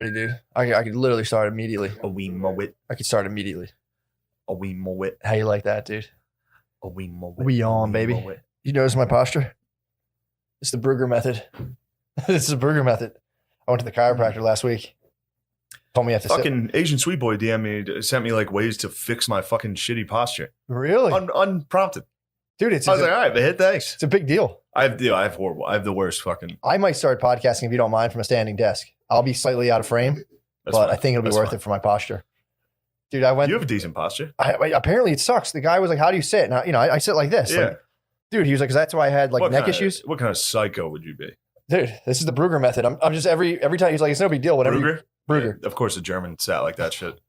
Dude, I could literally start immediately. A wee mowit. I could start immediately. A wee mowit. How you like that, dude? A wee mowit. We on, baby. Mowit. You notice my posture? It's the Brugger method. This is the Brugger method. I went to the chiropractor last week. Told me I have to fucking Asian sweet boy DM me, sent me like ways to fix my fucking shitty posture. Really? Unprompted. Dude, I was like, all right, man, thanks. It's a big deal. I have the worst fucking. I might start podcasting if you don't mind from a standing desk. I'll be slightly out of frame, but fine. I think it'll be worth it for my posture. Dude, I went. You have a decent posture. Apparently, it sucks. The guy was like, "How do you sit?" And I sit like this. Yeah. Like, dude, he was like, "Cause that's why I had like neck issues." What kind of psycho would you be? Dude, this is the Brugger method. I'm just every time he's like, "It's no big deal." Whatever. Brugger. Yeah, of course, a German sat like that shit.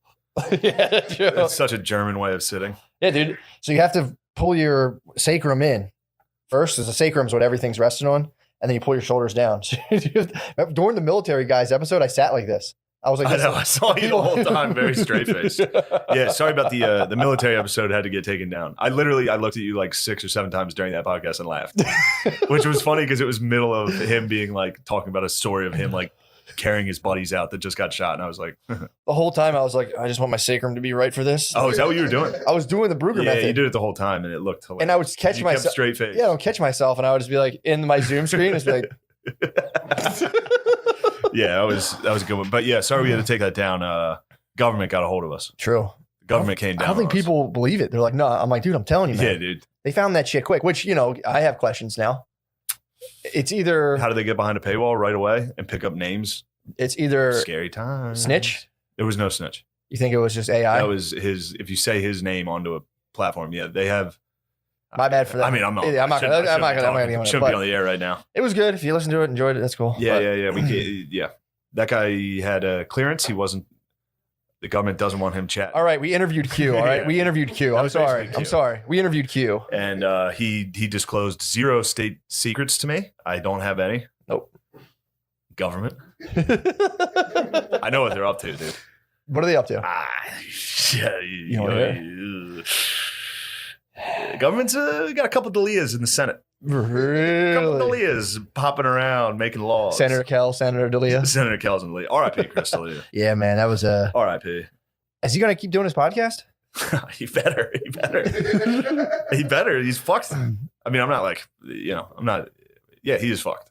Yeah, true. It's such a German way of sitting. Yeah, dude. So you have to pull your sacrum in first. Because the sacrum's what everything's resting on, and then you pull your shoulders down. So during the military guys episode, I sat like this. I was like, I know. I saw you the whole time, very straight faced. Yeah, sorry about the military episode had to get taken down. I looked at you like 6 or 7 times during that podcast and laughed, which was funny because it was middle of him being like talking about a story of him like carrying his buddies out that just got shot, and I was like, the whole time I was like, I just want my sacrum to be right for this. Oh, is that what you were doing? I was doing the Brugger method. Yeah, you did it the whole time, and it looked hilarious. And I would catch myself straight face. Yeah, I would catch myself, and I would just be like in my Zoom screen, just be like. Yeah, that was a good one. But yeah, sorry we had to take that down. Government got a hold of us. True. The government came down. I don't think people believe it. They're like, no. I'm like, dude, I'm telling you, man. Yeah, dude. They found that shit quick. Which I have questions now. It's either how do they get behind a paywall right away and pick up names? It's either scary time. Snitch. There was no snitch. You think it was just AI? That was his. If you say his name onto a platform, yeah, they have. My bad for that. I mean, I'm not. I'm not going to. Shouldn't be on the air right now. It was good. If you listened to it, enjoyed it. That's cool. Yeah, yeah. That guy had a clearance. He wasn't. The government doesn't want him chatting. All right, we interviewed Q. All right, yeah. We interviewed Q. I'm sorry. We interviewed Q. And he disclosed 0 state secrets to me. I don't have any. Nope. Government. I know what they're up to, dude. What are they up to? Government's got a couple of Delias in the Senate. Really? A couple of Delias popping around making laws. Senator Delia. Senator Kells and Delia. R.I.P. Chris Delia. Yeah, man, that was a R.I.P. Is he gonna keep doing his podcast? He better. He better. He's fucked. I mean, I'm not like I'm not. Yeah, he is fucked.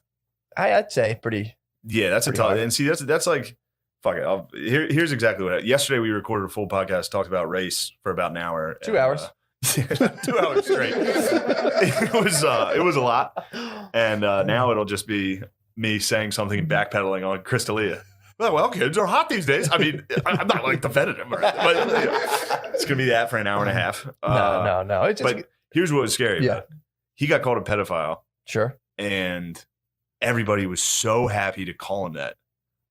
I'd say pretty. Yeah, that's pretty a tough. And see, that's like fuck it. Here's exactly what happened. Yesterday we recorded a full podcast, talked about race for about an hour. 2 hours. 2 hours straight. It was a lot, and now it'll just be me saying something and backpedaling on Chris D'Elia. Well, kids are hot these days. I mean, I'm not like defending him, but it's gonna be that for an hour and a half. No. But here's what was scary. Yeah, he got called a pedophile. Sure, and everybody was so happy to call him that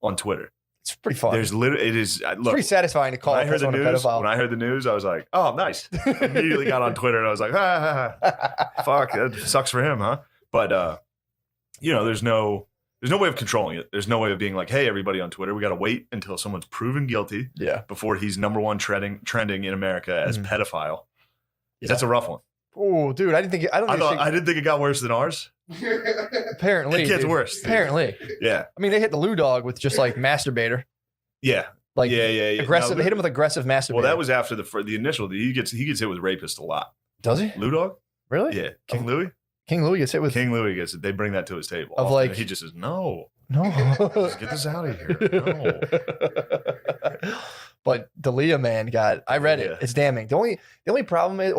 on Twitter. It's pretty fun. It's pretty satisfying to call a pedophile. When I heard the news, I was like, oh, nice. Immediately got on Twitter and I was like, fuck, that sucks for him, huh? But, there's no way of controlling it. There's no way of being like, hey, everybody on Twitter, we got to wait until someone's proven guilty before he's number one trending in America as pedophile. Yeah. That's a rough one. Oh, dude, I didn't think it got worse than ours. Apparently, it gets worse. Dude. Apparently, yeah. I mean, they hit the Lou dog with just like masturbator. Yeah, aggressive. They hit him with aggressive masturbator. Well, that was after the initial. He gets hit with rapist a lot. Does he? Lou dog? Really? Yeah. King Louis. King Louis gets hit with. King Louis gets it. They bring that to his table. Of like he just says no. Just get this out of here. No. But D'Elia, man, I read it. It's damning. The only problem is,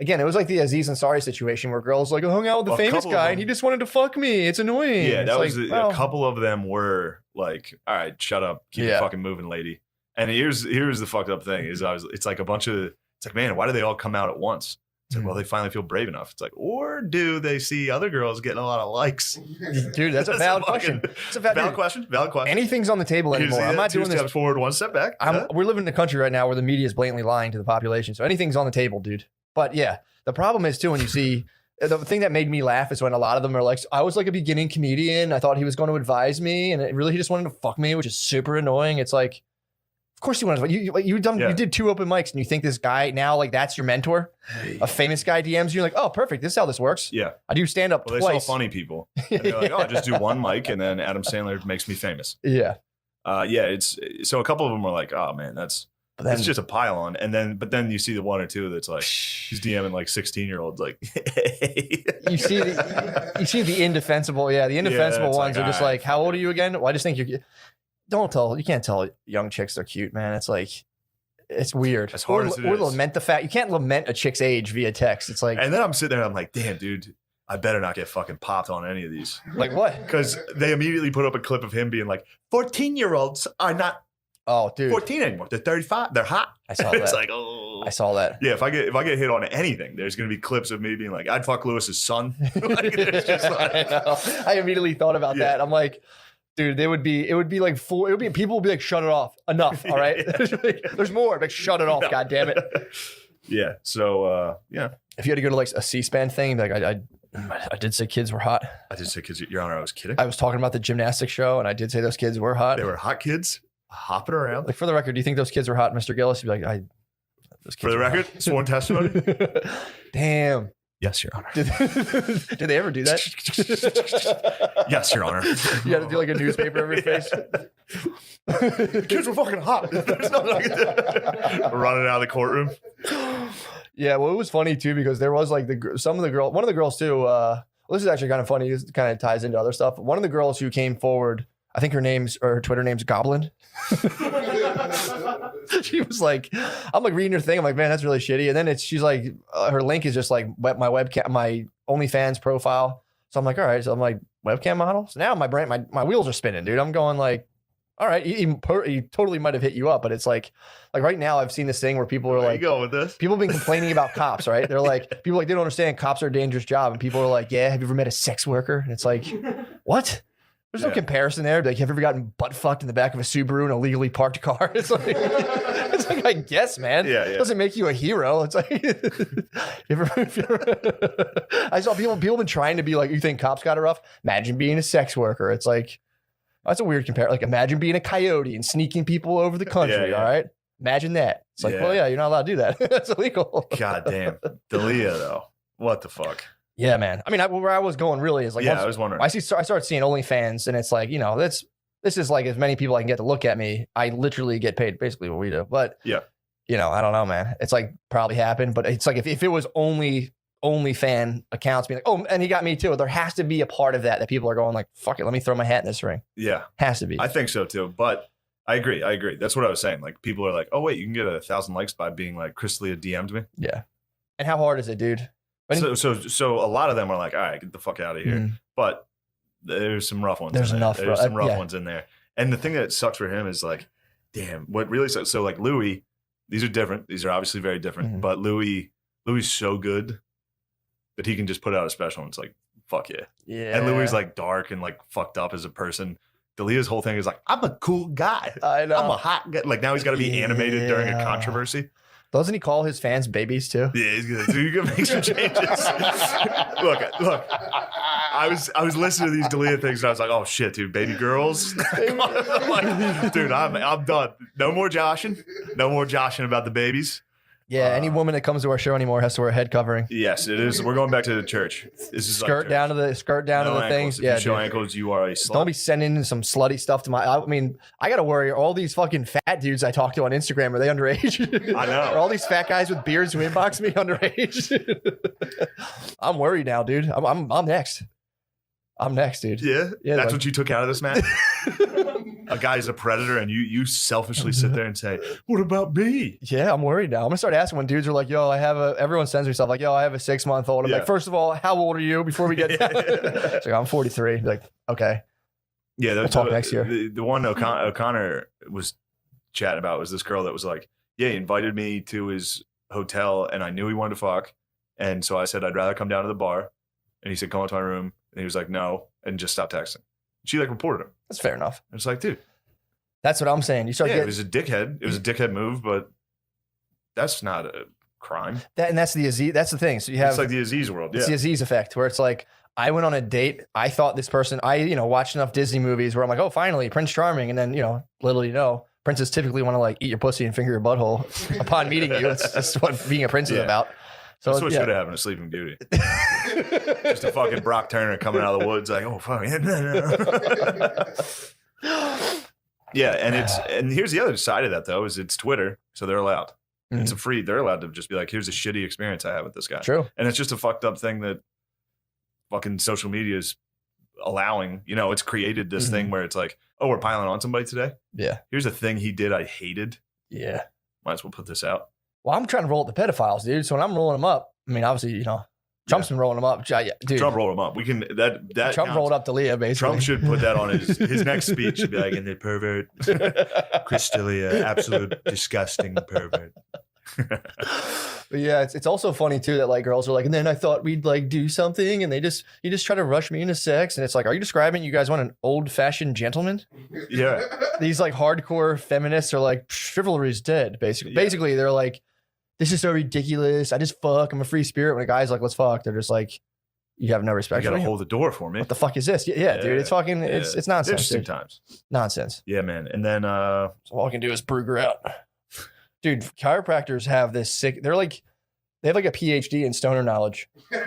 again, it was like the Aziz Ansari situation where girls like hung out with the famous guy and he just wanted to fuck me. It's annoying. Yeah, that was a couple of them were like, all right, shut up, keep it fucking moving, lady. And here's the fucked up thing is it's like man, why do they all come out at once? It's like, well, they finally feel brave enough. It's like, or do they see other girls getting a lot of likes? Dude, that's a valid question. It's a valid question. Valid question. Anything's on the table anymore. I'm not doing this. 2 steps forward, 1 step back. We're living in a country right now where the media is blatantly lying to the population. So anything's on the table, dude. But yeah, the problem is too when you see the thing that made me laugh is when a lot of them are like, I was like a beginning comedian. I thought he was going to advise me, and he just wanted to fuck me, which is super annoying. It's like, of course you want to. You did 2 open mics, and you think this guy now like that's your mentor, a famous guy DMs you like, oh perfect, this is how this works. Yeah, I do stand up twice. They saw funny people. And they're like, oh, I just do 1 mic, and then Adam Sandler makes me famous. Yeah, Yeah, it's so a couple of them are like, oh man, that's just a pile-on, but then you see the one or two that's like he's DMing like 16-year-olds, like hey. you see the indefensible, ones are just like, how old are you again? Well, I just think you can't tell young chicks they're cute, man. It's like it's weird. As hard as it is. Lament the fact you can't lament a chick's age via text. It's like, and then I'm sitting there, I'm like, damn, dude, I better not get fucking popped on any of these. Like what? Because they immediately put up a clip of him being like, 14-year-olds are not 14 anymore. They're 35. They're hot. I saw that. It's like, oh. I saw that. Yeah, if I get hit on anything, there's gonna be clips of me being like, I'd fuck Lewis's son. Like, it's just like, I know. I immediately thought about that. I'm like, dude, it would be like people would be like, shut it off. Enough. All right. There's more. Like, shut it off. No. God damn it. Yeah. So yeah. If you had to go to like a C-SPAN thing, like I did say kids were hot. I did say kids. Your Honor, I was kidding. I was talking about the gymnastics show, and I did say those kids were hot. They were hot kids hopping around. Like, for the record, do you think those kids were hot, Mr. Gillis? You'd be like, those kids. For the record, sworn testimony. Damn. Yes, Your Honor. Did they ever do that? Yes, Your Honor. You had to do like a newspaper over your face. The kids were fucking hot. There's nothing I can do. Running out of the courtroom. Yeah, well, it was funny too because there was like one of the girls too. This is actually kind of funny. This kind of ties into other stuff. One of the girls who came forward, I think her Twitter name's Goblin. She was like, I'm like reading her thing. I'm like, man, that's really shitty. And then she's like, her link is just like my webcam, my OnlyFans profile. So I'm like, all right. So I'm like, webcam model. So now my wheels are spinning, dude. I'm going like, all right. He totally might have hit you up, but it's like right now I've seen this thing where people are like, you go with this? People have been complaining about cops, right? They're like, they don't understand cops are a dangerous job. And people are like, yeah, have you ever met a sex worker? And it's like, what? There's no comparison there. Like, have you ever gotten butt fucked in the back of a Subaru in a legally parked car? It's like, I guess, man. Yeah. It doesn't make you a hero. It's like, I saw people been trying to be like, you think cops got it rough? Imagine being a sex worker. It's like, that's a weird comparison. Like, imagine being a coyote and sneaking people over the country. All right. Imagine that. It's like, well, yeah, you're not allowed to do that. That's illegal. God damn. Dalia, though. What the fuck? Yeah, man. I mean, where I was going really is like, I was wondering. I started seeing OnlyFans, and it's like, this is like as many people I can get to look at me. I literally get paid basically what we do. But I don't know, man. It's like probably happened, but it's like if it was only fan accounts being like, oh, and he got me too. There has to be a part of that people are going like, fuck it, let me throw my hat in this ring. Yeah, has to be. I think so too. But I agree. That's what I was saying. Like, people are like, oh wait, you can get 1,000 likes by being like, Chris D'Elia DM'd me. Yeah. And how hard is it, dude? So a lot of them are like, all right, get the fuck out of here. Mm-hmm. But there's some rough ones. There's some rough ones in there. And the thing that sucks for him is like, damn, what really sucks. So like Louis, these are different. These are obviously very different. Mm-hmm. But Louis so good that he can just put out a special and it's like, fuck yeah. Yeah. And Louis is like dark and like fucked up as a person. Dalia's whole thing is like, I'm a cool guy. I know. I'm a hot guy. Like, now he's got to be animated during a controversy. Doesn't he call his fans babies too? Yeah, he's gonna. So you can make some changes. Look. I was listening to these D'Elia things and I was like, oh shit, dude, baby girls. I'm like, dude, I'm done. No more joshing. No more joshing about the babies. Yeah, any woman that comes to our show anymore has to wear a head covering. Yes, it is. We're going back to the church. This is skirt like down to the things. If you show ankles, you are a slut. Don't be sending some slutty stuff to I mean, I gotta worry. All these fucking fat dudes I talk to on Instagram, are they underage? I know. Are all these fat guys with beards who inbox me underage? I'm worried now, dude. I'm next. I'm next, dude. Yeah, that's what you took out of this, Matt. A guy's a predator, and you selfishly sit there and say, "What about me?" Yeah, I'm worried now. I'm gonna start asking when dudes are like, "Yo, everyone sends me stuff like, yo, I have a 6-month-old." I'm like, first of all, how old are you? Before we get down, it's like, I'm 43. Like, okay, yeah, we'll talk next year. The one O'Connor was chatting about was this girl that was like, yeah, he invited me to his hotel, and I knew he wanted to fuck, and so I said I'd rather come down to the bar, and he said, come up to my room, and he was like, no, and just stopped texting. She like reported him. That's fair enough. It's like, dude. That's what I'm saying. You start it was a dickhead. It was a dickhead move, but that's not a crime. That's the Aziz. That's the thing. So you have it's like the Aziz world. It's the Aziz effect, where it's like, I went on a date. I thought this person. I watched enough Disney movies where I'm like, oh, finally, Prince Charming, and then little you know, princes typically want to like eat your pussy and finger your butthole upon meeting you. That's what being a prince is about. So that's what should have happened to Sleeping Beauty. Just a fucking Brock Turner coming out of the woods like, oh fuck. Yeah, and here's the other side of that though, is it's Twitter, so they're allowed. Mhm. They're allowed to just be like, here's a shitty experience I had with this guy. True. And it's just a fucked up thing that fucking social media is allowing. You know, it's created this thing where it's like, oh, we're piling on somebody today. Yeah. Here's a thing he did I hated. Yeah. Might as well put this out. Well, I'm trying to roll up the pedophiles, dude. So when I'm rolling them up, I mean, obviously, you know, Trump's been rolling them up. Yeah, dude. Trump rolled him up. We can that Trump counts. rolled up to Leah, basically. Trump should put that on his next speech. Should be like, and the pervert, Chris D'Elia, absolute disgusting pervert. But yeah, it's also funny too that like girls are like, and then I thought we'd like do something, and you just try to rush me into sex, and it's like, are you describing you guys want an old fashioned gentleman? Yeah, These like hardcore feminists are like, chivalry's dead. Basically, Yeah. basically they're like, this is so ridiculous. I just fuck. I'm a free spirit. When a guy's like, let's fuck, they're just like, you have no you respect. got for to me. hold the door for me. What the fuck is this? Yeah, dude, it's fucking, it's nonsense. Interesting Dude. times. Nonsense. Yeah, man. And then So all I can do is brugger out. Dude, chiropractors have this sick. They have like a PhD in stoner knowledge. The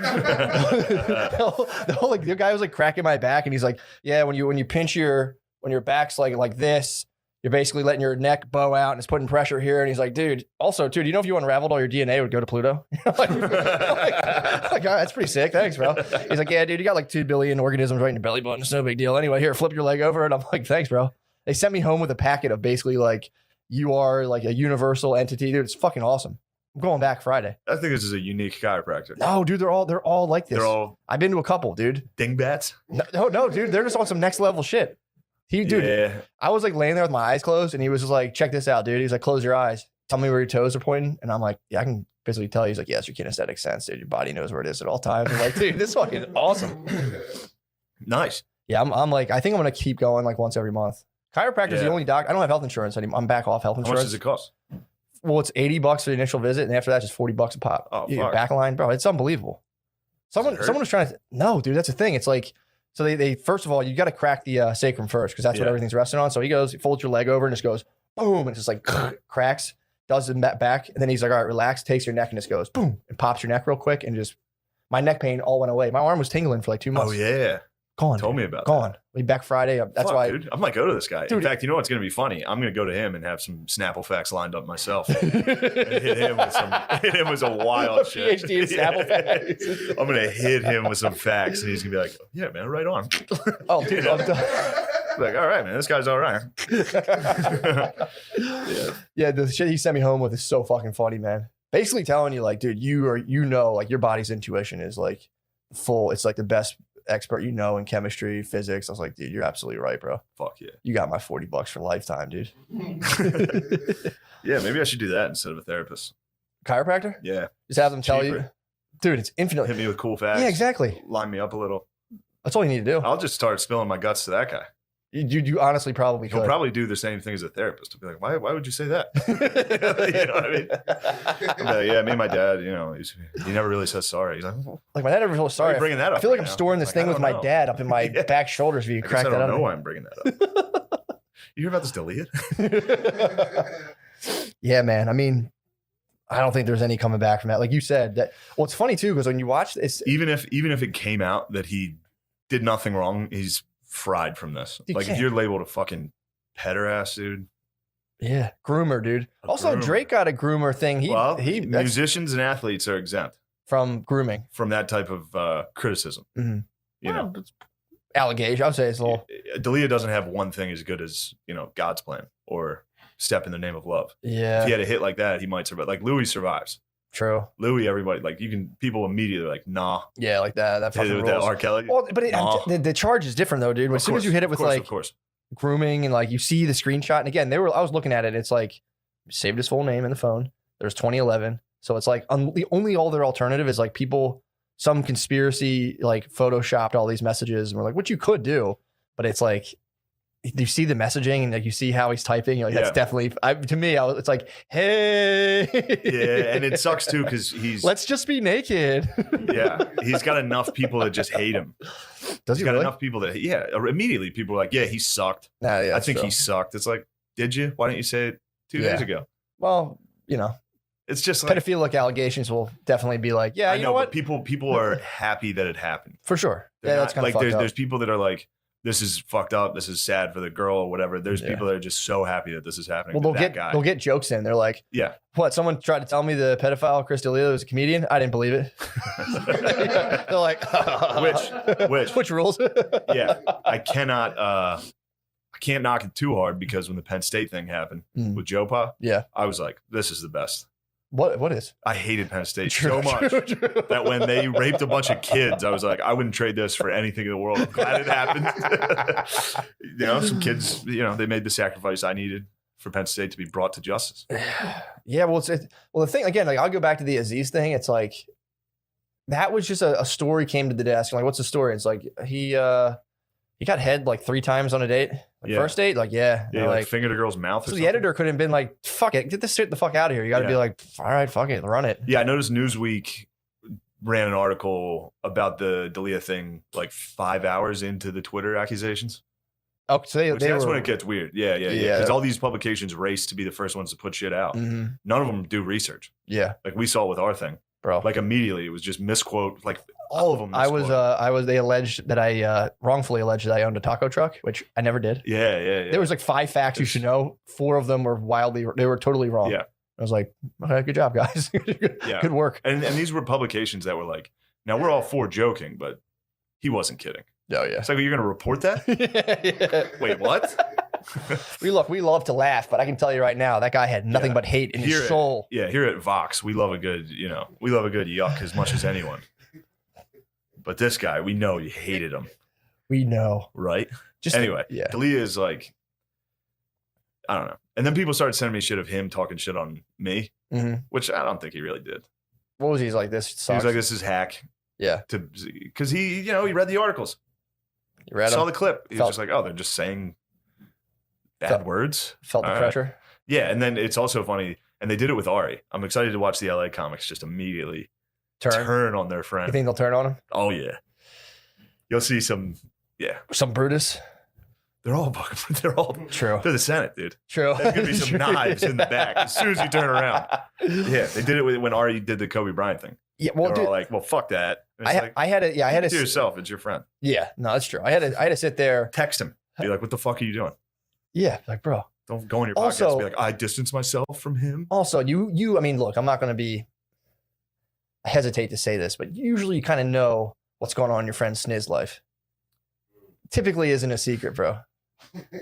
guy was like cracking my back, and he's like, "Yeah, when you pinch when your back's like this, you're basically letting your neck bow out, and it's putting pressure here." And he's like, "Dude, also, do you know if you unraveled all your DNA, it would go to Pluto?" like, all right, that's pretty sick. Thanks, bro. He's like, "Yeah, dude, you got like 2 billion organisms right in your belly button. It's no big deal. Anyway, here, flip your leg over." And I'm like, "Thanks, bro." They sent me home with a packet of basically like, you are like a universal entity, dude. It's fucking awesome. I'm going back Friday. I think this is a unique chiropractor. No, dude, they're all like this. They're all I've been to a couple, dude. dingbats. No, dude, they're just on some next level shit. Dude, Yeah. I was like laying there with my eyes closed, and he was just like, "Check this out, dude." He's like, "Close your eyes. Tell me where your toes are pointing." And I'm like, "Yeah, I can basically tell you." He's like, "Yes, your kinesthetic sense, dude. Your body knows where it is at all times." I'm like, "Dude, this fucking awesome." Nice. Yeah, I'm like, I think I'm gonna keep going like once every month. Chiropractor's the Yeah. only doc. I don't have health insurance anymore. I'm back off health How insurance. much does it cost? Well, it's $80 for the initial visit, and after that, just $40 a pop. Oh, Your fuck. back line, bro. It's unbelievable. Someone hurt? was trying to. No, dude, that's the thing. It's like, so they first of all, you got to crack the sacrum first, because that's what Yeah. everything's resting on. So he folds your leg over and just goes boom, and it's just like cracks, does the back, and then he's like, all right, relax, takes your neck and just goes boom, and pops your neck real quick, and just my neck pain all went away. My arm was tingling for like 2 months. Oh yeah. Gone. Told me about Gone. We back Friday. That's Fuck, why. dude. I might go to this guy. Dude. In fact, you know what's going to be funny? I'm going to go to him and have some Snapple facts lined up myself. And hit him with some wild shit. PhD in Snapple facts. I'm going to hit him with some facts, and he's going to be like, "Yeah, man, right on." Oh, dude, I'm done. Like, all right, man, this guy's all right. Yeah, the shit he sent me home with is so fucking funny, man. Basically telling you, like, dude, like your body's intuition is like full. It's like the best expert in chemistry, physics. I was like, dude, you're absolutely right, bro. Fuck yeah. You got my $40 for lifetime, dude. Yeah, maybe I should do that instead of a therapist. Chiropractor? Yeah. Just have them tell you, Cheaper. dude, it's infinitely. Hit me with cool facts. Yeah, exactly. Line me up a little. That's all you need to do. I'll just start spilling my guts to that guy. You honestly probably He'll could. probably do the same thing as a therapist. He'll be like, why would you say that? You know what I mean? But yeah, me and my dad, he never really says sorry. He's like, well, Like, my dad never feels why are sorry. you bringing that up? I feel like right I'm now? storing this Like, thing I with don't my know. dad up in my Yeah. back shoulders if you I guess crack I that don't know up. why I'm bringing that up. You hear about this D'Elia? Yeah, man. I mean, I don't think there's any coming back from that. Like you said, that. Well, it's funny too, because when you watch this, Even if it came out that he did nothing wrong, he's fried from this. You Like can't. if you're labeled a fucking pederast, dude. yeah, groomer, dude. A Also, groomer. Drake got a groomer thing. That's Musicians and athletes are exempt from grooming from that type of criticism. Mhm. You know, allegation. I would say it's a little. D'Elia doesn't have one thing as good as God's plan or Step in the Name of Love. If Yeah, he had a hit like that, he might survive. Like Louis survives. true. Louis, everybody people immediately like, nah. Yeah, like that. That Hit it fucking with that rules. R. Kelly. Well, but Nah. the charge is different though, dude. As soon as you hit it with of course. grooming and like you see the screenshot, and again, I was looking at it. It's like saved his full name in the phone. There's 2011, so it's like the only other alternative is like some conspiracy like photoshopped all these messages, and we're like, what you could do, but it's like you see the messaging and like you see how he's typing. You're like, that's Yeah. definitely to me. It's like, hey, Yeah, and it sucks too because he's let's just be naked. yeah, he's got enough people that just hate him. Does he He's got really? enough people that immediately people are like, yeah, he sucked. Nah, yeah, I that's think true. he sucked. It's like, did you? Why didn't you say it 2 days Yeah. ago? Well, It's just like pedophilic allegations will definitely be like, yeah, I you know, know but what? people are happy that it happened. For sure. They're Yeah, not- that's kind of like fucked up. there's people that are like, this is fucked up. This is sad for the girl or whatever. There's people that are just so happy that this is happening. Well, to that guy. they'll get jokes in. They're like, yeah, what? Someone tried to tell me the pedophile Chris D'Elia was a comedian. I didn't believe it. They're like, which rules? Yeah, I can't knock it too hard because when the Penn State thing happened with Joe Pa, I was like, this is the best. What is? I hated Penn State so much that when they raped a bunch of kids, I was like, I wouldn't trade this for anything in the world. I'm glad it happened. Some kids, they made the sacrifice I needed for Penn State to be brought to justice. Yeah, well, the thing again, like I'll go back to the Aziz thing. It's like that was just a story came to the desk. I'm like, what's the story? It's like he got head like 3 times on a date. First date, like like fingered a girl's mouth. So the editor could have been like, "Fuck it, get this shit the fuck out of here." You got to be like, "All right, fuck it, run it." Yeah, I noticed Newsweek ran an article about the D'Elia thing like 5 hours into the Twitter accusations. Oh, so that's when it gets weird. Yeah. Because all these publications race to be the first ones to put shit out. Mm-hmm. None of them do research. Yeah, like we saw with our thing, bro. Like immediately, it was just misquote. Like all of them. They alleged that I wrongfully alleged that I owned a taco truck, which I never did. Yeah. There was like 5 facts you should know. 4 of them were they were totally wrong. Yeah. I was like, okay, good job, guys. Good work. And these were publications that were like, now we're all for joking, but he wasn't kidding. Oh yeah. It's like, you're going to report that? Yeah. Wait, what? we love to laugh, but I can tell you right now, that guy had nothing but hate in his soul. Here at Vox, we love a good yuck as much as anyone. But this guy, we know you hated him. We know. Right? Anyway, D'Elia is like, I don't know. And then people started sending me shit of him talking shit on me, which I don't think he really did. What was he like? This sucks. He was like, this is hack. Yeah. Because he read the articles. You read saw the clip. He was just like, oh, they're just saying bad words. Felt the pressure. Yeah. And then it's also funny. And they did it with Ari. I'm excited to watch the LA comics just immediately turn on their friend. You think they'll turn on him? Oh, yeah. You'll see some Brutus. They're all true. They're the Senate, dude. True. There's gonna be some knives in the back as soon as you turn around. Yeah, they did it when Ari did the Kobe Bryant thing. Yeah, well, dude, all like, well, fuck that. I had to yourself. It's your friend. Yeah, no, that's true. I had to sit there, text him, be like, what the fuck are you doing? Yeah, like, bro, don't go on your podcast and be like, I distance myself from him. Also, you, I mean, look, I'm not going to be. I hesitate to say this, but usually you kind of know what's going on in your friend Sniz life. Typically, isn't a secret, bro.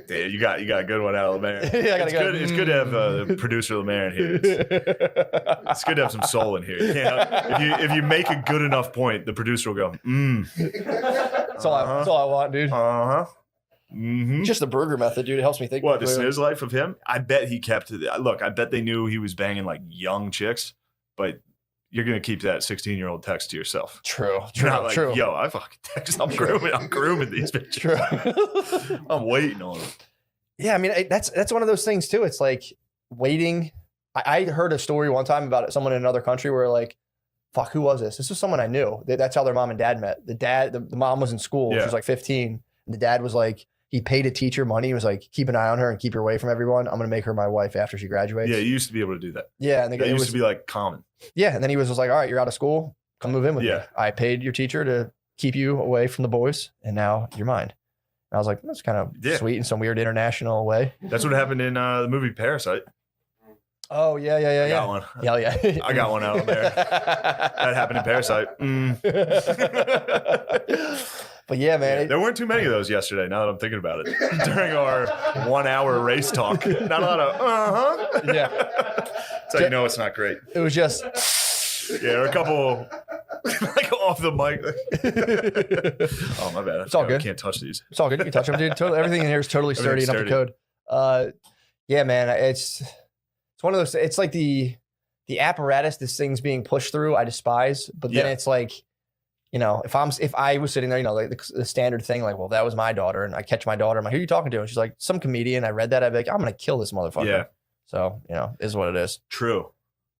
Yeah, you got a good one out of Lemaire. It's good to have the producer Lemaire in here. It's good to have some soul in here. If you make a good enough point, the producer will go, That's all I want, dude. Mm-hmm. Just the burger method, dude. It helps me think. What, the Sniz life of him? I bet he kept it. Look, I bet they knew he was banging like young chicks, but you're gonna keep that 16-year-old text to yourself. True. Not like, yo, I fucking text. I'm grooming these bitches. True. I'm waiting on them. Yeah, I mean, that's one of those things too. It's like waiting. I heard a story one time about someone in another country where like, fuck, who was this? This was someone I knew. That's how their mom and dad met. The mom was in school. She was like 15. And the dad was like, he paid a teacher money. He was like, keep an eye on her and keep her away from everyone. I'm going to make her my wife after she graduates. Yeah, you used to be able to do that. Yeah. And it used to be like common. Yeah. And then he was like, all right, you're out of school. Come move in with me. I paid your teacher to keep you away from the boys. And now you're mine. And I was like, that's kind of sweet in some weird international way. That's what happened in the movie Parasite. Oh, yeah. I got one. Yeah. I got one out there. That happened in Parasite. But yeah, man. There weren't too many of those yesterday, now that I'm thinking about it. During our 1 hour race talk. Not a lot of, Yeah. That's how you know it's not great. It was just. Yeah, a couple like off the mic. Oh, my bad. It's all good. I can't touch these. It's all good. You can touch them, dude. Everything in here is totally sturdy and up to code. Yeah, man. It's one of those. It's like the apparatus this thing's being pushed through. I despise, but then it's like, if I was sitting there, like the standard thing, like, well, that was my daughter, and I catch my daughter. I'm like, who are you talking to? And she's like, some comedian. I read that. I'd be like, I'm gonna kill this motherfucker. Yeah. So is what it is. True.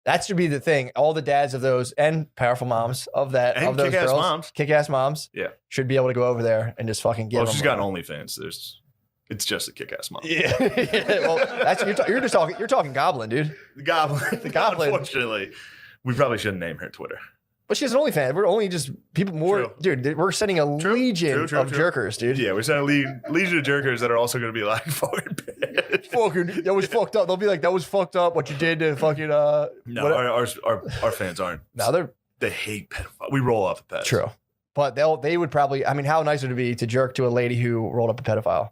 That should be the thing. All the dads of those and powerful moms of that and of those kick-ass girls, moms. kick-ass moms, should be able to go over there and just fucking give. Well, she's got OnlyFans. It's just a kick-ass mom. Yeah. Well, you're just talking. You're talking Goblin, dude. The Goblin. The Goblin. Unfortunately, we probably shouldn't name her Twitter. But she has an OnlyFans. We're only just people more, True. dude. We're sending a legion of jerkers, dude. Yeah, we're sending a legion of jerkers that are also going to be like, fucking bitch. Fucking, that was fucked up. They'll be like, that was fucked up. What you did to fucking No, our fans aren't. No, they hate pedophiles. We roll off the pets. True, but they would probably. I mean, how nice would it be to jerk to a lady who rolled up a pedophile?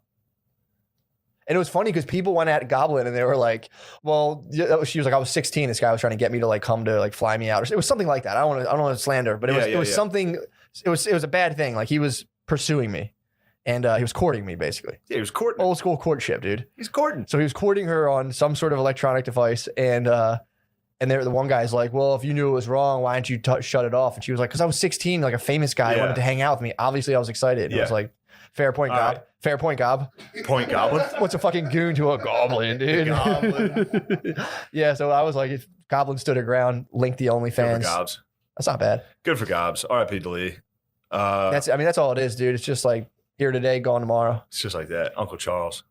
And it was funny because people went at Goblin and they were like, well, she was like, I was 16. This guy was trying to get me to like come to like fly me out. It was something like that. I don't want to slander, but it was something, it was a bad thing. Like he was pursuing me and he was courting me basically. Yeah, he was courting. Old school courtship, dude. He's courting. So he was courting her on some sort of electronic device. And the one guy's like, well, if you knew it was wrong, why didn't you shut it off? And she was like, because I was 16, like a famous guy wanted to hang out with me. Obviously I was excited. And I was like, fair point, Gob. Right. Fair point, Gob. Point Goblin? What's a fucking goon to a goblin, dude? Goblin. Yeah, so I was like, if Goblin stood her ground, linked the OnlyFans. Good for Gobs. That's not bad. Good for Gobs. R.I.P. Delee. That's all it is, dude. It's just like here today, gone tomorrow. It's just like that. Uncle Charles.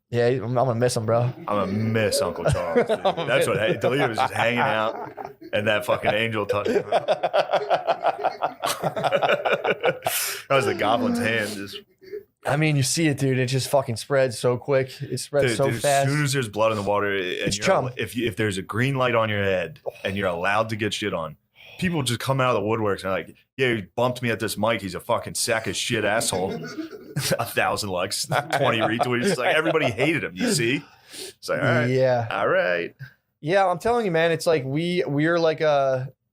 Yeah, I'm gonna miss him, bro. I'm gonna miss Uncle Charles. Dude. That's what Delee was just hanging out, and that fucking angel touched him. That was the Goblin's hand. Just. I mean, you see it, dude. It just fucking spreads so quick. It spreads so fast. As soon as there's blood in the water, and it's chum. If there's a green light on your head and you're allowed to get shit on, people just come out of the woodworks and are like, yeah, he bumped me at this mic. He's a fucking sack of shit asshole. 1,000 likes, 20 retweets. It's like everybody hated him. You see? It's like, all right. Yeah. All right. Yeah, I'm telling you, man. It's like we're like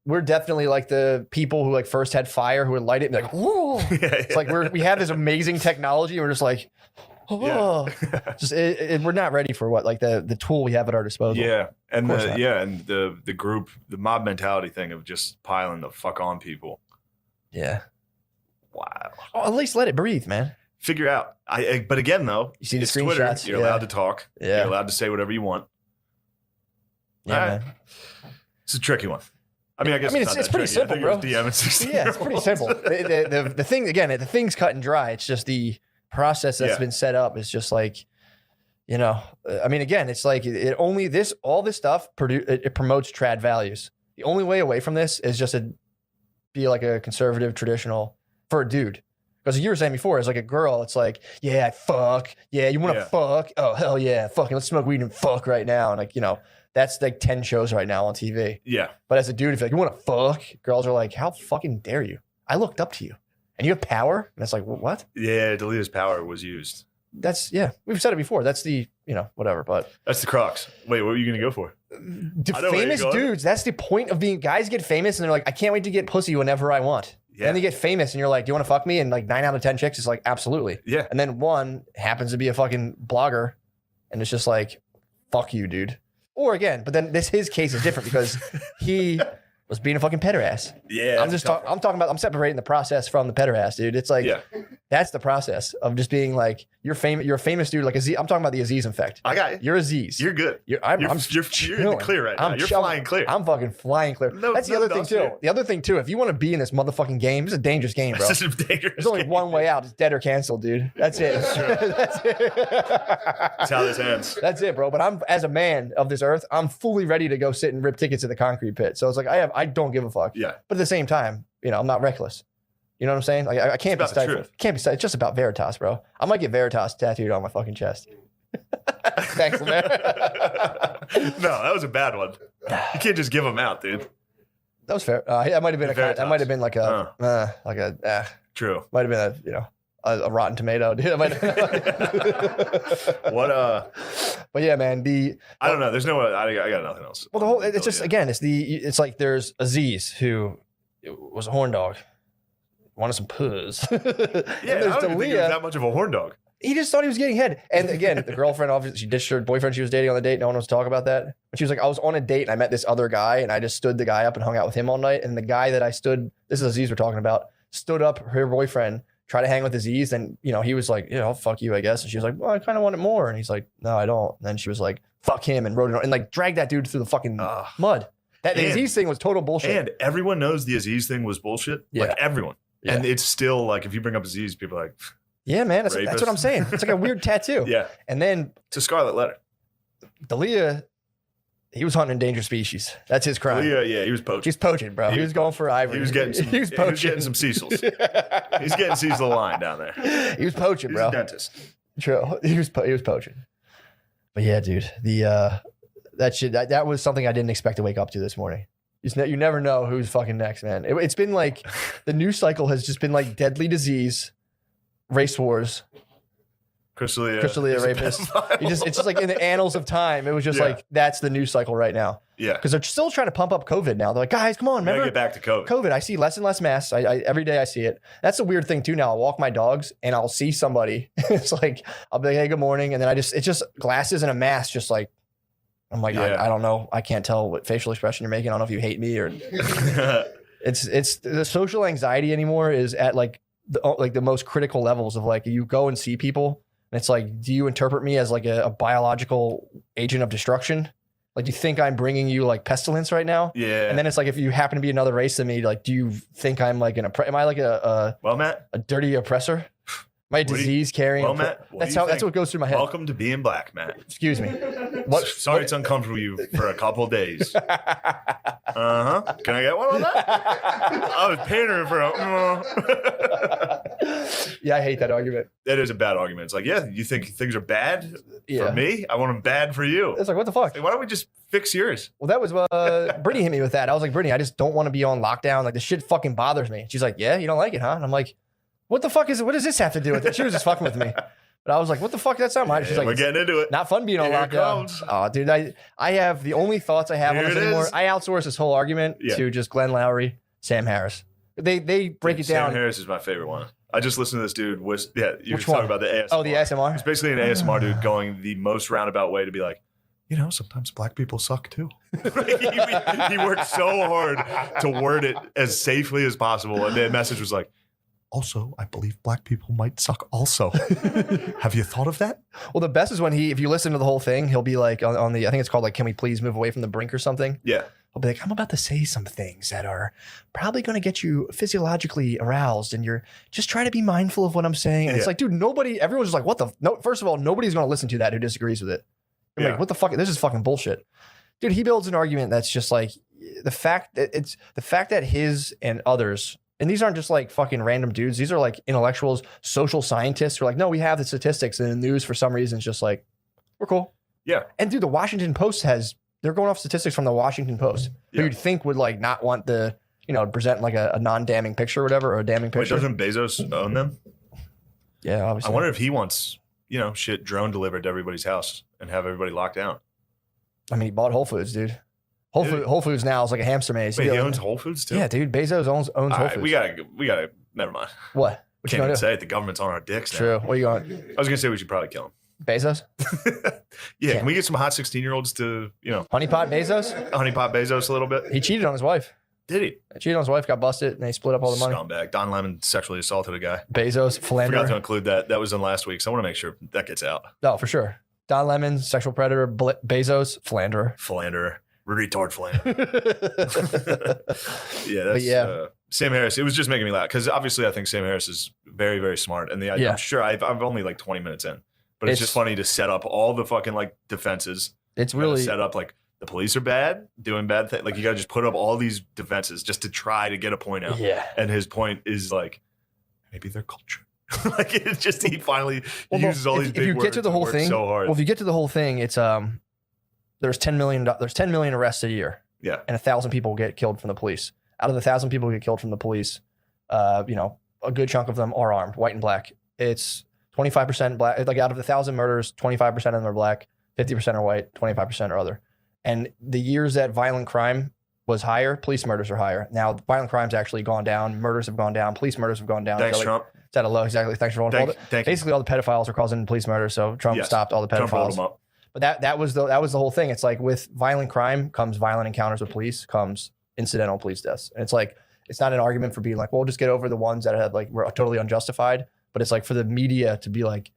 we're definitely like the people who like first had fire who would light it and be like, whoa. It's like we have this amazing technology and we're just like, oh, just we're not ready for what like the tool we have at our disposal. Yeah, and the group, the mob mentality thing of just piling the fuck on people. Yeah. Wow. Oh, at least let it breathe, man. Figure out. But again, though, you see the it's screenshots. Twitter. You're allowed to talk. Yeah. You're allowed to say whatever you want. Yeah, man. It's a tricky one. I mean, it's pretty simple, bro. DM and 16. Yeah, it's pretty simple. The thing, again, the thing's cut and dry. It's just the process that's been set up is just like, you know, I mean, again, it's like all this stuff it promotes trad values. The only way away from this is just to be like a conservative, traditional for a dude. Because you were saying before, as like a girl, it's like, yeah, I fuck. Yeah, you want to fuck? Oh, hell yeah. Fucking let's smoke weed and fuck right now. And like, you know, that's like 10 shows right now on TV. Yeah. But as a dude, if you're like, you want to fuck? Girls are like, how fucking dare you? I looked up to you. And you have power? And it's like, what? Yeah, Delea's power was used. We've said it before. That's the, you know, whatever. But that's the crux. Wait, what were you going to go for? Famous dudes. That's the point of being, guys get famous and they're like, I can't wait to get pussy whenever I want. Yeah. And they get famous and you're like, do you want to fuck me? And like 9 out of 10 chicks is like, absolutely. Yeah. And then one happens to be a fucking blogger and it's just like, fuck you, dude. Or again, but then his case is different because he was being a fucking pederast. Yeah. I'm separating the process from the pederast, dude. It's like, that's the process of just being like, you're a famous dude. Like Aziz, I'm talking about the Aziz effect. I got you. You're Aziz. You're good. You're in the clear right now. You're flying clear. I'm fucking flying clear. That's the other thing too. The other thing too, if you want to be in this motherfucking game, it's a dangerous game, bro. This is dangerous. There's only one way out. It's dead or canceled, dude. That's it. That's it. That's how this ends. That's it, bro. But I'm, as a man of this earth, I'm fully ready to go sit and rip tickets at the concrete pit. So it's like, I don't give a fuck. Yeah. But at the same time, you know, I'm not reckless. You know what I'm saying? Like I can't be stifled. Can't be stifled. It's just about Veritas, bro. I might get Veritas tattooed on my fucking chest. Thanks, man. No, that was a bad one. You can't just give them out, dude. That was fair. That might have been that might have been like a True. Might have been a rotten tomato, dude. What But yeah, man. I don't know. There's no. I got nothing else. Well, it's just again, it's like there's Aziz who was a horn dog, wanted some puzz. Yeah, I don't think he was that much of a horn dog. He just thought he was getting head. And again, the girlfriend, obviously, she ditched her boyfriend she was dating on the date. No one wants to talk about that. But she was like, I was on a date and I met this other guy and I just stood the guy up and hung out with him all night. And the guy that I stood, this is Aziz we're talking about, stood up her boyfriend, tried to hang with Aziz. And, you know, he was like, I'll fuck you, I guess. And she was like, well, I kind of want it more. And he's like, no, I don't. And then she was like, fuck him and wrote it on and like dragged that dude through the fucking mud. That Aziz thing was total bullshit. And everyone knows the Aziz thing was bullshit. Yeah. Like everyone. Yeah. And it's still like, if you bring up Aziz, people are like, yeah, man, that's what I'm saying. It's like a weird tattoo. Yeah. And then it's a scarlet letter. Dalia He was hunting endangered species. That's his crime. Yeah, he was poaching. He's poaching, bro. He was going for ivory. He was getting some, he was poaching. He was getting some Cecils. He's getting Cecil the line down there. He was poaching, He's bro. a dentist. True. He was poaching. But yeah, dude, that was something I didn't expect to wake up to this morning. You never know who's fucking next, man. It's been like the news cycle has just been like deadly disease, race wars, Crystalia rapist. It's just like in the annals of time. It was just like that's the news cycle right now. Yeah, because they're still trying to pump up COVID now. They're like, guys, come on, remember? Get back to COVID. COVID. I see less and less masks. I every day I see it. That's a weird thing too. Now I'll walk my dogs and I'll see somebody. It's like I'll be like, hey, good morning, and then it's just glasses and a mask, just like. I'm like, I don't know. I can't tell what facial expression you're making. I don't know if you hate me or. It's the social anxiety anymore is at like the most critical levels of like you go and see people and it's like, do you interpret me as like a biological agent of destruction? Like, do you think I'm bringing you like pestilence right now? Yeah. And then it's like, if you happen to be another race than me, like, do you think I'm like am I like Matt, a dirty oppressor? My disease carrying. Well, Matt, that's what goes through my head. Welcome to being black, Matt. Excuse me. Sorry, it's uncomfortable you for a couple of days. Can I get one on that? I was paying her for Yeah, I hate that argument. That is a bad argument. It's like, yeah, you think things are bad for me? I want them bad for you. It's like, what the fuck? Like, why don't we just fix yours? Well, that was Brittany hit me with that. I was like, Brittany, I just don't want to be on lockdown. Like, this shit fucking bothers me. She's like, yeah, you don't like it, huh? And I'm like, what the fuck is it? What does this have to do with it? She was just fucking with me. But I was like, what the fuck? That's not mine. She's like, we're getting into it. Not fun being on lockdown. Oh, dude, I have the only thoughts I have on this anymore. I outsource this whole argument to just Glenn Lowry, Sam Harris. They break it down. Sam Harris is my favorite one. I just listened to this dude. You were Which talking one? about the ASMR. Oh, the ASMR? It's basically an ASMR dude going the most roundabout way to be like, sometimes black people suck too. he worked so hard to word it as safely as possible. And the message was like, also, I believe black people might suck also. Have you thought of that? Well, the best is when if you listen to the whole thing, he'll be like on the, I think it's called like, can we please move away from the brink or something? Yeah. He'll be like, I'm about to say some things that are probably going to get you physiologically aroused and you're just trying to be mindful of what I'm saying. And it's like, dude, everyone's just like, what the, no, first of all, nobody's going to listen to that who disagrees with it. You're like, what the fuck? This is fucking bullshit. Dude, he builds an argument that's just like the fact that his and others, and these aren't just like fucking random dudes. These are like intellectuals, social scientists who are like, no, we have the statistics. And the news for some reason is just like, we're cool. Yeah. And dude, the Washington Post they're going off statistics from the Washington Post, who you'd think would like not want present like a non-damning picture or whatever, or a damning picture. Wait, doesn't Bezos own them? Yeah, obviously. I wonder if he wants, shit drone delivered to everybody's house and have everybody locked down. I mean, he bought Whole Foods, dude. Whole Foods now is like a hamster maze. Wait, he owns Whole Foods too? Yeah, dude. Bezos owns Whole Foods. We gotta. Never mind. What? Can't even say it. The government's on our dicks now. True. What are you going? I was gonna say we should probably kill him. Bezos? Yeah. Can we get some hot 16-year-olds to, honeypot Bezos? Honeypot Bezos a little bit? He cheated on his wife. Did he? He cheated on his wife, got busted, and they split up all the money. Scumbag. Don Lemon sexually assaulted a guy. Bezos, philanderer. Forgot to include that. That was in last week, so I want to make sure that gets out. No, for sure. Don Lemon, sexual predator. Bezos, philanderer. Philanderer. Retard philanderer. Yeah, that's Sam Harris. It was just making me laugh because obviously I think Sam Harris is very, very smart. And I'm sure I've only like 20 minutes in, but it's just funny to set up all the fucking like defenses. It's really set up like the police are bad, doing bad things. Like you got to just put up all these defenses just to try to get a point out. Yeah. And his point is like, maybe their culture. Like it's just, he finally uses all these big words. If you get to the whole thing, so hard. Well, if you get to the whole thing, it's, there's 10 million arrests a year. Yeah. And 1,000 people get killed from the police. Out of the 1,000 people who get killed from the police, a good chunk of them are armed, white and black. It's 25% black. Like out of the 1,000 murders, 25% of them are black, 50% are white, 25% are other. And the years that violent crime was higher, police murders are higher. Now, violent crime's actually gone down. Murders have gone down. Police murders have gone down. Thanks, Trump. It's at a low. Exactly. Thanks for rolling. Basically, all the pedophiles are causing police murders. So Trump stopped all the pedophiles. Trump rolled them up. But that was the whole thing. It's like with violent crime comes violent encounters with police, comes incidental police deaths. And it's like, it's not an argument for being like, well, just get over the ones that have were totally unjustified. But it's like for the media to be like,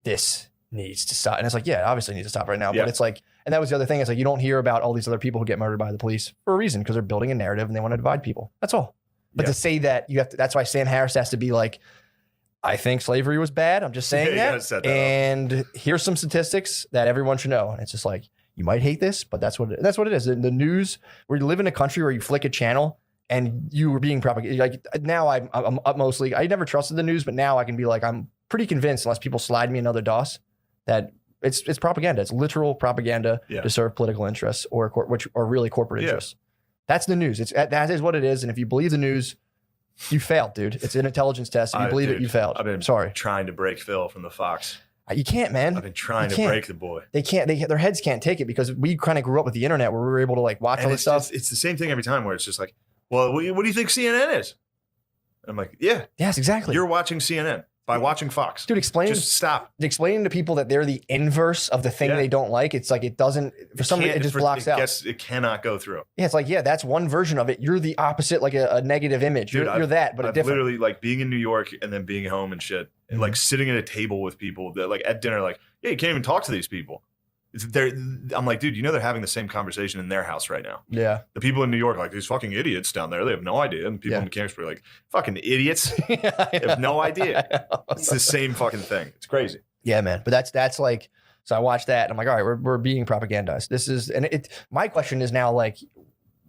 this needs to stop. And it's like, yeah, obviously it needs to stop right now. Yeah. But it's like, and that was the other thing. It's like, you don't hear about all these other people who get murdered by the police for a reason, because they're building a narrative and they want to divide people. That's all. But to say that that's why Sam Harris has to be like, I think slavery was bad. I'm just saying that. Set that and here's some statistics that everyone should know. And it's just like, You might hate this, but that's what it is. In the news, where you live in a country where you flick a channel and you were being propagated. Like now I'm up mostly, I never trusted the news, but now I can be like, I'm pretty convinced, unless people slide me another DOS, that it's propaganda. It's literal propaganda to serve political interests or really corporate interests. That's the news. That is what it is. And if you believe the news, you failed, dude. It's an intelligence test. If you believe it, you failed. I've been trying to break Phil from the Fox. You can't, man. I've been trying to break the boy. They can't. Their heads can't take it because we kind of grew up with the internet where we were able to like watch all this stuff. It's the same thing every time where it's just like, well, what do you think CNN is? I'm like, yeah. Yes, exactly. You're watching CNN by watching Fox. Dude, Just stop. Explaining to people that they're the inverse of the thing they don't like. It's like it doesn't, for some reason, it just blocks out. It cannot go through. Yeah, it's like, that's one version of it. You're the opposite, like a negative image. Dude, you're that, but a different. Literally like being in New York and then being home and shit. And like sitting at a table with people that like at dinner, like, yeah, you can't even talk to these people. I'm like, dude, they're having the same conversation in their house right now. Yeah. The people in New York are like, these fucking idiots down there. They have no idea. And people in Mechanicsburg are like, fucking idiots. They have no idea. It's the same fucking thing. It's crazy. Yeah, man. But that's like, so I watched that and I'm like, all right, we're being propagandized. This is, and my question is now like,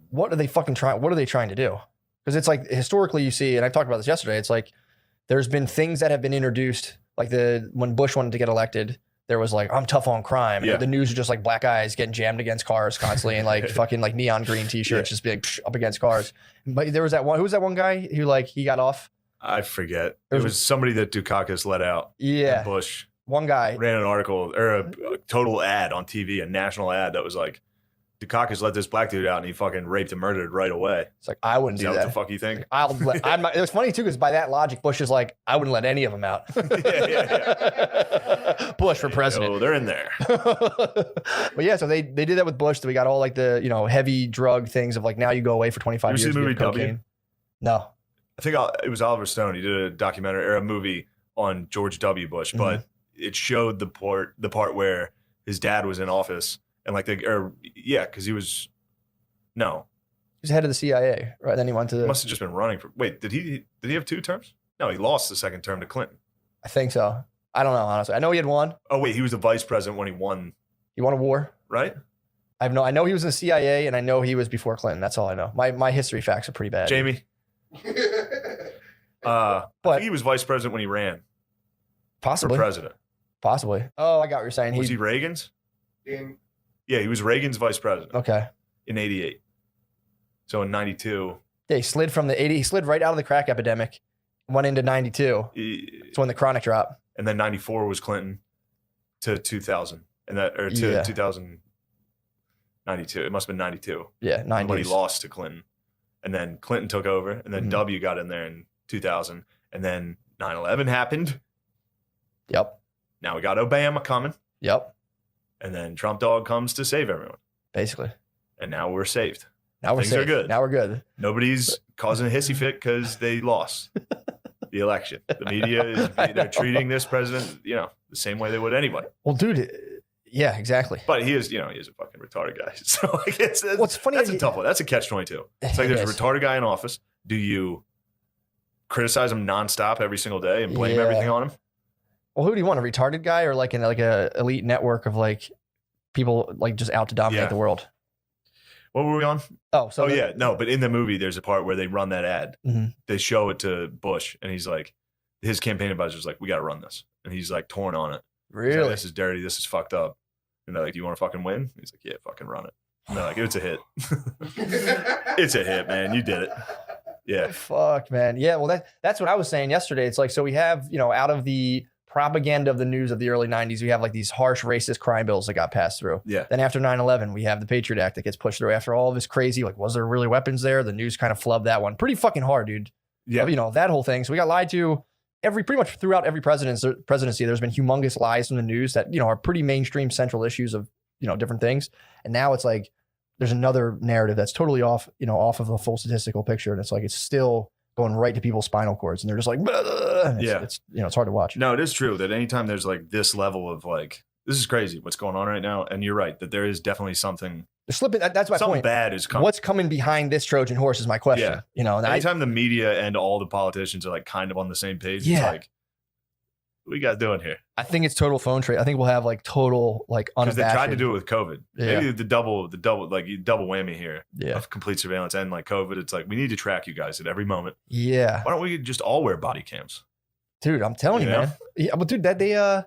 what are they trying to do? Because it's like, historically you see, and I talked about this yesterday, it's like, there's been things that have been introduced, like when Bush wanted to get elected, there was like, I'm tough on crime. Yeah. The news are just like black guys getting jammed against cars constantly and like fucking like neon green t-shirts just being up against cars. But there was that one, who was that one guy who like, he got off? I forget. It was somebody that Dukakis let out. Yeah. Bush. One guy. Ran an article or a total ad on TV, a national ad that was like, Dukakis let this black dude out and he fucking raped and murdered right away. It's like, I wouldn't do that. What the fuck you think? It was funny too, because by that logic, Bush is like, I wouldn't let any of them out. Bush for president. Oh, they're in there. But yeah, so they did that with Bush. So we got all like the, heavy drug things of like, now you go away for 25 years. You see the movie W? No. I think it was Oliver Stone. He did a documentary or a movie on George W. Bush, but it showed the part where his dad was in office. And like because he was head of the CIA, right? Then he went to must have just been running for. Wait, did he have 2 terms? No, he lost the second term to Clinton. I think so. I don't know, honestly. I know he had one. Oh wait, he was the vice president when he won. He won a war, right? I know he was in the CIA, and I know he was before Clinton. That's all I know. My history facts are pretty bad. Jamie. I think he was vice president when he ran. Possibly for president. Possibly. Oh, I got what you're saying. Was he Reagan's? Yeah, he was Reagan's vice president. Okay. In 88. So in 92. Yeah, he slid from the 80. He slid right out of the crack epidemic, went into 92. It's when the chronic dropped. And then 94 was Clinton to 2000. And that, or to 2092. It must have been 92. Yeah, 90. When he lost to Clinton. And then Clinton took over. And then W got in there in 2000. And then 9/11 happened. Yep. Now we got Obama coming. Yep. And then Trump dog comes to save everyone. Basically. And now we're saved. Now Things are good. Now we're good. Nobody's causing a hissy fit because they lost the election. The media they're treating this president, the same way they would anybody. Well, dude, yeah, exactly. But he is, he's a fucking retarded guy. So like what's funny? That's a tough one. That's a catch-22. It's like there's a retarded guy in office. Do you criticize him nonstop every single day and blame everything on him? Well, who do you want? A retarded guy or like a elite network of like people like just out to dominate the world? What were we on? But in the movie, there's a part where they run that ad. Mm-hmm. They show it to Bush, and he's like, his campaign advisor's like, we got to run this. And he's like torn on it. Really? Like, this is dirty. This is fucked up. And they're like, do you want to fucking win? He's like, yeah, fucking run it. And they're like, it's a hit. It's a hit, man. You did it. Yeah. Fuck, man. Yeah, well, that's what I was saying yesterday. It's like, so we have, out of the propaganda of the news of the early 90s, we have like these harsh racist crime bills that got passed through. Yeah. Then after 9/11, we have the Patriot Act that gets pushed through. After all of this crazy, like, was there really weapons there? The news kind of flubbed that one pretty fucking hard, dude. Yeah. That whole thing. So we got lied to pretty much throughout every presidency. There's been humongous lies from the news that, are pretty mainstream central issues of, different things. And now it's like, there's another narrative that's totally off of the full statistical picture. And it's like, it's still going right to people's spinal cords, and they're just like, it's hard to watch. No, it is true that anytime there's like this level of like, this is crazy what's going on right now, and you're right that there is definitely something. They're slipping. That's my something point. Bad is coming. What's coming behind this Trojan horse is my question. Yeah. Anytime the media and all the politicians are like kind of on the same page, it's like What you guys doing here? I think it's total phone trade. I think we'll have like total like Because unabashed. they tried to do it with COVID. Yeah. Maybe the double like you double whammy here Yeah. of complete surveillance and like COVID. It's like we need to track you guys at every moment. Yeah. Why don't we just all wear body cams? Dude, I'm telling you, You know? man. Yeah, but dude, that the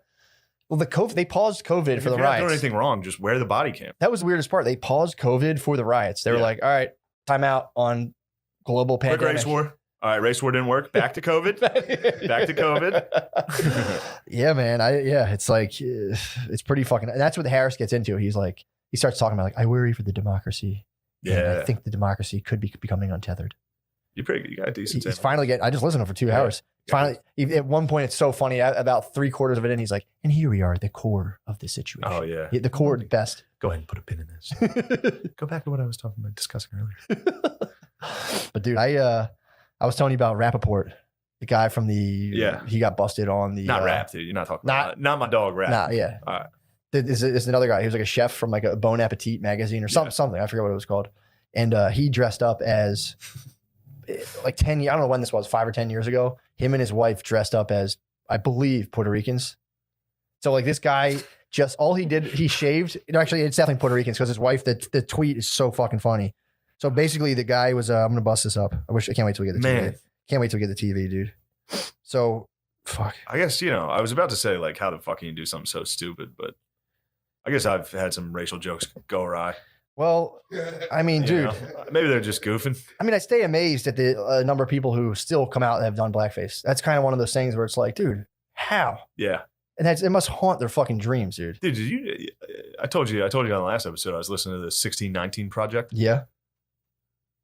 COVID, they paused COVID If for the you're not riots. doing anything wrong, just wear the body cam. That was the weirdest part. They paused COVID for the riots. They were Yeah. like, all right, time out on global Quick pandemic. race war. All right, race war didn't work. Back to COVID. Back to COVID. Yeah, man. It's like, it's pretty fucking, and that's what Harris gets into. He's like, he starts talking about like, I worry for the democracy. And Yeah. I think the democracy could be becoming untethered. You're pretty good. You got a decent He's sample. finally getting, I just listened to him for 2 Yeah. hours. Finally, at one point, it's so funny. About 3/4 of it in, he's like, and here we are at the core of the situation. Oh, yeah. The core at best. Go ahead and put a pin in this. Go back to what I was talking about, discussing earlier. But dude, I was telling you about Rappaport, the guy from the he got busted on the Not Rap, dude. You're not talking not- about not my dog, Rap. Nah, yeah. All right. There's another guy. He was like a chef from like a Bon Appetit magazine or something. Yeah. Something. I forget what it was called. And he dressed up as like 10 years. I don't know when this was, 5 or 10 years ago. Him and his wife dressed up as, I believe, Puerto Ricans. So like this guy just all he did, he shaved. Actually, it's definitely Puerto Ricans because his wife. The tweet is so fucking funny. So basically, the guy was. I'm gonna bust this up. I can't wait till we get the Man. TV. Can't wait till we get the TV, dude. So, fuck. I guess, I was about to say, like, how the fuck can you do something so stupid? But I guess I've had some racial jokes go awry. Well, I mean, You dude. know? Maybe they're just goofing. I mean, I stay amazed at the number of people who still come out and have done blackface. That's kind of one of those things where it's like, dude, how? Yeah. And it must haunt their fucking dreams, dude. Dude, I told you on the last episode, I was listening to the 1619 Project. Yeah.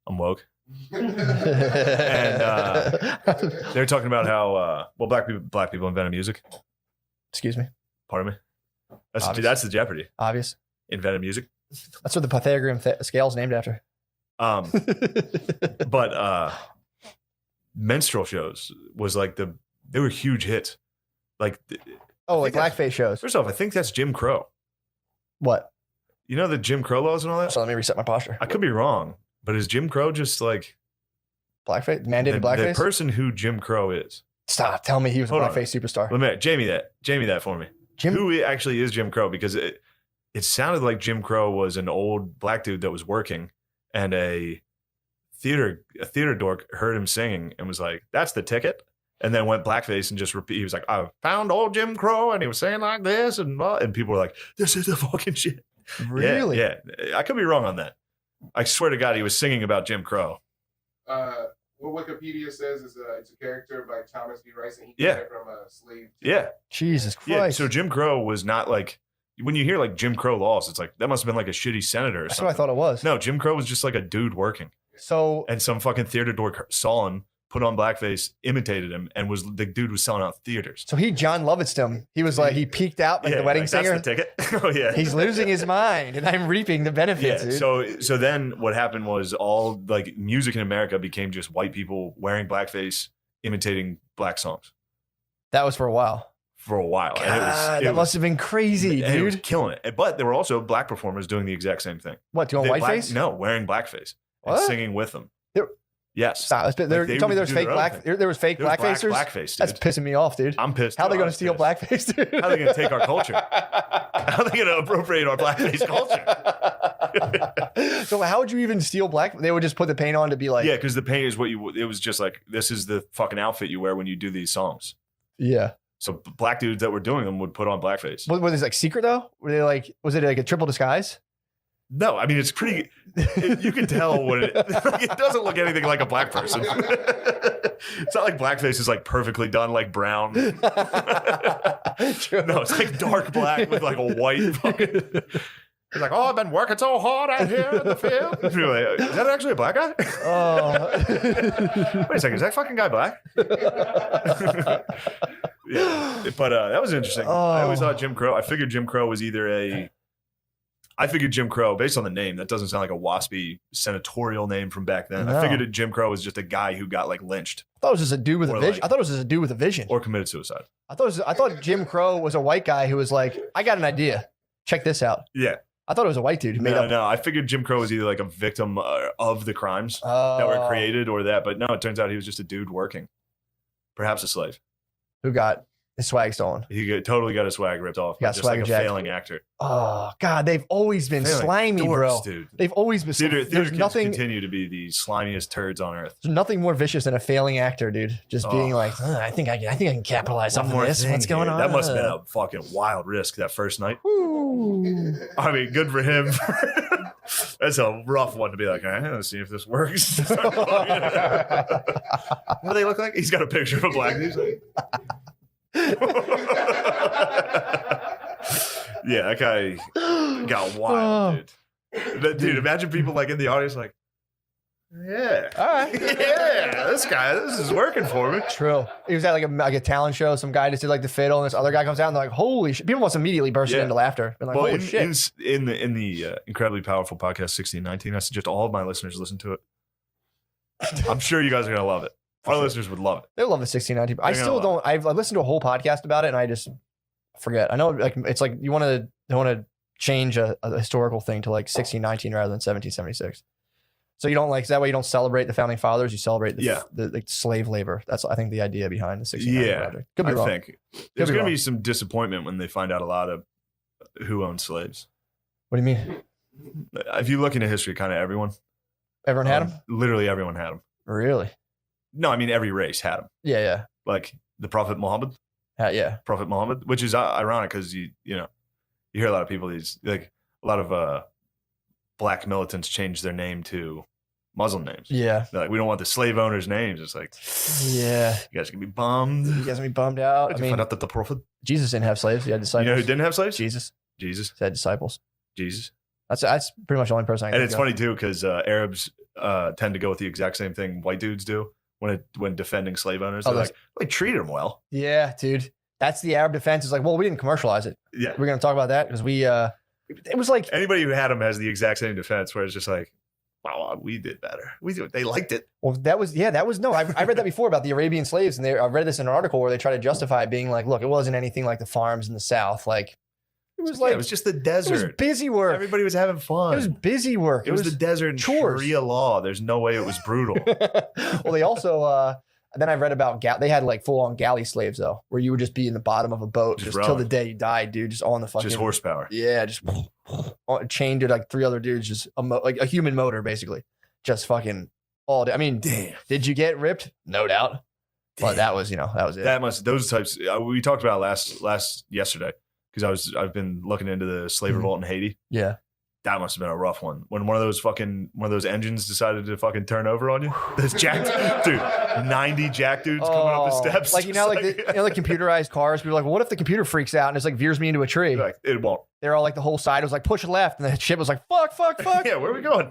I'm woke. And they're talking about how, black people invented music. Excuse me. Pardon me. Obvious. That's the Jeopardy. Obvious. Invented music. That's what the Pythagorean scale's named after. But minstrel shows was like they were huge hits. Like, Oh, like think blackface shows. first off, I think that's Jim Crow. What? You know the Jim Crow laws and all that? So let me reset my posture. I could be wrong, but is Jim Crow just like Blackface? Mandated the blackface? person who Jim Crow is? Stop. Tell me he was a Hold on. blackface superstar. Let me Jamie that for me. Who actually is Jim Crow? Because it sounded like Jim Crow was an old black dude that was working, and a theater dork heard him singing and was like, "That's the ticket." And then went blackface and just repeat. He was like, "I found old Jim Crow," and he was saying like this, and people were like, "This is the fucking shit." Really? Yeah. I could be wrong on that. I swear to God, he was singing about Jim Crow. What Wikipedia says is it's a character by Thomas B. Rice, and he Yeah. got it from a slave. Yeah. Jesus Christ. Yeah. So Jim Crow was not like, when you hear like Jim Crow laws, it's like, that must have been like a shitty senator or That's something. what I thought it was. No, Jim Crow was just like a dude working. So And some fucking theater dork saw him, put on blackface, imitated him, and the dude was selling out theaters. he John Lovitzed him. He was like, he peaked out like the wedding like, singer. That's the ticket. Oh, yeah. He's losing his mind, and I'm reaping the benefits, Yeah. dude. So then what happened was all like music in America became just white people wearing blackface, imitating black songs That was for a while. for a while. God, And it that was, must have been crazy, and it was dude. killing it. But there were also black performers doing the exact same thing. What, doing whiteface? No, wearing blackface and What? singing with them. There- Yes. Stop. Like, they Tell me would there's do fake their own black. thing. There was fake There was blackfacers. blackface, dude. That's pissing me off, dude. I'm pissed. How are they too. going I to steal was pissed. blackface, dude? How are they going to take our culture? How are they going to appropriate our blackface culture? So how would you even steal black? They would just put the paint on to be like, Yeah, because the paint is it was just like, this is the fucking outfit you wear when you do these songs. yeah. So black dudes that were doing them would put on blackface. Was it like secret though? Were they like? Was it like a triple disguise? No, I mean, it's pretty, you can tell when it doesn't look anything like a black person. It's not like blackface is like perfectly done, like brown. True. No, it's like dark black with like a white fucking. It's like, oh, I've been working so hard out here in the field. And you're like, is that actually a black guy? Oh. Wait a second, is that fucking guy black? Yeah, but that was interesting. I always thought Jim Crow. I figured Jim Crow was either Jim Crow, based on the name, that doesn't sound like a waspy senatorial name from back then. No. I figured Jim Crow was just a guy who got like lynched I thought it was just a dude with a Or vision. like- I thought it was just a dude with a vision. or committed suicide. I thought Jim Crow was a white guy who was like, I got an idea. Check this out. Yeah. I thought it was a white dude who made up. No, I figured Jim Crow was either like a victim of the crimes that were created or that, but no, it turns out he was just a dude working. Perhaps a slave. Who got His swag stolen. Totally got his swag ripped off. Got Just swag like a jacked. failing actor. Oh God, they've always been Failing slimy, bro. dorks, dude. They've always been. Theater There's kids nothing. continue to be the slimiest turds on earth. There's nothing more vicious than a failing actor, dude. Just being Oh. like, I think I can capitalize One off of more this. thing, What's going dude. on? That must have been a fucking wild risk that first night. Ooh. I mean, good for him. That's a rough one to be like, all right, let's see if this works. What do they look like? He's got a picture of a black dude. He's like, yeah, that guy got wild, dude. Dude, imagine people like in the audience like, yeah. All right. Yeah, this is working for me. True. He was at like a talent show. Some guy just did like the fiddle, and this other guy comes out and they're like, "Holy shit!" People must immediately burst Yeah. into laughter. Been like, Well, "Holy shit!" in the incredibly powerful podcast 1619, I suggest all of my listeners listen to it. I'm sure you guys are gonna love it. Our listeners would love it. They love the 1619. I They're still gonna don't. I've listened to a whole podcast about it, and I just forget. I know, like it's like you want to change a historical thing to like 1619 rather than 1776. So you don't like that way. You don't celebrate the founding fathers. You celebrate the slave labor. That's I think the idea behind the 1619 project. Could be I wrong. think there's be going to wrong. be some disappointment when they find out a lot of who owned slaves. What do you mean? If you look into history, kind of everyone. Everyone had them? Literally everyone had them. Really? No, I mean every race had them. Yeah. Like the Prophet Muhammad, Yeah. which is ironic because you hear a lot of people like a lot of black militants change their name to Muslim names. Yeah. They're like, we don't want the slave owners' names. It's like, Yeah. you guys can be bummed. You guys gonna be bummed out. Did you find out that the Prophet, Jesus didn't have slaves. He had disciples. you know who didn't have slaves? Jesus Jesus. had disciples. Jesus. That's pretty much the only person I can And think it's of. funny too because Arabs tend to go with the exact same thing white dudes do when defending slave owners. They're that's- like, we treated them well. Yeah, dude. That's the Arab defense. It's like, well, we didn't commercialize it. Yeah. We're gonna talk about that because it was like, Anybody who had them has the exact same defense where it's just like, wow, we did better. They liked it. well, that was no. I read that before about the Arabian slaves, and I read this in an article where they try to justify it being like, look, it wasn't anything like the farms in the South. Like it was It was just the it was desert. busy work. Everybody was having fun. It was busy work. It was the desert and chores. Sharia law. There's no way it was brutal. Well, they also then I read about they had like full on galley slaves though, where you would just be in the bottom of a boat Just just till the rowing. day you died, dude, just on the fucking Just horsepower. Yeah, just chained to like 3 other dudes, just like a human motor basically, just fucking all day. I mean, Damn. did you get ripped? No doubt, but Damn. that was it. Those types we talked about yesterday because I've been looking into the slave Mhm. revolt in Haiti. Yeah, That must have been a rough one. When one of those engines decided to fucking turn over on you. Those jacked dude, 90 jack dudes coming up the steps. like just like computerized cars. People are like, well, what if the computer freaks out and it's like veers me into a tree? like, it won't. They're all like the whole side was like push left, and the ship was like fuck. Yeah, where are we going?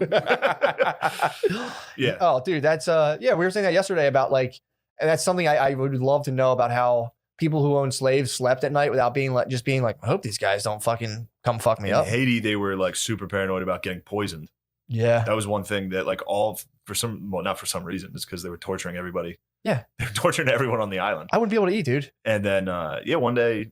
Yeah. Oh, dude, that's we were saying that yesterday about like, and that's something I would love to know about how people who own slaves slept at night without being like I hope these guys don't fucking come fuck me In up. Haiti, they were like super paranoid about getting poisoned. Yeah. That was one thing that like not for some reason, it's because they were torturing everybody. Yeah. They were torturing everyone on the island. I wouldn't be able to eat, dude. And then one day,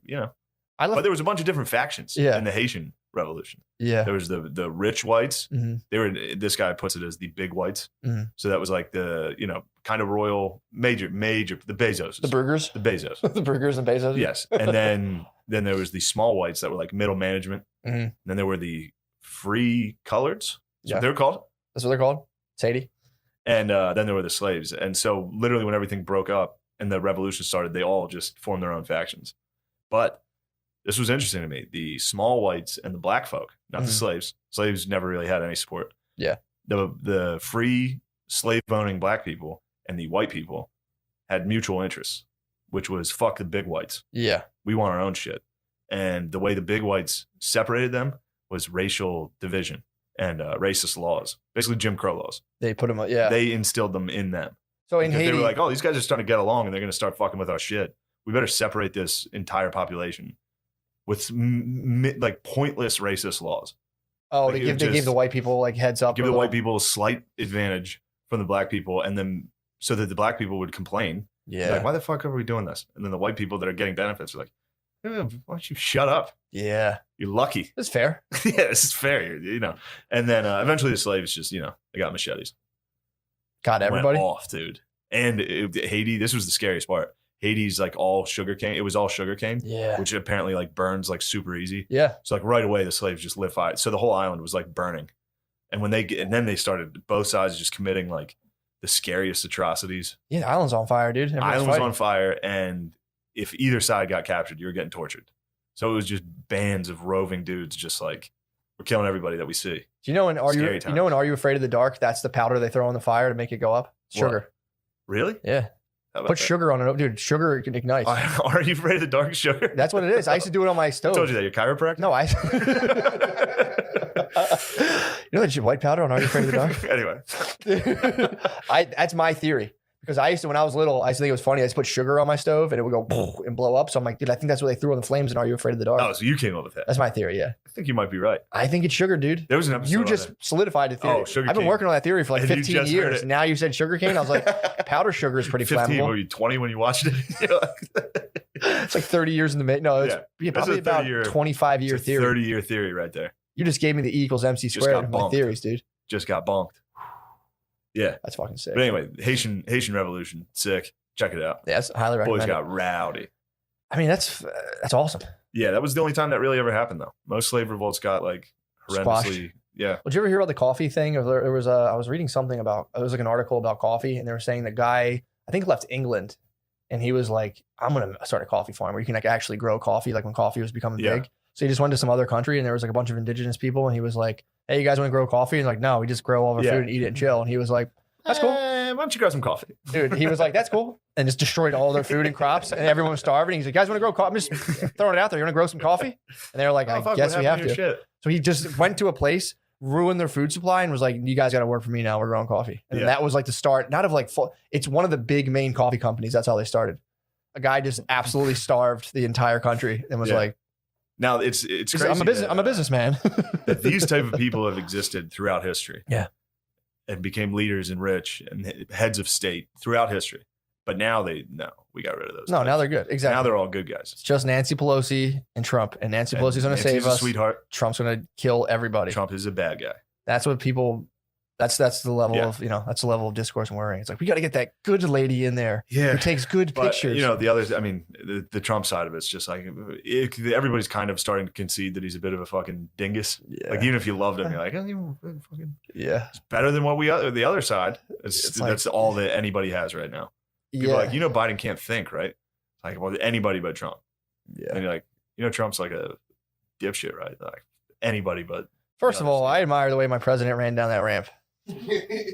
I love but there was a bunch of different factions Yeah. in the Haitian revolution. Yeah. There was the rich whites. Mhm. They were, this guy puts it as the big whites. Mhm. So that was like the, kind of royal major, the Bezos. The burgers. The Bezos. The burgers and Bezos. Yes. And then there was the small whites that were like middle management. Mhm. Then there were the free coloreds. Yeah. They were called. That's what they're called. It's Haiti. And then there were the slaves. And so literally when everything broke up and the revolution started, they all just formed their own factions. But this was interesting to me. The small whites and the black folk, not the Mhm. slaves. Slaves never really had any support. Yeah. The free slave owning black people and the white people had mutual interests, which was fuck the big whites. Yeah. We want our own shit. And the way the big whites separated them was racial division and racist laws, basically Jim Crow laws. They put them. Yeah. They instilled them in them. So in Because Haiti, they were like, oh, these guys are starting to get along and they're going to start fucking with our shit. We better separate this entire population with like pointless racist laws. oh, like, they gave the white people like heads up. Give or the little- white people a slight advantage from the black people, and then so that the black people would complain. Yeah. Like, why the fuck are we doing this? And then the white people that are getting benefits are like, why don't you shut up? Yeah. You're lucky. That's fair. Yeah, this is fair, And then eventually the slaves just, they got machetes. God, everybody. Went off, dude. And Haiti, this was the scariest part. Haiti's like all sugarcane. It was all sugarcane, Yeah. which apparently like burns like super easy. Yeah. So like right away, the slaves just lit fire. So the whole island was like burning. And then they started both sides just committing like the scariest atrocities. Yeah. The island's on fire, dude. Everyone's Island was fighting. on fire, and if either side got captured, you were getting tortured. So it was just bands of roving dudes, just like we're killing everybody that we see. Do you know in Are Scary You know in Are You Afraid of the Dark? That's the powder they throw in the fire to make it go up. Sugar. What? Really? Yeah. How about Put that? sugar on it, dude. Sugar can ignite. Are you afraid of the dark sugar? That's what it is. I used to do it on my I stove. told you that. Your chiropractor? No, you know that white powder on Are You Afraid of the Dark? Anyway. That's my theory. Because I used to, when I was little, I used to think it was funny. I used to put sugar on my stove and it would go and blow up. So I'm like, dude, I think that's what they threw on the flames in Are You Afraid of the Dark? Oh, so you came up with that. That's my theory, yeah. I think you might be right. I think it's sugar, dude. There was an episode You on just it. solidified the theory. Oh, sugar I've been cane. working on that theory for like And you 15 just heard years. it. Now you said sugar cane. I was like, powder sugar is pretty 15, flammable. were you 20 when you watched it? It's like 30 years in the making. No, it's That's probably a about 30-year 25-year It's a theory. 30-year theory right there. You just gave me the E equals MC Just squared got of my bumped. theories, dude. Just got bonked. Yeah. That's fucking sick. But anyway, Haitian Revolution. Sick. Check it out. Yeah, that's highly recommend. Boys got rowdy. I mean, that's awesome. Yeah, that was the only time that really ever happened, though. Most slave revolts got like horrendously. Yeah. Did you ever hear about the coffee thing? Or there was I was reading something about, it was like an article about coffee, and they were saying the guy, I think, left England, and he was like, I'm going to start a coffee farm where you can like actually grow coffee, like when coffee was becoming Yeah. big. So he just went to some other country, and there was like a bunch of indigenous people, and he was like, hey, you guys want to grow coffee? And like, no, we just grow all our Yeah. food and eat it and chill. And he was like, that's cool. Why don't you grab some coffee? Dude, he was like, that's cool. And just destroyed all their food and crops, and everyone was starving. He's like, guys want to grow coffee? I'm just throwing it out there. You want to grow some coffee? And they were like, Oh, I fuck, guess what we have happened to. your shit? So he just went to a place, ruined their food supply, and was like, you guys got to work for me now. We're growing coffee. And Yeah. that was like the start, not of like, it's one of the big main coffee companies. That's how they started. A guy just absolutely starved the entire country and was Yeah. like, Now it's crazy. I'm a businessman. That these type of people have existed throughout history. Yeah. And became leaders and rich and heads of state throughout history. But now we got rid of those. No, types. now they're good. Exactly. Now they're all good guys. It's just Nancy Pelosi and Trump. And Nancy Pelosi's going to save Nancy's a us. sweetheart. Trump's going to kill everybody. Trump is a bad guy. That's what people, that's the level Yeah. of, that's the level of discourse and worrying. It's like, we got to get that good lady in there Yeah. who takes good But, pictures. the others, I mean, the Trump side of it's just like everybody's kind of starting to concede that he's a bit of a fucking dingus. Yeah. Like even if you loved him, you're like, fucking Yeah. it's better than what the other side. It's like- That's all that anybody has right now. People Yeah. are like, Biden can't think, right? Like, well, anybody but Trump. Yeah. And you're like, Trump's like a dipshit, right? Like anybody but. First of all, I admire the way my president ran down that ramp.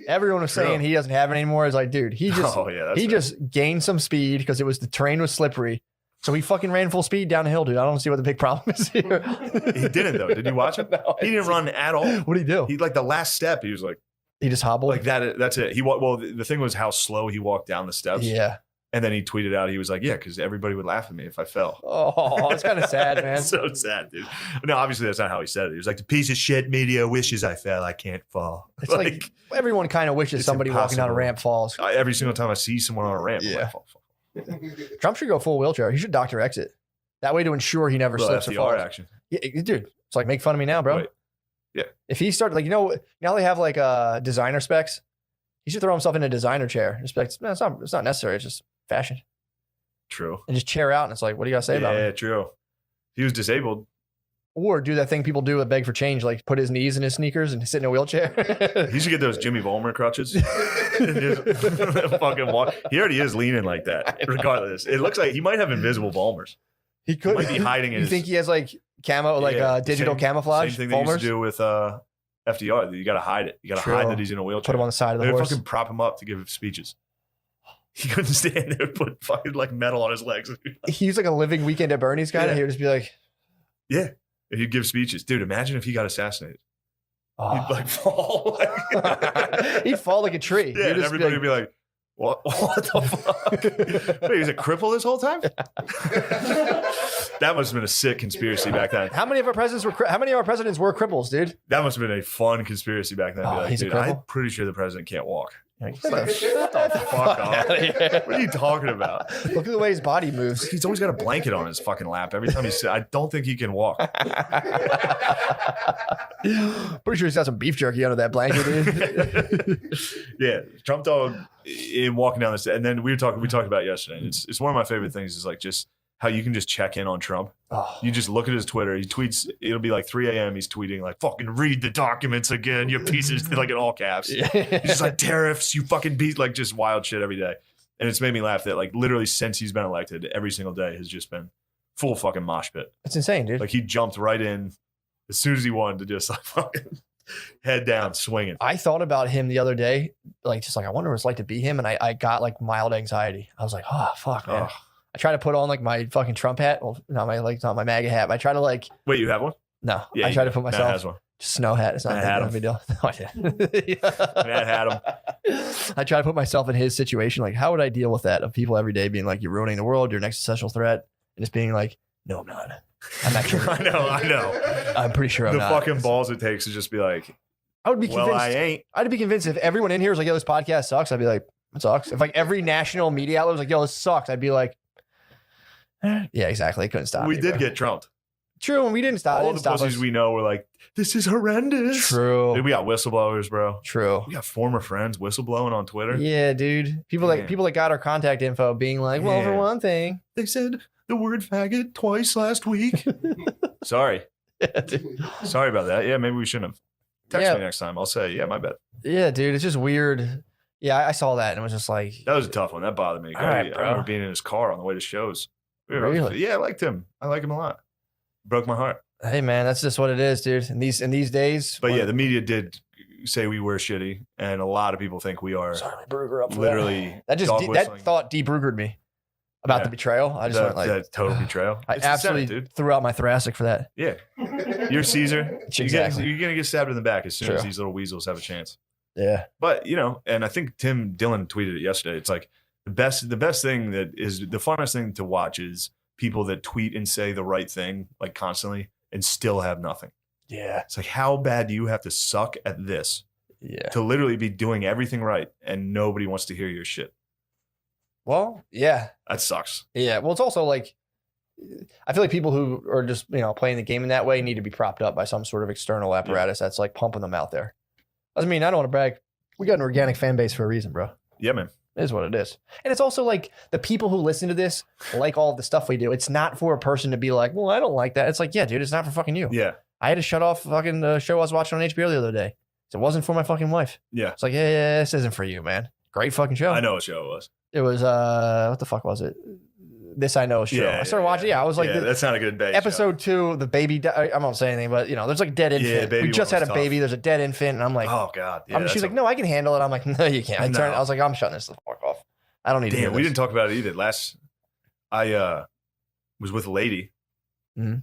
Everyone was True. saying he doesn't have it anymore. It's like, dude, he just Oh, yeah, that's he fair. just gained some speed because the terrain was slippery. So he fucking ran full speed down the hill, dude. I don't see what the big problem is here. He didn't though. Did you watch him? No, He didn't run at all. What did he do? He like the last step. He was like He just hobbled. that. That's it. Well, the thing was how slow he walked down the steps. Yeah. And then he tweeted out, he was like, yeah, because everybody would laugh at me if I fell. Oh, it's kind of sad, man. So sad, dude. No, obviously that's not how he said it. He was like, the piece of shit media wishes I fell. I can't fall. It's like everyone kind of wishes it's somebody walking down a impossible. ramp falls. Every single time I see someone on a ramp, I'm Yeah. like, fall. Trump should go full wheelchair. He should Dr. Exit. That way to ensure he never Little slips or FDR falls. action. Yeah, dude, it's like, make fun of me now, bro. Right. Yeah. If he started, like, now they have like designer specs. He should throw himself in a designer chair. Just be like, no, it's not necessary. It's just fashion. True. And just chair out. And it's like, what do you got to say about Yeah, him? true. If he was disabled. Or do that thing people do at Beg for Change, like put his knees in his sneakers and sit in a wheelchair. He should get those Jimmy Vollmer crutches. Just fucking walk. He already is leaning like that, regardless. It looks like he might have invisible Vollmers. He could Might be hiding in You his- think he has like camo, like Yeah, digital same- camouflage? Same thing they used Fulmers? to do with FDR. You got to hide it. You got to True. hide that he's in a wheelchair. Put him on the side of the They would horse. fucking prop him up to give speeches. He couldn't stand there. Put fucking like metal on his legs. He's like a living Weekend at Bernie's kind Yeah. of. He would just be like, Yeah, and he'd give speeches. Dude, imagine if he got assassinated. oh. He'd like fall. He'd fall like a tree. Yeah, He'd and just everybody would be like, what the fuck? Wait, he was a cripple this whole time? That must have been a sick conspiracy back then. How many of our presidents were cripples, dude? That must have been a fun conspiracy back then. Be Oh, like, he's a dude, I'm cripple? pretty sure the president can't walk. You're like, It's like, shut the fuck up. What are you talking about? Look at the way his body moves. He's always got a blanket on his fucking lap every time he sits. I don't think he can walk. Pretty sure he's got some beef jerky under that blanket, dude. Yeah, Trump dog in walking down this, and then we talked about it yesterday. It's one of my favorite things is like just how you can just check in on Trump. Oh. You just look at his Twitter. He tweets. It'll be like 3 a.m. He's tweeting like, "Fucking read the documents again, you pieces," like in all caps. Yeah. He's just like tariffs, you fucking beat, like just wild shit every day. And it's made me laugh that like literally since he's been elected, every single day has just been full fucking mosh pit. It's insane, dude. Like he jumped right in as soon as he wanted to just like fucking head down swinging. I thought about him the other day, like just like I wonder what it's like to be him, and I got like mild anxiety. I was like, oh fuck, man. Ugh. I try to put on like my fucking Trump hat. Well, not my MAGA hat. But I try to like Wait, you have one? no. Yeah, I try to put Matt myself has one. just snow hat. It's not Matt that had big of a deal. No, I did. Matt had him. I try to put myself in his situation. Like, how would I deal with that? Of people every day being like, "You're ruining the world. You're an existential threat," and just being like, "No, I'm not. I'm actually. I know. I'm pretty sure I'm The not." fucking balls it takes to just be like, I would be well, convinced. I ain't. I'd be convinced if everyone in here was like, "Yo, this podcast sucks," I'd be like, "It sucks." If like every national media outlet was like, "Yo, this sucks," I'd be like, "Yeah, exactly." It couldn't stop. We me, did bro. get trumped. True, and we didn't stop. All It the didn't stop pussies us. we know were like, this is horrendous. True. Dude, we got whistleblowers, bro. True. We got former friends whistleblowing on Twitter. Yeah, dude. People Man. that got our contact info being like, well, for Man. one thing. They said the word faggot twice last week. Sorry. Yeah, dude. Sorry about that. Yeah, maybe we shouldn't have. Text Yeah. me next time. I'll say, yeah, my bad. Yeah, dude. It's just weird. Yeah, I saw that and it was just like, That was a tough one. That bothered me. All right, I bro. remember being in his car on the way to shows. Really? Yeah, I liked him. I like him a lot. Broke my heart. hey, man, that's just what it is, dude. In these days. But yeah, the media did say we were shitty, and a lot of people think we are Sorry, my Bruger up for literally that. dog That whistling. thought de-Brugered me about Yeah. the betrayal. I just went like, that total betrayal. I It's the absolutely Senate, dude. threw out my thoracic for that. Yeah, you're Caesar. Exactly. You're gonna get stabbed in the back as soon as True. these little weasels have a chance. Yeah. But and I think Tim Dillon tweeted it yesterday. It's like the best thing that is the funnest thing to watch is people that tweet and say the right thing like constantly and still have nothing. Yeah. It's like, how bad do you have to suck at this Yeah. to literally be doing everything right and nobody wants to hear your shit? Well, yeah. That sucks. Yeah. Well, it's also like, I feel like people who are just, playing the game in that way need to be propped up by some sort of external apparatus that's like pumping them out there. I mean, I don't want to brag. We got an organic fan base for a reason, bro. Yeah, man. It is what it is. And it's also like the people who listen to this like all the stuff we do. It's not for a person to be like, well, I don't like that. It's like, yeah, dude, it's not for fucking you. Yeah. I had to shut off fucking the show I was watching on HBO the other day. It wasn't for my fucking wife. Yeah. It's like, yeah, this isn't for you, man. Great fucking show. I know what show it was. It was, what the fuck was it? This I Know show. I started watching. Yeah, I was like, that's not a good bait. episode 2, the baby. I won't say anything, but there's like a dead infant. baby We just one had was a tough. baby. There's a dead infant, and I'm like, Oh God. Yeah, she's like, no, I can handle it. I'm like, no, you can't. No. I was like, I'm shutting this the fuck off. I don't need to hear Damn, we this. didn't talk about it either. I was with a lady, Mhm.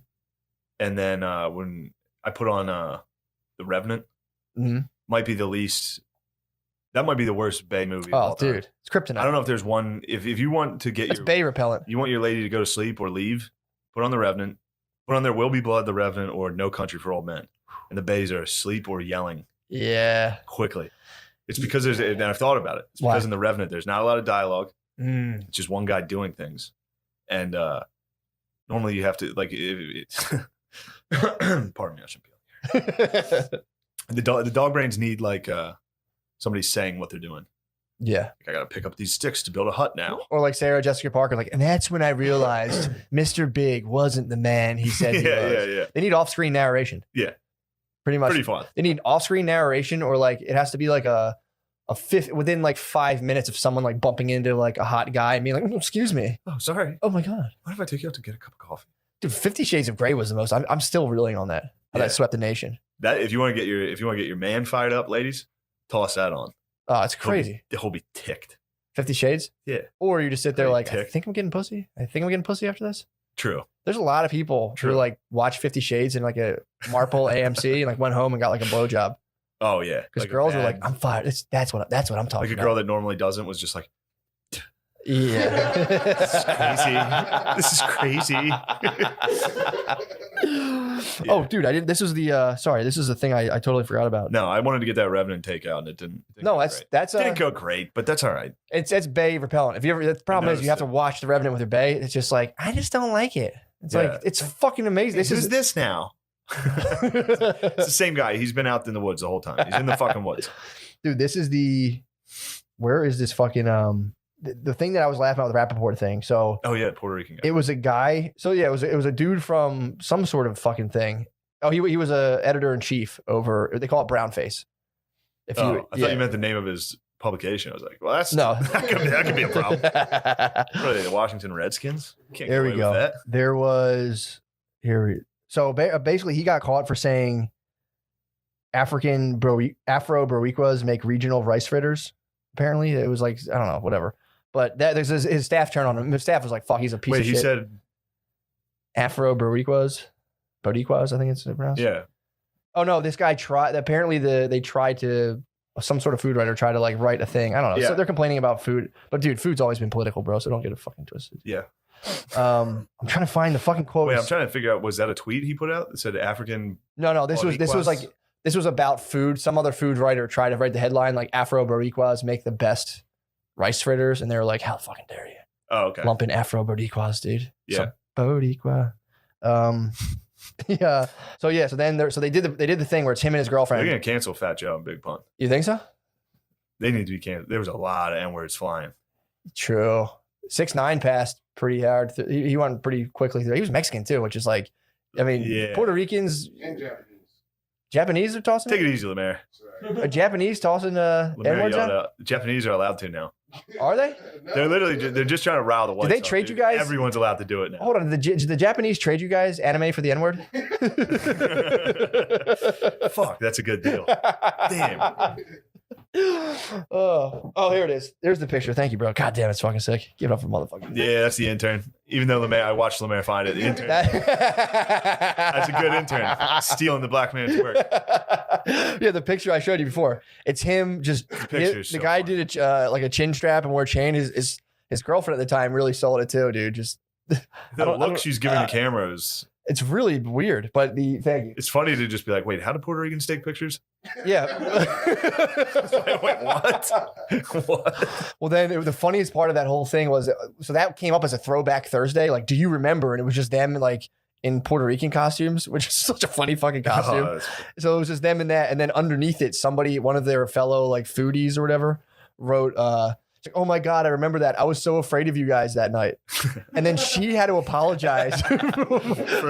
and then when I put on The Revenant, Mhm. might be the least. That might be the worst Bay movie. of all Oh, time. dude, it's kryptonite. I don't know if there's one. If you want to get It's bay repellent. you want your lady to go to sleep or leave, put on The Revenant. Put on There Will Be Blood, The Revenant, or No Country for Old Men, and the bays are asleep or yelling Yeah. quickly. It's because there's, and I've thought about it. It's Why? because in The Revenant, there's not a lot of dialogue. Mm. It's just one guy doing things, and normally you have to like. Pardon me, I shouldn't be. The dog brains need like somebody saying what they're doing. Yeah. Like, I got to pick up these sticks to build a hut now. Or like Sarah Jessica Parker, like, and that's when I realized Mr. Big wasn't the man he said he was. yeah. They need off-screen narration. Yeah. Pretty much. Pretty fun. They need off-screen narration, or like it has to be like a fifth within like 5 minutes of someone like bumping into like a hot guy and being like, "Oh, excuse me. Oh, sorry. Oh my God. What if I take you out to get a cup of coffee? Dude, 50 Shades of Grey was the most. I'm still reeling on that. How Yeah. that swept the nation. That if you want to get your man fired up, ladies, toss that on. Oh, it's crazy. He'll be ticked. 50 Shades? Yeah. Or you just sit there Hey, like, I tick. think I'm getting pussy. I think I'm getting pussy after this. True. There's a lot of people who True. like watch 50 Shades in like a Marple AMC and like went home and got like a blowjob. Oh yeah. Because Like a girls were bad- like, I'm fired. That's what I'm talking like a about. girl that normally doesn't was just like, Yeah. This is crazy. Oh, dude, I didn't. This was the. Sorry, this is the thing I totally forgot about. No, I wanted to get that Revenant takeout, and it didn't No, go that's great. that's Didn't go great, but that's all right. It's bay repellent. If you ever, the problem is you have to watch the Revenant with your bay. It's just like I just don't like it. It's like it's fucking amazing. This Who's is this now? It's the same guy. He's been out in the woods the whole time. He's in the fucking woods. Dude, this is the. Where is this fucking the thing that I was laughing at with the Rappaport thing? So Oh yeah, Puerto Rican guy. it was a guy. So yeah, it was a dude from some sort of fucking thing. Oh, he was a editor in chief over. They call it Brownface. If I thought you meant the name of his publication. I was like, well, that's No. that could be a problem. What are they, the Washington Redskins? Can't There get we away with go. that. There was so basically he got caught for saying Afro Boricuas make regional rice fritters. Apparently it was like I don't know, whatever. But there's his staff turned on him. His staff was like, "Fuck, he's a piece Wait, of he shit." said, Afro Boricuas, I think it's pronounced. yeah. Oh no, this guy tried. Apparently they tried to some sort of food writer tried to like write a thing. I don't know. Yeah. So they're complaining about food, but dude, food's always been political, bro. So don't get it fucking twisted. Yeah. I'm trying to find the fucking quote. Wait, I'm trying to figure out, was that a tweet he put out that said African? No, this was about food. Some other food writer tried to write the headline like Afro Boricuas make the best rice fritters, and they were like, "How fucking dare you?" Oh, okay. Lumping Afro Boricuas, dude. Yeah. Boricua. Yeah. So then they did the thing where it's him and his They're girlfriend. gonna cancel Fat Joe and Big Pun. You think so? They need to be canceled. There was a lot of N-words flying. True. 6ix9ine passed pretty hard. He went pretty quickly through. He was Mexican too, which is like, I mean, Yeah. Puerto Ricans, And Japanese. Japanese are tossing. Take it easy, Lemaire. Sorry. A Japanese tossing Lemaire N-words yelled out? out. The Japanese are allowed to now. Are they? They're literally they're just trying to rile the whites. they up, trade dude. you guys? Everyone's allowed to do it now. Hold on. Did the Japanese trade you guys anime for the N-word? Fuck, that's a good deal. Damn. Oh, here it is. There's the picture. Thank you, bro. God damn, it's fucking sick. Give it up for motherfucker. Yeah, that's the intern. Even though I watched Lemaire find it. The intern. That's a good intern. Stealing the black man's work. Yeah, the picture I showed you before. It's him just. picture's The so guy funny. did like a chin strap and wore a chain. His girlfriend at the time really sold it too, dude. Just The don't- look she's giving the camera is. it's really weird, but thank you. It's funny to just be like, wait, how do Puerto Ricans take pictures? Yeah. Wait, what? What? Well, then the funniest part of that whole thing was so that came up as a throwback Thursday. Like, do you remember? And it was just them like in Puerto Rican costumes, which is such a funny fucking costume. Oh, that's- So it was just them in that, and then underneath it, one of their fellow like foodies or whatever wrote, it's like, "Oh my god, I remember that. I was so afraid of you guys that night." And then she had to apologize for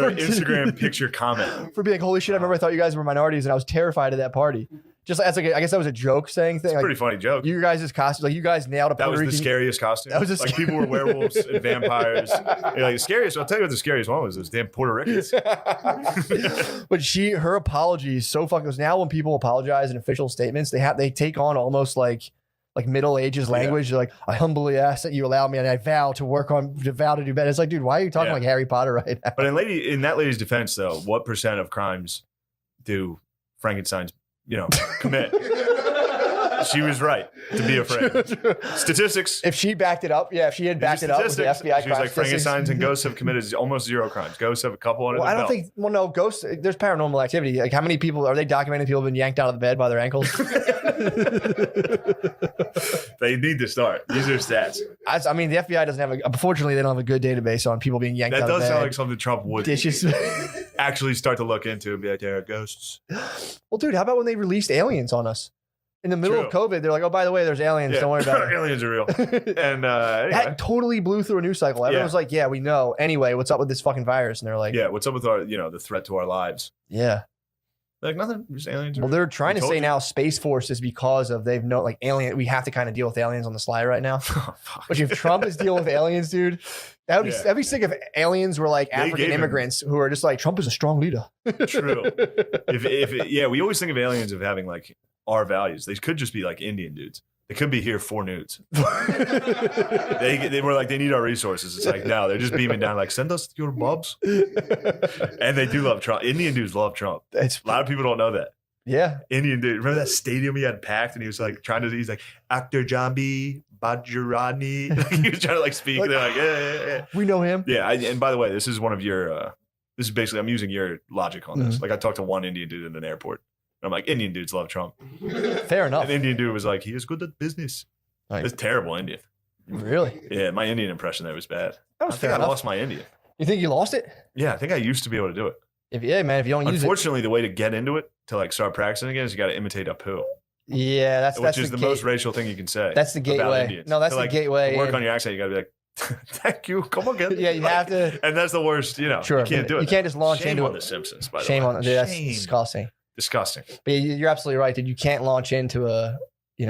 an Instagram picture comment. for being like, "Holy shit, I remember I thought you guys were minorities, and I was terrified of that party." Just as like I guess that was a joke saying thing. It's a Like, pretty funny joke. you guys' costumes, like you guys nailed a That Puerto was the Rican. scariest costume. That was the like people were werewolves and vampires. You're like, scariest. I'll tell you what the scariest one was. Those damn Puerto Ricans. But her apology is so fucking. Now when people apologize in official statements, they take on almost like Middle Ages language. They're like, "I humbly ask that you allow me, and I vow to do better." It's like, dude, why are you talking Yeah. like Harry Potter right now? But in that lady's defense, though, what percent of crimes do Frankenstein's, commit? She was right to be afraid. Statistics. If she backed it up, if she had backed it up with the FBI She was crime like, Frankenstein's and ghosts have committed almost zero crimes. Ghosts have a couple under Well, their I don't belt. think. Well, no, ghosts. There's paranormal activity. Like, how many people are they documenting? People have been yanked out of the bed by their ankles. They need to start. These are stats. I mean, the FBI doesn't have unfortunately, they don't have a good database on people being yanked That out of does bed. sound like something Trump would Dishes. actually start to look into and be like, there are ghosts. Well, dude, how about when they released aliens on us in the middle of COVID? They're like, "Oh, by the way, there's aliens. Don't worry about it." Aliens are real. And anyway. That totally blew through a news cycle. Everyone was like, "Yeah, we know." Anyway, what's up with this fucking virus? And they're like, Yeah, what's up with our, the threat to our lives? "Yeah." Like nothing, just aliens. Well, they're trying to told say you. now Space Force is because of they've known like alien. We have to kind of deal with aliens on the sly right now. Oh, fuck. Which if Trump is dealing with aliens, dude, that'd be sick if aliens were like They African gave him- immigrants who are just like Trump is a strong leader. True. We always think of aliens of having like our values. They could just be like Indian dudes. They could be here for nudes. They were like, they need our resources. It's like, no, they're just beaming down like, send us your bubs. And they do love Trump. Indian dudes love Trump. It's A lot of people don't know that. Yeah. Indian dude. Remember that stadium he had packed, and he was like he's like Actor Jambi Bajrani. He was trying to like speak. Like, They're like, yeah. We know him. Yeah. And by the way, this is one of your. This is basically I'm using your logic on this. Like I talked to one Indian dude in an airport. And I'm like, Indian dudes love Trump. Fair enough. An Indian dude was like, he is good at business. Like, It's terrible Indian. really? Yeah, my Indian impression there was bad. That was I think fair I enough. lost my Indian. You think you lost it? Yeah, I think I used to be able to do it. If you don't use it. Unfortunately, the way to get into it, to like start practicing again, is you got to imitate Apu, Yeah, that's which is the most racial thing you can say. That's the about gateway. Indians. No, that's To, the like, gateway. to work on your accent, you got to be like, thank you, come again. Yeah, you have to. And that's the worst, Sure. You can't do it. You can't just launch Shame into on it. The Simpsons, by the Shame way. on it. Dude, that's Shame. disgusting. Disgusting. But you're absolutely right, dude. You can't launch into a, you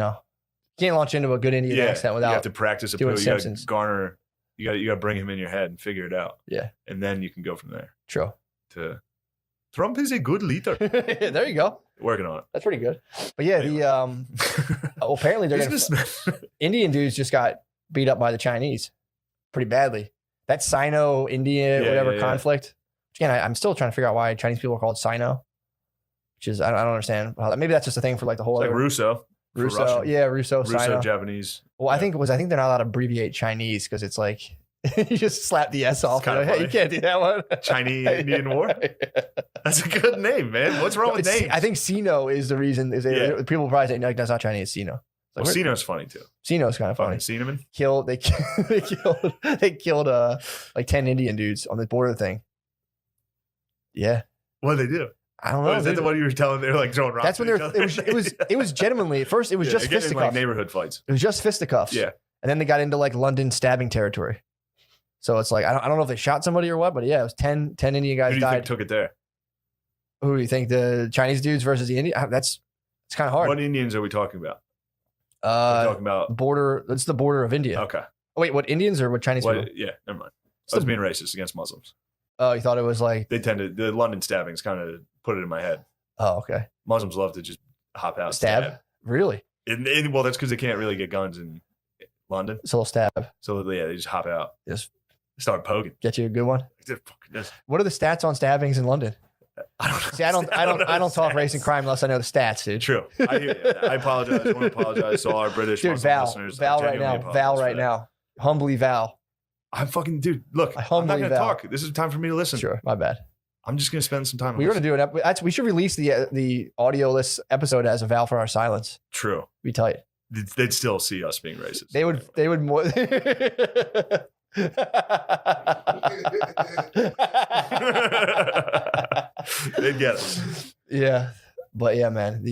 can't launch into a good Indian accent you without. have to practice Apu. doing You got to Simpsons. garner. You got to bring him in your head and figure it out. Yeah. And then you can go from there True. to Trump is a good leader. There you go. Working on it. That's pretty good. But yeah, apparently they're Businessman. Indian dudes just got beat up by the Chinese pretty badly. That Sino-India Yeah. conflict. Again, I'm still trying to figure out why Chinese people are called Sino, which is I don't understand. Maybe that's just a thing for like the whole It's like other Russo. for Russo. Russian. Yeah, Russo, Russo Sino. Japanese. Well, I think they're not allowed to abbreviate Chinese because it's like you just slap the S off. kinda Like, hey, you funny. can't do that one. Chinese Indian War. That's a good name, man. What's wrong with names? I think Sino is the reason. Yeah. People probably say like that's not Chinese. Sino. Well, Sino's funny too. Sino's kind of funny. Fucking cinnamon. They killed like 10 Indian dudes on the border thing. Yeah, What did they do? I don't know. Is that dude. the one you were telling? They're like throwing rocks. That's when at they're. each other? It was genuinely at first. It was Yeah, just they get in, fisticuffs. like neighborhood fights. It was just fisticuffs. Yeah. And then they got into like London stabbing territory. So it's like I don't know if they shot somebody or what, but yeah, it was 10 Indian Who guys do you died. think took it there? Who do you think? The Chinese dudes versus the Indian? It's kind of hard. What Indians are we talking about? We're talking about. Border. That's the border of India. Okay. Oh, wait, what Indians or what Chinese people? Yeah, never mind. I was being racist against Muslims. Oh, you thought it was like. They the London stabbings kind of put it in my head. Oh, okay. Muslims love to just hop out and Stab? Really? Well, that's because they can't really get guns in London. It's a little stab. So yeah, they just hop out. Just Start poking. get you a good one. What are the stats on stabbings in London? I don't know. See, I don't talk race and crime unless I know the stats, dude. True. I hear you. I apologize. I want to apologize to all our British Dude, Muslim Val, listeners. I Val right genuinely now, apologize Val for right that. now, humbly Val. I'm fucking dude. Look, I I'm humbly not gonna Val. talk. This is time for me to listen. Sure, my bad. I'm just gonna spend some time. We were gonna do we should release the audio-less episode as a Val for our silence. True. We tell you. They'd still see us being racist. They would more. They'd get us. Yeah, but yeah, man.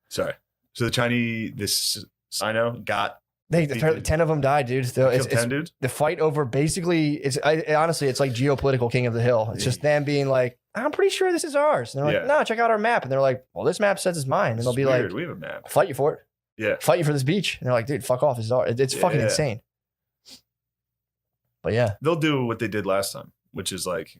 Sorry. So the Chinese, this Sino got 10 of them died, dude. So killed 10 dudes. the fight over basically honestly it's like geopolitical king of the hill. It's just them being like, I'm pretty sure this is ours. And they're like, Yeah. no, check out our map. And they're like, well, this map says it's mine. And they'll It's be weird. like, we have a map. I'll fight you for it. Yeah. Fight you for this beach. And they're like, dude, fuck off. This is ours. It's fucking Yeah. insane. But yeah, They'll do what they did last time, which is like,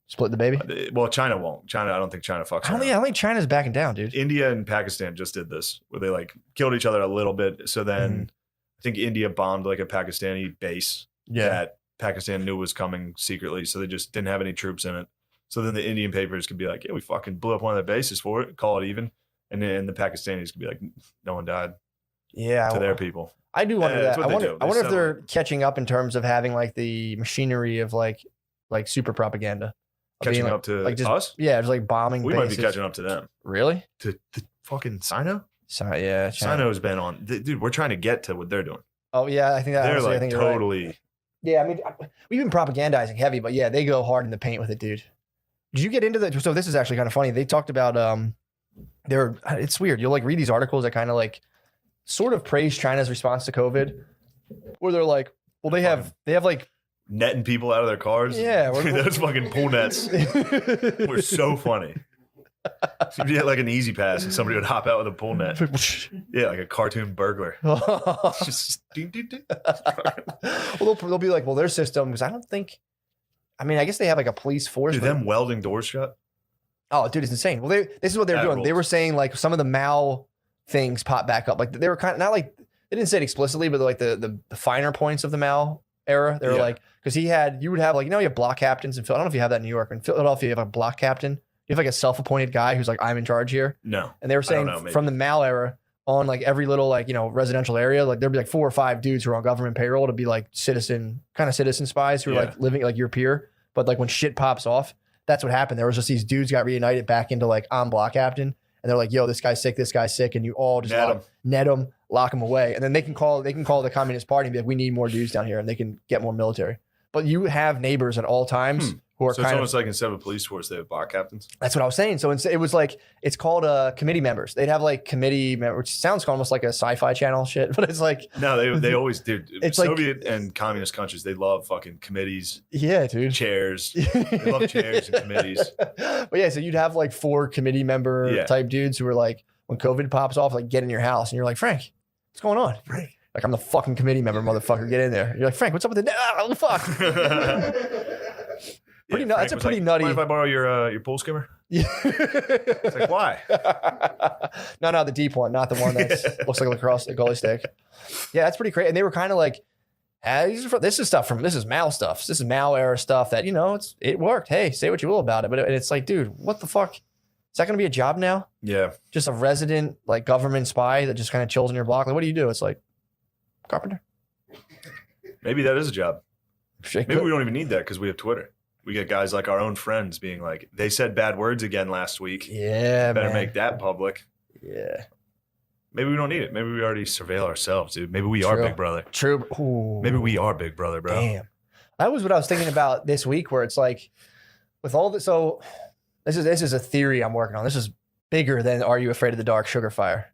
split the baby. well, China won't. I don't think China fucks around. I don't think China's backing down, dude. India and Pakistan just did this, where they like killed each other a little bit. So then Mm-hmm. I think India bombed like a Pakistani base that Pakistan knew was coming secretly. So they just didn't have any troops in it. So then the Indian papers could be like, yeah, we fucking blew up one of their bases for it, call it even. And then the Pakistanis could be like, no one died Yeah. to their people. I do wonder that's that. what they do. I wonder if They they're settle catching up in terms of having like the machinery of like super propaganda. Of being, Catching like- up to like just us? Yeah, just like bombing. We might be bases. catching up to them. Really? To the fucking Sino? So yeah, China. Sino's been on. Dude, we're trying to get to what they're doing. Oh yeah, I think that. They're honestly, I like think you're right. totally. Yeah, I mean, we've been propagandizing heavy, but yeah, they go hard in the paint with it, dude. Did you get into that? So this is actually kind of funny. They talked about it's weird. You'll like read these articles that kind of like sort of praise China's response to COVID, where they're like, well, they have like Netting people out of their cars. Yeah, those fucking pool nets were so funny. So you had like an easy pass and somebody would hop out with a pool net. Yeah, like a cartoon burglar. Just ding, ding, ding. Well, they'll be like, well, their system, because I don't think, I mean, I guess they have like a police force. Dude, but- them welding doors shut. Oh, dude, it's insane. Well, this is what they're That doing. They rules. were saying like some of the Mao things pop back up. Like they were kind of not like they didn't say it explicitly, but like the finer points of the Mao era. They were Yeah. like, because you would have like, you have block captains in Philadelphia. I don't know if you have that in New York. In Philadelphia, you have a block captain. You have like a self-appointed guy who's like, I'm in charge here. No. And they were saying know, maybe. from the Mal era on like every little like, residential area, like there'd be like 4 or 5 dudes who are on government payroll to be like citizen spies who are like living like your peer. But like when shit pops off, that's what happened. There was just these dudes got reunited back into like, I'm block captain. And they're like, yo, this guy's sick. And you all just net them, lock them away. And then they can call the Communist Party and be like, we need more dudes down here and they can get more military. But you have neighbors at all times who are so it's almost like instead of a police force, they have block captains. That's what I was saying. So it was like, it's called committee members. They'd have like committee members, which sounds almost like a sci-fi channel shit, but it's like. No, they always do. It's Soviet and communist countries, they love fucking committees. Yeah, dude. Chairs. They love chairs and committees. But yeah, so you'd have like 4 committee member type dudes who are like, when COVID pops off, like get in your house and you're like, Frank, what's going on? Frank. Like, I'm the fucking committee member, motherfucker. Get in there. You're like, Frank, what's up with the oh, fuck? That's a pretty nutty. Mind if I borrow your pool skimmer? Yeah. It's like, why? No, the deep one, not the one that looks like a lacrosse goalie stick. Yeah, that's pretty crazy. And they were kind of like, this is Mal stuff. This is Mal era stuff that, it worked. Hey, say what you will about it. But it's like, dude, what the fuck? Is that going to be a job now? Yeah. Just a resident, like, government spy that just kind of chills in your block? Like, what do you do? It's like, carpenter. Maybe that is a job. Shit, Maybe we don't even need that because we have Twitter. We get guys like our own friends being like, they said bad words again last week. Yeah, better man. make that public. Yeah. Maybe we don't need it. Maybe we already surveil ourselves, dude. Maybe we are Big Brother. True. Ooh. Maybe we are Big Brother, bro. Damn. That was what I was thinking about this week, where it's like, with all this, so this is a theory I'm working on. This is bigger than Are You Afraid of the Dark Sugar Fire.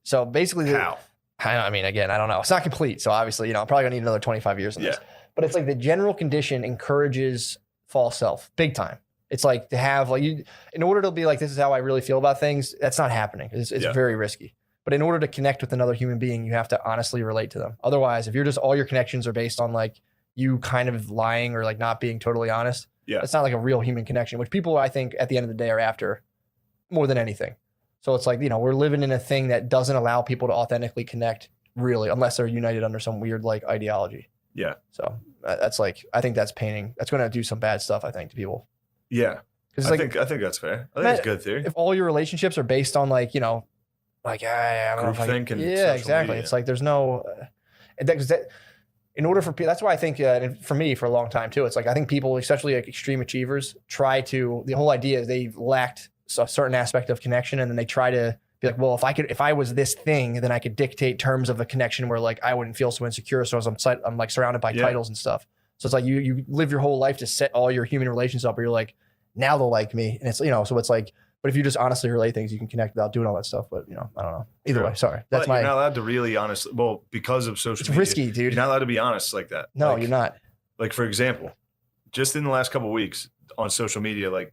So basically, How? I mean, again, I don't know. It's not complete. So obviously, I'm probably gonna need another 25 years on this. But it's like the general condition encourages false self big time. It's like to have like you, in order to be like, this is how I really feel about things. That's not happening. It's very risky. But in order to connect with another human being, you have to honestly relate to them. Otherwise, if you're just all your connections are based on like you kind of lying or like not being totally honest, it's not like a real human connection, which people I think at the end of the day are after more than anything. So it's like, we're living in a thing that doesn't allow people to authentically connect really, unless they're united under some weird like ideology. Yeah. So that's like, I think that's painting. That's going to do some bad stuff, I think, to people. Yeah. I think that's fair. I think it's a good theory. If all your relationships are based on like, I don't know. Groupthink and yeah, exactly. Media. It's like there's no, in order for people, that's why I think for me for a long time too, it's like I think people, especially like extreme achievers, the whole idea is they lacked a certain aspect of connection, and then they try to be like, well, if I was this thing, then I could dictate terms of a connection where like I wouldn't feel so insecure. So I'm like surrounded by titles and stuff. So it's like you live your whole life to set all your human relations up where you're like, now they'll like me. And it's, so it's like, but if you just honestly relate things, you can connect without doing all that stuff. But, I don't know. Either way, sorry. That's you're not allowed to really honestly, well, because of social media. It's risky, dude. You're not allowed to be honest like that. No, you're not. Like, for example, just in the last couple of weeks on social media, like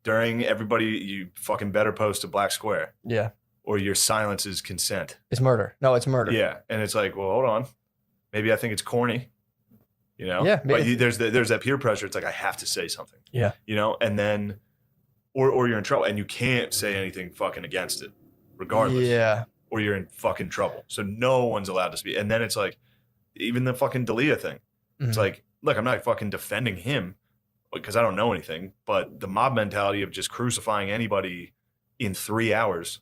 during everybody, you fucking better post a black square. Yeah. Or your silence is consent. It's murder. No, it's murder. Yeah. And it's like, well, hold on. Maybe I think it's corny. Yeah. But there's that peer pressure. It's like, I have to say something. Yeah. And then, or you're in trouble and you can't say anything fucking against it, regardless. Yeah. Or you're in fucking trouble. So no one's allowed to speak. And then it's like, even the fucking D'Elia thing. Mm-hmm. It's like, look, I'm not fucking defending him because I don't know anything, but the mob mentality of just crucifying anybody in 3 hours,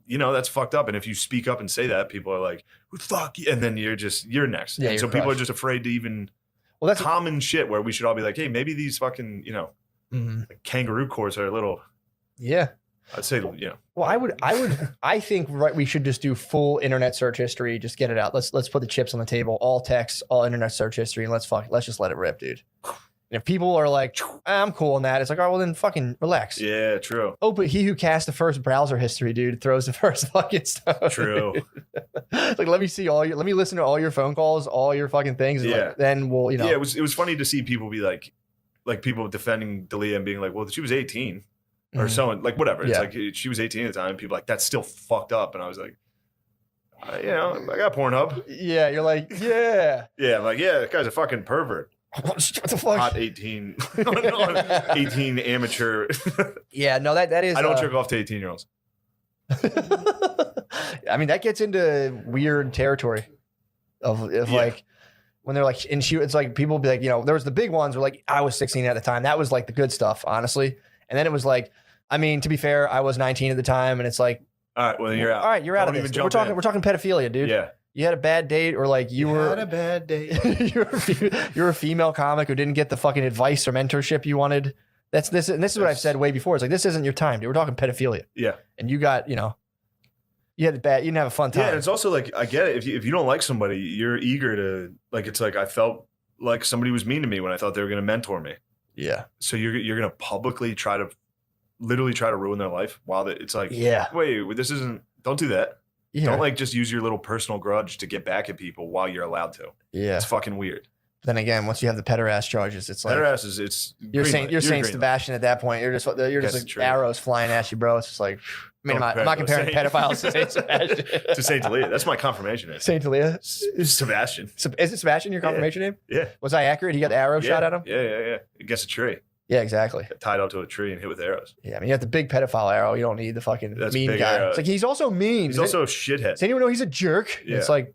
that's fucked up. And if you speak up and say that, people are like, well, fuck you. And then you're next. Yeah, and so people are just afraid to even, that's common shit where we should all be like, hey, maybe these fucking, like kangaroo courts are a little, I'd say, Well, I think we should just do full internet search history. Just get it out. Let's put the chips on the table, all text, all internet search history, and let's just let it rip, dude. And if people are like, I'm cool on that, it's like, all right, well then fucking relax. Yeah, true. Oh, but he who cast the first browser history, dude, throws the first fucking stuff. True. Like, let me listen to all your phone calls, all your fucking things. And like, then we'll, Yeah, it was funny to see people be like people defending D'Elia and being like, well, she was 18 or someone, like whatever. It's like she was 18 at the time. And people like, that's still fucked up. And I was like, I got Pornhub. Yeah, you're like, yeah. Yeah, I'm like, yeah, that guy's a fucking pervert. What the fuck? Hot 18. 18 amateur. Yeah, no, that is. I don't jerk off to 18-year-olds. I mean, that gets into weird territory of like when they're like, it's like people be like, there was the big ones where like I was 16 at the time. That was like the good stuff, honestly. And then it was like, I mean, to be fair, I was 19 at the time, and it's like, All right, well then you're out. all right, you're out of Don't this. even We're jump in. talking pedophilia, dude. Yeah. You had a bad date, or like you were had a bad day. you're a female comic who didn't get the fucking advice or mentorship you wanted. That's this, and this is what I've said way before. It's like, this isn't your time, dude. We're talking pedophilia. Yeah. And you got, you had bad. You didn't have a fun time. Yeah, and it's also like, I get it. If you don't like somebody, you're eager to, like, it's like I felt like somebody was mean to me when I thought they were going to mentor me. Yeah. So you're going to publicly literally try to ruin their life while it's like, Yeah. wait, this isn't, don't do that. Yeah. Don't like just use your little personal grudge to get back at people while you're allowed to. Yeah. It's fucking weird. Then again, once you have the pederast charges, it's like Better ass is it's you're green Saint light. Saint green Sebastian at that point. You're just That's like true. arrows flying at you, bro. It's just like, I mean, Don't I'm not comparing compare pedophiles to Saint Sebastian. light. To Saint Talia. That's my confirmation name. Saint Talia. Sebastian. Is it Sebastian your confirmation name? Yeah. Was I accurate? He got the arrow shot at him? Yeah. Against a tree. Yeah, exactly. Got tied up to a tree and hit with arrows. Yeah, I mean, you have the big pedophile arrow. You don't need the fucking That's mean big guy. arrow. It's like, he's also mean. He's also a shithead. Does anyone know he's a jerk? Yeah. It's like,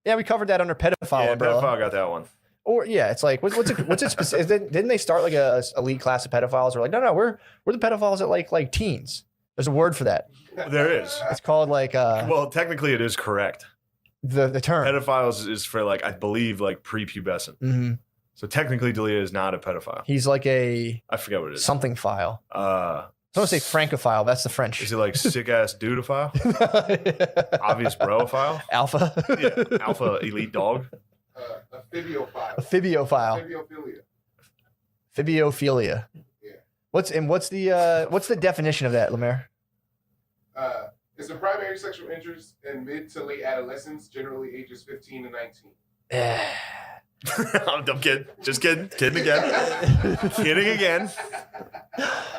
yeah, we covered that under pedophile Yeah, umbrella. pedophile got that one. Or yeah, it's like what's it specific? Didn't they start like a elite class of pedophiles? Or like no, we're the pedophiles at like teens. There's a word for that. There is. It's called like Well, technically it is correct. the term. Pedophiles is for like, I believe, like prepubescent. Mm-hmm. So technically Dalia is not a pedophile. He's like a I forget what it is. something file. Uh, I want to say francophile. That's the French. is it like sick ass dudeophile? Obvious brophile? Alpha. Yeah. Alpha elite dog. A phibiophile. Phibiophile. Phibiophilia. Phibiophilia. Yeah. What's the definition of that, Lemaire? It's a primary sexual interest in mid to late adolescence, generally ages 15 to 19. I'm kidding. Just kidding. Kidding again. Kidding again.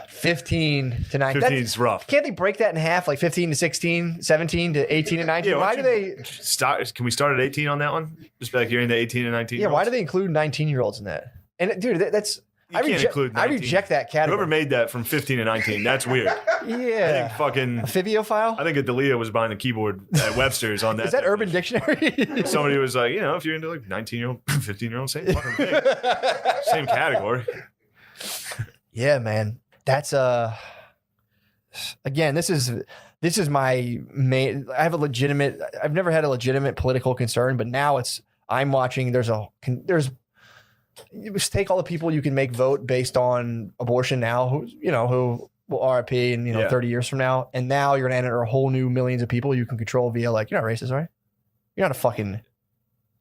15 to 19. 15 is rough. Can't they break that in half, like 15 to 16, 17 to 18 and 19? Yeah, why do they? start? Can we start at 18 on that one? Just back here in the 18 and 19. Yeah, why do they include 19-year-olds in that? And dude, that's You can't include I 19. reject that Whoever category. made that from 15 to 19, that's weird. I Yeah, think fucking. a phibiophile. I think a Dalia was behind the keyboard at Webster's on that. Is that Urban Dictionary? Somebody was like, if you're into like 19-year-old, 15-year-old, same fucking thing. Same category. Yeah, man. That's again, this is my main. I've never had a legitimate political concern, but now I'm watching. There's you just take all the people you can make vote based on abortion now, who will RIP in 30 years from now, and now you're gonna enter a whole new millions of people you can control via like, you're not racist, right? You're not a fucking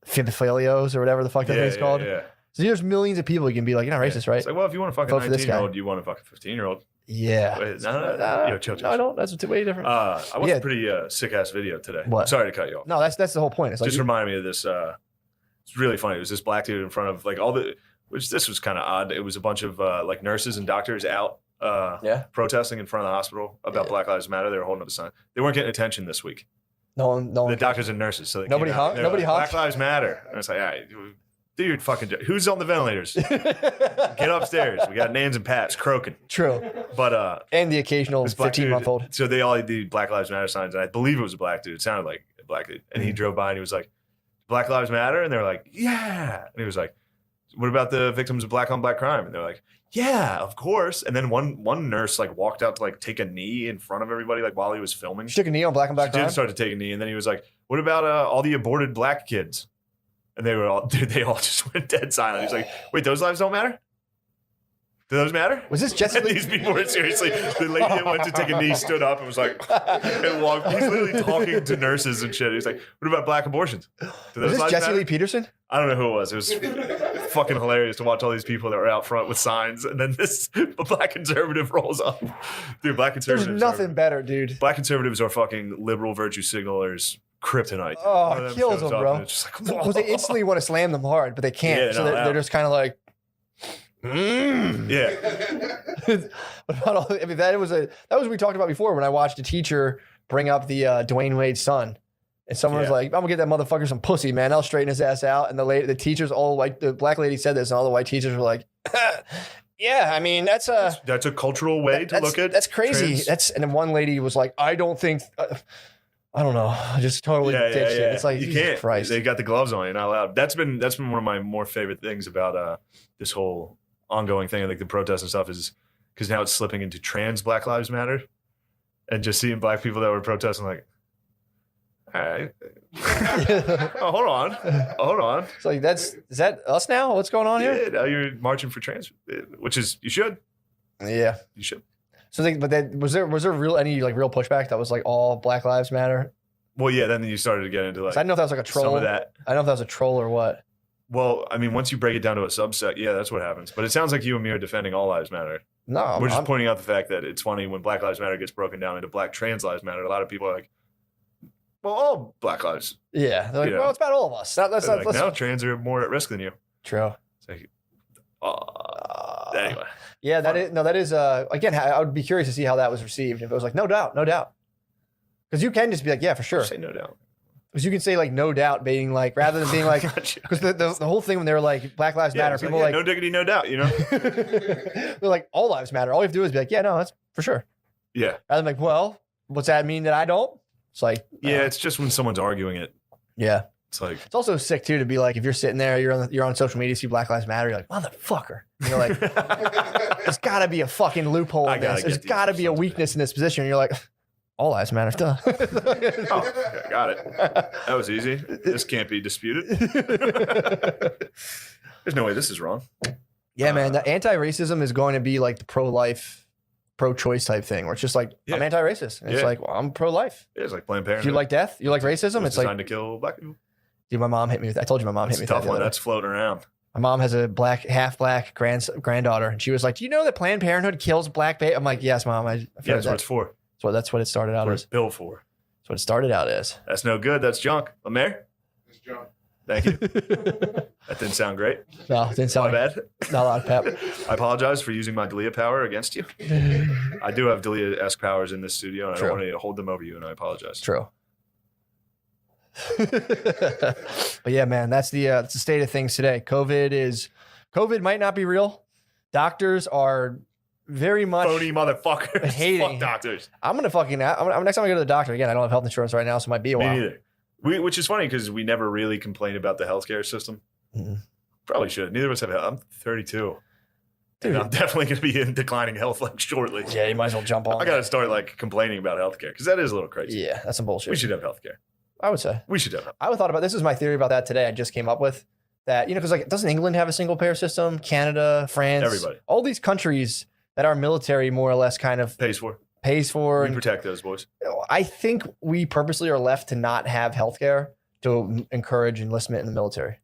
fibiphilios or whatever the fuck that thing's called. Yeah. So there's millions of people you can be like, you're not racist, right? It's like, well, if you want to fuck a Vote for this guy. 19-year-old, you want to fuck a 15-year-old. Yeah. Wait, no, chill. No, I don't. That's way different. I watched Yeah. a pretty sick ass video today. What? Sorry to cut you off. No, that's the whole point. It's like Just reminded me of this. It's really funny. It was this black dude in front of like which this was kind of odd. It was a bunch of like nurses and doctors out protesting in front of the hospital about Black Lives Matter. They were holding up a sign. They weren't getting attention this week. no one. The doctors and nurses. So they Nobody came out, honked? they were Nobody like, honked? Black Lives Matter. And it's like, all right, do your fucking job. Who's on the ventilators? Get upstairs. We got Nans and Pats croaking. True. But And the occasional this black 15-month-old. dude, so they all had the Black Lives Matter signs, and I believe it was a black dude. It sounded like a black dude. And he drove by and he was like, Black Lives Matter? And they were like, yeah. And he was like, what about the victims of black on black crime? And they're like, yeah, of course. And then one nurse like walked out to like take a knee in front of everybody like while he was filming. She took a knee on black and black She did crime. start to take a knee, and then he was like, what about all the aborted black kids? And they were all, dude, they all just went dead silent. He's like, wait, those lives don't matter? Do those matter? Was this Jesse And Lee? these people were seriously, the lady that went to take a knee stood up and was like, and walked. He's literally talking to nurses and shit. He's like, what about black abortions? Do Was those this lives Jesse matter? Lee Peterson? I don't know who it was. It was fucking hilarious to watch all these people that were out front with signs, and then this black conservative rolls up. Dude, black There's conservatives. nothing better, dude. Black conservatives are fucking liberal virtue signalers. Kryptonite. Oh, One of it them kills shows them, up bro. and it's just like, Because they instantly want to slam them hard, but they can't. Yeah, so no, they're just kind of like, yeah. What about all? I mean, that was what we talked about before when I watched a teacher bring up the Dwayne Wade's son, and someone was Yeah. like, "I'm gonna get that motherfucker some pussy, man. I'll straighten his ass out." And the teachers, all white, the black lady said this, and all the white teachers were like, "Yeah, I mean, that's a cultural way to look at. that's crazy." trans- And then one lady was like, "I don't think." I don't know. I just totally ditched it. It's like, you Jesus can't. Christ. They got the gloves on. You're not allowed. That's been one of my more favorite things about this whole ongoing thing, like the protests and stuff, is because now it's slipping into trans Black Lives Matter, and just seeing black people that were protesting like, all right, oh, hold on. It's like, is that us now? What's going on here? Yeah, now you're marching for trans, which is you should. Yeah, you should. So, but then was there real pushback that was like all Black Lives Matter? Well, yeah. Then you started to get into like, I didn't know if that was like a troll. Some of that. I don't know if that was a troll or what. Well, I mean, once you break it down to a subset, yeah, that's what happens. But it sounds like you and me are defending all lives matter. No, we're just pointing out the fact that it's funny when Black Lives Matter gets broken down into Black trans lives matter. A lot of people are like, well, all Black lives. Yeah, they're like, well, it's about all of us. Now trans are more at risk than you. True. It's like, anyway. Yeah, that is again, I would be curious to see how that was received. If it was like, no doubt. Because you can just be like, yeah, for sure. Say no doubt. Because you can say like no doubt being like, rather than being like, because the whole thing when they were like Black Lives Matter, people like no diggity, no doubt, you know? They're like, all lives matter. All you have to do is be like, yeah, no, that's for sure. Yeah. And I'm like, well, what's that mean that I don't? It's like, yeah, it's just when someone's arguing it. Yeah. It's like, it's also sick too to be like, if you're sitting there, you're on social media, see Black Lives Matter, you're like, motherfucker. And you're like, there's got to be a fucking loophole in this. There's got to be a weakness in this position. And you're like, all lives matter. Duh. Oh, got it. That was easy. This can't be disputed. There's no way this is wrong. Yeah, man. The anti-racism is going to be like the pro-life, pro-choice type thing, where it's just like, I'm anti-racist. And it's like, well, I'm pro-life. It's like Planned Parenthood. If you like death, you like racism. It's designed like to kill black people. Dude, my mom hit me with. I told you my mom hit me with tough that. One. That's floating around. My mom has a half black granddaughter, and she was like, "Do you know that Planned Parenthood kills black baby?" I'm like, "Yes, mom. That's what it's for. So that's what it started out as. Bill for. That's what it started out as. That's no good. That's junk. Lemaire? It's junk. Thank you. That didn't sound great. No, it didn't sound bad. Not a lot of pep. I apologize for using my Dalia power against you. I do have Dalia-esque powers in this studio, and I don't want to hold them over you, and I apologize. True. But yeah, man, that's the state of things today. COVID might not be real. Doctors are very much phony motherfuckers. Hating. Fuck doctors. I'm next time I go to the doctor again. I don't have health insurance right now, so it might be a while. Me neither. Which is funny because we never really complain about the healthcare system. Mm-hmm. Probably should. Neither of us have. I'm 32. Dude, and I'm definitely going to be in declining health like shortly. Yeah, you might as well jump on. I got to start like complaining about healthcare because that is a little crazy. Yeah, that's some bullshit. We should have healthcare. I would say we should have. I would thought about this. Is my theory about that today. I just came up with that. Because like, doesn't England have a single payer system? Canada, France, everybody, all these countries that our military more or less kind of pays for. We protect those boys. I think we purposely are left to not have healthcare to encourage enlistment in the military.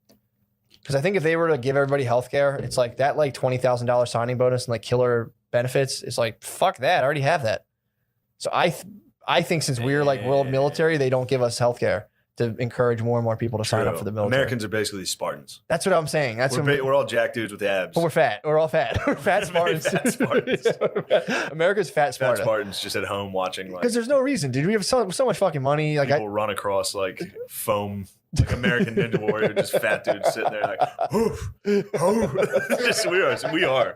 Because I think if they were to give everybody healthcare, it's like that like $20,000 signing bonus and like killer benefits. It's like, fuck that. I already have that. So I think since we're like world military, they don't give us healthcare to encourage more and more people to sign up for the military. Americans are basically Spartans. That's what I'm saying. We're all jack dudes with abs. But we're fat. We're all fat. We're fat Spartans. Fat Spartans. America's fat Spartans. Fat Spartans just at home watching. Because there's no reason, dude. We have so much fucking money. Like people run across like foam, like American Ninja Warrior, just fat dudes sitting there like, oof, just we are.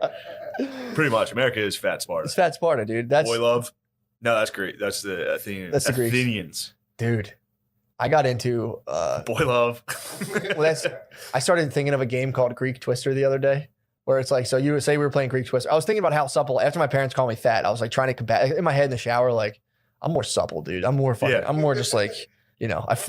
Pretty much, America is fat Sparta. It's fat Sparta, dude. That's boy love. No, that's great. That's the Athenians. That's the Greeks. Athenians. Dude, I got into boy love. I started thinking of a game called Greek Twister the other day, where it's like, so you would say we were playing Greek Twister. I was thinking about how supple. After my parents called me fat, I was like trying to combat in my head in the shower. Like, I'm more supple, dude. I'm more fucking. Yeah. I'm more just like,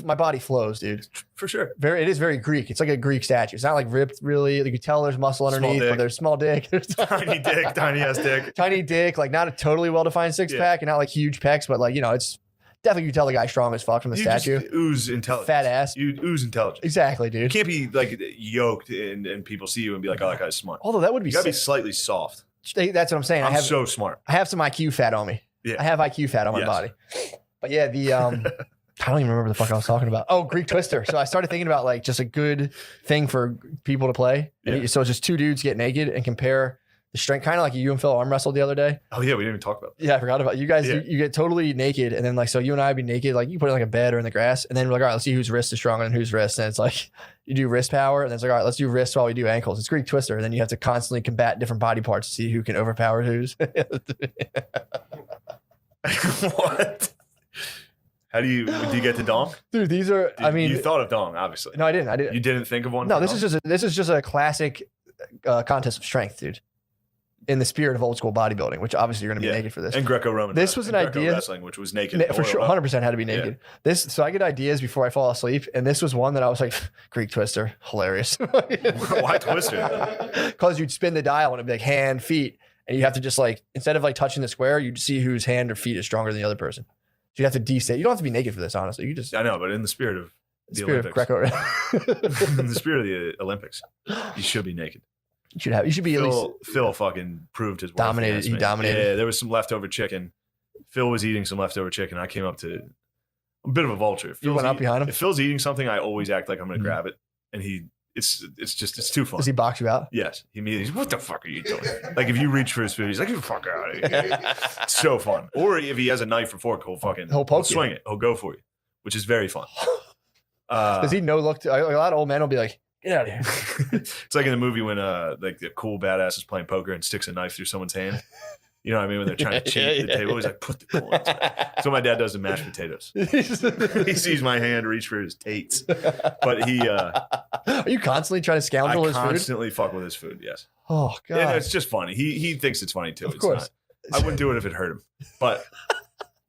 my body flows, dude. For sure. It is very Greek. It's like a Greek statue. It's not like ripped, really. You can tell there's muscle underneath, but there's small dick. There's tiny dick, tiny ass dick. Tiny dick, like not a totally well-defined six-pack and not like huge pecs, but like, it's definitely you tell the guy strong as fuck from the statue. Just ooze intelligence. Fat ass. You ooze intelligence. Exactly, dude. You can't be like yoked and people see you and be like, oh, that guy's smart. Although that would be You gotta be slightly soft. That's what I'm saying. I'm so smart. I have some IQ fat on me. Yeah. I have IQ fat on my body. But yeah, I don't even remember the fuck I was talking about. Oh, Greek Twister. So I started thinking about like just a good thing for people to play. Yeah. So it's just two dudes get naked and compare the strength, kind of like you and Phil arm wrestled the other day. Oh yeah, we didn't even talk about that. Yeah, I forgot about it. You guys. Yeah. You get totally naked, and then like so you and I would be naked, like you put it in like a bed or in the grass, and then we're like, all right, let's see whose wrist is stronger than whose wrist. And it's like you do wrist power, and then it's like, all right, let's do wrists while we do ankles. It's Greek Twister, and then you have to constantly combat different body parts to see who can overpower whose. What? How do you get to dong? Dude, these are. You thought of dong, obviously. No, I didn't. You didn't think of one? No, this is just a classic contest of strength, dude. in the spirit of old school bodybuilding, which obviously you're going to be naked for this. And Greco-Roman. This was an idea. Wrestling, which was naked. For sure, 100% had to be naked. So I get ideas before I fall asleep, and this was one that I was like, Greek twister, hilarious. Why twister? Because you'd spin the dial and it'd be like hand, feet, and you have to just like, instead of like touching the square, you'd see whose hand or feet is stronger than the other person. So you have to destate. You don't have to be naked for this, honestly. You just. I know, but in the spirit of the spirit Olympics. Of In the spirit of the Olympics, you should be naked. You should be at least. Phil fucking proved his worth. Dominated. He dominated. Yeah, there was some leftover chicken. Phil was eating some leftover chicken. I came up to a bit of a vulture. You went up behind him? If Phil's eating something, I always act like I'm going to grab it. And it's too fun. Does he box you out? Yes. He immediately, what the fuck are you doing? Like if you reach for his food, he's like, get the fuck out of here. It's so fun. Or if he has a knife or fork, he'll swing it. He'll go for you, which is very fun. Does he no look? A lot of old men will be like, get out of here. It's like in the movie when like the cool badass is playing poker and sticks a knife through someone's hand. You know what I mean? When they're trying to cheat the table, he's like, put the coins. That's what my dad does in mashed potatoes. He sees my hand reach for his tates. But he are you constantly trying to scoundrel his food? I constantly fuck with his food, yes. Oh God. And it's just funny. He thinks it's funny too. Of course. I wouldn't do it if it hurt him. But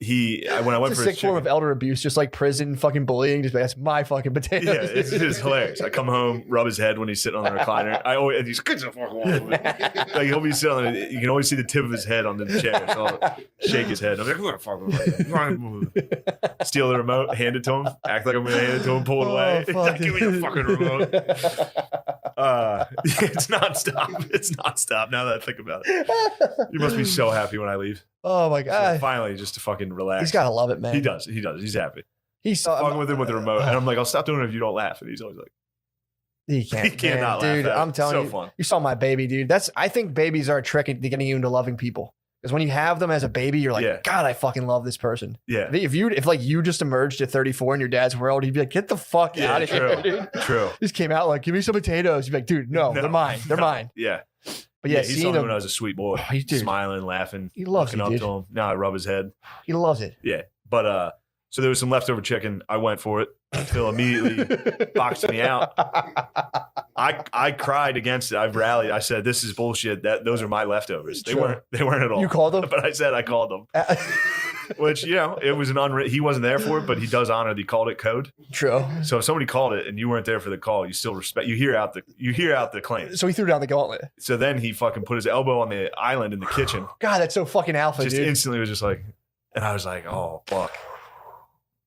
when I went for a sick form of elder abuse, just like prison fucking bullying. Just like, that's my fucking potatoes. Yeah, it's hilarious. I come home, rub his head when he's sitting on the recliner. And he's get the fuck along with it. Like he'll be sitting on it. You can always see the tip of his head on the chair. So I'll shake his head. I'm like, what the fuck? Steal the remote, hand it to him, act like I'm gonna hand it to him, pull it away. Like, give me the fucking remote. It's nonstop. It's nonstop. Now that I think about it, you must be so happy when I leave. Oh my God! So finally, just to fucking relax. He's gotta love it, man. He does. He's happy. He's fucking with him with the remote, and I'm like, I'll stop doing it if you don't laugh. And he's always like, he cannot laugh. Dude, I'm telling you, fun. You saw my baby, dude. I think babies are a trick at getting you into loving people. Because when you have them as a baby, you're like, God, I fucking love this person. Yeah. If like you just emerged at 34 in your dad's world, he'd be like, get the fuck out of here, dude. True. Just came out like, give me some potatoes. You'd be like, dude, no, they're mine. They're mine. Yeah. But yeah, he saw me when I was a sweet boy, dude, smiling, laughing. He loves looking it, up dude. to him. Now I rub his head. He loves it. Yeah. But so there was some leftover chicken. I went for it. Phil immediately boxed me out. I cried against it. I've rallied. I said, "This is bullshit. Those are my leftovers. They weren't at all." You called them, but I said I called them. Which it was he wasn't there for it, but he does honor the called it code. True. So if somebody called it and you weren't there for the call, you still respect. You hear out the claim. So he threw down the gauntlet. So then he fucking put his elbow on the island in the kitchen. God, that's so fucking alpha, just dude. Instantly was just like, and I was like, oh fuck.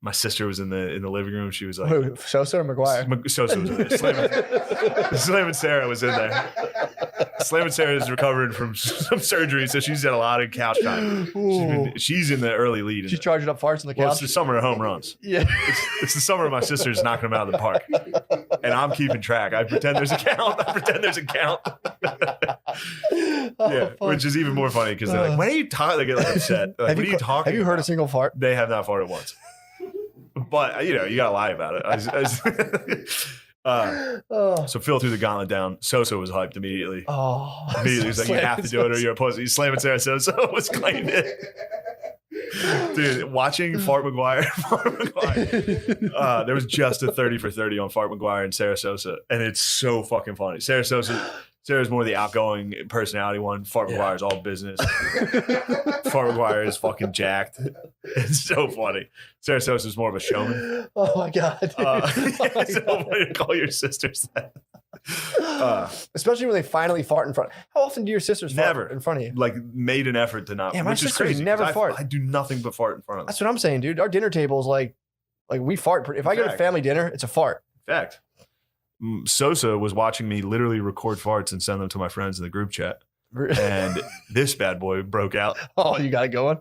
My sister was in the living room. She was like, who, Sosa or McGuire? Sosa was in there. Slam and Sarah was in there. Slam and Sarah is recovering from some surgery, so she's had a lot of couch time. She's in the early lead. She's charging up farts on the couch. Well, it's the summer of home runs. Yeah. It's the summer of my sister's knocking them out of the park. And I'm keeping track. I pretend there's a count. Yeah, which is even more funny because they're like, when are you talking? They get like upset. Like, what are you talking Have you heard about? a single fart? They have not farted once. But, you gotta lie about it. So Phil threw the gauntlet down. Sosa was hyped immediately. Oh. Immediately, he's like, you have to do it or you're a pussy. Slamming Sarah Sosa was claimed it. Dude, watching Fart McGuire, there was just a 30 for 30 on Fart McGuire and Sarah Sosa. And it's so fucking funny. Sarah's more the outgoing personality one. Fart McGuire's all business. Fart McGuire is fucking jacked. It's so funny. Sarah Sosa's more of a showman. Oh my God. Dude. It's so funny to call your sisters that. Especially when they finally fart in front. How often do your sisters fart in front of you? Like made an effort to not. Yeah, my which is sisters crazy. never fart. I do nothing but fart in front of them. That's what I'm saying, dude. Our dinner table is like we fart. If I go to family dinner, it's a fart. Fact. Sosa was watching me literally record farts and send them to my friends in the group chat. And this bad boy broke out. Oh, you got it going?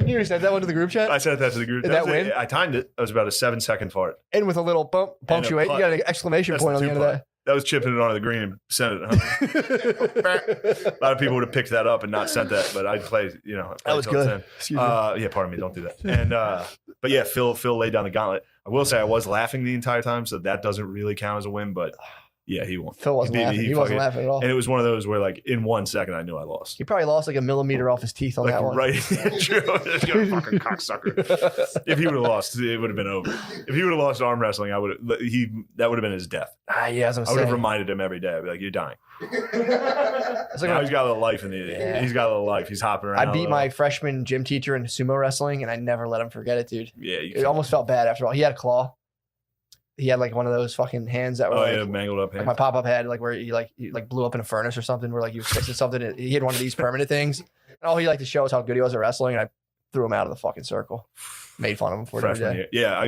You said that one to the group chat? I said that to the group. Did that win? I timed it. That was about a 7-second fart. And with a little punctuate, you got an exclamation point on the end of that. That was chipping it onto the green and sent it. A lot of people would have picked that up and not sent that, but I'd play, that was good. Excuse me. Yeah, pardon me. Don't do that. And, but yeah, Phil laid down the gauntlet. I will say I was laughing the entire time, so that doesn't really count as a win, but Yeah, he won. Phil wasn't laughing. He wasn't laughing at all. And it was one of those where, like, in 1 second, I knew I lost. He probably lost like a millimeter off his teeth on Like, that one. right? True. You fucking cocksucker. If he would have lost, it would have been over. If he would have lost arm wrestling, that would have been his death. Yeah, as I'm I would have saying. reminded him every day. I'd be like, "You're dying." It's like Now he's got a little life in the. Yeah. He's got a little life. He's hopping around. I beat my freshman gym teacher in sumo wrestling, and I never let him forget it, dude. Yeah, It almost felt bad after all. He had a claw. He had like one of those fucking hands that were like, mangled up like hand. my pop-up head, like where you blew up in a furnace or something, where like you fixing something. He had one of these permanent things. And all he liked to show us how good he was at wrestling, and I threw him out of the fucking circle. Made fun of him for it every Freshman day. year. Yeah,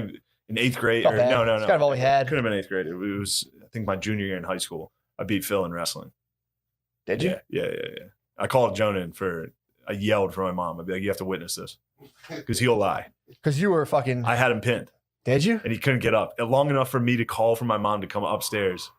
in 8th grade. Felt Or, bad. no. It's kind of all we had. Could have been 8th grade. It was, I think, my junior year in high school. I beat Phil in wrestling. Did you? Yeah. I called Jonah in I yelled for my mom. I'd be like, "You have to witness this," because he'll lie. Because you were fucking. I had him pinned. Did you? And he couldn't get up long enough for me to call for my mom to come upstairs.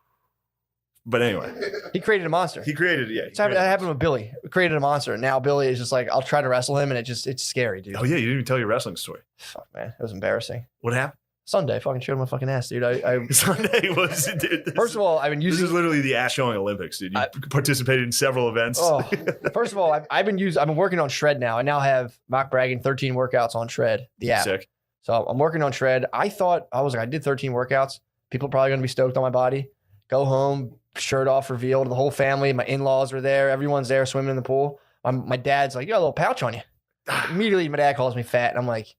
But anyway, He created a monster. he created, That happened with Billy. We created a monster. And now Billy is just like, I'll try to wrestle him, and it's scary, dude. Oh yeah, you didn't even tell your wrestling story. Fuck, man. It was embarrassing. What happened? Sunday, fucking showed him my fucking ass, dude. I Sunday was, dude. First of all, I've been This using. is literally the ass showing Olympics, dude. You participated in several events. Oh, first of all, I've been working on Shred now. I now have mock bragging 13 workouts on Shred, the app. Sick. So I'm working on Shred. I did 13 workouts. People are probably going to be stoked on my body. Go home, shirt off, revealed. The whole family, my in-laws were there. Everyone's there swimming in the pool. My dad's like, "You got a little pouch on you." Immediately, my dad calls me fat, and I'm like,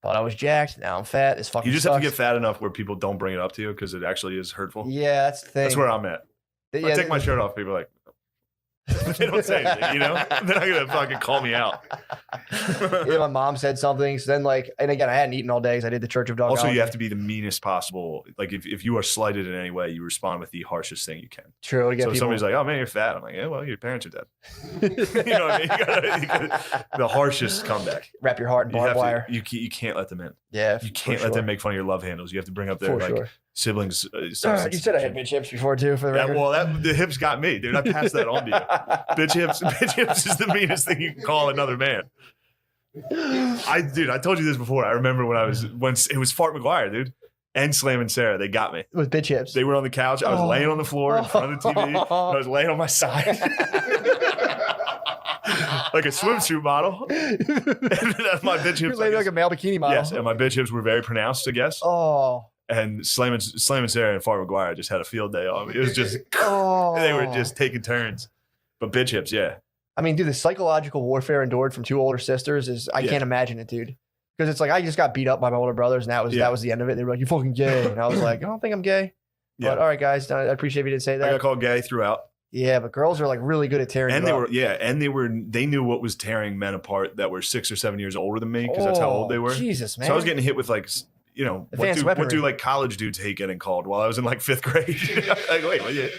"Thought I was jacked. Now I'm fat. This fucking You just sucks." have to get fat enough where people don't bring it up to you because it actually is hurtful. Yeah, that's the thing. That's where I'm at. If I take my shirt off, people are like, they don't say anything, you know? They're not going to fucking call me out. Yeah, my mom said something. So then, and again, I hadn't eaten all day because I did the Church of Dog. Also, you holiday. have to be the meanest possible. Like, if you are slighted in any way, you respond with the harshest thing you can. True. To get So if people. somebody's like, "Oh, man, you're fat." I'm like, "Yeah, well, your parents are dead." You know what I mean? You gotta, the harshest comeback. Wrap your heart in barbed wire. You can't let them in. Yeah. You can't let them make fun of your love handles. You have to bring up their For like sure. siblings. You said I had bitch hips before too. For the record. The hips got me, dude. I passed that on to you. Bitch hips is the meanest thing you can call another man. I told you this before. I remember when it was Fart McGuire, dude, and Slam and Sarah. They got me With bitch hips. They were on the couch. I was laying on the floor in front of the TV. And I was laying on my side. Like a swimsuit model. And my bitch You're hips. laying like a male bikini model. Yes, and my bitch hips were very pronounced, I guess. Oh. And Slam and Sarah and Fart McGuire just had a field day on me. It was just, Oh. they were just taking turns. But bitch hips, yeah. I mean, dude, the psychological warfare endured from two older sisters is I can't imagine it, dude. Because it's like I just got beat up by my older brothers, and that was the end of it. They were like, "You fucking gay," and I was like, "I don't think I'm gay." Yeah. But all right, guys, I appreciate if you didn't say I that. got called gay throughout. Yeah, but girls are like really good at tearing. And you up. they knew what was tearing men apart that were 6 or 7 years older than me because that's how old they were. Jesus, man. So I was getting hit with like, you know, Advanced what weaponry. do like college dudes hate getting called while I was in like 5th grade? Like, wait, what? Yeah.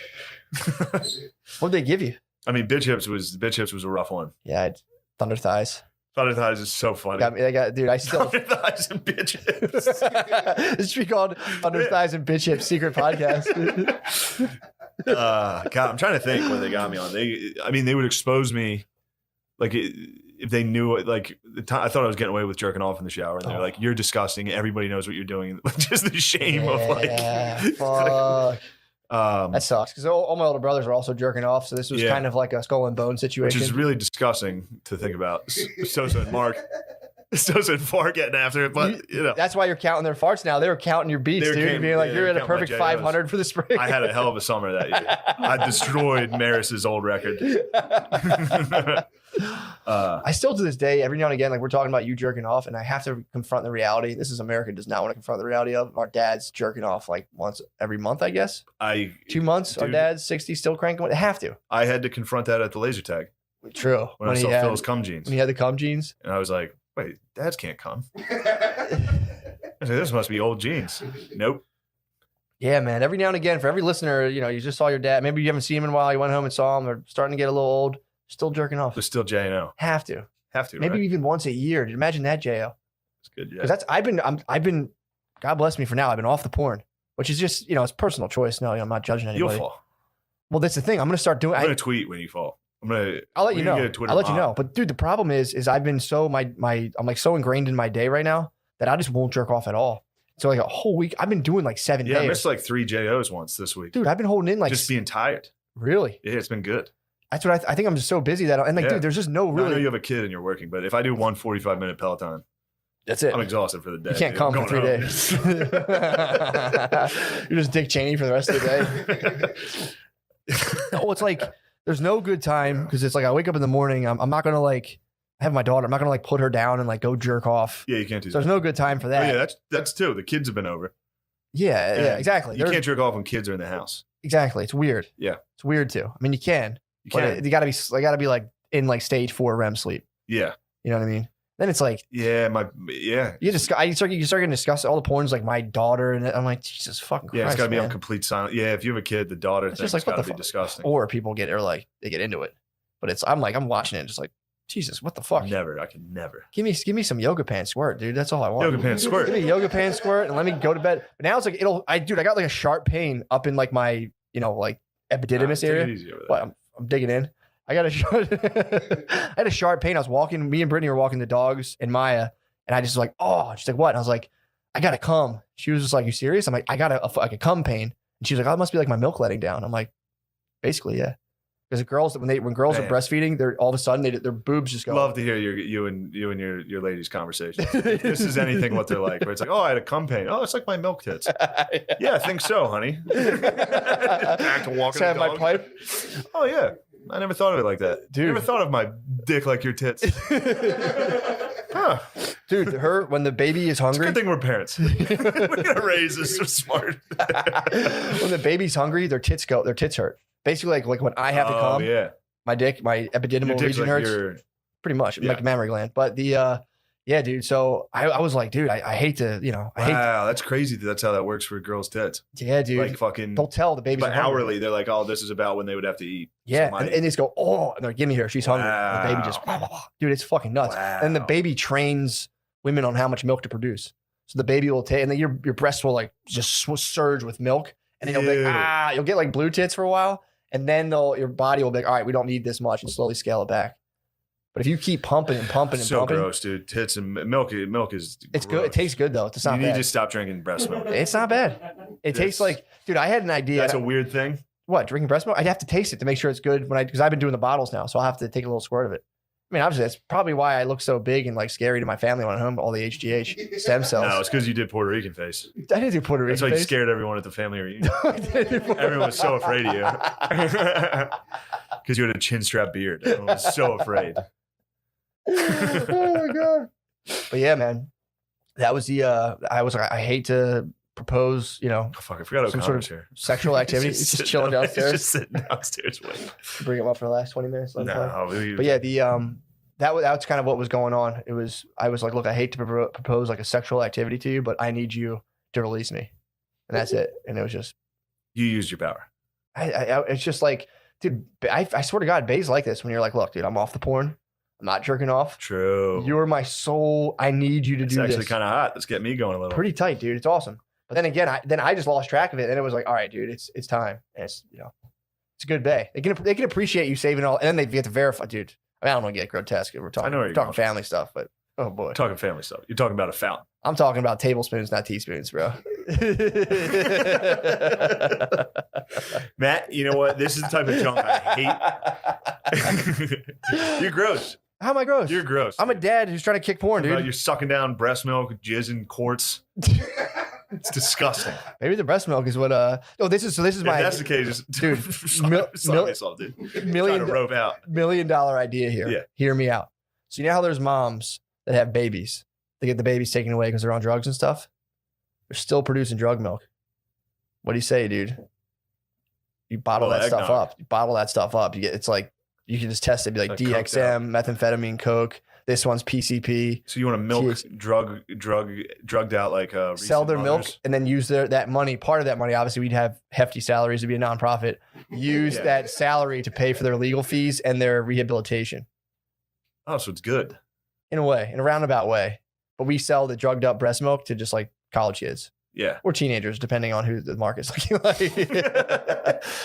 What'd they give you? I mean, bitch hips was a rough one. Yeah, thunder thighs. Thunder thighs is so funny. Dude, I still. Thunder thighs and bitch hips. This should be called Thunder Thighs and Bitch Hips Secret Podcast. God, I'm trying to think what they got me on. They would expose me, like if they knew it. Like I thought I was getting away with jerking off in the shower, and they're like, "You're disgusting. Everybody knows what you're doing." Just the shame of like, fuck. That sucks because all my older brothers were also jerking off, so this was kind of like a skull and bone which situation. is really disgusting to think about. Sosa and Mark, Sosa and Far getting after it, but you know, that's why you're counting their farts now. They were counting your beats, dude. You're being like, you're at a perfect 500 for the spring. I had a hell of a summer that year. I destroyed Maris's old record. I still to this day, every now and again, like we're talking about you jerking off, and I have to confront the reality. This is America does not want to confront the reality of our dads jerking off like once every month, I guess. 2 months, our dad's 60 still cranking. They have to. I had to confront that at the laser tag. True. When I saw Phil's cum jeans. When he had the cum jeans. And I was like, wait, dads can't come. I said, this must be old jeans. Nope. Yeah, man. Every now and again, for every listener, you know, you just saw your dad. Maybe you haven't seen him in a while. You went home and saw him. They're starting to get a little old. Still jerking off. They're still J&O. Have to. Maybe right? even once a year. Imagine that, Jo. It's good, yeah. Because I've been. God bless me for now. I've been off the porn, which is just it's personal choice. No, I'm not judging anybody. You'll fall. Well, that's the thing. I'm gonna start doing. I'm gonna tweet when you fall. I'll let you know. I'll let you know. But dude, the problem is I've been so I'm like so ingrained in my day right now that I just won't jerk off at all. So like a whole week, I've been doing like 7 Yeah, I days. missed like 3 JOs once this week. Dude, I've been holding in like Just being tired. really. Yeah, it's been good. That's what I think. I'm just so busy that and like, Yeah. dude, there's just no I know really. you have a kid and you're working, but if I do one 45-minute Peloton, That's it. I'm exhausted for the day. You can't dude. come I'm for 3 going days. home. You're just Dick Cheney for the rest of the day. Oh, it's like there's no good time because it's like I wake up in the morning. I'm not gonna like I have my daughter. I'm not gonna like put her down and like go jerk off. Yeah, you can't do So that. there's no good time for Oh, that. yeah, that's too. The kids have been over. Yeah, exactly. You can't jerk off when kids are in the house. Exactly. It's weird. Yeah. It's weird too. I mean, you can. You But can't. you gotta be like in like stage 4 REM sleep. Yeah. You know what I mean? Then it's like Yeah. you start getting discuss all the porns like my daughter and I'm like Jesus fucking Christ. Yeah, it's got to be man. on complete silence. Yeah, if you have a kid, the daughter It's thing's just like, what got the to be fuck? disgusting. Or people get they get into it. But it's I'm watching it just like Jesus, what the fuck? Never. I can never. Give me some yoga pants squirt, dude. That's all I want. Yoga pants squirt. Give me a yoga pants squirt and let me go to bed. But now it's like I got like a sharp pain up in like my like epididymis Take it area. easy over there. But I'm digging in. I got I had a sharp pain. I was walking. Me and Brittany were walking the dogs and Maya, and I just was like, oh, she's like, what? And I was like, I gotta come. She was just like, you serious? I'm like, I got a cum pain. And she was like, oh, it must be like my milk letting down. I'm like, basically, yeah. Because girls when girls are Man. breastfeeding, they're all of a sudden their boobs just go. Love to hear you and your ladies' conversation. If this is anything what they're like, where it's like, oh, I had a cum pain. Oh, it's like my milk tits. Yeah, I think so, honey. Back to walking Have the my dog. pipe. Oh yeah, I never thought of it like that. Dude. Never thought of my dick like your tits. Huh. Dude, when the baby is It's a hungry, good thing we're parents. We're gonna raise this so smart. when the baby's hungry, their tits hurt. Basically, like when I have to come, yeah. my epididymal Your dick's region like hurts. your Pretty much, Yeah. like mammary gland. But yeah, dude. So I was like, dude, I hate to, I hate. wow, that's crazy. That's how that works for girls' tits. Yeah, dude. Like fucking. They'll tell the baby's But hungry. hourly, they're like, oh, this is about when they would have to eat. Yeah, So and they just go, oh, and they're like, give me her. She's hungry. And the baby just, dude, it's fucking nuts. And the Wow. baby trains women on how much milk to produce. So the baby will take, and then your breasts will like just surge with milk, and then you'll be Dude. like, you'll get like blue tits for a while, and then your body will be like, all right, we don't need this much, and slowly scale it back. But if you keep pumping and pumping and So pumping, gross, dude. Tits and milk. Milk is. it's good. It gross. tastes good though. It's not You need bad. to stop drinking breast milk. It's not bad. It tastes like, dude, I had an idea. That's a weird thing. What, drinking breast milk? I'd have to taste it to make sure it's good because I've been doing the bottles now, so I'll have to take a little squirt of it. I mean, obviously, that's probably why I look so big and like scary to my family when I'm home. All the HGH stem cells. No, it's because you did Puerto Rican face. I didn't do Puerto Rican That's why you face. scared everyone at the family reunion. Everyone was so afraid of you because you had a chin strap beard. Everyone was so afraid. Oh my god! But yeah, man, that was the. I was like, I hate to propose, Oh, fuck, I forgot Some O'Connor's sort of here. sexual activity. It's just sitting chilling down- downstairs. He's just sitting downstairs waiting. Bring him up for the last 20 minutes. Let him play. No, But yeah, that's kind of what was going on. I was like, look, I hate to propose like a sexual activity to you, but I need you to release me, and that's it. And it was just, you used your power. it's just like, dude, I swear to God, Bay's like this when you're like, look, dude, I'm off the porn, I'm not jerking off. True. You're my soul. I need you to It's do actually this. kind of hot. Let's get me going a little. Pretty tight, dude. It's awesome. But then again, I just lost track of it, and it was like, all right, dude, it's time. And it's it's a good bay. They can appreciate you saving all, and then they get to verify, dude. I mean, I don't want to get grotesque. We're talking, I know where you're talking going. family stuff, but oh boy, Talking family stuff. You're talking about a fountain. I'm talking about tablespoons, not teaspoons, bro. Matt, you know what? This is the type of junk I hate. You're gross. How am I gross? You're gross. I'm a dad who's trying to kick porn, dude. You're sucking down breast milk, jizz in quarts. It's disgusting. Maybe the breast milk is what. This is If my that's the case, just Dude, stop yourself, dude. Trying million to rope out. $1 million idea here. Yeah. Hear me out. So you know how there's moms that have babies, they get the babies taken away because they're on drugs and stuff. They're still producing drug milk. What do you say, dude? You bottle Well, that stuff eggnog. up. You bottle that stuff up. It's like you can just test it. Be like Like coked DXM, methamphetamine, coke. This one's PCP. So you want to milk Jeez. drugged out like Sell their milk mothers? and then use that money. Part of that money, obviously, we'd have hefty salaries to be a nonprofit. Use Yeah. that salary to pay for their legal fees and their rehabilitation. Oh, so it's good. In a way, in a roundabout way. But we sell the drugged up breast milk to just like college kids Yeah. or teenagers, depending on who the market's looking like.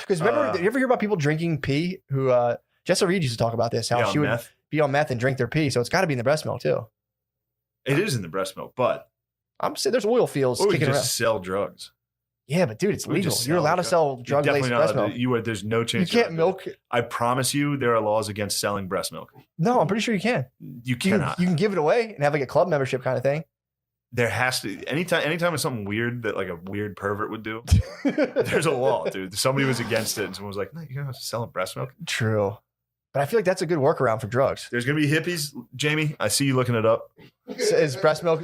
Because remember, did you ever hear about people drinking pee? Who Jessa Reed used to talk about this, how Yeah, she would meth. be on meth and drink their pee. So it's got to be in the breast milk too. It is in the breast milk, but I'm saying there's oil fields Or we kicking just around. sell drugs. Yeah, but dude, it's We legal. just You're sell allowed to drugs. sell You're drug-laced definitely not breast allowed milk. to- there's no You chance. can't you're milk. I promise you, there are laws against selling breast milk. No, I'm pretty sure you can. You You can, cannot. you can give it away and have like a club membership kind of thing. There has to anytime it's something weird that like a weird pervert would do. There's a law, dude. Somebody was against it, and someone was like, "No, you're not selling breast milk." True. But I feel like that's a good workaround for drugs. There's gonna be hippies, Jamie. I see you looking it up. Is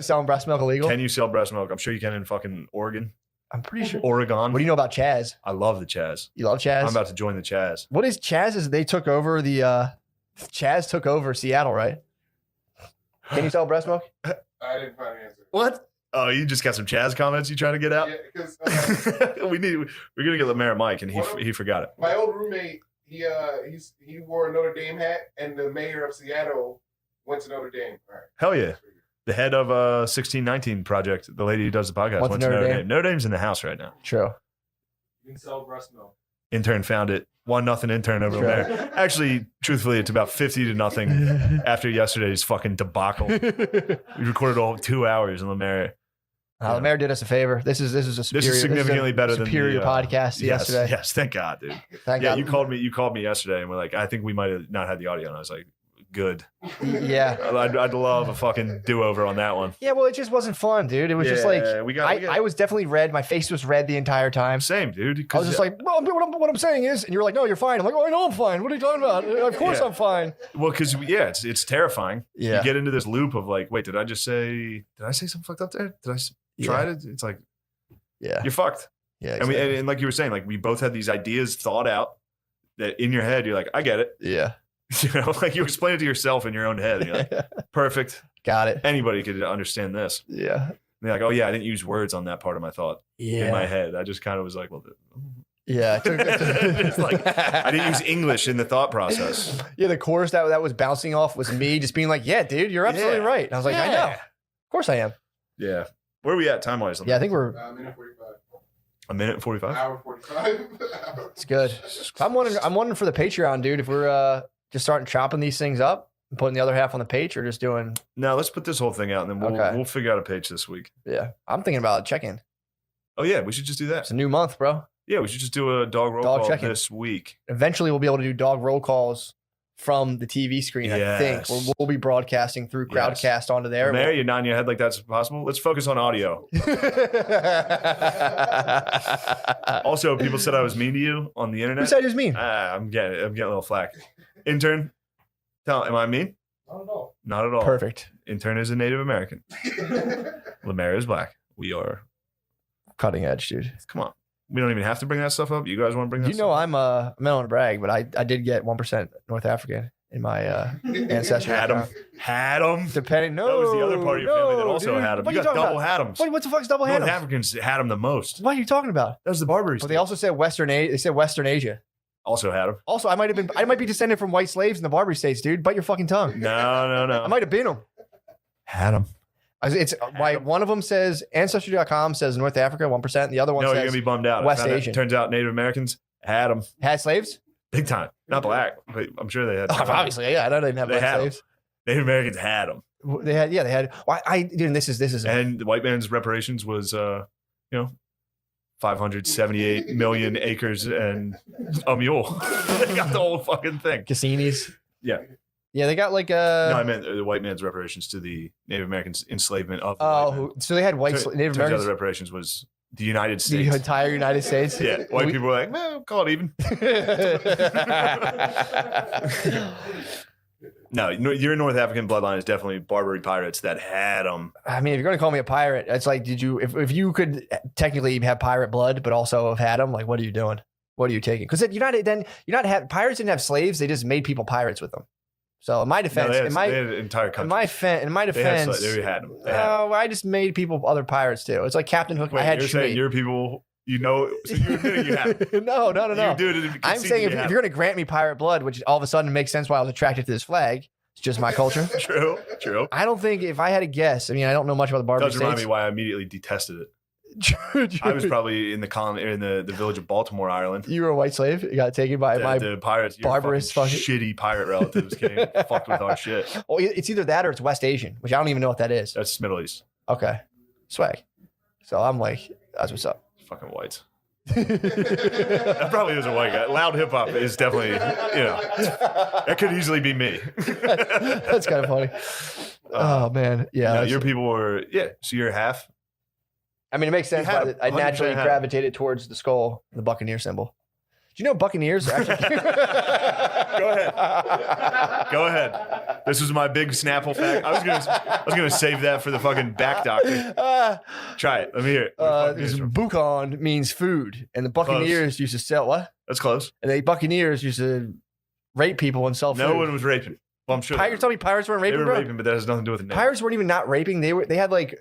selling breast milk illegal? Can you sell breast milk? I'm sure you can in fucking Oregon, I'm pretty sure. Oregon. What do you know about Chaz? I love the Chaz. You love Chaz? I'm about to join the Chaz. What is Chaz? Is they took over the Chaz took over Seattle, right? Can you sell breast milk? I didn't find an answer. What? Oh, you just got some Chaz comments you trying to get out? Yeah, because we're gonna get Lemaire Mike, and he forgot it. my old roommate, he wore a Notre Dame hat, and the mayor of Seattle went to Notre Dame. All right. Hell yeah. The head of 1619 Project, the lady who does the podcast, What's went to Notre Notre Dame? Dame. Notre Dame's in the house right now. True. You can sell breast milk. Intern found it. 1-0 intern over Sure. there. Actually, truthfully, it's about 50-0 after yesterday's fucking debacle. We recorded all 2 hours in Lemaire. The mayor did us a favor. This is a superior. significantly better than the, superior podcast yesterday. Yes, thank God, dude. Thank Yeah, God. you called me yesterday, and we're like, I think we might have not had the audio, and I was like, good. Yeah. I'd love a fucking do-over on that one. Yeah, well, it just wasn't fun, dude. It was just like I was definitely red. My face was red the entire time. Same, dude. I was just like, well, what I'm saying is, and you're like, no, you're fine. I'm like, oh, I know I'm fine. What are you talking about? Of course Yeah. I'm fine. well, because it's terrifying. Yeah. You get into this loop of like, wait, did I say something fucked up there? Did I try it? It's like, Yeah. you're fucked. Yeah. I mean, Exactly. and like you were saying, like we both had these ideas thought out that in your head, you're like, I get it. Yeah. You know, like you explain it to yourself in your own head. And you're like, perfect. Got it. Anybody could understand this. Yeah. And they're like, oh yeah, I didn't use words on that part of my thought in my Yeah. head. I just kind of was like, well, Yeah. It's like, I didn't use English in the thought process. Yeah. The chorus that was bouncing off was me just being like, yeah, dude, you're absolutely Yeah. right. And I was like, I know. Yeah. Of course I am. Yeah. Where are we at time wise? Yeah. I think we're, Minute 45. A minute and 45. Hour 45. it's good. I'm wondering for the Patreon, dude, if we're just starting chopping these things up and putting the other half on the page or just doing, No, let's put this whole thing out and then Okay. we'll figure out a page this week. yeah. I'm thinking about a check-in. Oh yeah, we should just do that. It's a new month, bro. Yeah, we should just do a dog roll Dog call check-in. this week. Eventually we'll be able to do dog roll calls from the TV screen, I think. Yes. We'll be broadcasting through Yes. Crowdcast onto there. Mary, you're nodding your head like that's possible. Let's focus on audio. Also, people said I was mean to you on the internet. Who said it was mean? I'm getting a little flack. Intern, am I mean? I don't know. Not at all. Perfect. Intern is a Native American. Lemaire is black. We are. Cutting edge, dude. Come on. We don't even have to bring that stuff up. You guys want to bring that You know, stuff I'm not on to brag, but I did get 1% North African in my ancestry. Had him. Had him. Depending, no. That was the other part of your family that also dude. had him. What You are got talking double about? had 'ems. What the fuck's double North Hannah? Africans had him the most. What are you talking about? That was the Barbary But state. they also said Western Asia. They said Western Asia. Also had him. Also, I might be descended from white slaves in the Barbary states, dude. Bite your fucking tongue. No. I might have been them. Had him. It's why one of them says Ancestry.com says North Africa 1%. The other one No, you're says gonna be bummed out. I West found out- Asian. Turns out Native Americans had them had slaves. big time. Not black, but I'm sure they had. Obviously, yeah. I know they didn't have They black had 'em. slaves. Native Americans had them, They had. Why? Dude, this is. and the white man's reparations was, 578 million acres and a mule. They got the whole fucking thing. Cassinis. Yeah. Yeah, they got like No, I meant the white man's reparations to the Native Americans' enslavement of. The white oh, man. so they had Native Turns out Americans. the reparations was the United The States. entire United States. Yeah, white We- people were like, "Well, call it even." No, your North African bloodline is definitely Barbary pirates that had them. I mean, if you're gonna call me a pirate, it's like, if you could technically have pirate blood, but also have had them, like, what are you doing? What are you taking? Because pirates didn't have slaves; they just made people pirates with them. So in my defense, they had an entire country. in my defense, They had them. They had 'em. I just made people other pirates too. It's like Captain Hook. Wait, I had you're saying Shmi. your people, so you're admitting you have them. No. You do it in I'm conceit saying you if have you're going to grant me pirate blood, which all of a sudden makes sense why I was attracted to this flag, it's just my culture. them. True. I don't think if I had to guess, I mean, I don't know much about the Barbary Does remind me States. why I immediately detested it. I was probably in the village of Baltimore, Ireland. You were a white slave. You got taken by The pirates, your barbarous fucking fucking- shitty pirate relatives came and fucked with our shit. Oh, it's either that or it's West Asian, which I don't even know what that is. That's Middle East. Okay. swag. So I'm like, that's what's up. Fucking whites. That probably is a white guy. Loud hip hop is definitely, that could easily be me. That's kind of funny. Oh man, yeah. No, your people were, so you're half. I mean, it makes sense. had But I 100% naturally had gravitated towards the skull, the Buccaneer symbol. Do you know Buccaneers are actually? Go ahead. This was my big Snapple fact. I was gonna save that for the fucking back doctor. Try it. Let me hear it. This Bucon means food, and the Buccaneers used to sell what? That's close. And the Buccaneers used to rape people and sell food. No one was raping. Well, I'm sure. You're telling me pirates weren't they raping, were bro? raping, but that has nothing to do with the name. Pirates weren't even not raping. They had like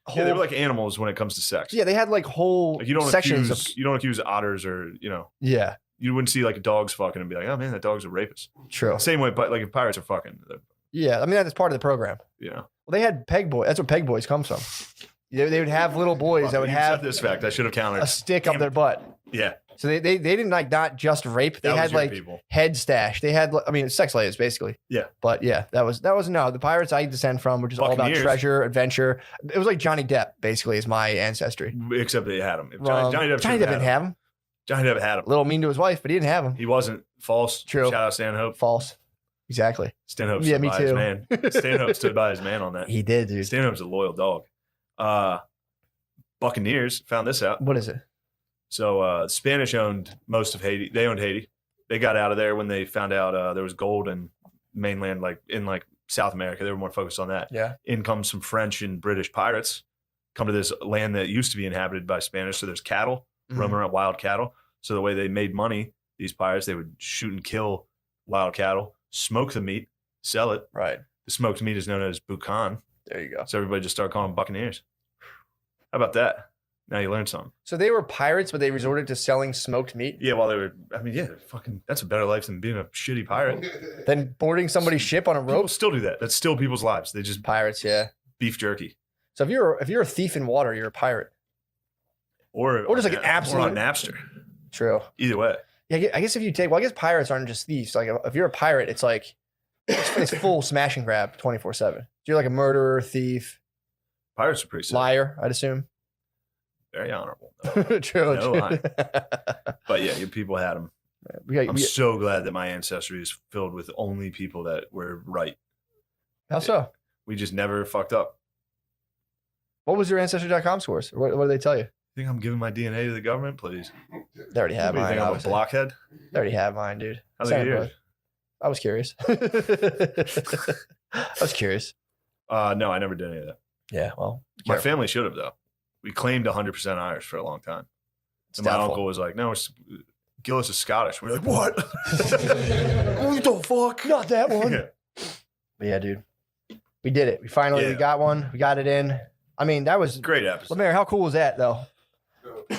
whole, they were like animals when it comes to sex. yeah, they had like whole Like you don't sections accuse otters or yeah, you wouldn't see like dogs fucking and be like, oh man, that dog's a rapist. true. Same way, but like if pirates are fucking, Yeah, I mean that's part of the program. Well, they had peg boy. That's where peg boys comes from. They would have little boys that would you have said this fact. I should have counted. a stick up their butt. Yeah, So they didn't like not just rape. They that was had your like people. head stash. They had I mean sex slaves basically. Yeah. But yeah, that was no the pirates I descend from, which is all about Buccaneers. treasure, adventure. It was like Johnny Depp basically is my ancestry. Except they had him. If Johnny Depp didn't have him. Johnny Depp had him. A little mean to his wife, but he didn't have him. He wasn't false. True. Shout out Stanhope. False. Exactly. Stanhope Yeah, stood me by too. his man. Stanhope stood by his man on that. He did, dude. Stanhope's a loyal dog. Buccaneers found this out. What is it? So Spanish owned most of Haiti. They owned Haiti. They got out of there when they found out there was gold in mainland, like in like South America. They were more focused on that. Yeah. In comes some French and British pirates. Come to this land that used to be inhabited by Spanish. So there's cattle, roaming around, wild cattle. So the way they made money, these pirates, they would shoot and kill wild cattle, smoke the meat, sell it. Right. The smoked meat is known as bucan. There you go. So everybody just started calling them Buccaneers. How about that? Now you learned something. So they were pirates, but they resorted to selling smoked meat. Yeah, while they were, I mean, yeah, fucking, that's a better life than being a shitty pirate. Then boarding somebody's ship on a People rope. still do that. That's still people's lives. They just Pirates, yeah. beef jerky. So if you're a thief in water, you're a pirate. Or just like an absolute- or on Napster. True. Either way. Yeah, I guess if you take, well, I guess pirates aren't just thieves. Like if you're a pirate, it's like it's full smash and grab 24/7. So you're like a murderer, thief, Pirates are pretty sick. liar. I'd assume. Very honorable. True. No lie. But yeah, your people had them. I'm so glad that my ancestry is filled with only people that were right. How so? We just never fucked up. What was your ancestry.com scores? What did they tell you? Think I'm giving my DNA to the government, please? They already have What do you mine. think I'm a obviously. blockhead? They already have mine, dude. How's Send it it, yours? bro. I was curious. I was curious. No, I never did any of that. Yeah, well, My careful. family should have, though. We claimed 100% Irish for a long time. It's And my doubtful. uncle was like, no, Gillis is Scottish. We're like, what? What the fuck? Not that one. Yeah. But yeah, dude. We did it. We finally we got one. We got it in. I mean, that was Great episode. Lemaire, how cool was that though?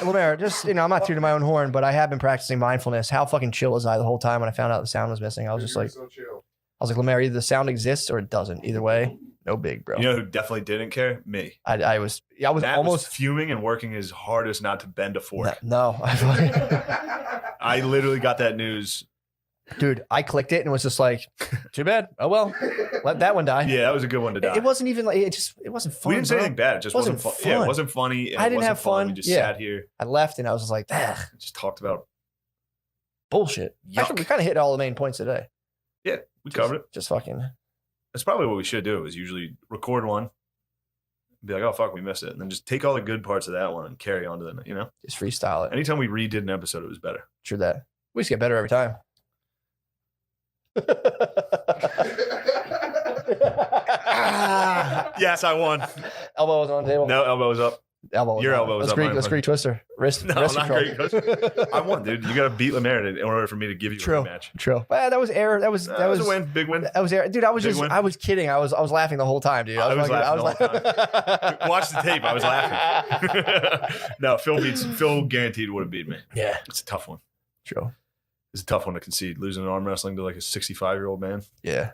Lemaire, just I'm not tooting my own horn, but I have been practicing mindfulness. How fucking chill was I the whole time when I found out the sound was missing? I was just like, so chill. Lemaire, either the sound exists or it doesn't. Either way, no big, bro. You know who definitely didn't care? Me. I was Matt almost was fuming and working his hardest not to bend a fork. no. I literally got that news. Dude, I clicked it and was just like, too bad. Oh well, let that one die. Yeah, that was a good one to die. It wasn't even like it wasn't fun. We didn't say bro. anything bad. It just wasn't fun. Yeah, it wasn't funny. And I didn't it wasn't have fun. We just Yeah. sat here, I left and I was just like, ugh, just talked about. bullshit. Actually, we kind of hit all the main points today. Yeah, we covered it. Just fucking. That's probably what we should do. Is usually record one, be like, oh fuck, we missed it, and then just take all the good parts of that one and carry on to the. Just freestyle it. Anytime we redid an episode, it was better. True that. We just get better every time. Yes, I won. Elbow was on the table. No, elbows up. Elbow was Your on. elbow was Let's up, Greek, mine let's was- Greek twister. Wrist, No, wrist not control. Greek I won, dude. You got to beat Lemaire in order for me to give you a True. rematch. True. Well, that was error. That was That was a win, big win. That was error. Dude, I was Big just win. I was kidding. I was laughing the whole time, dude. I was laughing laughing. Watch the tape. I was laughing. No, Phil guaranteed would have beat me. Yeah. It's a tough one. True. It's a tough one to concede. Losing an arm wrestling to like a 65-year-old man. Yeah.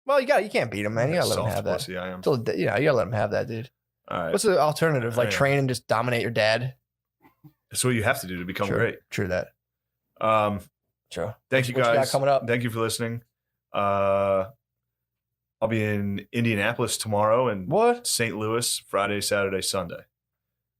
Well, you can't beat him, man. You gotta let him Soft have that. pussy I am. You gotta let him have that, dude. All right. What's the alternative? Like Yeah. train and just dominate your dad? That's what you have to do to become True. great. True that. True. Thank you What you guys. got coming up? Thank you for listening. I'll be in Indianapolis tomorrow and What? St. Louis Friday, Saturday, Sunday.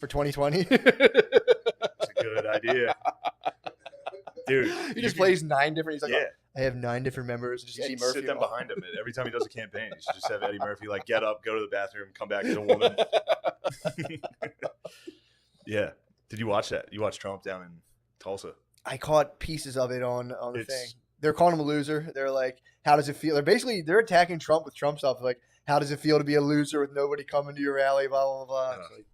for 2020. It's a good idea, dude. He just plays 9 different. He's like, Yeah. I have 9 different members. Just Eddie Murphy. Sit them behind him every time he does a campaign. He should just have Eddie Murphy like get up, go to the bathroom, come back as a woman. Yeah. Did you watch that? You watched Trump down in Tulsa? I caught pieces of it on the It's- thing. They're calling him a loser. They're like, how does it feel? They're attacking Trump with Trump stuff. Like, how does it feel to be a loser with nobody coming to your rally? Blah blah blah. It's like,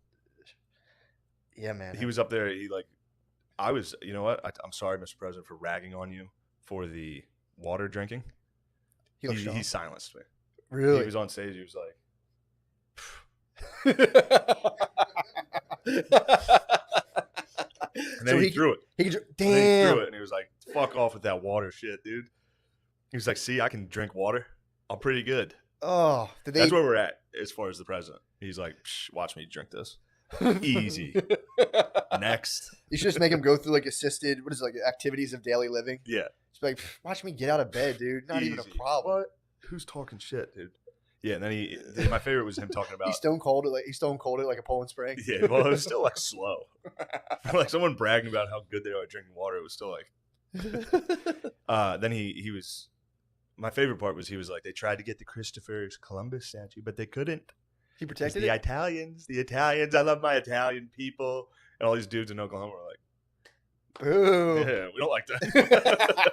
yeah, man. He was up there. I was. You know what? I'm sorry, Mr. President, for ragging on you for the water drinking. He silenced me. Really? He was on stage. He was like, and then So he threw it. He And then he damn. threw it, and he was like, "Fuck off with that water shit, dude." He was like, "See, I can drink water. I'm pretty good." Oh, did they? That's where we're at as far as the president. He's like, "Watch me drink this. Easy. Next." You should just make him go through like assisted. What is it, like activities of daily living? Yeah. Just be like, watch me get out of bed, dude. Not even a Easy. problem. What? Who's talking shit, dude? Yeah, and then my favorite was him talking about. He stone cold it like a Poland Spring. Yeah, well, it was still like slow. Like someone bragging about how good they are at drinking water. It was still like. Then he was. My favorite part was he was like, they tried to get the Christopher Columbus statue, but they couldn't. He 'Cause protected the it. Italians. I love my Italian people. And all these dudes in Oklahoma were like, Boo. yeah, we don't like that.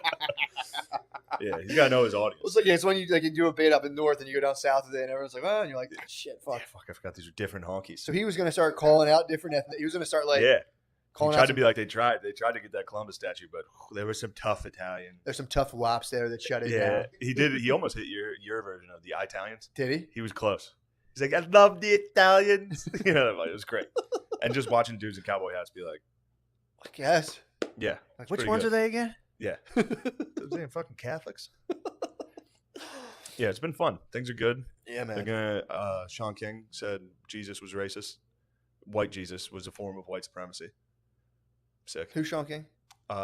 Yeah, he's got to know his audience. It's like, yeah, it's when you do a bit up in north and you go down south of it and everyone's like, oh, and you're like, shit, fuck. Yeah, fuck, I forgot these are different honkies. So he was going to start calling out different ethnic. He was going to start like yeah. He calling tried out. to be like they tried to get that Columbus statue, but there were some tough Italian. There's some tough wops there that shut it Yeah, down. he did. He almost hit your version of the Italians. Did he? He was close. He's like, I love the Italians. You know, like, it was great. And just watching dudes in cowboy hats be like, I guess. yeah, Like, which ones are they again? yeah, those damn fucking Catholics. Yeah, it's been fun. Things are good. Yeah, They're man. gonna. Sean King said Jesus was racist. White Jesus was a form of white supremacy. Sick. Who's Sean King?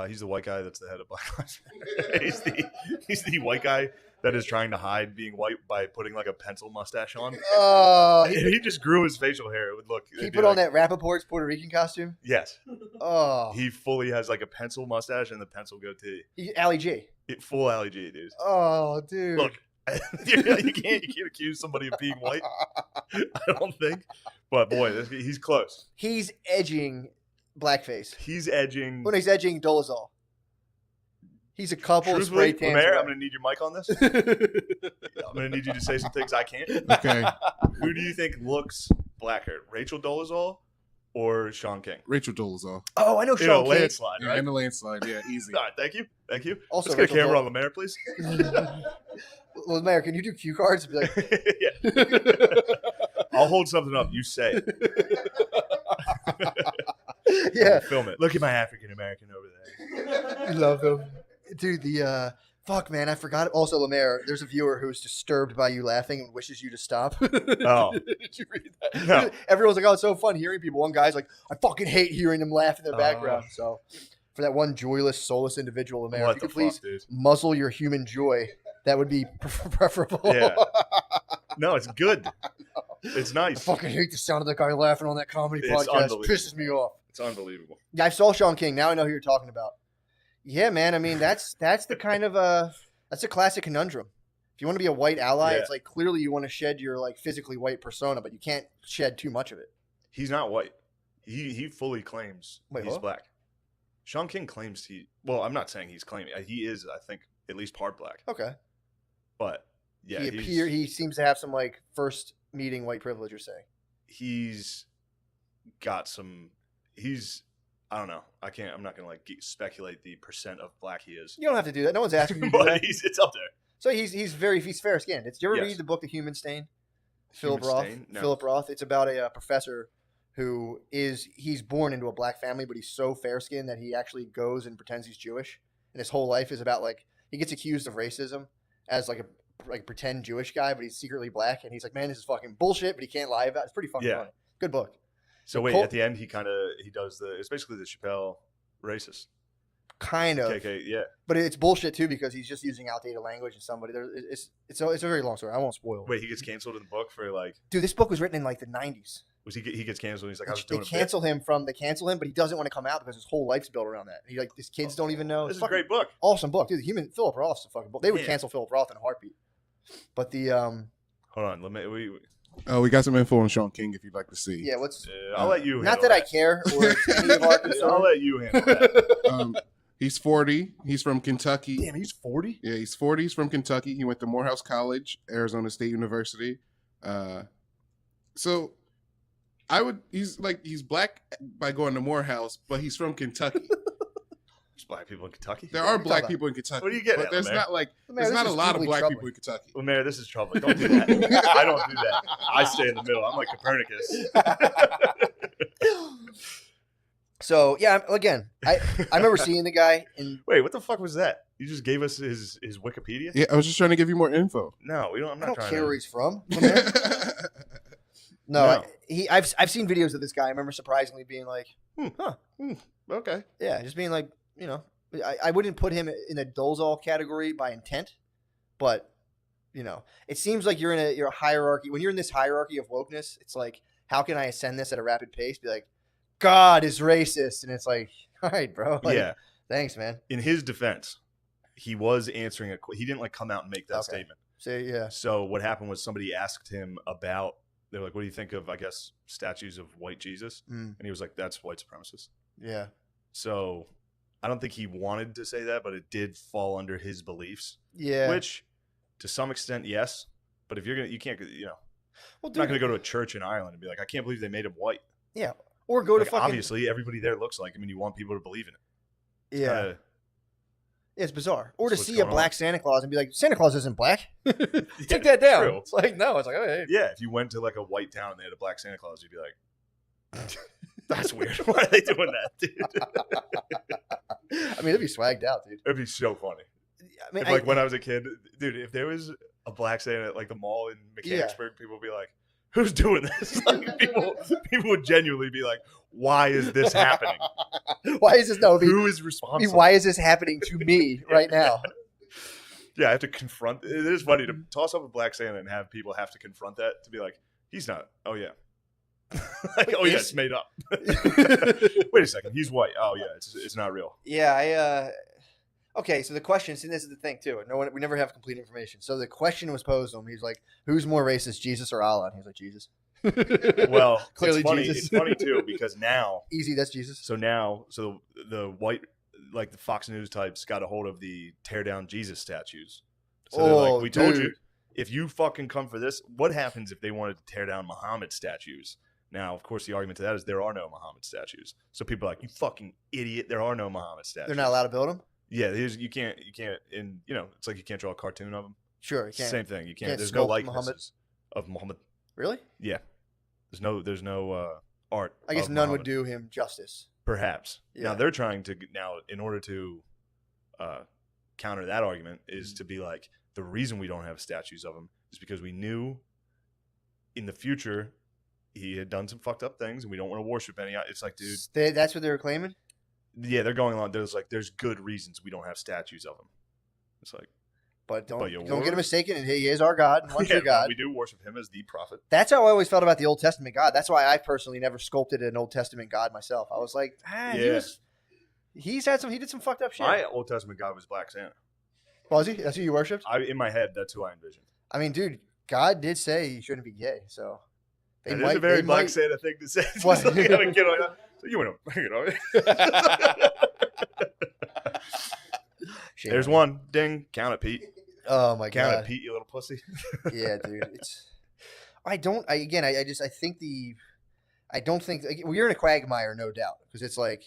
He's the white guy that's the head of Black Lives Matter. he's the white guy that is trying to hide being white by putting like a pencil mustache on. Oh, And he just grew his facial hair. It would look. he it'd be put on like- that Rappaport's Puerto Rican costume. Yes, Oh, he fully has like a pencil mustache and the pencil goatee. Ali G. Full Ali G, dude. Oh, dude. Look, you can't accuse somebody of being white. I don't think. But boy, he's close. He's edging blackface. He's edging. When he's edging Dolezal. He's a couple of Truthfully, spray tans. Lemaire, I'm away. going to need your mic on this. I'm going to need you to say some things I can't. Okay. Who do you think looks blacker, Rachel Dolezal or Sean King? Rachel Dolezal. Oh, I know In a Sean King. landslide, Yeah, right? in the landslide. Yeah, easy. All right, thank you. Thank you. Also, Let's get a Rachel camera Dole- on Lemaire, please. Lemaire, can you do cue cards? Be like, Yeah. I'll hold something up. You say it. yeah, Film it. Look at my African American over there. I love them. Dude, fuck, man, I forgot. Also, Lemaire, there's a viewer who's disturbed by you laughing and wishes you to stop. Oh. Did you read that? No. Everyone's like, oh, it's so fun hearing people. One guy's like, I fucking hate hearing them laugh in the background. So, for that one joyless, soulless individual, Lemaire, What if you the could please fuck, dude? muzzle your human joy, that would be preferable. Yeah. No, it's good. It's I nice. fucking hate the sound of that guy laughing on that comedy It's podcast. unbelievable. Pisses me off. It's unbelievable. Yeah, I saw Sean King. Now I know who you're talking about. Yeah, man. I mean, that's the kind of that's a classic conundrum. If you want to be a white ally, Yeah. it's like clearly you want to shed your like physically white persona, but you can't shed too much of it. He's not white. He fully claims Wait, he's what? black. Sean King claims well, I'm not saying he's claiming. He is, I think, at least part black. Okay. But yeah, He seems to have some like first meeting white privilege. You're saying. he's got some. I don't know. I'm not gonna like speculate the percent of black he is. You don't have to do that. No one's asking you. To do But that. it's up there. So he's fair skinned. Did you ever Yes. read the book The Human Stain? Human Philip Roth. Stain? No. Philip Roth. It's about a professor who he's born into a black family, but he's so fair skinned that he actually goes and pretends he's Jewish, and his whole life is about like he gets accused of racism as like a pretend Jewish guy, but he's secretly black, and he's like, man, this is fucking bullshit, but he can't lie about it. It's pretty fucking Yeah. funny. Good book. So wait, Col- at the end, he does it's basically the Chappelle racist. Kind of, KK, yeah. but it's bullshit too because he's just using outdated language and somebody there. It's a very long story. I won't spoil. it. Wait, he gets canceled in the book for like. Dude, this book was written in like the 90s. Was he gets canceled? He's like, I was They doing cancel him, but he doesn't want to come out because his whole life's built around that. He like his kids don't even know. This It's is a great book. awesome book, dude. Philip Roth's a fucking book. They would Yeah. cancel Philip Roth in a heartbeat. But the Hold on, let me. We got some info on Sean King if you'd like to see. yeah, what's I'll let you. not handle that I care or it's any of our I'll concern. let you handle that. He's 40. He's from Kentucky. Damn, he's 40. Yeah, he's 40. He's from Kentucky. He went to Morehouse College, Arizona State University. So he's black by going to Morehouse, but he's from Kentucky. There's black people in Kentucky. There are black people in Kentucky. What are you getting but at, there's Lemaire? not like Lemaire, there's this not a is lot of deeply black troubling. people in Kentucky. Lemaire, this is trouble. Don't do that. I don't do that. I stay in the middle. I'm like Copernicus. So yeah, again, I remember seeing the guy in Wait, what the fuck was that? You just gave us his Wikipedia? Yeah, I was just trying to give you more info. No, we don't. I'm I not don't trying care to. where he's from. No. I've seen videos of this guy. I remember surprisingly being like, Okay. yeah, just being like, I wouldn't put him in a Dolezal category by intent, but it seems like you're a hierarchy. When you're in this hierarchy of wokeness, it's like, how can I ascend this at a rapid pace? Be like, God is racist, and it's like, all right, bro. Like, Yeah. thanks, man. In his defense, he was answering he didn't like come out and make that Okay. statement. So yeah, So what happened was somebody asked him about. They're like, "What do you think of, I guess, statues of white Jesus?" And he was like, "That's white supremacist." yeah, So I don't think he wanted to say that, but it did fall under his beliefs. yeah. Which, to some extent, yes. But if you can't, well, I'm dude, not going to go to a church in Ireland and be like, I can't believe they made him white. yeah, or go to Like, fucking obviously, everybody there looks like him, and you want people to believe in it. yeah. It's bizarre. Or to That's what's see a going black on. Santa Claus and be like, Santa Claus isn't black. Take Yeah, that down. true. It's like, no. It's like, oh, hey. Yeah, if you went to like a white town and they had a black Santa Claus, you'd be like, that's weird. Why are they doing that, dude? I mean, it'd be swagged out, dude. It'd be so funny. I mean, If, like when I was a kid, dude, if there was a black Santa at like the mall in Mechanicsburg, people would be like, who's doing this? Like, people would genuinely be like, why is this happening? why is this Who is responsible? why is this happening to me right now? Yeah, I have to confront. It is funny to toss up a black Santa and have people have to confront that to be like, he's not. Oh yeah, like oh yeah, it's made up. Wait a second, he's white. Oh yeah, it's not real. Yeah, okay, so the question, see, this is the thing too. We never have complete information. So the question was posed to him. He's like, "Who's more racist, Jesus or Allah?" And he was like, "Jesus." Well, Clearly it's funny. Jesus. It's funny too because now, Easy, that's Jesus. so the white, like the Fox News types, got a hold of the tear down Jesus statues. So they're Oh, like, we told you, dude. if you fucking come for this, what happens if they wanted to tear down Muhammad statues? Now, of course, the argument to that is there are no Muhammad statues. So people are like, you fucking idiot, there are no Muhammad statues. They're not allowed to build them. Yeah, you can't, and it's like you can't draw a cartoon of them. Sure, you can't. Same thing. You can't. can't There's no sculpt likenesses Muhammad. of Muhammad. Really? Yeah, there's no art. I guess of none Muhammad. would do him justice. Perhaps. Yeah. Now they're trying to in order to counter that argument is to be like the reason we don't have statues of him is because we knew in the future he had done some fucked up things and we don't want to worship any. It's like, dude, That's what they were claiming. yeah, they're going on. There's good reasons we don't have statues of him. It's like, But don't you get him worship- mistaken. And he is our God and one yeah, true God. we do worship him as the prophet. That's how I always felt about the Old Testament God. That's why I personally never sculpted an Old Testament God myself. I was like, Yeah. he did some fucked up shit. My Old Testament God was Black Santa. Was he? That's who you worshipped? In my head, that's who I envisioned. I mean, dude, God did say you shouldn't be gay. So It is a very Black Santa thing to say. What? So you gotta get on. So you went, Shame There's on one. Ding. Count it, Pete. you. Oh my Count God. it, Pete, you little pussy. Yeah, dude. I don't think we're in a quagmire, no doubt, because it's like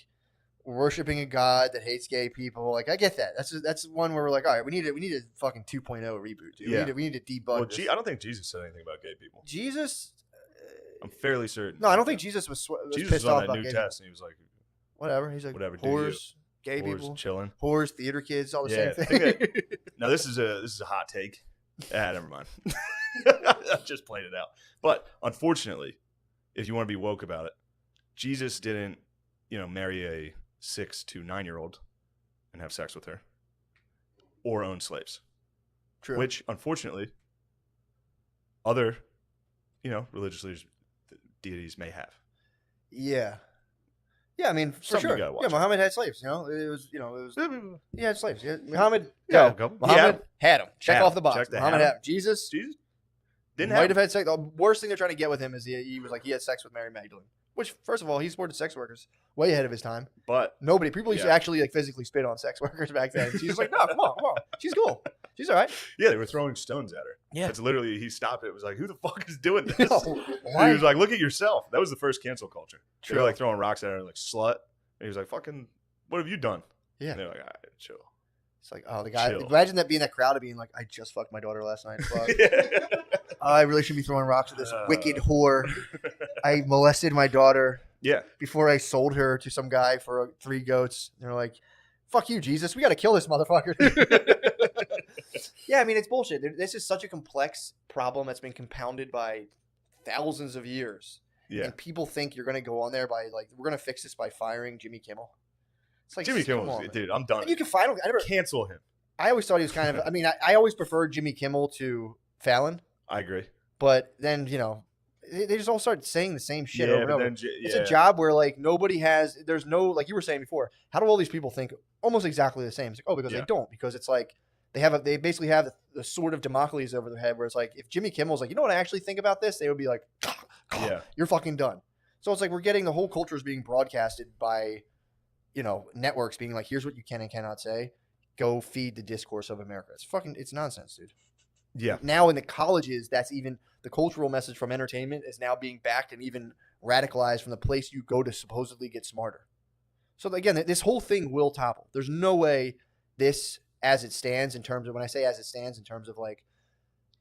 worshiping a God that hates gay people. Like, I get that. That's one where we're like, all right, we need a fucking 2.0 reboot, dude. Yeah. We need to debug Well, this. I don't think Jesus said anything about gay people. Jesus. I'm fairly certain. No, I don't think Jesus was Jesus pissed was on off that about New gay Test, and he was like, people. Whatever. He's like, Whatever, do whores, gay "Whores people, chilling." whores, theater kids, all the Yeah, same I think thing. Now this is a hot take. Never mind. I just played it out. But unfortunately, if you want to be woke about it, Jesus didn't, marry a 6 to 9-year-old and have sex with her, or own slaves. True. Which, unfortunately, other, religious leaders deities may have. Yeah. Yeah, I mean, for Something you sure. gotta watch Yeah, out. Muhammad had slaves. He had slaves. Yeah, Muhammad, Yeah, no, go. Muhammad had them. Check Had off 'em. the box. Check the Muhammad had had 'em. Jesus Jesus didn't might have have had sex. The worst thing they're trying to get with him is he was like he had sex with Mary Magdalene. Which, first of all, he supported sex workers way ahead of his time. but People used to actually like physically spit on sex workers back then. She's like, no, come on. She's cool. She's all right. yeah, they were throwing stones at her. Yeah. It's literally he stopped it. It was like, who the fuck is doing this? Why? He was like, look at yourself. That was the first cancel culture. They True. were like throwing rocks at her, like slut. And he was like, fucking, what have you done? Yeah. And they're like, all right, chill. It's like, oh, the guy. Chill. Imagine that being that crowd of being like, I just fucked my daughter last night. Fuck. Yeah. I really should be throwing rocks at this wicked whore. I molested my daughter Yeah. before I sold her to some guy for 3 goats. And they're like, fuck you, Jesus. We got to kill this motherfucker. Yeah, I mean, it's bullshit. This is such a complex problem that's been compounded by thousands of years. Yeah. And people think you're going to go on there by, like, we're going to fix this by firing Jimmy Kimmel. It's like, Jimmy come Kimmel, on, man. dude, I'm done. And you can find him. Cancel him. I always thought he was kind of, I mean, I always preferred Jimmy Kimmel to Fallon. I agree. But then, they just all started saying the same shit over and but over. then, It's a job where, like, there's no, like you were saying before, how do all these people think almost exactly the same? It's like, because they don't. Because it's like, they basically have the sword of Damocles over their head where it's like, if Jimmy Kimmel's like, you know what I actually think about this? They would be like, you're fucking done. So it's like, we're getting the whole culture is being broadcasted by, networks being like, here's what you can and cannot say. Go feed the discourse of America. It's nonsense, dude. Yeah. Now in the colleges, that's even the cultural message from entertainment is now being backed and even radicalized from the place you go to supposedly get smarter. So again, this whole thing will topple. There's no way this, as it stands, in terms of, when I say as it stands, in terms of like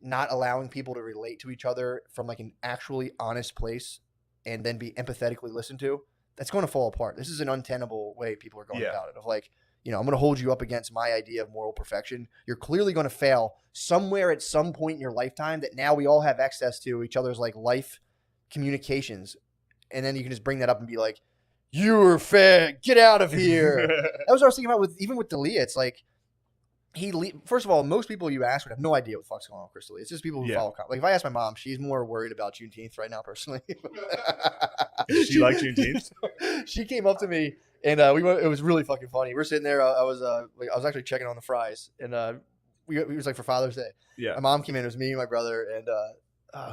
not allowing people to relate to each other from like an actually honest place and then be empathetically listened to, that's going to fall apart. This is an untenable way people are going about it. Of like, I'm going to hold you up against my idea of moral perfection. You're clearly going to fail somewhere at some point in your lifetime that now we all have access to each other's like life communications. And then you can just bring that up and be like, you're fat, get out of here. That was what I was thinking about even with D'Elia. It's like, first of all, most people you ask would have no idea what the fuck's going on with Chris D'Elia. It's just people who follow. Like if I ask my mom, she's more worried about Juneteenth right now personally. Does she like Juneteenth? She came up to me and it was really fucking funny. We're sitting there. I was actually checking on the fries, and it was like for Father's Day. Yeah. My mom came in. It was me, my brother, and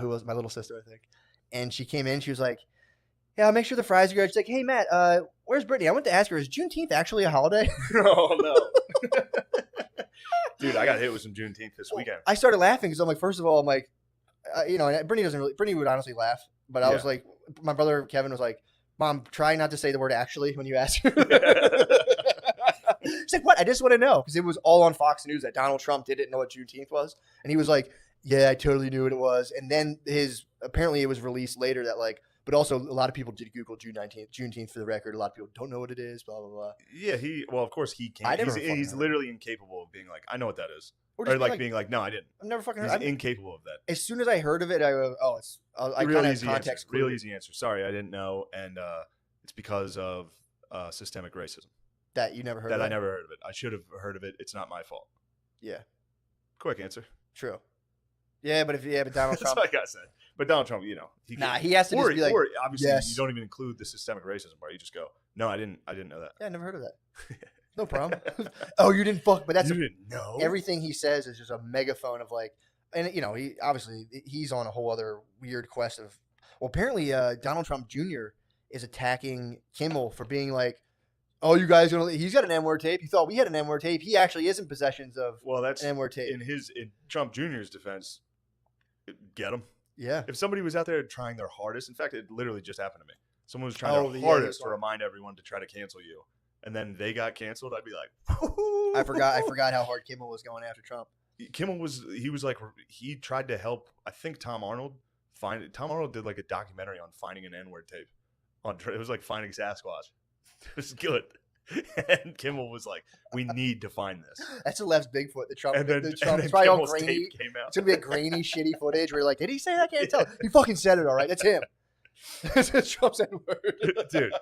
who was my little sister, I think. And she came in. She was like, "Yeah, I'll make sure the fries are good." She's like, "Hey, Matt, where's Brittany? I went to ask her, is Juneteenth actually a holiday?" Oh no. Dude, I got hit with some Juneteenth this weekend. I started laughing because I'm like, first of all, I'm like, and Brittany would honestly laugh, but I was like, my brother Kevin was like, "Mom, try not to say the word actually when you ask her." It's like, what? I just want to know, because it was all on Fox News that Donald Trump didn't know what Juneteenth was, and he was like, "Yeah, I totally knew what it was." And then apparently it was released later that like, but also a lot of people did Google Juneteenth for the record. A lot of people don't know what it is. Blah blah blah. Yeah, of course he can't. He's literally incapable of being like, I know what that is, or like being like, no, I didn't. I've never fucking heard. He's incapable of that. As soon as I heard of it, I go, oh, it's I real kind of easy context. Answer. Real easy answer. Sorry, I didn't know, and it's because of systemic racism. That you never heard that of? I never heard of it. I should have heard of it. It's not my fault. Yeah. Quick answer. True. Yeah, but Donald Trump. That's what I gotta say. But Donald Trump, he has to just be like, or obviously yes. You don't even include the systemic racism part. You just go, no, I didn't know that. Yeah, I never heard of that. No problem. Oh, you didn't fuck, but that's didn't know. Everything he says is just a megaphone of like, and he's on a whole other weird quest of. Well, apparently, Donald Trump Jr. is attacking Kimmel for being like, "Oh, you guys he's got an N-word tape. You thought we had an N-word tape. He actually is in possession of that's an N-word tape." In Trump Jr.'s defense, get him. Yeah. If somebody was out there trying their hardest, in fact, it literally just happened to me. Someone was trying their hardest to remind everyone to try to cancel you, and then they got canceled. I'd be like, woo-hoo. I forgot how hard Kimmel was going after Trump. He tried to help. I think Tom Arnold did like a documentary on finding an N-word tape. It was like finding Sasquatch. It was good. And Kimmel was like, "We need to find this." That's the left's Bigfoot. The Trump. And then it's probably all Kimmel's grainy. tape came out. It's gonna be a grainy, shitty footage where you're like, "Did he say that? I can't tell." He fucking said it. All right, that's him. It's Trump's N-word. Dude,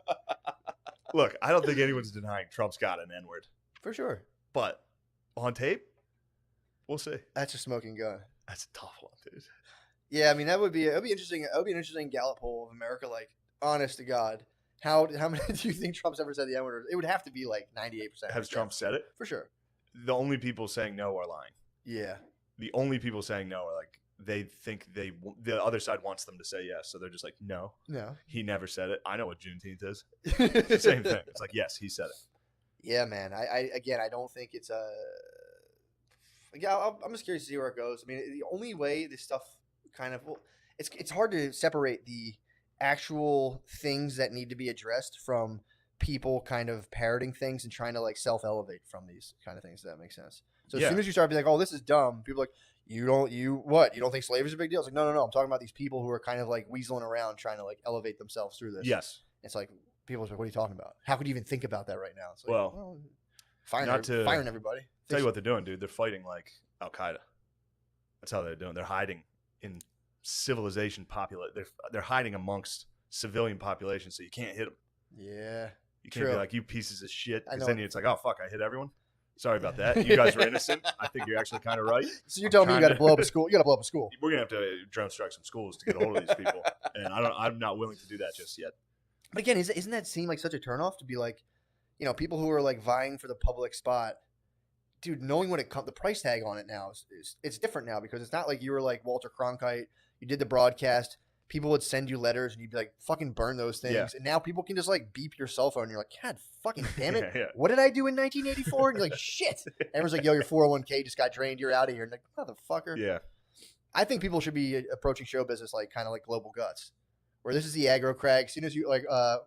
look, I don't think anyone's denying Trump's got an N-word For sure. but on tape, we'll see. That's a smoking gun. That's a tough one, dude. Yeah, I mean that would be interesting. It would be an interesting Gallup poll of America. Like, honest to God, how many do you think Trump's ever said the N-word? It would have to be like 98%. Has Trump said it? For sure. The only people saying no are lying. Yeah. The only people saying no are like they think the other side wants them to say yes, so they're just like no. He never said it. I know what Juneteenth is. It's the same thing. It's like yes, he said it. Yeah, man. I don't think it's a. Yeah, I'm just curious to see where it goes. I mean, the only way this stuff kind of it's hard to separate the actual things that need to be addressed from people kind of parroting things and trying to like self-elevate from these kind of things. If that makes sense. So as soon as you start being like, oh, this is dumb, people are like, you don't think slavery is a big deal? It's like, no. I'm talking about these people who are kind of like weaseling around trying to like elevate themselves through this. Yes. It's like people are like, what are you talking about? How could you even think about that right now? It's like, well firing everybody. Tell you what they're doing, dude. They're fighting like Al Qaeda. That's how they're doing. They're hiding in civilization They're hiding amongst civilian population, so you can't hit them. Yeah. You can't be like, you pieces of shit. Because then it's like, oh, fuck, I hit everyone. Sorry about that. You guys were innocent. I think you're actually kind of right. So you're telling me you got to blow up a school? You got to blow up a school. We're going to have to drone strike some schools to get a hold of these people. And I'm not willing to do that just yet. But again, isn't that seem like such a turnoff to be like, people who are like vying for the public spot, dude, knowing what the price tag on it now it's different now because it's not like you were like Walter Cronkite. You did the broadcast. People would send you letters and you'd be like, fucking burn those things. Yeah. And now people can just like beep your cell phone. And you're like, God fucking damn it. Yeah. What did I do in 1984? And you're like, shit. Everyone's like, yo, your 401k just got drained. You're out of here. And like, motherfucker. Yeah. I think people should be approaching show business like kind of like Global Guts, where this is the aggro crag. As soon as you like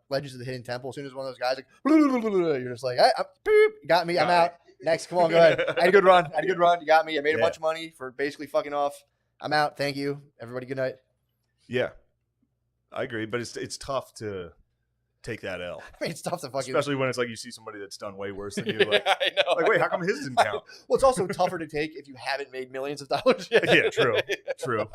Legends of the Hidden Temple, as soon as one of those guys like, you're just like, hey, you got me. I'm out. Next, come on, go ahead. I had a good run. You got me. I made a bunch of money for basically fucking off. I'm out. Thank you. Everybody, good night. Yeah, I agree, but it's tough to take that L. I mean, it's tough to fucking, especially when it's like you see somebody that's done way worse than you. Like, I know. Like, wait, how come his didn't count? Well, it's also tougher to take if you haven't made millions of dollars yet. Yeah, true.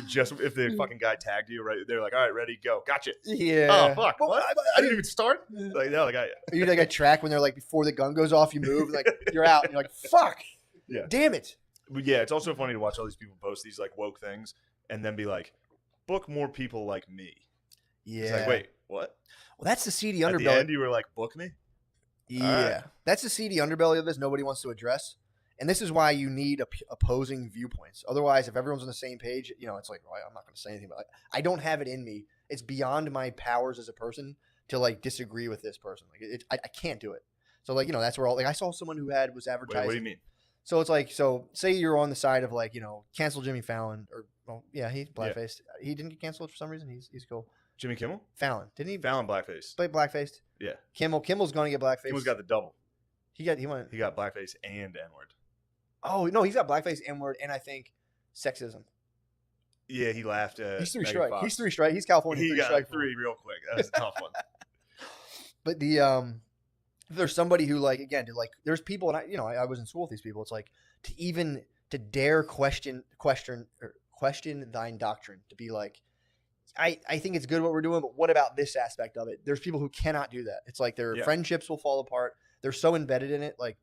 Just if the fucking guy tagged you, right? They're like, all right, ready, go, gotcha. Yeah. Oh fuck, what? I didn't even start. Like, no, like you like a track when they're like before the gun goes off, you move, and like you're out, and you're like, fuck. Yeah. Damn it. But yeah, it's also funny to watch all these people post these like woke things and then be like, book more people like me. Yeah. It's like, wait, what? Well, that's the seedy underbelly. At the end, you were like, book me? Yeah. Right. That's the seedy underbelly of this nobody wants to address. And this is why you need opposing viewpoints. Otherwise, if everyone's on the same page, it's like, well, I'm not going to say anything about it. I don't have it in me. It's beyond my powers as a person to like disagree with this person. Like I can't do it. So like, that's where I saw someone who was advertising. Wait, what do you mean? So it's like, say you're on the side of like, cancel Jimmy Fallon or, well, yeah, he's blackfaced. Yeah. He didn't get canceled for some reason. He's cool. Jimmy Kimmel? Fallon. Didn't he? Fallon blackface. Played blackfaced? Yeah. Kimmel's going to get blackface. Kimmel's got the double. He got blackface and N-word. Oh, no, he's got blackface, N-word, and I think sexism. Yeah, he laughed at He's three strike. He's California. He got three real quick. That was a tough one. But there's somebody who there's people, and I was in school with these people. It's like to dare question thine doctrine, to be like, I think it's good what we're doing, but what about this aspect of it? There's people who cannot do that. It's like their friendships will fall apart. They're so embedded in it, like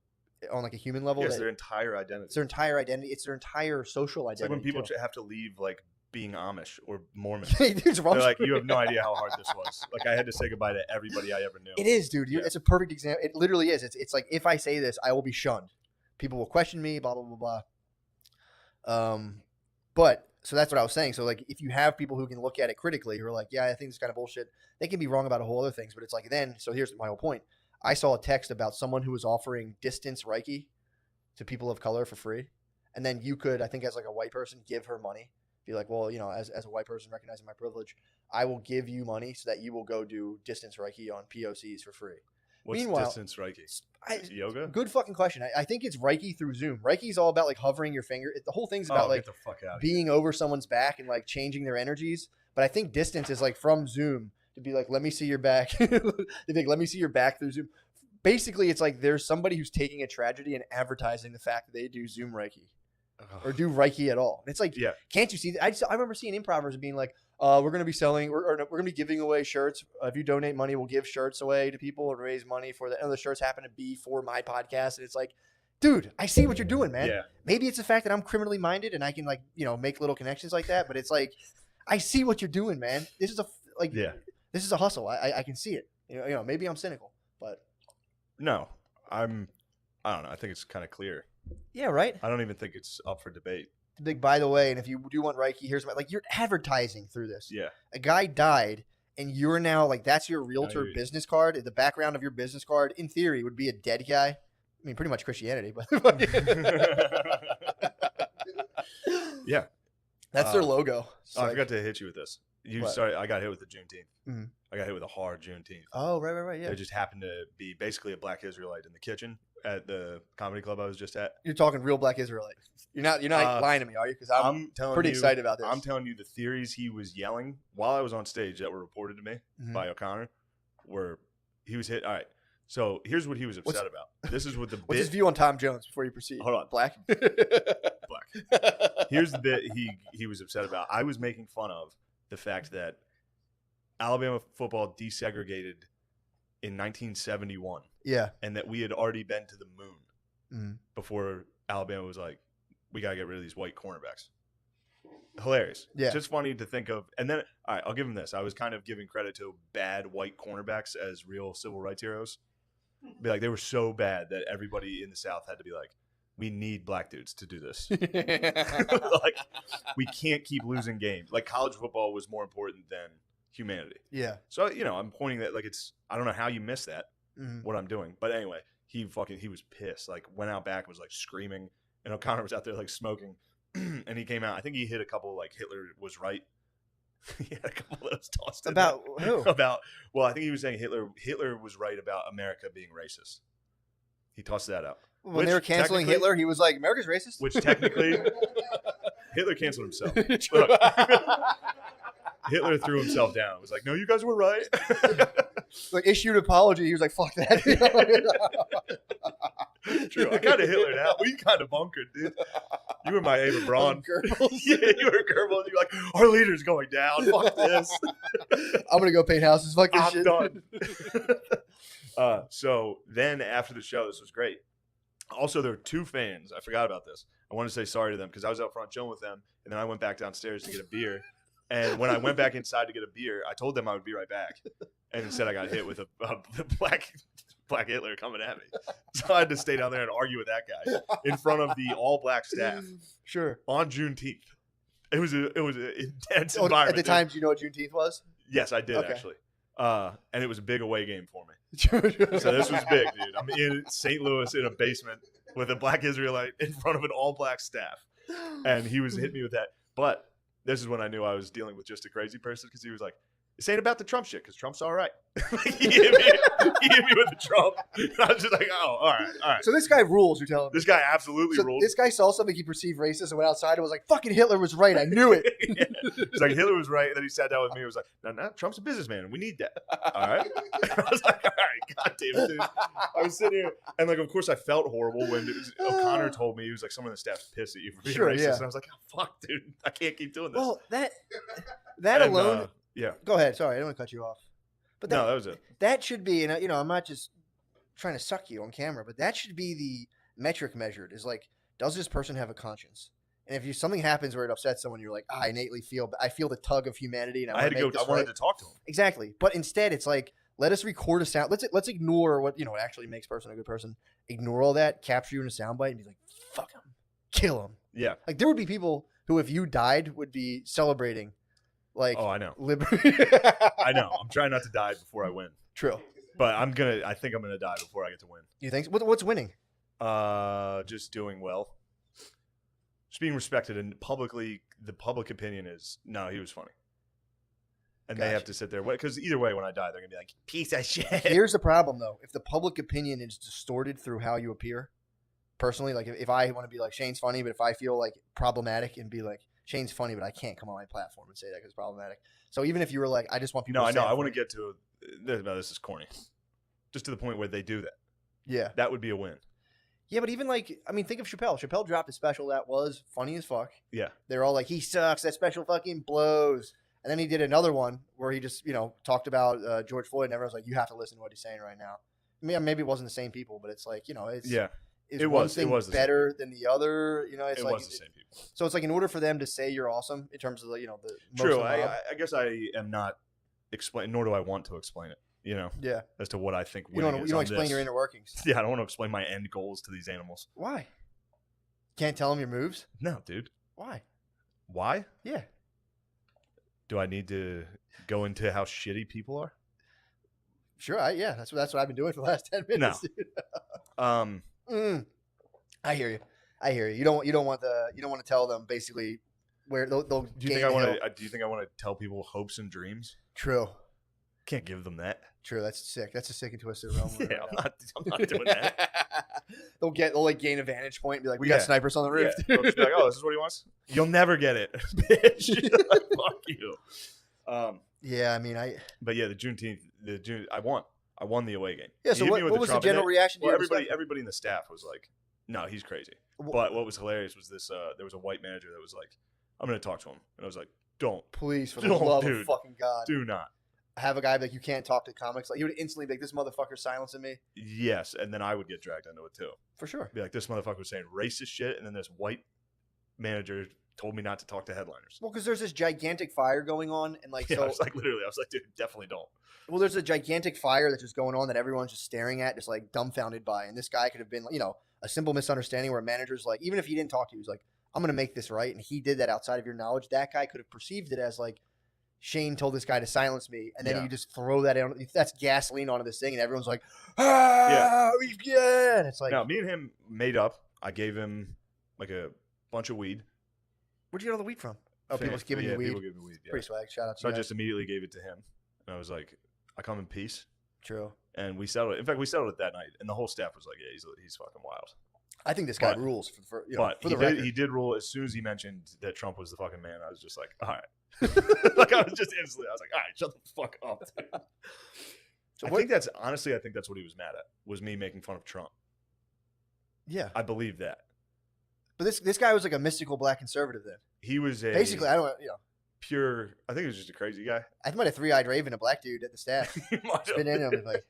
on like a human level. Yes, their entire identity. It's their entire identity. It's their entire social identity. It's like when people have to leave like being Amish or Mormon. They're like, you have no idea how hard this was. Like I had to say goodbye to everybody I ever knew. It is, dude. It's a perfect example. It literally is. It's like, if I say this, I will be shunned. People will question me, blah, blah, blah, blah. But so that's what I was saying. So like, if you have people who can look at it critically, who are like, yeah, I think this is kind of bullshit. They can be wrong about a whole other things, but it's like, so here's my whole point. I saw a text about someone who was offering distance Reiki to people of color for free. And then you could, I think as like a white person, give her money. Be like, well, as a white person recognizing my privilege, I will give you money so that you will go do distance Reiki on POCs for free. What's distance Reiki? Yoga? Good fucking question. I think it's Reiki through Zoom. Reiki is all about like hovering your finger. The whole thing's about like being over someone's back and like changing their energies. But I think distance is like from Zoom to be like, let me see your back. They think, let me see your back through Zoom. Basically, it's like there's somebody who's taking a tragedy and advertising the fact that they do Zoom Reiki. Or do Reiki at all. And it's like, can't you see that? I remember seeing improvers being like, we're going to be selling, we're going to be giving away shirts. If you donate money, we'll give shirts away to people and raise money for that. And the shirts happen to be for my podcast. And it's like, dude, I see what you're doing, man. Yeah. Maybe it's the fact that I'm criminally minded and I can like, make little connections like that. But it's like, I see what you're doing, man. This is this is a hustle. I can see it. Maybe I'm cynical, but No, I don't know. I think it's kind of clear. yeah, right. I don't even think it's up for debate. Big, by the way, and if you do want Reiki, here's my you're advertising through this. Yeah. A guy died, and you're now that's your realtor business card. The background of your business card, in theory, would be a dead guy. I mean, pretty much Christianity, but Yeah. That's their logo. I forgot to hit you with this. I got hit with the Juneteenth. Mm-hmm. I got hit with a hard Juneteenth. Oh, right. Yeah. There just happened to be basically a black Israelite in the kitchen at the comedy club I was just at. You're talking real black Israelite. You're not lying to me, are you? Because I'm pretty excited about this. I'm telling you, the theories he was yelling while I was on stage that were reported to me by O'Connor were he was hit. All right. So here's what he was upset about. This is what the What's his view on Tom Jones before you proceed? Hold on. Black? Black. Here's the bit he was upset about. I was making fun of the fact that Alabama football desegregated in 1971. Yeah. And that we had already been to the moon before Alabama was like, we got to get rid of these white cornerbacks. Hilarious. Yeah. Just funny to think of. And then, all right, I'll give him this. I was kind of giving credit to bad white cornerbacks as real civil rights heroes. Be like, they were so bad that everybody in the South had to be like, we need black dudes to do this. Like, we can't keep losing games. Like, college football was more important than humanity. Yeah. So, I'm pointing that, like, I don't know how you miss that, what I'm doing. But anyway, he was pissed. Like, went out back and was, like, screaming. And O'Connor was out there, like, smoking. And he came out. I think he hit a couple, like, Hitler was right. He had a couple of those tossed in about there. who? Well, I think he was saying Hitler was right about America being racist. He tossed that out. When they were canceling Hitler, he was like, America's racist? Which technically, Hitler canceled himself. Look, Hitler threw himself down. It was like, no, you guys were right. Like, issued an apology. He was like, fuck that. True. I kind of Hitler now. We kind of bunkered, dude. You were my Ava Braun. Yeah, you were Goebbels. You're like, our leader's going down. Fuck this. I'm going to go paint houses. Fuck this I'm shit. Done. So then after the show, this was great. Also, there were two fans. I forgot about this. I want to say sorry to them because I was out front chilling with them, and then I went back downstairs to get a beer. And when I went back inside to get a beer, I told them I would be right back. And instead, I got hit with a black Hitler coming at me. So I had to stay down there and argue with that guy in front of the all-black staff. Sure. On Juneteenth. It was an intense environment. At the time, do you know what Juneteenth was? Yes, I did, actually. And it was a big away game for me. So So this was big, dude. I'm in St. Louis in a basement with a black Israelite in front of an all-black staff. And he was hitting me with that. But this is when I knew I was dealing with just a crazy person because he was like, this ain't about the Trump shit because Trump's all right. he hit me with the Trump. And I was just like, oh, all right. So this guy rules, you're telling me. This guy absolutely rules. This guy saw something he perceived racist and went outside and was like, fucking Hitler was right. I knew it. Yeah. It's like Hitler was right. And then he sat down with me and was like, no, Trump's a businessman and we need that. All right. I was like, all right, God damn it, dude. I was sitting here and like, of course I felt horrible when O'Connor told me, he was like, someone on the staff's pissed at you for being racist. Yeah. And I was like, oh, fuck, dude. I can't keep doing this. Well, that alone. Yeah. Go ahead. Sorry, I don't want to cut you off. But no, that was it. That should be, and I'm not just trying to suck you on camera, but that should be the metric measured. Is like, does this person have a conscience? And if something happens where it upsets someone, you're like, I feel the tug of humanity, and I wanted to talk to him. Exactly. But instead, it's like, let us record a sound. Let's ignore what actually makes a person a good person. Ignore all that. Capture you in a soundbite and be like, fuck him, kill him. Yeah. Like there would be people who, if you died, would be celebrating. Like, oh, I know. Liberty. I know. I'm trying not to die before I win. True. But I think I'm gonna die before I get to win. You think? What's winning? Just doing well. Just being respected, and the public opinion is, no, he was funny. And They have to sit there because either way, when I die, they're gonna be like, piece of shit. Here's the problem, though. If the public opinion is distorted through how you appear, personally, like if I want to be like Shane's funny, but if I feel like problematic and be like Shane's funny, but I can't come on my platform and say that because it's problematic. So even if you were like, I just want people. No, I know. I want to get to. No, this is corny. Just to the point where they do that. Yeah, that would be a win. Yeah, but even like, I mean, think of Chappelle. Chappelle dropped a special that was funny as fuck. Yeah, they're all like, he sucks. That special fucking blows. And then he did another one where he just talked about George Floyd, and everyone's like, you have to listen to what he's saying right now. I mean, maybe it wasn't the same people, but it's like it's is It one was thing the same better than the other? You know, it's It like was the same people. So it's like in order for them to say you're awesome in terms of the most True. of the mob, I guess I am not explain, nor do I want to explain it. You know, yeah, as to what I think. you don't winning is you don't on explain this. your inner workings. Yeah, I don't want to explain my end goals to these animals. Why? Can't tell them your moves. No, dude. Why? Why? Yeah. Do I need to go into how shitty people are? Sure. Yeah. That's what I've been doing for the last 10 minutes. No. I hear you. You don't want to tell them basically where they'll Do you think I want to? Do you think I want to tell people hopes and dreams? True. Can't give them that. True. That's sick. That's a sick and twisted realm. Yeah, I'm not doing that. they'll like gain a vantage point and be like, we got snipers on the roof. Yeah. They'll just be like, oh, this is what he wants. You'll never get it, bitch. Like, fuck you. Yeah, I mean, But yeah, the June. I won the away game. Yeah. So You hit me with what the was the Trump general and reaction? Well, to you? everybody in the staff was like, no, he's crazy. But what was hilarious was this. There was a white manager that was like, I'm going to talk to him, and I was like, don't, Please, for the Don't, love dude. of fucking God, do not. have a guy be like, you can't talk to comics. Like he would instantly be like, this motherfucker's silencing me. Yes, and then I would get dragged into it too. For sure. Be like, this motherfucker was saying racist shit, and then this white manager told me not to talk to headliners. Well, because there's this gigantic fire going on, and like Yeah, so. I was like, literally, I was like, dude, definitely don't. Well, there's a gigantic fire that's just going on that everyone's just staring at, just like dumbfounded by. And this guy could have been, a simple misunderstanding where a manager's like, even if he didn't talk to you, he's like, I'm going to make this right. And he did that outside of your knowledge. That guy could have perceived it as like, Shane told this guy to silence me. And then you just throw that in. That's gasoline onto this thing. And everyone's like, yeah. And it's like, No, me and him made up. I gave him like a bunch of weed. where'd you get all the weed from? Oh, people's giving you weed. People give me weed. Yeah. Pretty swag. Shout out to So I you. just immediately gave it to him, and I was like, I come in peace. True. And we settled it. In fact, we settled it that night, and the whole staff was like, "Yeah, he's fucking wild." I think this guy But- rules for But the record. he did rule as soon as he mentioned that Trump was the fucking man. I was just like, all right. Like I was just instantly, I was like, all right, shut the fuck up. Dude. So I think that's what he was mad at, was me making fun of Trump. Yeah, I believe that. but this guy was like a mystical black conservative. Then He was a basically, I don't pure. I think he was just a crazy guy. I might have three-eyed raven, a black dude at the staff. He might have. Been in him like,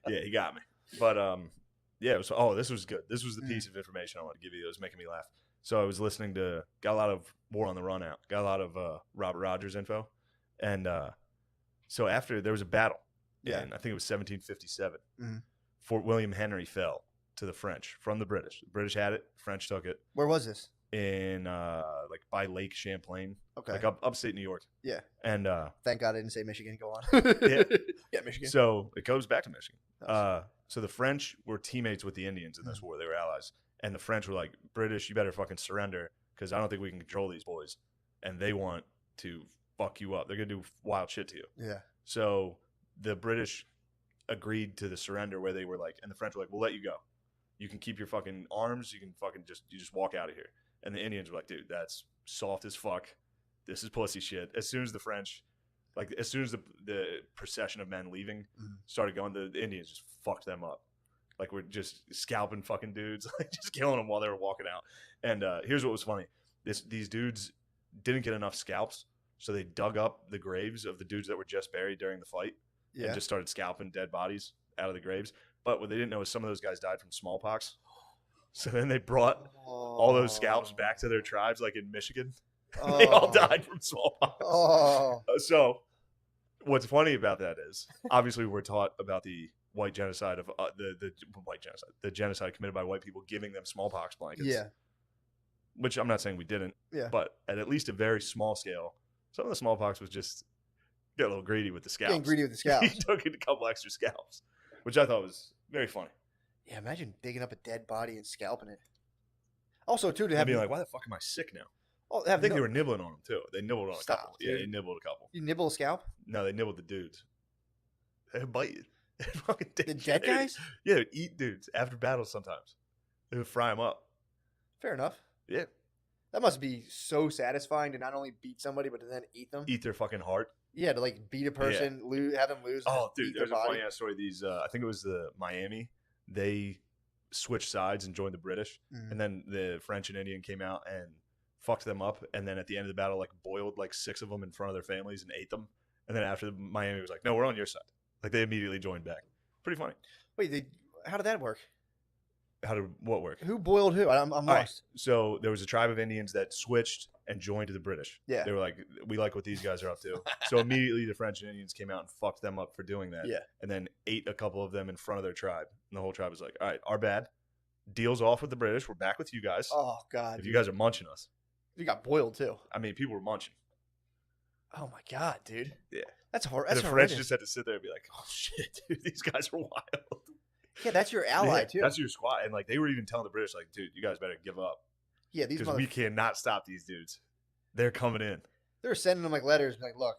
Yeah, he got me. But yeah, it was. Oh, this was good. This was the piece of information I wanted to give you. It was making me laugh. So I was listening to, got a lot of War on the Run out, got a lot of Robert Rogers info, and so after there was a battle, Yeah. and I think it was 1757. Mhm. Fort William Henry fell to the French from the British. The British had it, French took it where was this? in like by Lake Champlain, Okay, like upstate New York. Yeah. And Thank God I didn't say Michigan. Go on. Yeah. Yeah, Michigan. so it goes back to Michigan. Nice. So the French were teammates with the Indians in this war. They were allies. And the French were like, British, you better fucking surrender because I don't think we can control these boys. And they want to fuck you up. They're going to do wild shit to you. Yeah. So the British agreed to the surrender where they were like, and the French were like, we'll let you go. You can keep your fucking arms. You can fucking just walk out of here. And the Indians were like, dude, that's soft as fuck. This is pussy shit. As soon as the French, like as soon as the procession of men leaving started going, the Indians just fucked them up. Like we're just scalping fucking dudes, like just killing them while they were walking out. And here's what was funny: these dudes didn't get enough scalps, so they dug up the graves of the dudes that were just buried during the fight, Yeah. and just started scalping dead bodies out of the graves. But what they didn't know is some of those guys died from smallpox. So then they brought all those scalps back to their tribes, like in Michigan. They all died from smallpox. Oh. So what's funny about that is obviously we're taught about the white genocide of the genocide committed by white people, giving them smallpox blankets. Yeah. Which I'm not saying we didn't. Yeah. But at least a very small scale, some of the smallpox was just get a little greedy with the scalps. Getting greedy with the He scalps. took a couple extra scalps, which I thought was very funny. Yeah, imagine digging up a dead body and scalping it. Also, too, to I'd have be like, why the fuck am I sick now? oh, I think they were nibbling on them too. They nibbled on a Stop, couple. Yeah, dude. they nibbled a couple. you nibble a scalp. No, they nibbled the dudes. They'd bite you. They'd fucking The take dead you. guys. Yeah, they'd eat dudes after battles sometimes. They would fry them up. Fair enough. Yeah. That must be so satisfying to not only beat somebody but to then eat them. Eat their fucking heart. Yeah, to like beat a person, have them lose. and Oh, then dude, eat there's their a body. funny ass story. These, I think it was the Miami. They switched sides and joined the British, Mhm. and then the French and Indian came out and fucked them up. And then at the end of the battle, like boiled like 6 of them in front of their families and ate them. And then after Miami was like, "No, we're on your side." Like they immediately joined back. Pretty funny. Wait, How did that work? How did what work? Who boiled who? I'm All right. lost. So there was a tribe of Indians that switched and joined to the British. Yeah. They were like, we like what these guys are up to. So immediately the French and Indians came out and fucked them up for doing that. Yeah. And then ate a couple of them in front of their tribe. And the whole tribe was like, all right, our bad. Deal's off with the British. We're back with you guys. Oh God. If you guys are munching us. You got boiled too. I mean, people were munching. Oh my God, dude. Yeah. That's horrible. And That's the horrendous. French just had to sit there and be like, oh shit, dude, these guys are wild. Yeah, that's your ally Yeah, too. That's your squad. And like they were even telling the British, like, dude, you guys better give up. Yeah, these Because we cannot stop these dudes. They're coming in. they were sending them like letters, like, look,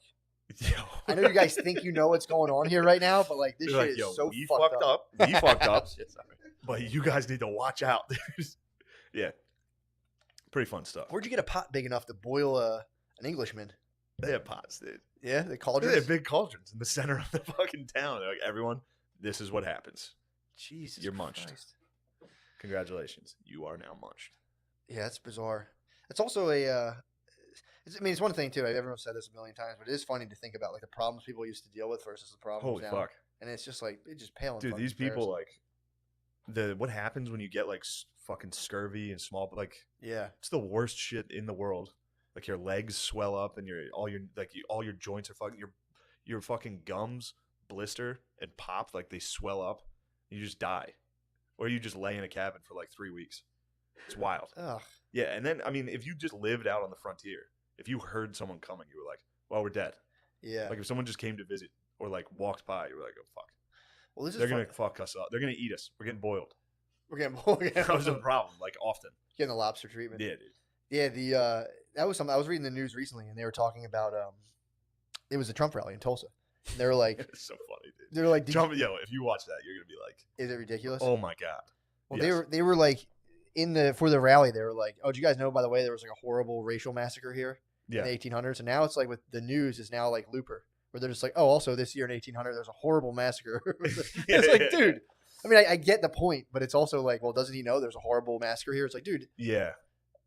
Yo. I know you guys think you know what's going on here right now, but like this They're shit like, is so we fucked up. We fucked up. Shit, sorry. But you guys need to watch out. Yeah. Pretty fun stuff. Where'd you get a pot big enough to boil an Englishman? They have pots, dude. Yeah, the They cauldrons. have big cauldrons in the center of the fucking town. They're like, everyone, this is what happens. Jesus, You're munched. Christ. Congratulations. You are now munched. Yeah, that's bizarre. It's also it's one thing too. Everyone said this a million times, but it is funny to think about like the problems people used to deal with versus the problems Holy now. fuck. And it's just like it just pale in Dude, fucking these people, comparison. like, what happens when you get, like, fucking scurvy and small, like, Yeah, it's the worst shit in the world. Like, your legs swell up and all your joints are fucking, your fucking gums blister and pop, like, they swell up. And you just die. Or you just lay in a cabin for, like, 3 weeks. It's wild. ugh, Yeah, and then, I mean, if you just lived out on the frontier, if you heard someone coming, you were like, well, we're dead. yeah. Like, if someone just came to visit or, like, walked by, you were like, oh, fuck. Well, this is They're going to fuck us up. They're going to eat us. We're getting boiled. we're getting That was a problem, like, often. getting the lobster treatment. Yeah, dude. Yeah, the that was something I was reading the news recently, and they were talking about it was a Trump rally in Tulsa. And they were like, It's so funny, dude. they were like, Trump, yo, if you watch that, you're going to be like, is it ridiculous? oh, my God. Well, Yes. they were like for the rally, they were like, oh, do you guys know, by the way, there was like a horrible racial massacre here Yeah. in the 1800s, and now it's like with the news is now like Looper, where they're just like, oh, also this year in 1800 there's a horrible massacre. It's like, dude. I mean, I get the point, but it's also like, well, doesn't he know there's a horrible massacre here? It's like, dude, Yeah.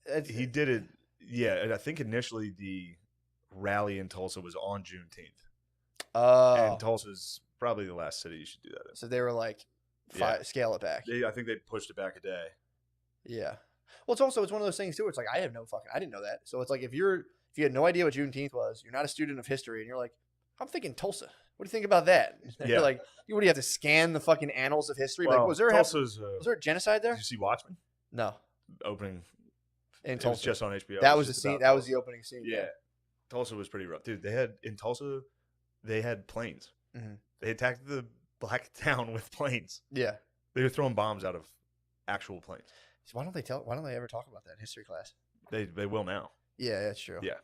it's, He did it. Yeah, and I think initially the rally in Tulsa was on Juneteenth. And Tulsa's probably the last city you should do that in. so they were like, Yeah. scale it back. I think they pushed it back a day. Yeah. Well, it's one of those things too. It's like I didn't know that. So it's like if you had no idea what Juneteenth was, you're not a student of history, and you're like, I'm thinking Tulsa. What do you think about that? Yeah. You're like, what do you have to scan the fucking annals of history? Well, Like, was there Tulsa's, a genocide there? did you see Watchmen? No, Opening. in It was Tulsa. just on HBO. That It was the just scene. about That was Tulsa. the opening scene. Yeah. Tulsa was pretty rough. Dude, in Tulsa, they had planes. Mhm. They attacked the black town with planes. Yeah. They were throwing bombs out of actual planes. So why don't they ever talk about that in history class? They will now. Yeah, that's true. Yeah.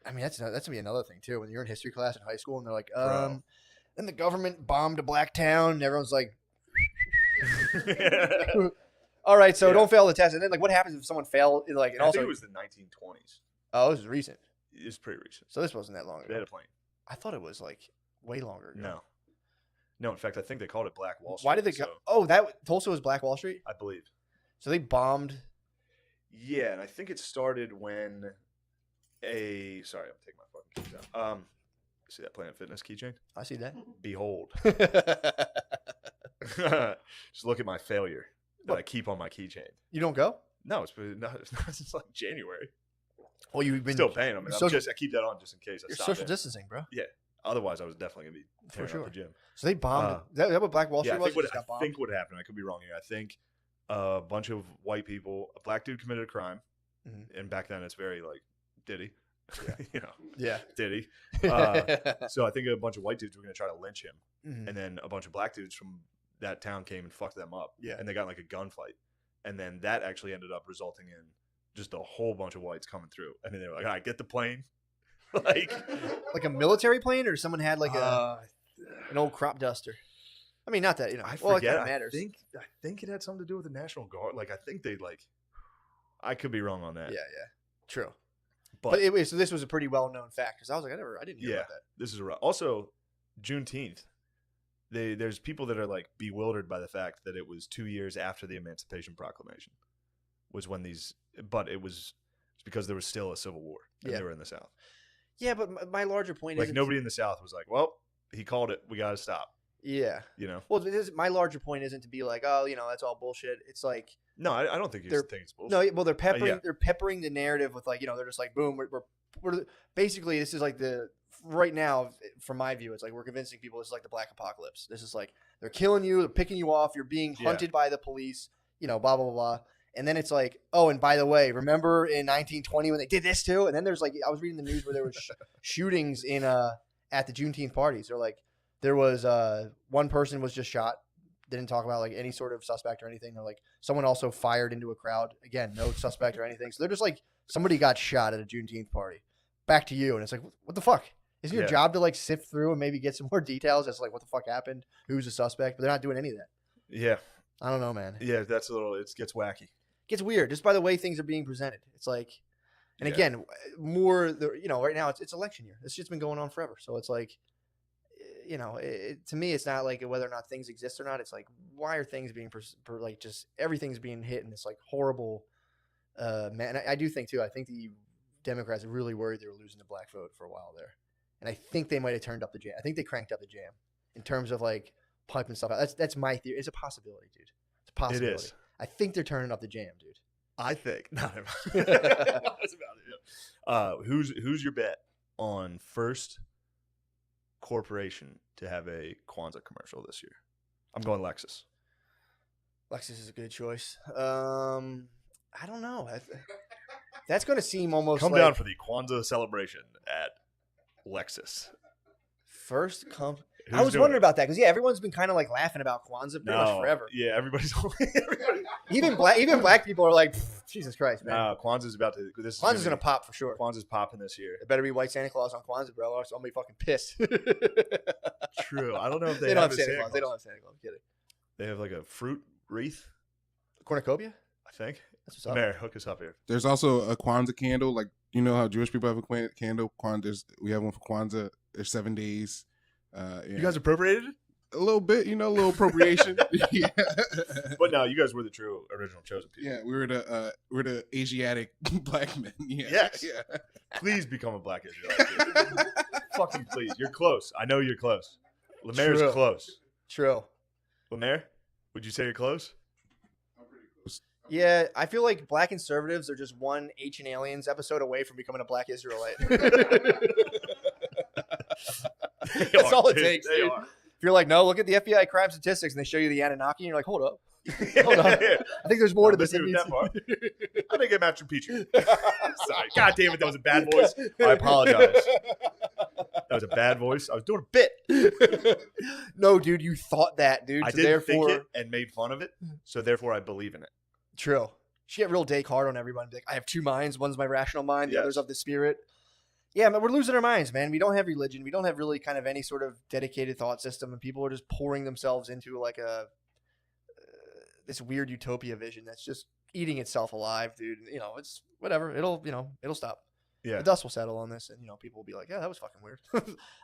I mean, that's gonna be another thing too. When you're in history class in high school, and they're like, Bro. and the government bombed a black town, and everyone's like, all right, so Yeah. don't fail the test. And then like, what happens if someone failed? Like, and I also, think it was the 1920s. oh, this is recent. It's pretty recent. So this wasn't that long They had ago. a plane. I thought it was like way longer ago. No. In fact, I think they called it Black Wall Street. Why did they go? Oh, that Tulsa was Black Wall Street. I believe. So they bombed. Yeah, and I think it started when sorry, I'm taking my fucking keys out. See that Planet Fitness keychain? I see that. Behold. Just look at my failure that I keep on my keychain. You don't go? No, it's since like January. Well, you've been Still paying them. And social- I keep that on just in case I You're stop social in. distancing, bro. Otherwise, I was definitely gonna be tearing sure. up the gym. So they bombed. Is that what Black Wall Street Yeah, I was? think, It just got bombed? I think what happened. I could be wrong here. I think a bunch of white people, a black dude committed a crime, Mhm. and back then it's very like Diddy, you know, Yeah. Diddy. So I think a bunch of white dudes were gonna try to lynch him, Mhm. and then a bunch of black dudes from that town came and fucked them up. Yeah. And they got in, like a gunfight, and then that actually ended up resulting in just a whole bunch of whites coming through, and then they were like, "All right, get the plane." Like, Like a military plane, or someone had like an old crop duster. I mean, not that you know. I well, forget. it kind of matters. I think it had something to do with the National Guard. Like, I think they like. I could be wrong on that. Yeah, true. but, But so this was a pretty well known fact because I was like, I didn't hear about that. this is right. Also, Juneteenth. There's people that are like bewildered by the fact that it was 2 years after the Emancipation Proclamation, was when but it's because there was still a civil war and Yeah. they were in the South. Yeah, but my larger point Like is nobody in the South was like, well, he called it. We got to stop. Yeah. You know? Well, my larger point isn't to be like, oh, that's all bullshit. It's like No, I don't think you think it's bullshit. no, well, they're peppering yeah. they're peppering the narrative with like, they're just like, boom, we're basically this is like the right now from my view, it's like we're convincing people this is like the black apocalypse. This is like they're killing you, they're picking you off, you're being hunted by the police, blah blah blah blah. And then it's like, oh, and by the way, remember in 1920 when they did this too? And then there's like, I was reading the news where there was shootings in at the Juneteenth parties. They're like, there was one person was just shot. Didn't talk about like any sort of suspect or anything. Or like someone also fired into a crowd. Again, no suspect or anything. So they're just like somebody got shot at a Juneteenth party. Back to you, and it's like, what the fuck? Isn't your job to like sift through and maybe get some more details as to like what the fuck happened, who's a suspect? But they're not doing any of that. Yeah. I don't know, man. Yeah, that's it gets wacky. Gets weird just by the way things are being presented. It's like, and again, more right now it's election year. This shit's been going on forever. So it's like, to me, it's not like whether or not things exist or not. It's like, why are things being like just everything's being hit in this like horrible, man. I do think too. I think the Democrats are really worried they were losing the black vote for a while there, and I think they might have turned up the jam. I think they cranked up the jam in terms of like piping stuff out. That's my theory. It's a possibility, dude. It's a possibility. It is. I think they're turning up the jam, dude. I think. No, who's your bet on first corporation to have a Kwanzaa commercial this year? I'm going Lexus. Lexus is a good choice. I don't know. That's going to seem almost come down for the Kwanzaa celebration at Lexus. First I was wondering about that because everyone's been kind of like laughing about Kwanzaa pretty much forever. Yeah, everybody. even black people are like, Jesus Christ, man. No, Kwanzaa's about to. Kwanzaa's gonna pop for sure. Kwanzaa's popping this year. It better be white Santa Claus on Kwanzaa, bro. Or I'll be fucking pissed. True. I don't know if they don't have Santa Claus. They don't have Santa Claus. I'm kidding. They have like a fruit wreath. Cornucopia? I think. That's what's up. Mayor, hook us up here. There's also a Kwanzaa candle. Like, you know how Jewish people have a candle? We have one for Kwanzaa. There's 7 days. You guys appropriated it? A little bit, a little appropriation. Yeah. But no, you guys were the true original chosen people. Yeah, we're the Asiatic black men. Yeah. Yes. Yeah. Please become a black Israelite. Fucking please. You're close. I know you're close. Lemaire's close. True. Lemaire, would you say you're close? I'm pretty close. Yeah, I feel like black conservatives are just one Ancient Aliens episode away from becoming a black Israelite. That's all it takes, dude. If you're like, no, look at the FBI crime statistics, and they show you the Anunnaki, and you're like, hold up. Hold on. I think there's more to this. I think it Machu Picchu. Sorry. God damn it, that was a bad voice. I apologize. That was a bad voice. I was doing a bit. No, dude, you thought that, dude. I didn't think it and made fun of it, so therefore I believe in it. True. She get real Descartes on everyone. Like, I have two minds. One's my rational mind. The other's of the spirit. Yeah, man, we're losing our minds, man. We don't have religion. We don't have really kind of any sort of dedicated thought system, and people are just pouring themselves into like this weird utopia vision that's just eating itself alive, dude. It's whatever. It'll stop. Yeah, the dust will settle on this, and people will be like, yeah, that was fucking weird.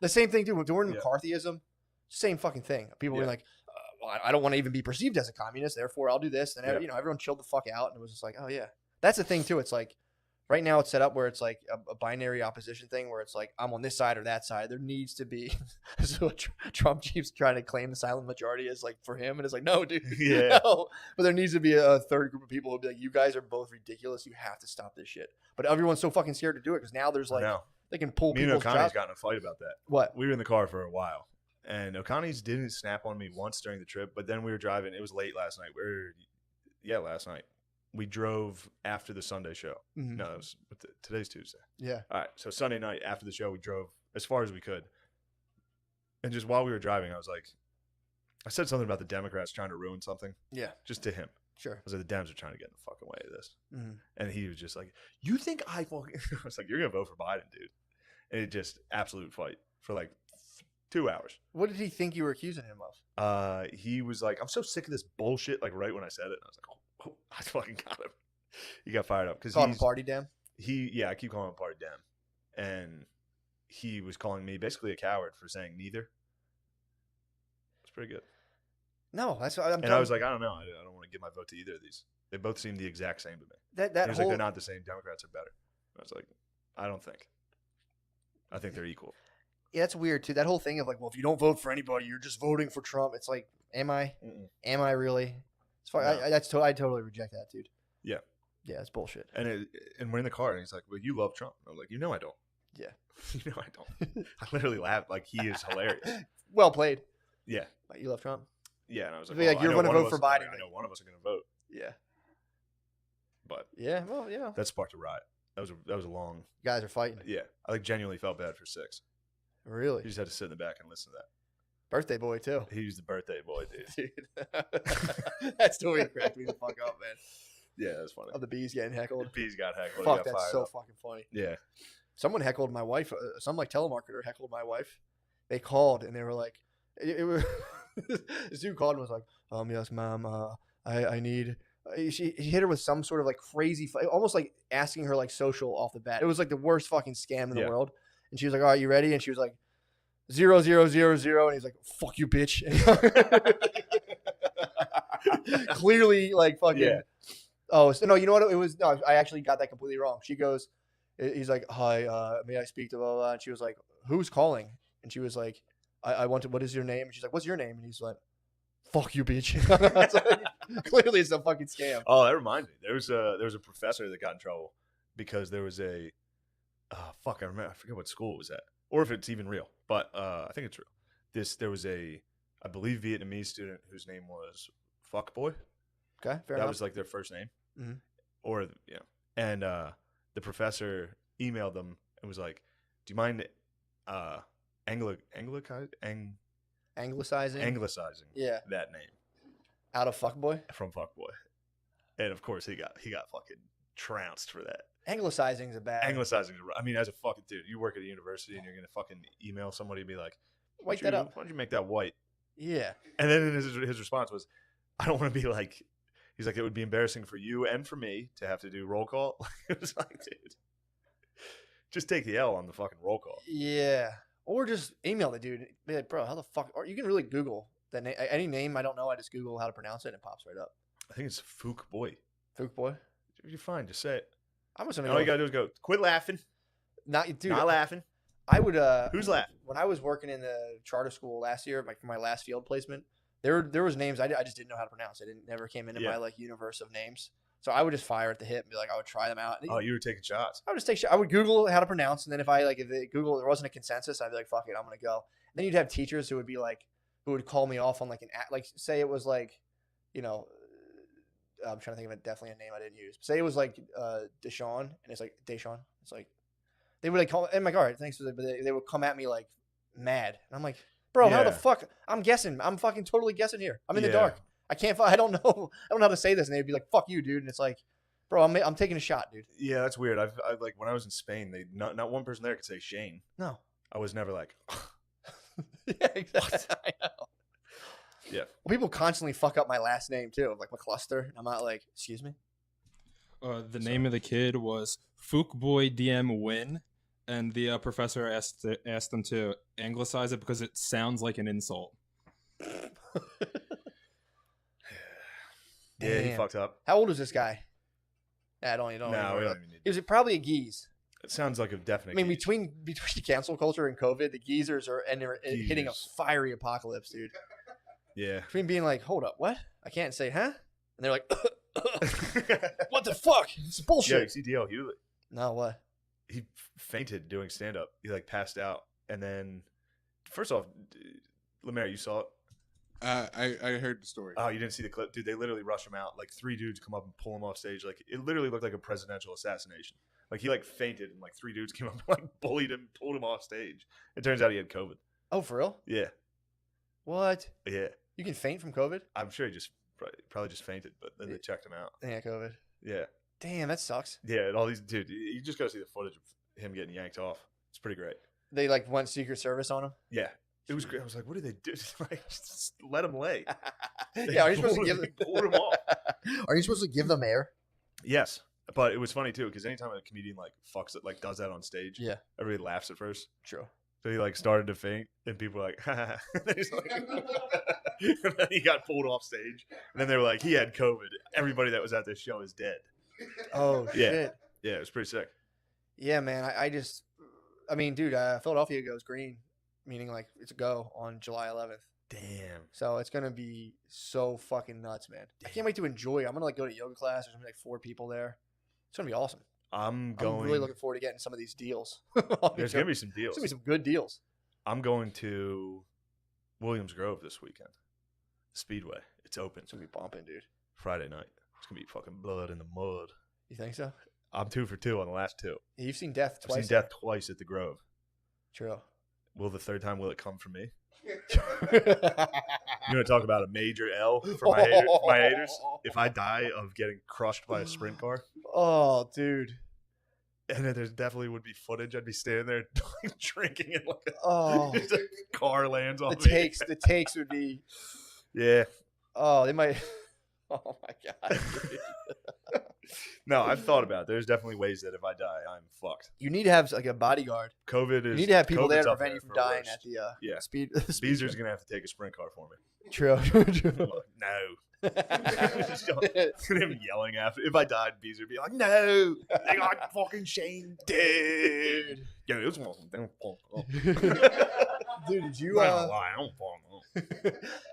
The same thing, dude. During McCarthyism, same fucking thing. People were like, well, I don't want to even be perceived as a communist, therefore I'll do this. And everyone chilled the fuck out, and it was just like, oh yeah, that's the thing too. It's like. Right now it's set up where it's like a binary opposition thing where it's like I'm on this side or that side. There needs to be so Trump keeps trying to claim the silent majority as like for him, and it's like no, dude, no. But there needs to be a third group of people who'll be like, you guys are both ridiculous. You have to stop this shit. But everyone's so fucking scared to do it because now there's like they can pull me and people's O'Connor's jobs. got in a fight about that. What? We were in the car for a while, and O'Connor's didn't snap on me once during the trip, but then we were driving. It was late last night. Last night. We drove after the Sunday show. Mm-hmm. No, today's Tuesday. Yeah. All right. So Sunday night after the show, we drove as far as we could. And just while we were driving, I said something about the Democrats trying to ruin something. Yeah. Just to him. Sure. I was like, the Dems are trying to get in the fucking way of this. Mm-hmm. And he was just like, you think I fucking... I was like, you're going to vote for Biden, dude. And it just absolute fight for like 2 hours. What did he think you were accusing him of? He was like, I'm so sick of this bullshit, like right when I said it. And I was like, I fucking got him. He got fired up because he's Party Dem. I keep calling him Party Dem, and he was calling me basically a coward for saying neither. It's pretty good. No, that's what I was like, I don't know. I don't want to give my vote to either of these. They both seem the exact same to me. He was like, they're not the same. Democrats are better. I was like, I don't think. I think they're equal. Yeah, that's weird too. That whole thing of like, well, if you don't vote for anybody, you're just voting for Trump. It's like, am I? Mm-mm. Am I really? It's fine. No. I totally reject that, dude. Yeah. Yeah, it's bullshit. And we're in the car, and he's like, "Well, you love Trump." I'm like, "You know I don't." Yeah. You know I don't. I literally laughed. Like, he is hilarious. Well played. Yeah. But you love Trump. Yeah, and I was like, Be like, I you're know gonna one of vote for us- Biden. I know one of us are going to vote, Yeah. but Yeah. Well, you know, that sparked a riot. That was a long. you guys are fighting. Yeah, I like genuinely felt bad for Six. Really? He just had to sit in the back and listen to that. Birthday boy too. He was the birthday boy, dude. Dude. That story cracked me the fuck up, man. Yeah, that's funny. Of the bees getting heckled. Bees got heckled. Fuck, He got that's fired so up. fucking funny. Yeah. Someone heckled my wife. Some like telemarketer heckled my wife. They called and they were like, it was this dude called and was like, yes, ma'am. I need. He hit her with some sort of like crazy, almost like asking her like social off the bat. It was like the worst fucking scam in the Yeah. world. And she was like, "All right, you ready?" And she was like, 0000, and he's like, "Fuck you, bitch." Clearly, like fucking. Yeah. Oh so, no! You know what? It was no. I actually got that completely wrong. She goes, he's like, "Hi, may I speak to blah, blah, blah?" And she was like, "Who's calling?" And she was like, I want to. What is your name? And she's like, "What's your name?" And he's like, "Fuck you, bitch." It's like, clearly, it's a fucking scam. Oh, that reminds me. There was a professor that got in trouble because there was a fuck. I forget what school it was at, or if it's even real. But I think it's real. There was I believe Vietnamese student whose name was Fuckboy. Okay, fair That enough. was like their first name, Mhm. or and the professor emailed them and was like, "Do you mind anglicizing Anglicizing. Yeah, that name out of fuckboy. from Fuckboy?" And of course, he got fucking trounced for that. Anglicizing is a bad. Anglicizing. I mean, as a fucking dude, you work at a university and you're gonna fucking email somebody and be like, White that up. Why don't you make that white?" Yeah. And then his response was, "I don't want to be like." He's like, "It would be embarrassing for you and for me to have to do roll call." It was like, dude, just take the L on the fucking roll call. Yeah. Or just email the dude. Be like, bro, how the fuck? Or you can really Google that name. Any name I don't know, I just Google how to pronounce it and it pops right up. I think it's Fook Boy. Fook boy. You're fine. Just say it. I was gonna All you go. gotta do is go. Quit laughing. Not dude. Not laughing. I would. Who's laughing? When I was working in the charter school last year, like for my last field placement, there was names I just didn't know how to pronounce. It never came into Yeah. my like universe of names. So I would just fire at the hip and be like, I would try them out. Oh, you were taking shots. I would just take. I would Google how to pronounce, and then if Google there wasn't a consensus, I'd be like, fuck it, I'm gonna go. And then you'd have teachers who would be like, who would call me off on like like say it was like, you know, I'm trying to think of definitely a name I didn't use. Say it was like Deshaun, and it's like Deshaun. It's like they would like call, and I'm like, all right, thanks for that. But they would come at me like mad, and I'm like, bro, how the Yeah. fuck? I'm guessing. I'm fucking totally guessing here. I'm in the Yeah. dark. I can't. I don't know. I don't know how to say this, and they'd be like, fuck you, dude. And it's like, bro, I'm taking a shot, dude. Yeah, that's weird. I've like when I was in Spain, they not one person there could say Shane. No. I was never like, Yeah, exactly. I know. yeah. Well, people constantly fuck up my last name too, like McCluster. I'm not like, excuse me. The name of the kid was Fookboy DM Win, and the professor asked them to anglicize it because it sounds like an insult. Yeah, he Damn. fucked up. How old is this guy? I don't No, even we know. don't even need. He was probably a geese. It sounds like a definite. I mean, geese. between cancel culture and COVID, the geezers are hitting a Geezers. fiery apocalypse, dude. Yeah. Between being like, hold up, what? I can't say, huh? And they're like, what the fuck? It's Yeah, bullshit. you see D.L. Hewlett. No, what? He fainted doing stand up. He like passed out, and then first off, Lemaire, you saw it. I heard the story. Oh, you didn't see the clip, dude? They literally rushed him out. Like 3 dudes come up and pull him off stage. Like it literally looked like a presidential assassination. Like he like fainted, and like 3 dudes came up and like bullied him, pulled him off stage. It turns out he had COVID. Oh, for real? Yeah, What? yeah. You can faint from COVID? I'm sure he just probably just fainted, but then they checked him out. Yeah, COVID. Yeah, Damn, that sucks. yeah. And all these dude, you just gotta see the footage of him getting yanked off. It's pretty great. They like went Secret Service on him. Yeah, it was great. I was like, what did they do? Like, just let him lay. Yeah, are you supposed to give them? Pulled him off. Are you supposed to give them air? Yes, but it was funny too because anytime a comedian like fucks it, like does that on stage, Yeah, everybody laughs at first. true. So he like started to faint, and people were like, and then he's like, and then he got pulled off stage, and then they were like, he had COVID. Everybody that was at this show is dead. Oh Yeah. shit. Yeah, it was pretty sick. Yeah, man. I mean, dude, Philadelphia goes green meaning like it's a go on July 11th. Damn. So it's gonna be so fucking nuts, man. I can't wait to enjoy it. I'm gonna like go to yoga class. There's gonna be like 4 people there. It's gonna be awesome. I'm really looking forward to getting some of these deals. There's gonna be some deals. There's gonna be some good deals. I'm going to Williams Grove this weekend. Speedway. It's open. It's gonna be bumping, dude. Friday night. It's gonna be fucking blood in the mud. You think so? I'm 2 for 2 on the last 2. Yeah, you've seen death twice. I've seen death twice at the Grove. True. Will the third time it come from me? You want to talk about a major L for my haters? If I die of getting crushed by a sprint car, oh, dude. and then there definitely would be footage. I'd be standing there drinking and like Oh, a car lands on the me. takes would be. Yeah. Oh, they might. Oh my god. No, I've thought about it. There's definitely ways that if I die, I'm fucked. You need to have like a bodyguard. COVID is. You need to have people there COVID's to up prevent you from for dying worst. at the Yeah. speed. Beezer's gonna have to take a sprint car for me. True. I'm like, no. Him yelling after. If I died, Beezer would be like, no, they got fucking Shane dead. Yeah, it was Dude, did you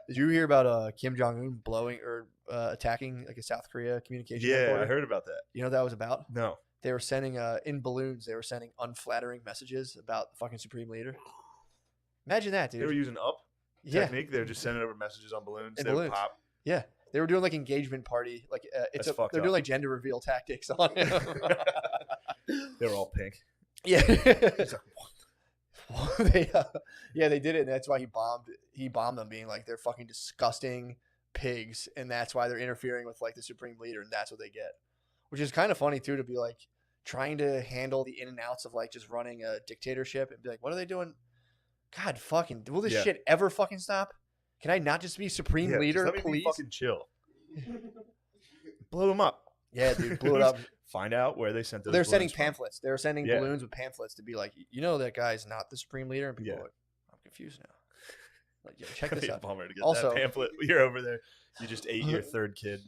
did you hear about Kim Jong Un blowing or attacking like a South Korea communication? Yeah, headquarters? I heard about that. You know what that was about? No. They were sending in balloons. They were sending unflattering messages about the fucking supreme leader. Imagine that, dude. They were using up Yeah, technique. They were just sending over messages on balloons. In They would balloons. pop. yeah. They were doing like engagement party. Like That's fucked they're up. doing like gender reveal tactics on him. They were all pink. Yeah. They did it, and that's why he bombed them, being like they're fucking disgusting pigs, and that's why they're interfering with like the supreme leader, and that's what they get. Which is kind of funny too, to be like trying to handle the in and outs of like just running a dictatorship and be like, what are they doing? God fucking, will this Yeah. shit ever fucking stop? Can I not just be supreme leader, just let me please? be fucking chill. Blow them up. Yeah, dude, blew it up. Find out where they sent those. They're sending balloons from. pamphlets. They were sending Yeah. balloons with pamphlets to be like, you know, that guy's not the supreme leader, and people Yeah. are like, I'm confused now. Like, yeah, check this Be a out. bummer to get Also- that pamphlet. You're over there. You just ate your third kid.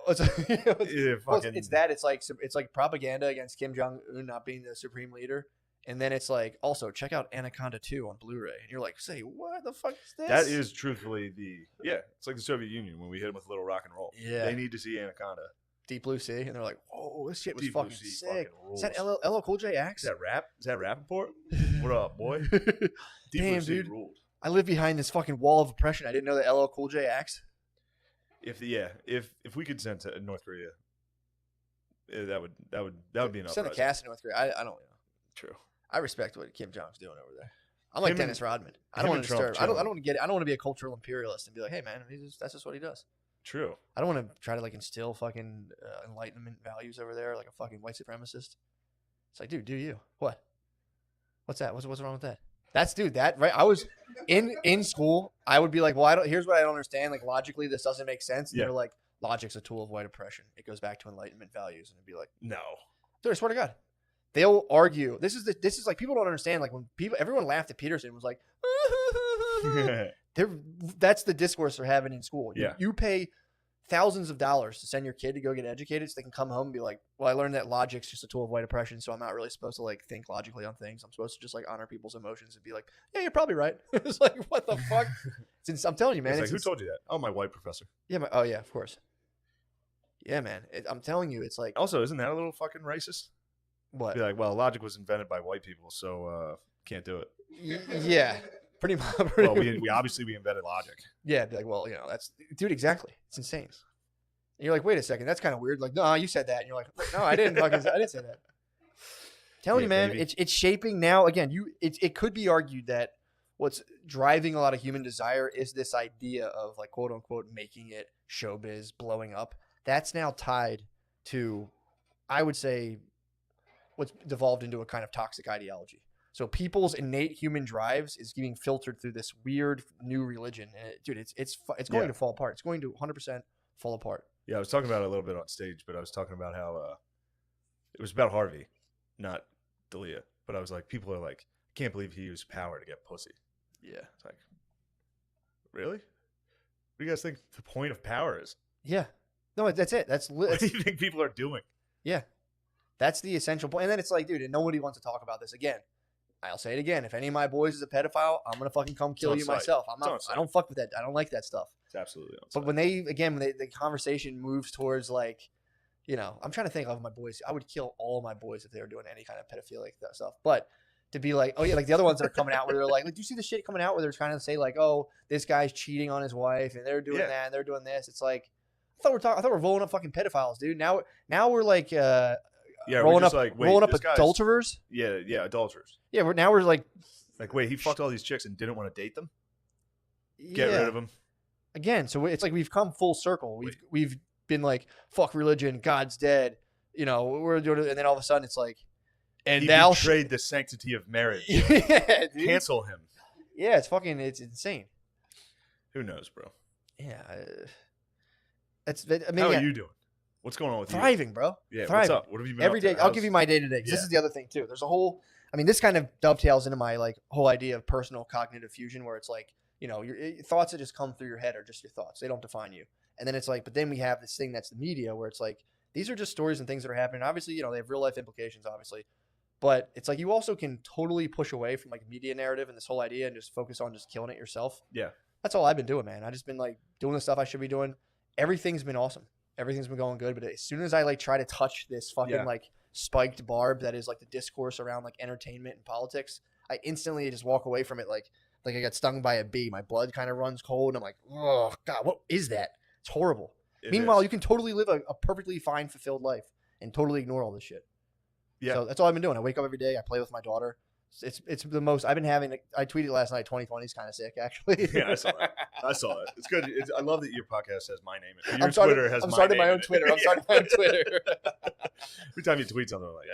It's, Yeah, well, fucking- it's that. It's like propaganda against Kim Jong Un not being the supreme leader, and then it's like also check out Anaconda 2 on Blu-ray, and you're like, say what the fuck is this? That is truthfully it's like the Soviet Union when we hit them with a little rock and roll. Yeah. They need to see Anaconda. Deep Blue Sea, and they're like, whoa, this shit was Deep Blue fucking Sea sick. fucking Is that rules. LL Cool J axe? Is that rap? Is that Rappaport? What up, boy? Deep Damn, Blue Sea dude. ruled. I live behind this fucking wall of oppression. I didn't know that LL Cool J axe. If we could send to North Korea, that would be enough. Send the cast in North Korea. I don't know. True. I respect what Kim Jong's doing over there. I'm like Him Dennis and- Rodman. I him don't want and to Trump disturb. I don't chilling. want to get. I don't want to be a cultural imperialist and be like, hey man, that's just what he does. True. I don't want to try to like instill fucking enlightenment values over there like a fucking white supremacist. It's like, dude, do you? What? What's that? What's wrong with that? That's that right. I was in school. I would be like, well, here's what I don't understand. Like logically, this doesn't make sense. And Yeah. they're like, logic's a tool of white oppression. It goes back to enlightenment values, and it'd be like, No. dude, I swear to God, they'll argue. This is like people don't understand. Like when everyone laughed at Peterson and was like, that's the discourse they're having in school. Yeah. You pay thousands of dollars to send your kid to go get educated so they can come home and be like, well, I learned that logic's just a tool of white oppression, so I'm not really supposed to like think logically on things. I'm supposed to just like honor people's emotions and be like, yeah, you're probably right. It's like, what the fuck? I'm telling you, man. It's like, who told you that? Oh, my white professor. Yeah, oh yeah, of course. Yeah, man. I'm telling you, it's like, Also, isn't that a little fucking racist? what? Be like, well, logic was invented by white people, so can't do it. Yeah, pretty much. Well, we obviously we invented logic. Yeah, be like, well, that's dude, exactly. It's insane. And you're like, wait a second, that's kind of weird. Like, no, you said that. And you're like, no, I didn't say that. Telling you, man, maybe. it's shaping now. Again, it could be argued that what's driving a lot of human desire is this idea of like quote unquote making it showbiz, blowing up. That's now tied to, I would say, what's devolved into a kind of toxic ideology. So people's innate human drives is being filtered through this weird new religion, and dude, it's going to fall apart. It's going to 100% fall apart. Yeah, I was talking about it a little bit on stage, but I was talking about how it was about Harvey, not Dalia. But I was like, people are like, I can't believe he used power to get pussy. Yeah, It's like, really? What do you guys think the point of power is? yeah. No, that's it. What do you think people are doing? Yeah, that's the essential point. And then it's like, dude, and nobody wants to talk about this again. I'll say it again. If any of my boys is a pedophile, I'm gonna fucking come kill on you site. myself. It's on site. I don't fuck with that. I don't like that stuff. It's absolutely on But site. when the conversation moves towards like, I'm trying to think of my boys. I would kill all of my boys if they were doing any kind of pedophilic stuff. But to be like, oh yeah, like the other ones that are coming out where they're like, do you see the shit coming out where they're trying to say like, oh, this guy's cheating on his wife and they're doing that and they're doing this. It's like, I thought we're rolling up fucking pedophiles, dude. Now we're like, rolling up adulterers. Yeah, adulterers. Yeah, we're like, wait, he fucked all these chicks and didn't want to date them. Get rid of them. Again, so it's like we've come full circle. We've been like, fuck religion, God's dead. We're doing it, and then all of a sudden it's like, and he thou betrayed the sanctity of marriage. Yeah, dude. Cancel him. Yeah, it's insane. Who knows, bro? Yeah, How are you doing? What's going on with thriving, you? bro. Yeah, thriving. what's up? What have you been Every up to? day? I'll give you my day to day. This is the other thing too. There's a whole. This kind of dovetails into my like whole idea of personal cognitive fusion, where it's like your thoughts that just come through your head are just your thoughts. They don't define you. And then it's like, but then we have this thing that's the media, where it's like these are just stories and things that are happening. Obviously, they have real life implications, obviously. But it's like you also can totally push away from like media narrative and this whole idea and just focus on just killing it yourself. Yeah. That's all I've been doing, man. I've just been like doing the stuff I should be doing. Everything's been awesome. Everything's been going good. But as soon as I like try to touch this fucking like spiked barb that is like the discourse around like entertainment and politics, I instantly just walk away from it like I got stung by a bee. My blood kind of runs cold. And I'm like, oh God, what is that? It's horrible. Meanwhile, you can totally live a perfectly fine, fulfilled life and totally ignore all this shit. Yeah. So that's all I've been doing. I wake up every day. I play with my daughter. It's the most I've been having. I tweeted last night. 2020 is kind of sick, actually. Yeah, I saw that. It's good. I love that your podcast has my name in it. I'm starting my own Twitter. Every time you tweet something, I'm like,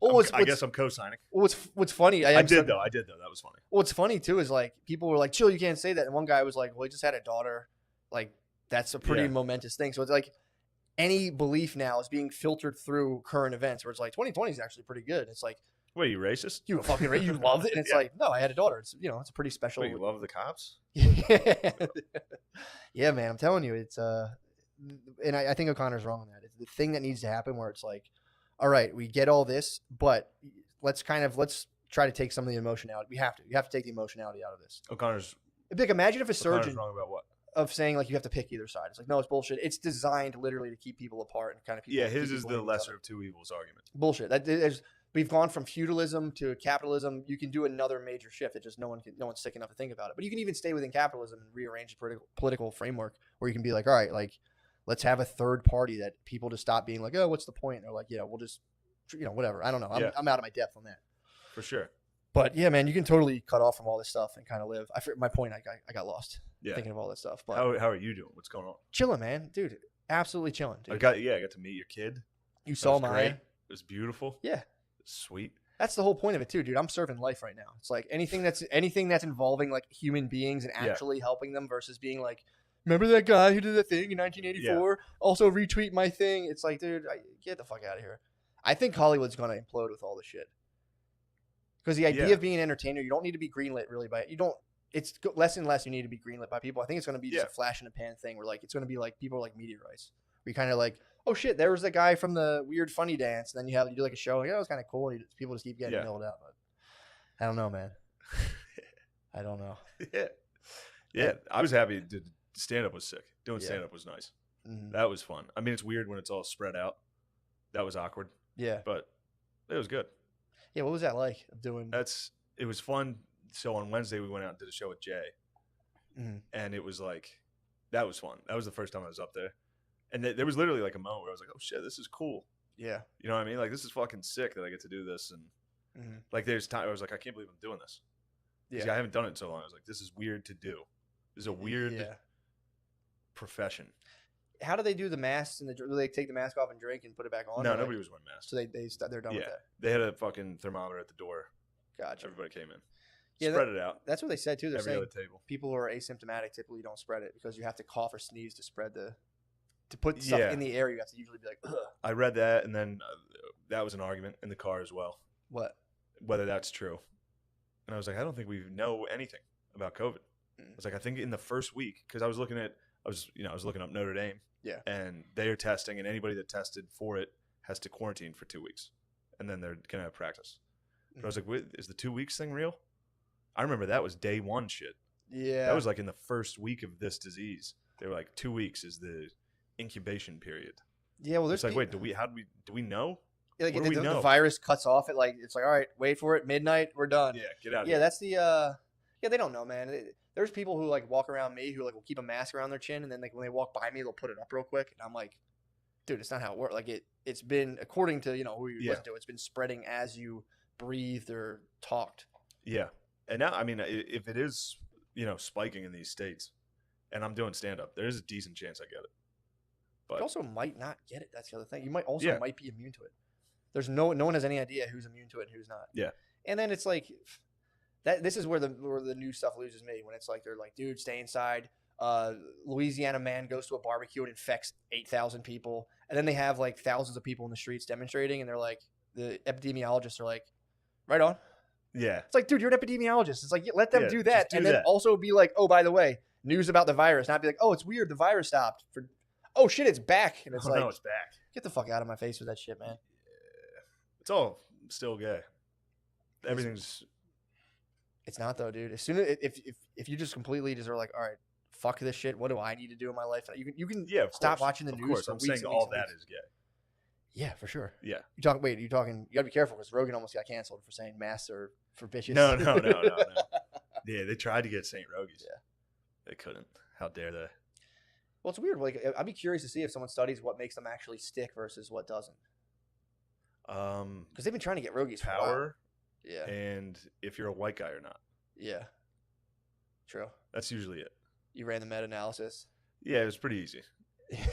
all right. I guess I'm co-signing. What's funny? I did though. That was funny. What's funny too is like people were like, "Chill, you can't say that." And one guy was like, "Well, he just had a daughter. Like that's a pretty momentous thing." So it's like any belief now is being filtered through current events, where it's like 2020 is actually pretty good. It's like. Wait, you racist? You fucking you loved it, and it's like, no, I had a daughter. It's it's a pretty special. Wait, you love the cops? Yeah, man, I'm telling you, it's and I think O'Connor's wrong on that. It's the thing that needs to happen where it's like, all right, we get all this, but let's try to take some of the emotionality. You have to take the emotionality out of this. O'Connor's. Like, imagine if a surgeon wrong about what? Of saying like you have to pick either side. It's like, no, it's bullshit. It's designed literally to keep people apart and kind of people. Yeah, his is the lesser of two evils argument. Bullshit. We've gone from feudalism to capitalism. You can do another major shift. It just no one's sick enough to think about it. But you can even stay within capitalism and rearrange the political framework where you can be like, all right, like let's have a third party that people just stop being like, oh, what's the point? Or like, we'll just, whatever. I don't know. I'm out of my depth on that. For sure. But yeah, man, you can totally cut off from all this stuff and kind of live. My point, I got lost thinking of all this stuff. But how are you doing? What's going on? Chilling, man, dude. Absolutely chilling. Dude. I got to meet your kid. You saw Maya. Great. It was beautiful. Yeah. Sweet. That's the whole point of it too, dude. I'm serving life right now. It's like anything that's involving like human beings and actually helping them versus being like, remember that guy who did that thing in 1984? Yeah. Also retweet my thing. It's like, dude, get the fuck out of here. I think Hollywood's gonna implode with all this shit. Because the idea of being an entertainer, you don't need to be greenlit really by it. You don't. It's less and less you need to be greenlit by people. I think it's going to be just a flash in the pan thing where like it's going to be like people are like meteorites. Where you kind of like, oh shit, there was the guy from the weird funny dance. And then you do like a show. Like, it was kind of cool. And people just keep getting milled out. But I don't know, man. I don't know. Yeah. I was happy. Stand up was sick. Doing stand up was nice. Mm-hmm. That was fun. I mean, it's weird when it's all spread out. That was awkward. Yeah. But it was good. Yeah. What was that like of doing? It was fun. So on Wednesday we went out and did a show with Jay, and it was like that was fun. That was the first time I was up there, and there was literally like a moment where I was like, "Oh shit, this is cool." Yeah, you know what I mean? Like this is fucking sick that I get to do this, and like there's time I was like, I can't believe I'm doing this. Yeah, I haven't done it in so long. I was like, this is weird to do. This is a weird profession. How do they do the masks and do they take the mask off and drink and put it back on? No, nobody was wearing masks. So they're done with that. They had a fucking thermometer at the door. Gotcha. Everybody came in. Yeah, spread it out. That's what they said too. They're saying other table. People who are asymptomatic typically don't spread it because you have to cough or sneeze to spread to put stuff in the air. You have to usually be like, ugh. I read that, and then that was an argument in the car as well. What? Whether that's true. And I was like, I don't think we know anything about COVID. I was like, I think in the first week, because I was looking up Notre Dame. Yeah. And they are testing, and anybody that tested for it has to quarantine for 2 weeks, and then they're gonna have practice. But I was like, wait, is the 2 weeks thing real? I remember that was day one shit. Yeah. That was like in the first week of this disease. They were like 2 weeks is the incubation period. Yeah. Well, there's It's like, wait, do we know? like what do we the know? virus cuts off at like it's like all right, wait for it, midnight, we're done. Yeah, get out of Yeah, here. that's the yeah, they don't know, man. There's people who like walk around me who like will keep a mask around their chin, and then like when they walk by me, they'll put it up real quick, and I'm like, dude, it's not how it works. Like it's been according to who you listen to, it's been spreading as you breathed or talked. Yeah. And now, I mean, if it is, spiking in these states and I'm doing stand up, there is a decent chance I get it. But You also might not get it. That's the other thing. You might also Yeah. might be immune to it. There's no one has any idea who's immune to it and who's not. Yeah. And then it's like that. This is where the new stuff loses me when it's like they're like, dude, stay inside. Louisiana man goes to a barbecue and infects 8,000 people, and then they have like thousands of people in the streets demonstrating, and they're like, the epidemiologists are like, right on. yeah. It's like, dude, you're an epidemiologist. It's like, let them Yeah, do that, just do and then that. also be like, oh, by the way, news about the virus, not be like, oh, it's weird, the virus stopped. Oh shit, it's back, and it's Oh, like, no, it's back. get the fuck out of my face with that shit, man. It's all still gay. Everything's It's not though, dude. As soon as if you just completely just are like, all right, fuck this shit. What do I need to do in my life? You can yeah. Of stop course. watching the Of news. course, For I'm weeks saying and all weeks and that weeks. is gay. Yeah, for sure. Yeah. You talking. You gotta be careful because Rogan almost got canceled for saying masks are for bitches. No. Yeah, they tried to get St. Rogies. Yeah. They couldn't. How dare they? Well, it's weird. Like, I'd be curious to see if someone studies what makes them actually stick versus what doesn't. Because they've been trying to get Rogies for a while. Power Yeah. and if you're a white guy or not. Yeah. True. That's usually it. You ran the meta-analysis. Yeah, it was pretty easy.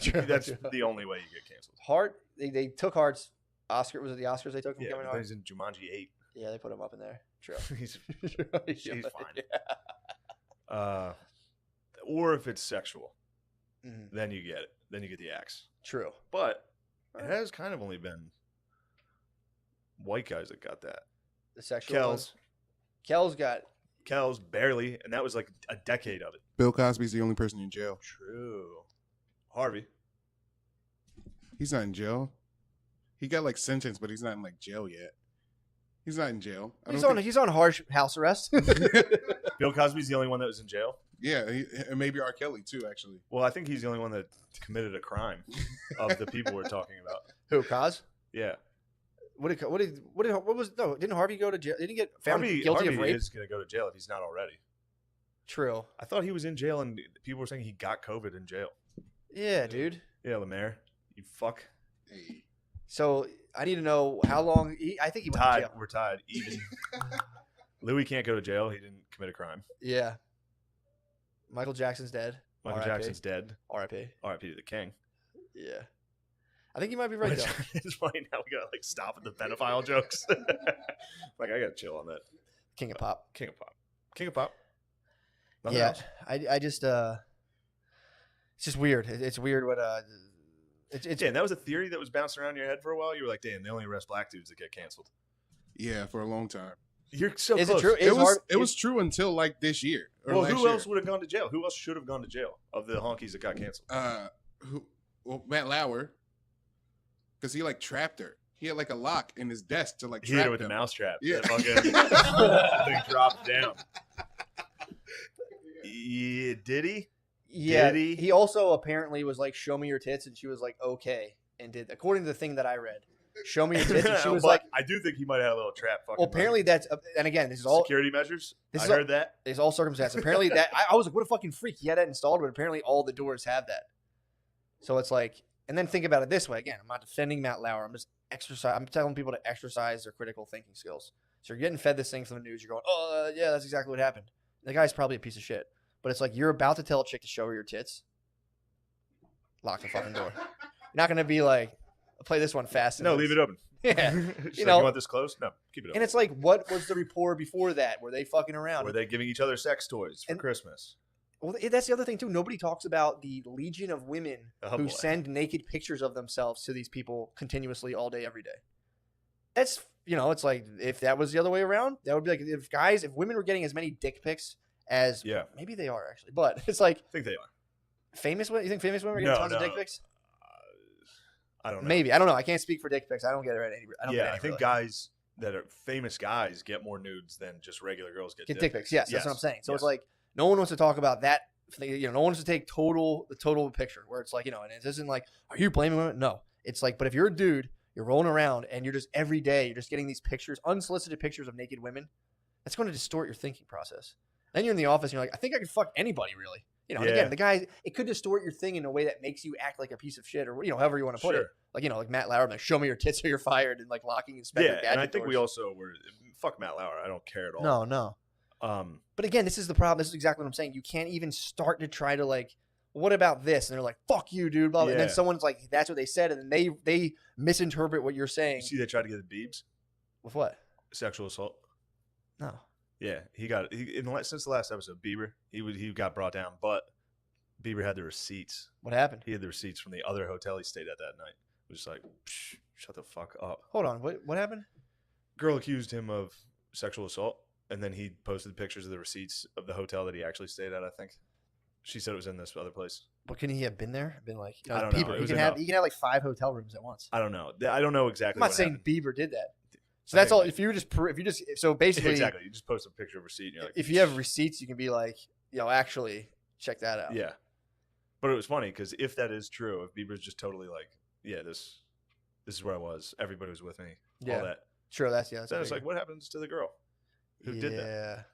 True. That's the only way you get canceled. Hart. They took Hart's Oscar. Was it the Oscars they took from Yeah, Kevin but Hart? he's in Jumanji 8. Yeah, they put him up in there. True. He's He's fine. Or if it's sexual, Mhm. then you get it. Then you get the axe. True. But it has kind of only been white guys that got that. The sexual one. Kells. Kel's got. Kells barely, and that was like a decade of it. Bill Cosby's the only person in jail. True. Harvey. He's not in jail. He got like sentenced, but he's not in like jail yet. He's not in jail. He's on harsh house arrest. Bill Cosby's the only one that was in jail. Yeah, and maybe R. Kelly too. Actually, Well, I think he's the only one that committed a crime of the people we're talking about. Who? Cos? Yeah. What was no? Didn't Harvey go to jail? Didn't he get found guilty Harvey of rape? is going to go to jail if he's not already. True. I thought he was in jail, and people were saying he got COVID in jail. Yeah, dude. Yeah, Lemaire, you fuck. hey, So I need to know how long. I think he went to Tied. jail. We're tied. Even. Louis can't go to jail. He didn't commit a crime. Yeah. Michael Jackson's dead. Michael R.I.P. Jackson's dead. R.I.P. R.I.P. to the king. Yeah. I think you might be right though. It's funny now. We gotta like stop at the pedophile jokes. Like I gotta chill on that. King of pop. King of pop. King of pop. Nothing Yeah. else. I just it's just weird. It's weird what it's Dan, that was a theory that was bouncing around your head for a while. You were like, "Dan, they only arrest black dudes that get canceled." yeah, for a long time. You're so Is it close. true? It was true until like this year. Or Well, last who year. else would have gone to jail? Who else should have gone to jail of the honkies that got canceled? Matt Lauer, because he like trapped her. He had like a lock in his desk to like He hit trap it with a them. mousetrap. Yeah. That fucking thing dropped down. Yeah, did he? Yeah, Did he? he also apparently was like, "Show me your tits," and she was like, "Okay," and did according to the thing that I read, "Show me your tits," and she was But like, I do think he might have had a little trap. Fucking "Well, apparently that's." And again, this is all security measures. this I is all- heard that. it's all circumstance. Apparently that I was like, "What a fucking freak!" He had that installed, but apparently all the doors have that. So it's like, and then think about it this way. Again, I'm not defending Matt Lauer. I'm just I'm telling people to exercise their critical thinking skills. So you're getting fed this thing from the news. You're going, "Oh, yeah, that's exactly what happened." The guy's probably a piece of shit. But it's like you're about to tell a chick to show her your tits. Lock the fucking door. You're not gonna be like, I'll play this one fast. and No, loose." leave it open. Yeah. She's You like, know- you want this close? No, keep it open. And it's like, what was the rapport before that? Were they fucking around? Were they giving each other sex toys for And- Christmas? Well, that's the other thing too. Nobody talks about the legion of women Oh, who boy. send naked pictures of themselves to these people continuously all day, every day. That's, it's like, if that was the other way around, that would be like, if women were getting as many dick pics as, Yeah, maybe they are actually, but it's like I think they are. famous women. You think famous women are getting No, tons of no. dick pics? I don't know. Maybe. I don't know. I can't speak for dick pics. I don't get it. I don't Yeah, get I any, think really. guys that are famous guys get more nudes than just regular girls get dick pics. Yes, that's what I'm saying. So it's like no one wants to talk about that. You know, no one wants to take the total picture where it's like, you know, and it isn't like, are you blaming women? No, it's like, but if you're a dude, you're rolling around and you're just every day, you're just getting these pictures, unsolicited pictures of naked women. That's going to distort your thinking process. Then you're in the office and you're like, I think I could fuck anybody really. You know, and again, the guy, it could distort your thing in a way that makes you act like a piece of shit or, you know, however you want to put it. Like, you know, like Matt Lauer, like, show me your tits or you're fired, and like locking Inspector Gadget and I think doors. we also were, fuck Matt Lauer. I don't care at all. No. But again, this is the problem. This is exactly what I'm saying. You can't even start to try to like, what about this? And they're like, fuck you, dude. Blah, blah. And then someone's like, that's what they said. And then they misinterpret what you're saying. You see they tried to get the Biebs? With what? Sexual assault. No. Yeah, since the last episode, Bieber, he got brought down, but Bieber had the receipts. What happened? He had the receipts from the other hotel he stayed at that night. It was like, psh, shut the fuck up. Hold on. What happened? Girl accused him of sexual assault, and then he posted pictures of the receipts of the hotel that he actually stayed at, I think. She said it was in this other place. But couldn't he have been there? Been like, I don't know. Bieber. He can have like 5 hotel rooms at once. I don't know. I don't know exactly. I'm not saying Bieber did that. So that's all. If you just so basically exactly, you just post a picture of a receipt. And you're like, if you have receipts, you can be like, yo, actually check that out. Yeah, but it was funny because if that is true, if Bieber's just totally like, yeah, this is where I was. Everybody was with me. Yeah, all that. Sure, that's then it's like, what happens to the girl who did that?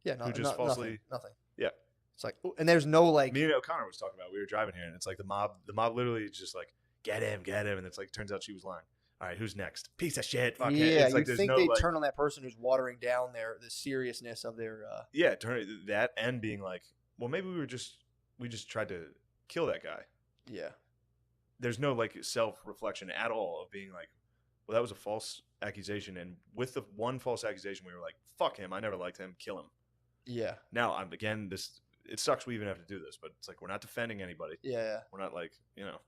Yeah, who just falsely nothing. Yeah, it's like, and there's no like. Me and O'Connor was talking about. We were driving here, and it's like the mob literally is just like, get him, and it's like turns out she was lying. All right, who's next? Piece of shit. Fuck yeah, it's like you think they'd turn on that person who's watering down the seriousness of their. Yeah, turn that and being like, well, maybe we just tried to kill that guy. Yeah. There's no like self-reflection at all of being like, well, that was a false accusation, and with the one false accusation, we were like, fuck him. I never liked him. Kill him. Yeah. Now it sucks we even have to do this, but it's like we're not defending anybody. Yeah. We're not like, you know.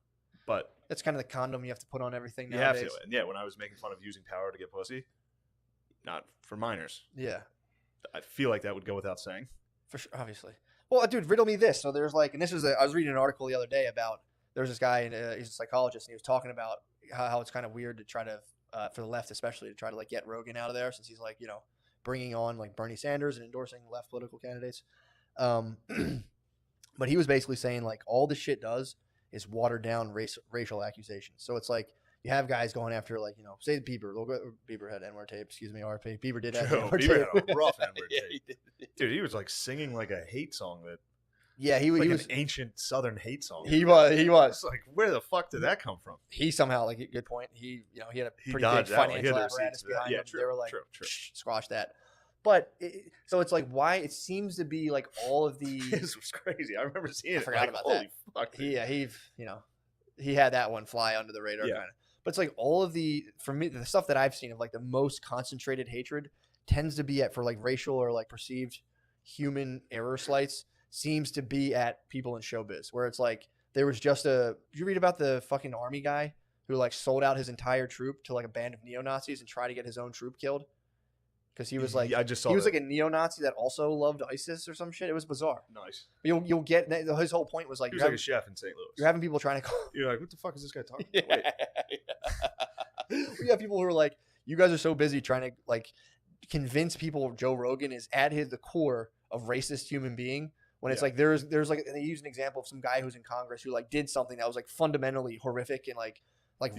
But that's kind of the condom you have to put on everything nowadays. You have to. And yeah, when I was making fun of using power to get pussy, not for minors. Yeah. I feel like that would go without saying. For sure, obviously. Well, dude, riddle me this. So there's like, and this is I was reading an article the other day about, there's this guy, and he's a psychologist, and he was talking about how it's kind of weird to try to, for the left especially, to try to like get Rogan out of there, since he's like, you know, bringing on like Bernie Sanders and endorsing left political candidates. But he was basically saying like all this shit does is watered down racial accusations. So it's like you have guys going after, like, you know, say Bieber. Bieber had N-word tape. Excuse me, RP. Bieber did have N-word tape. Bieber had a rough N-word Yeah, tape. Dude, he was like singing like a hate song that. Yeah, he was an ancient Southern hate song. He was. It's like, where the fuck did that come from? He somehow, like, good point. He had a pretty big financial apparatus behind him. True, they were like, true. Squash that. But so it's like, why it seems to be like all of the. This was crazy. I remember seeing it. I forgot about that. Fuck, he had that one fly under the radar kind of. But it's like all of for me, the stuff that I've seen of like the most concentrated hatred tends to be for like racial or like perceived human error slights, seems to be at people in showbiz, where it's like there was just did you read about the fucking army guy who like sold out his entire troop to like a band of neo-Nazis and tried to get his own troop killed? Because he was like, I just saw he was like a neo-Nazi that also loved ISIS or some shit. It was bizarre. Nice. You'll get his whole point was like, he was like a chef in St. Louis. You're having people trying to call. You're like, what the fuck is this guy talking about? We have people who are like, you guys are so busy trying to like convince people Joe Rogan is at the core of racist human being. When it's like there's like, they use an example of some guy who's in Congress who like did something that was like fundamentally horrific and like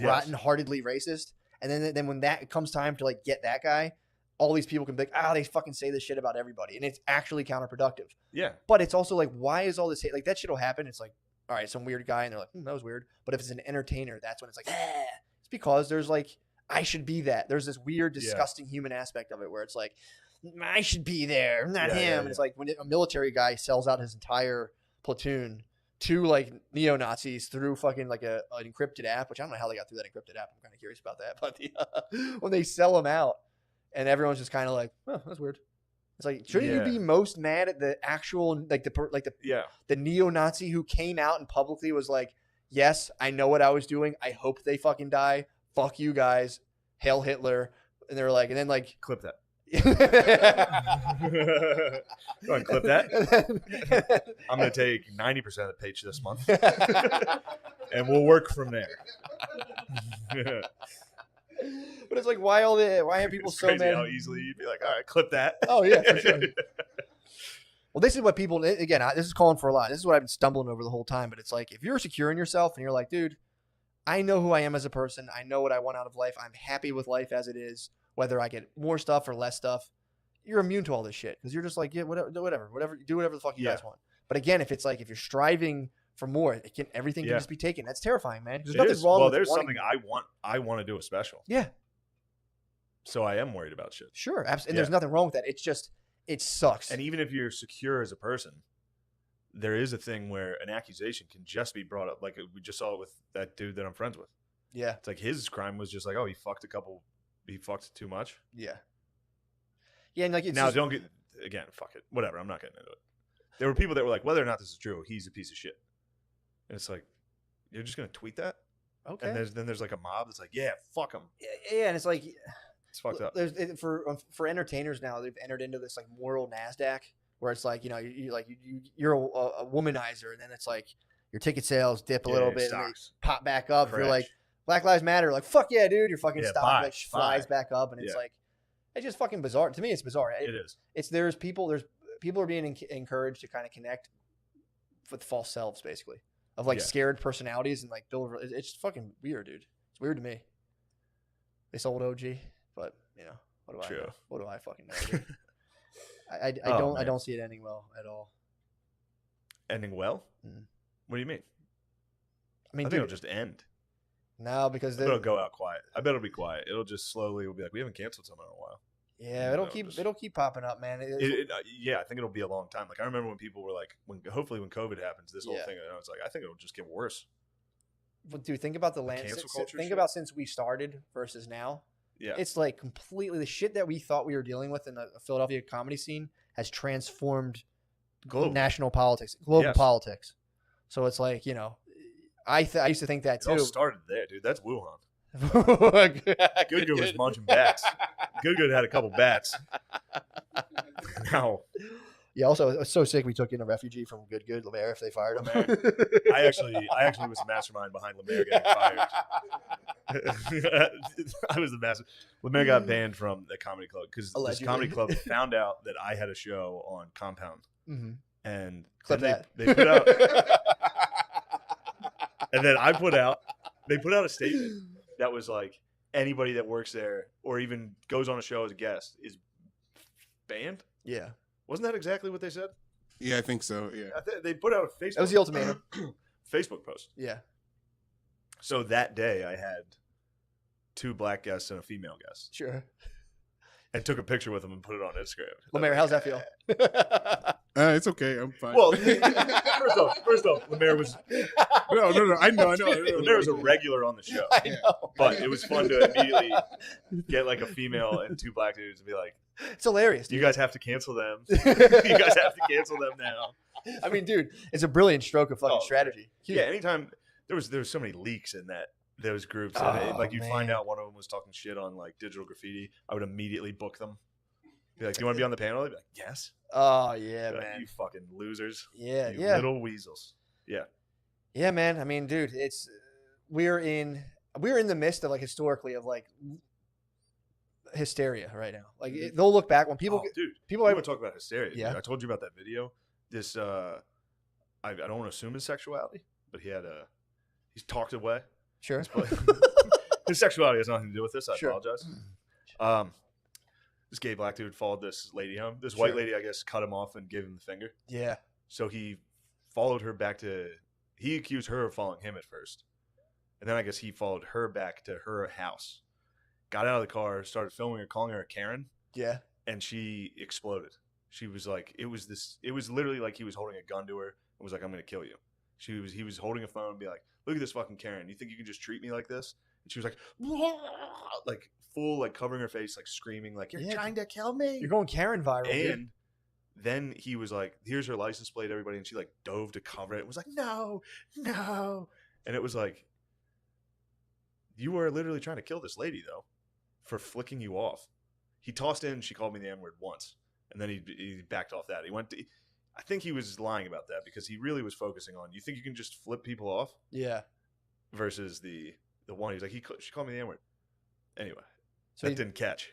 rotten-heartedly racist, and then when that comes time to like get that guy, all these people can be like, they fucking say this shit about everybody, and it's actually counterproductive. Yeah. But it's also like, why is all this hate? Like that shit will happen. It's like, all right, some weird guy, and they're like, that was weird. But if it's an entertainer, that's when it's like, it's because there's like, I should be that. There's this weird, disgusting human aspect of it where it's like, I should be there, not him. Yeah. And it's like when a military guy sells out his entire platoon to like neo-Nazis through fucking like an encrypted app, which I don't know how they got through that encrypted app. I'm kind of curious about that. But when they sell them out and everyone's just kind of like, oh, that's weird. It's like, shouldn't you be most mad at the actual, the neo-Nazi who came out and publicly was like, yes, I know what I was doing. I hope they fucking die. Fuck you guys. Hail Hitler. And they were like, and then like, clip that. Go ahead, clip that. I'm going to take 90% of the page this month, and we'll work from there. But it's like, why are people It's so crazy mad? how easily you'd be like, all right, clip that. Oh yeah, for sure. Well, this is what people, again, this is calling for a lot. This is what I've been stumbling over the whole time. But it's like, if you're secure in yourself and you're like, dude, I know who I am as a person. I know what I want out of life. I'm happy with life as it is, whether I get more stuff or less stuff. You're immune to all this shit because you're just like, yeah, whatever, do whatever the fuck you guys want. But again, if you're striving for more, everything can just be taken. That's terrifying, man. There's nothing wrong with there's wanting something I want to do a special. Yeah. So I am worried about shit. Sure. Absolutely. And there's nothing wrong with that. It's just, it sucks. And even if you're secure as a person, there is a thing where an accusation can just be brought up. Like we just saw it with that dude that I'm friends with. Yeah. It's like his crime was just like, oh, he fucked too much. Yeah. Yeah. And like, it's now just, don't get, again, fuck it. Whatever. I'm not getting into it. There were people that were like, whether or not this is true, he's a piece of shit. And it's like, you're just going to tweet that? okay. And then there's like a mob that's like, yeah, fuck him. Yeah. And it's like, It's fucked up. For entertainers now, they've entered into this like moral NASDAQ where it's like, you're a womanizer, and then it's like your ticket sales dip a little bit, and they pop back up. If you're like Black Lives Matter, like fuck yeah, dude, your fucking stock flies back up, and it's like, it's just fucking bizarre. To me, it's bizarre. It is. There's people are being encouraged to kind of connect with false selves, basically, of like scared personalities and like build. It's just fucking weird, dude. It's weird to me. They sold OG. But what do I know? What do I fucking know? Dude? I don't see it ending well at all. Ending well? Mm. What do you mean? I mean, I think it'll just end. No, because it'll go out quiet. I bet it'll be quiet. It'll just slowly. We'll be like, we haven't canceled someone in a while. Yeah, it'll keep popping up, man. Yeah, I think it'll be a long time. Like I remember when people were like, hopefully when COVID happens, this whole thing. And I was like, I think it'll just get worse. But dude, think about the landscape. Think about since we started versus now. Yeah. It's like completely the shit that we thought we were dealing with in the Philadelphia comedy scene has transformed national politics, global politics. So it's like, I used to think that too. It all started there, dude. That's Wuhan. Good was munching bats. Good had a couple bats. Now. Yeah, also, it was so sick we took in a refugee from Good Lemaire if they fired him. I actually was the mastermind behind Lemaire getting fired. I was the master. Lemaire got banned from the comedy club because this comedy club found out that I had a show on Compound. Mm-hmm. And they put out and then they put out a statement that was like, anybody that works there or even goes on a show as a guest is banned. Yeah. Wasn't that exactly what they said? Yeah, I think so. Yeah. They put out a Facebook. That was the ultimatum. Facebook post. Yeah. So that day I had 2 black guests and a female guest. Sure. And took a picture with them and put it on Instagram. Lemaire, how's that feel? It's okay. I'm fine. Well, first off, Lemaire was no. I know. Lemaire was a regular on the show. I know. But it was fun to immediately get like a female and 2 black dudes and be like, it's hilarious, dude. You guys have to cancel them. You guys have to cancel them now. I mean, dude, it's a brilliant stroke of fucking strategy. Yeah, anytime there was so many leaks in those groups. And you'd find out one of them was talking shit on like digital graffiti. I would immediately book them. Be like, do you want to be on the panel? They'd be like, yes. Oh yeah, like, man. You fucking losers. Yeah, you little weasels. Yeah. Yeah, man. I mean, dude, we're in the midst of like historically of like hysteria right now. Like they'll look back when people people want to talk about hysteria. Yeah. Dude. I told you about that video. This I don't want to assume his sexuality, but he's talked away. Sure. His sexuality has nothing to do with this. I Sure. apologize. This gay black dude followed this lady home. This white lady, I guess, cut him off and gave him the finger. Yeah. So he followed her back he accused her of following him at first. And then I guess he followed her back to her house. Got out of the car, started filming her, calling her a Karen. Yeah. And she exploded. She was like, it was literally like he was holding a gun to her and was like, I'm going to kill you. He was holding a phone and be like, look at this fucking Karen. You think you can just treat me like this? And she was like full, like covering her face, like screaming, like, you're trying to kill me. You're going Karen viral. And then he was like, here's her license plate, everybody. And she like dove to cover it and was like, no. And it was like, you were literally trying to kill this lady, though, for flicking you off. He tossed in, she called me the N-word once. And then he backed off that. I think he was lying about that because he really was focusing on, you think you can just flip people off? Yeah. Versus the one, he's like, she called me the N-word. Anyway, So that didn't catch.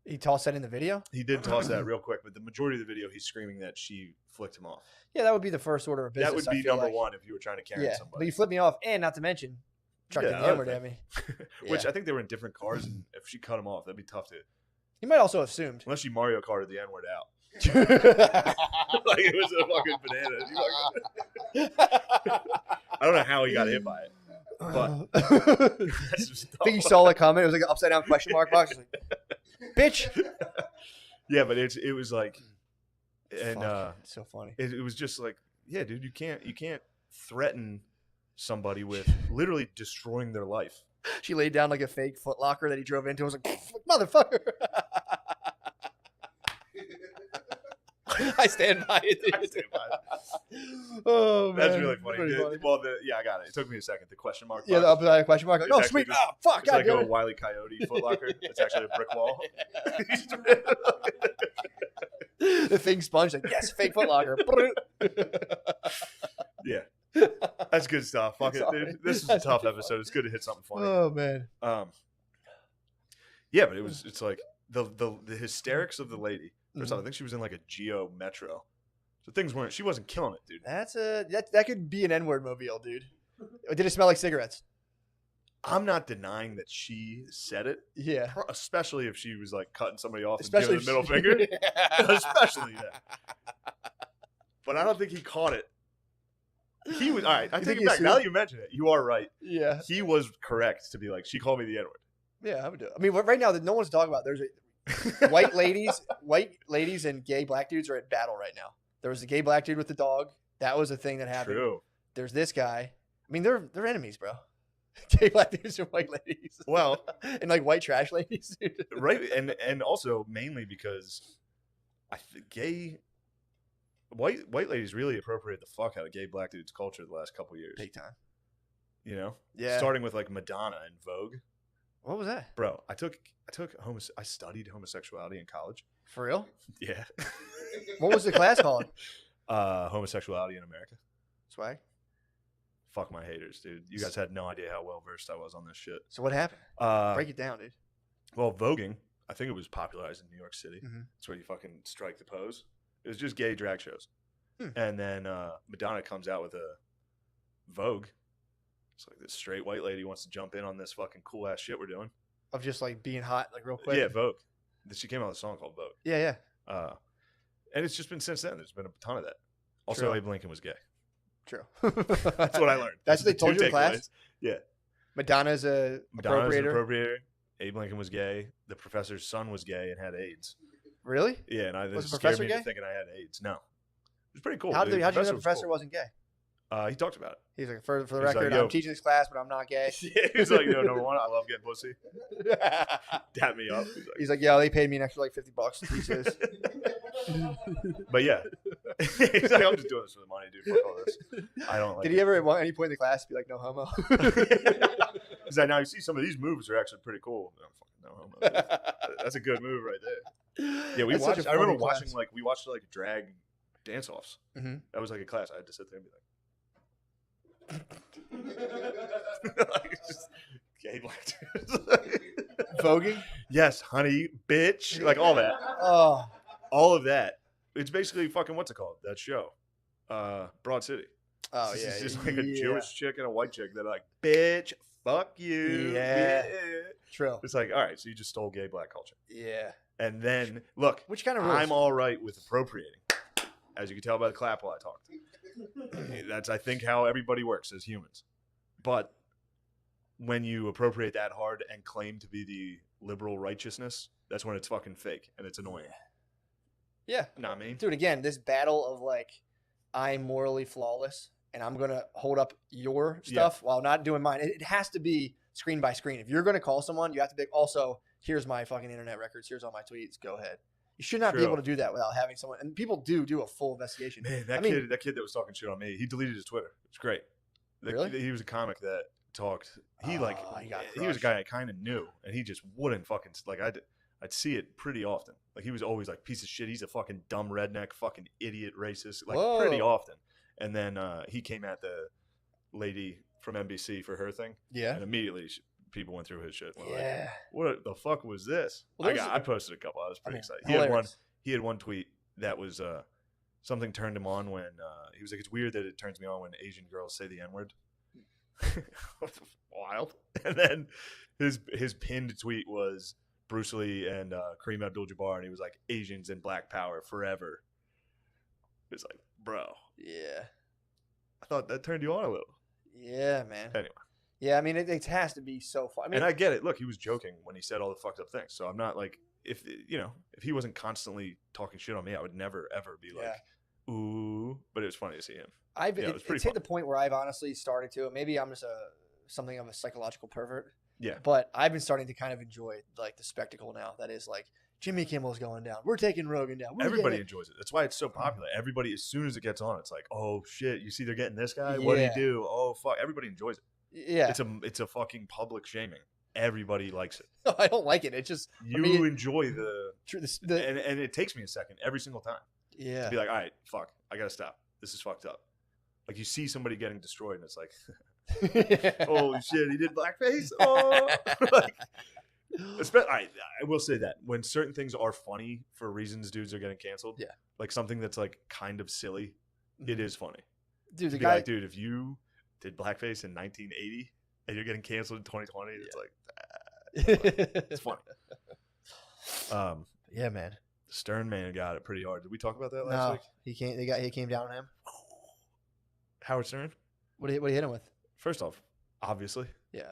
he tossed that in the video? He did toss that real quick, but the majority of the video, he's screaming that she flicked him off. Yeah, that would be the first order of business. That would I be feel number like. one if you were trying to carry Yeah, but somebody. you flipped me off, and not to mention, chucked Yeah, the N-word other at me. Which Yeah. I think they were in different cars, and if she cut him off, that'd be tough to. He might also have assumed. Unless she Mario Karted the N-word out. I Like it was a fucking banana. I don't know how he got hit by it. But that's just think you saw it coming. It was like an upside down question mark box. Like, bitch. Yeah, but it was like, and Fuck, it's so funny. it was just like, yeah, dude, you can't threaten somebody with literally destroying their life. She laid down like a fake Foot Locker that he drove into. I was like, motherfucker. I stand by it. Dude. I stand by it. Oh man, That's really funny. Pretty funny. Well, I got it. It took me a second. The question mark. Yeah, the box. upside down question mark. Like, It's oh actually sweet. just- Oh fuck. It's God like damn a it. Wile E. Coyote footlocker. It's actually a brick wall. The thing sponged. Like, yes, fake Foot Locker. Yeah, that's good stuff. Fuck it, Sorry. dude. This is a That's tough fucking episode. It's good to hit something funny. Oh man. Yeah, but it's like the hysterics of the lady. First Mm-hmm. off, I think she was in like a Geo Metro, so things weren't. She wasn't killing it, dude. That could be an N-word mobile, dude. Did it smell like cigarettes? I'm not denying that she said it, Yeah. especially if she was like cutting somebody off Especially and giving the middle finger. Especially that. But I don't think he caught it. He was all right. I You take think it he back. Now assumed? that you mention it, you are right. Yeah. He was correct to be like, she called me the N-word. Yeah, I would do it. I mean, right now, no one's talking about. There's white ladies and gay black dudes are at battle right now. There was a gay black dude with the dog. That was a thing that happened. True. There's this guy. I mean, they're enemies, bro. Gay black dudes and white ladies. Well, and like white trash ladies, dude. right, and also mainly because white ladies really appropriate the fuck out of gay black dudes culture the last couple years. Big time. You know, Yeah. starting with like Madonna and Vogue. What was that? Bro, I studied homosexuality in college. For real? Yeah. What was the class called? Homosexuality in America. Swag. Fuck my haters, dude. You guys had no idea how well versed I was on this shit. So what happened? Break it down, dude. Well, voguing, I think it was popularized in New York City. Mhm. That's where you fucking strike the pose. It was just gay drag shows. Hmm. And then Madonna comes out with a Vogue. It's like this straight white lady wants to jump in on this fucking cool ass shit we're doing. Of just like being hot, like real quick. Yeah, Vogue. She came out with a song called Vogue. Yeah, yeah. And it's just been since then. There's been a ton of that. Also, True. Abe Lincoln was gay. True. That's what I learned. That's Those what they are the told two you in class? takeaways. Yeah. Madonna's a Madonna's an appropriator. appropriator. Abe Lincoln was gay. The professor's son was gay and had AIDS. Really? Yeah, and Was this the scared professor me into gknow thinking I had AIDS. No. It was pretty cool. How did you know the was professor cool. wasn't gay? He talked about it. He's like, for the He's like, record, yo. I'm teaching this class, but I'm not gay. Yeah, he was like, no, number one, I love getting pussy. Dap me up. He's like, yeah, they paid me an extra like $50 to teach this. But yeah, he's like, I'm just doing this for the money, dude. Fuck all this. I don't like Did it. he ever at any point in the class be like, no homo? He's like, now you see some of these moves are actually pretty cool. No, fucking no homo. That's a good move right there. Yeah, we That's such watched. a I remember funny watching class. we watched like drag dance offs. Mhm. That was like a class. I had to sit there and be like, like just gay black dudes. Voguing? Yes, honey, bitch, like all that, Oh, all of that. It's basically fucking what's it called? That show, Broad City. oh It's yeah. just like a yeah. Jewish chick and a white chick. They're like, bitch, fuck you. Yeah. True. It's like, all right, so you just stole gay black culture. Yeah. And then, look, Which kind of rules? I'm all right with appropriating. As you can tell by the clap while I talked. That's, I think, how everybody works as humans. But when you appropriate that hard and claim to be the liberal righteousness, that's when it's fucking fake and it's annoying. Yeah. Not me. Dude, again, this battle of like, I'm morally flawless and I'm going to hold up your stuff while not doing mine. It has to be screen by screen. If you're going to call someone, you have to be also, here's my fucking internet records. Here's all my tweets. Go ahead. You should not be True. able to do that without having someone. And people do a full investigation. Man, that kid that was talking shit on me, he deleted his Twitter. It's great. Really? He was a comic that talked. He Oh, he was a guy I kind of knew, and he just wouldn't fucking like. I'd see it pretty often. Like he was always like, piece of shit. He's a fucking dumb redneck, fucking idiot, racist. Like Whoa. pretty often. And then he came at the lady from NBC for her thing, Yeah. and immediately people went through his shit. Were Yeah. like, what the fuck was this? Well, I posted a couple. I was pretty excited. Hilarious. He had one tweet that was something turned him on when he was like, it's weird that it turns me on when Asian girls say the N-word. Wild. And then his pinned tweet was Bruce Lee and Kareem Abdul-Jabbar, and he was like, Asians and Black Power forever. It's like, bro. Yeah. I thought that turned you on a little. Yeah, man. Anyway. Yeah, I mean, it has to be so fun. I mean, And I get it. Look, he was joking when he said all the fucked up things. So I'm not like, if he wasn't constantly talking shit on me, I would never ever be like, ooh. But it was funny to see him. It's hit the point where I've honestly started to. Maybe I'm just something of a psychological pervert. Yeah. But I've been starting to kind of enjoy like the spectacle now. That is like Jimmy Kimmel's going down. We're taking Rogan down. Everybody enjoys it. That's why it's so popular. Everybody, as soon as it gets on, it's like, oh shit, you see they're getting this guy? What did he do? Oh fuck. Everybody enjoys it. Yeah. It's a fucking public shaming. Everybody likes it. No, I don't like it. It's just you enjoy the and it takes me a second every single time. Yeah. To be like, all right, fuck, I gotta stop. This is fucked up. Like you see somebody getting destroyed, and it's like, holy shit, he did blackface. Oh, like, I will say that when certain things are funny for reasons dudes are getting canceled, yeah, like something that's like kind of silly, it is funny. Dude, the to be guy, like, dude, if you did blackface in 1980 and you're getting canceled in 2020, it's like, it's funny. Yeah, man. Stern man got it pretty hard. Did we talk about that last week? He came down on him. Howard Stern. What did he hit him with? First off, obviously. Yeah.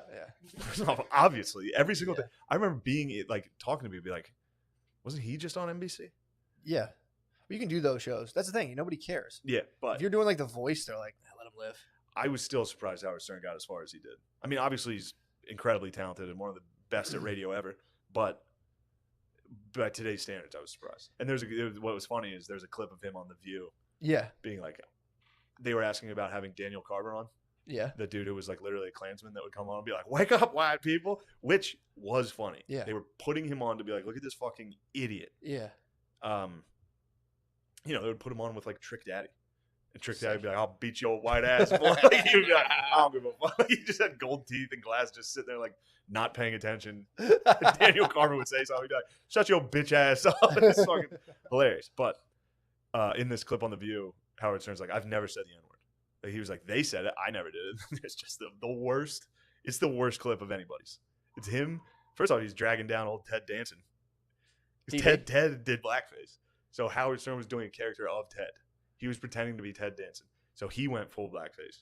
First off, obviously, every single day. I remember being like talking to me, be like, wasn't he just on NBC? Yeah. You can do those shows. That's the thing. Nobody cares. Yeah, but if you're doing like The Voice, they're like, let him live. I was still surprised Howard Stern got as far as he did. I mean, obviously he's incredibly talented and one of the best at radio ever, but by today's standards, I was surprised. And what was funny is there's a clip of him on The View. Yeah. Being like, they were asking about having Daniel Carver on. Yeah. The dude who was like literally a Klansman that would come on and be like, wake up, white people, which was funny. Yeah. They were putting him on to be like, look at this fucking idiot. Yeah. They would put him on with like Trick Daddy. And Trick Daddy would be like, I'll beat your white ass, boy. He would be like, I don't give a fuck. He just had gold teeth and glass, just sitting there like not paying attention. Daniel Carver would say something. He'd be like, shut your bitch ass up. It's fucking hilarious. But in this clip on The View, Howard Stern's like, I've never said the N-word. Like, he was like, they said it. I never did it. It's just the worst. It's the worst clip of anybody's. It's him. First off, he's dragging down old Ted Danson. Ted did blackface. So Howard Stern was doing a character of Ted. He was pretending to be Ted Danson. So he went full blackface.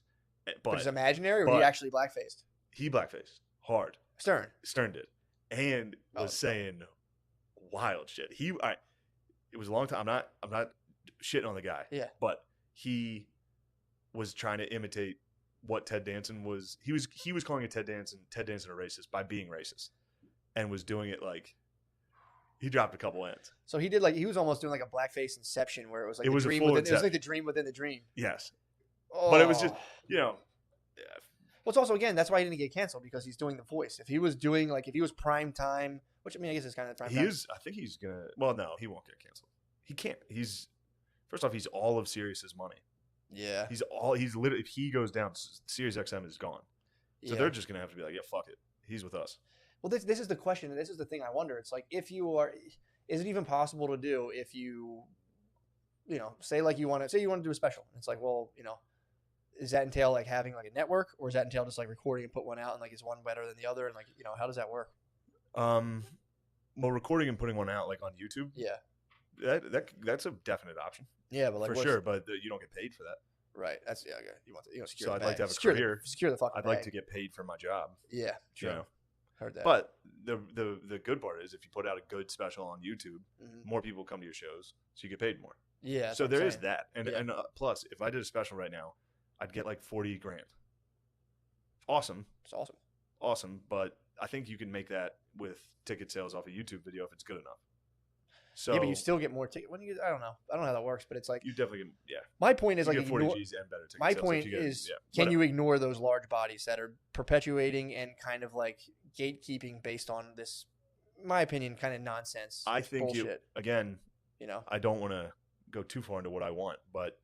But it's imaginary, or he actually blackfaced? He blackfaced hard. Stern did. And was saying wild shit. It was a long time. I'm not shitting on the guy. Yeah. But he was trying to imitate what Ted Danson was. He was calling it Ted Danson a racist by being racist, and was doing it like he dropped a couple ends. So he was almost doing like a blackface Inception, where it was like it was like the dream within the dream. Yes, but it was just Yeah. Well, it's also, again, that's why he didn't get canceled, because he's doing The Voice. If he was doing if he was prime time, which I mean, I guess it's kind of prime time. I think he's gonna. Well, no, he won't get canceled. He can't. First off, he's all of Sirius's money. Yeah. He's literally, if he goes down, Sirius XM is gone. So they're just gonna have to be like, yeah, fuck it. He's with us. Well, this is the question, and this is the thing I wonder. It's like, is it even possible to do if you say you want to do a special? It's like, well, does that entail like having like a network, or does that entail just like recording and put one out, and like is one better than the other, and like how does that work? Well, recording and putting one out like on YouTube. Yeah. That's a definite option. Yeah, but like for sure, but you don't get paid for that. Right. That's okay. You want to secure. So I'd like to have a career. Secure the fucking. I'd like to get paid for my job. Yeah. True. Heard that. But the good part is, if you put out a good special on YouTube, more people come to your shows, so you get paid more. Yeah. So there is that, and plus, if I did a special right now, I'd get like $40,000. Awesome. It's awesome. Awesome, but I think you can make that with ticket sales off a YouTube video if it's good enough. So yeah, but you still get more ticket. I don't know. I don't know how that works, but it's like you definitely can. Yeah. My point is you like get 40 G's and better ticket my sales point is, can you ignore those large bodies that are perpetuating and kind of like gatekeeping based on this, in my opinion, kind of nonsense? I think bullshit. I don't want to go too far into what I want, but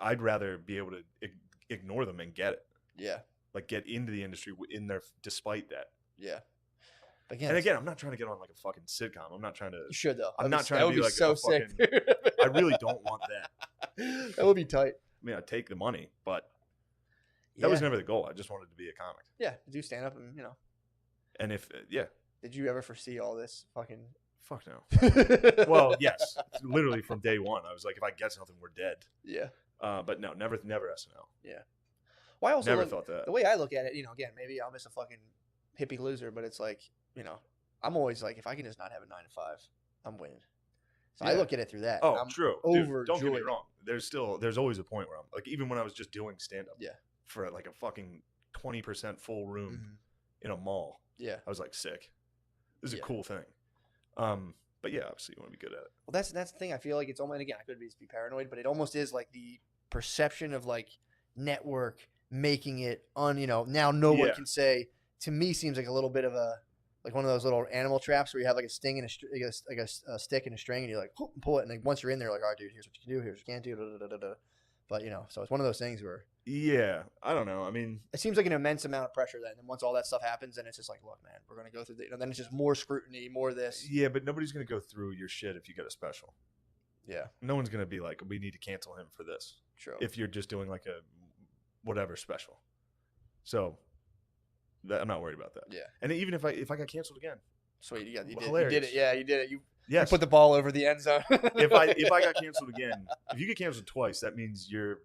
I'd rather be able to ignore them and get it. Yeah. like get into the industry in there despite that. Yeah. But And again, I'm not trying to get on like a fucking sitcom. I'm not trying to. you should though. I'm That not would- trying that to would be like so a sick. fucking. I really don't want that. That would be tight. I mean, I'd take the money, but that was never the goal. I just wanted to be a comic. Yeah, do stand up and And if yeah, Did you ever foresee all this fucking? fuck no. Well, yes, literally from day one, I was like, if I get something, we're dead. Yeah. But no, never SNL. Well, I also Never look- thought that. the way I look at it, again, maybe I'm just a fucking hippie loser, but it's like, I'm always like, if I can just not have a 9 to 5, I'm winning. So I Yeah. look at it through that. Oh, I'm true. Dude, don't get me overjoyed. wrong. There's always a point where I'm like, even when I was just doing stand up, Yeah. for like a fucking 20% full room Mhm. in a mall, Yeah. I was like, sick. This is Yeah. a cool thing. But yeah, obviously you want to be good at it. Well, that's the thing. I feel like it's almost, and again, I could be paranoid, but it almost is like the perception of like network making it on, now no one Yeah. can say. To me, seems like a little bit of a like one of those little animal traps where you have like a sting and a stick and a string, and you like pull it, and then once you're in there, like, all right, dude, here's what you can do, here's what you can't do, da, da, da, da, da. But so it's one of those things where Yeah, I don't know. I mean, it seems like an immense amount of pressure. Then, and once all that stuff happens, then it's just like, look, man, we're gonna go through the, then it's just more scrutiny, more this. yeah, but nobody's gonna go through your shit if you get a special. Yeah, No one's gonna be like, we need to cancel him for this. true. If you're just doing like a whatever special. So I'm not worried about that. Yeah. And even if I got canceled again, Sweet, you did Hilarious. it. Yeah, you did it. You yes. put the ball over the end zone. if I got canceled again, if you get canceled twice, that means you're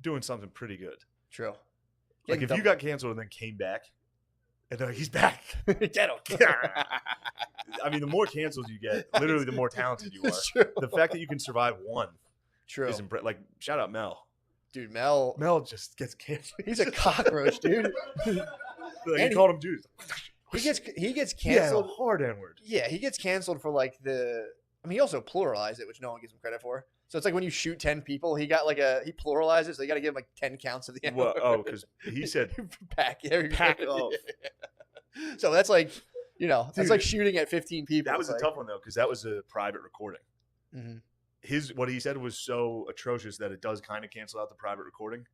doing something pretty good. True. Like if you got canceled and then came back, and they're like, he's back. Get him. I mean, the more cancels you get, literally, the more talented you are. True. The fact that you can survive one True. is like, shout out Mel. Dude, Mel, Mel just gets canceled. he's a cockroach, dude. Like, And he called him dude. He gets Yeah, canceled. hard N word. Yeah, he gets canceled for like he also pluralized it, which no one gives him credit for. So it's like when you shoot 10 people, he pluralized it, so you got to give him like 10 counts of the Well, N-word. because he said pack pack of. So that's like, that's Dude, like shooting at 15 people. That was It's a tough one though, because that was a private recording. Mhm. What he said was so atrocious that it does kind of cancel out the private recording.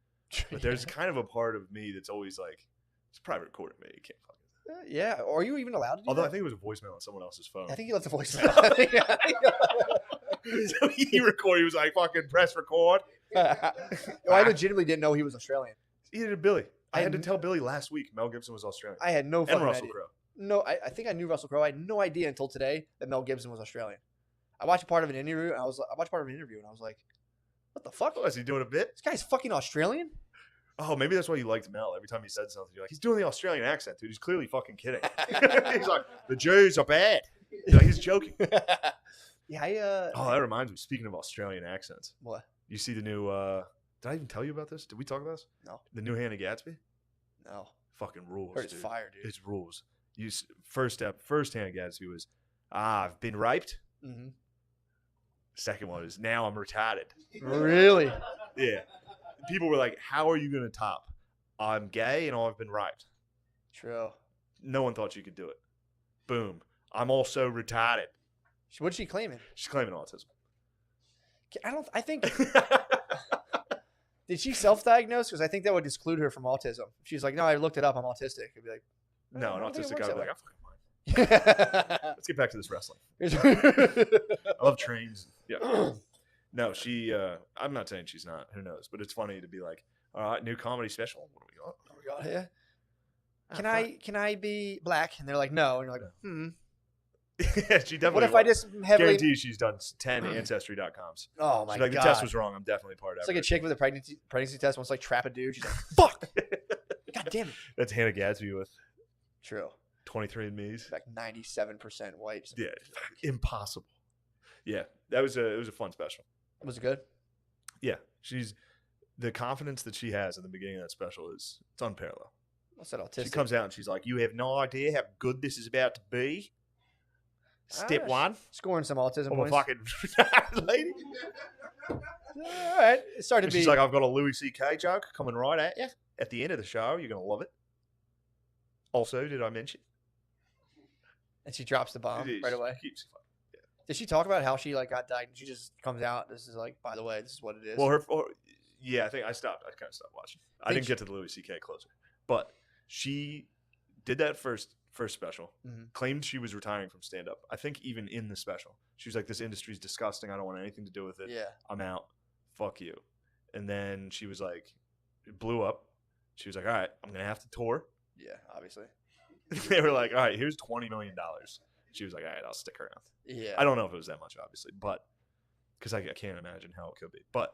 But there's kind of a part of me that's always like, it's a private recording, man. You can't fucking. Yeah, or are you even allowed to do Although that? I think it was a voicemail on someone else's phone. I think he left the voicemail. So he recorded. He was like, "Fucking press record." I legitimately didn't know he was Australian. He did Billy. I had to I- tell Billy last week. Mel Gibson was Australian. I had no And fucking Russell idea. Crowe. No, I think I knew Russell Crowe. I had no idea until today that Mel Gibson was Australian. I watched part of an interview, and I was like, "What the fuck? Oh, is he doing a bit? This guy's fucking Australian." Oh, maybe that's why you liked Mel. Every time he said something, you're like, he's doing the Australian accent, dude. He's clearly fucking kidding. He's like, the Jews are bad. You're like, he's joking. Yeah, Oh, that reminds me. Speaking of Australian accents, what? you see the new. Did I even tell you about this? Did we talk about this? No. The new Hannah Gatsby? No, Fucking rules. heard it's dude. fire, dude. It's rules. First Hannah Gatsby was, I've been raped. Mm-hmm. Second one is, now I'm retarded. Really? Yeah. People were like, how are you going to top? I'm gay and I've been raped. True. No one thought you could do it. Boom. I'm also retarded. What's she claiming? She's claiming autism. I think. Did she self-diagnose? Because I think that would exclude her from autism. If she's like, no, I looked it up. I'm autistic. I'd be like, No, I an don't think it autistic works guy would be that like, I'm fucking fine. way. Let's get back to this wrestling. I love trains. Yeah. No, she, I'm not saying she's not. Who knows? But it's funny to be like, all right, new comedy special. What do we got? What we got here? Ah, Can I be black? And they're like, no. And you're like, Yeah, she definitely What if I was. just heavily? Guarantee she's done 10 Ancestry.coms. Oh my She's like, god! the test was wrong. I'm definitely part of It's it. like a chick with a pregnancy test wants to like trap a dude. She's like, fuck. God damn it. That's Hannah Gadsby with True. 23andMe's. Like 97% white. She's like, Yeah, impossible. Yeah, it was a fun special. Was it good? Yeah, the confidence that she has in the beginning of that special it's unparalleled. What's that autistic? She comes out and she's like, "You have no idea how good this is about to be." Step Ah, one, Scoring some autism I'm a points. fucking lady. All right. It started to be. She's like, "I've got a Louis C.K. joke coming right at you at the end of the show. You're gonna love it." Also, did I mention? and she drops the bomb It is. right away. Keeps- Did she talk about how she like got diagnosed? She just comes out. This is like, by the way, this is what it is. Well, yeah, I think I kind of stopped watching. I Think didn't get to the Louis C.K. closer, But she did that first special, Mhm. claimed she was retiring from stand-up. I think even in the special, she was like, this industry's disgusting. I don't want anything to do with it. Yeah. I'm out. Fuck you. And then she was like, it blew up. She was like, all right, I'm going to have to tour. Yeah, obviously. They were like, all right, here's $20 million. She was like, all right, I'll stick around. Yeah. I don't know if it was that much, obviously, but because I can't imagine how it could be. But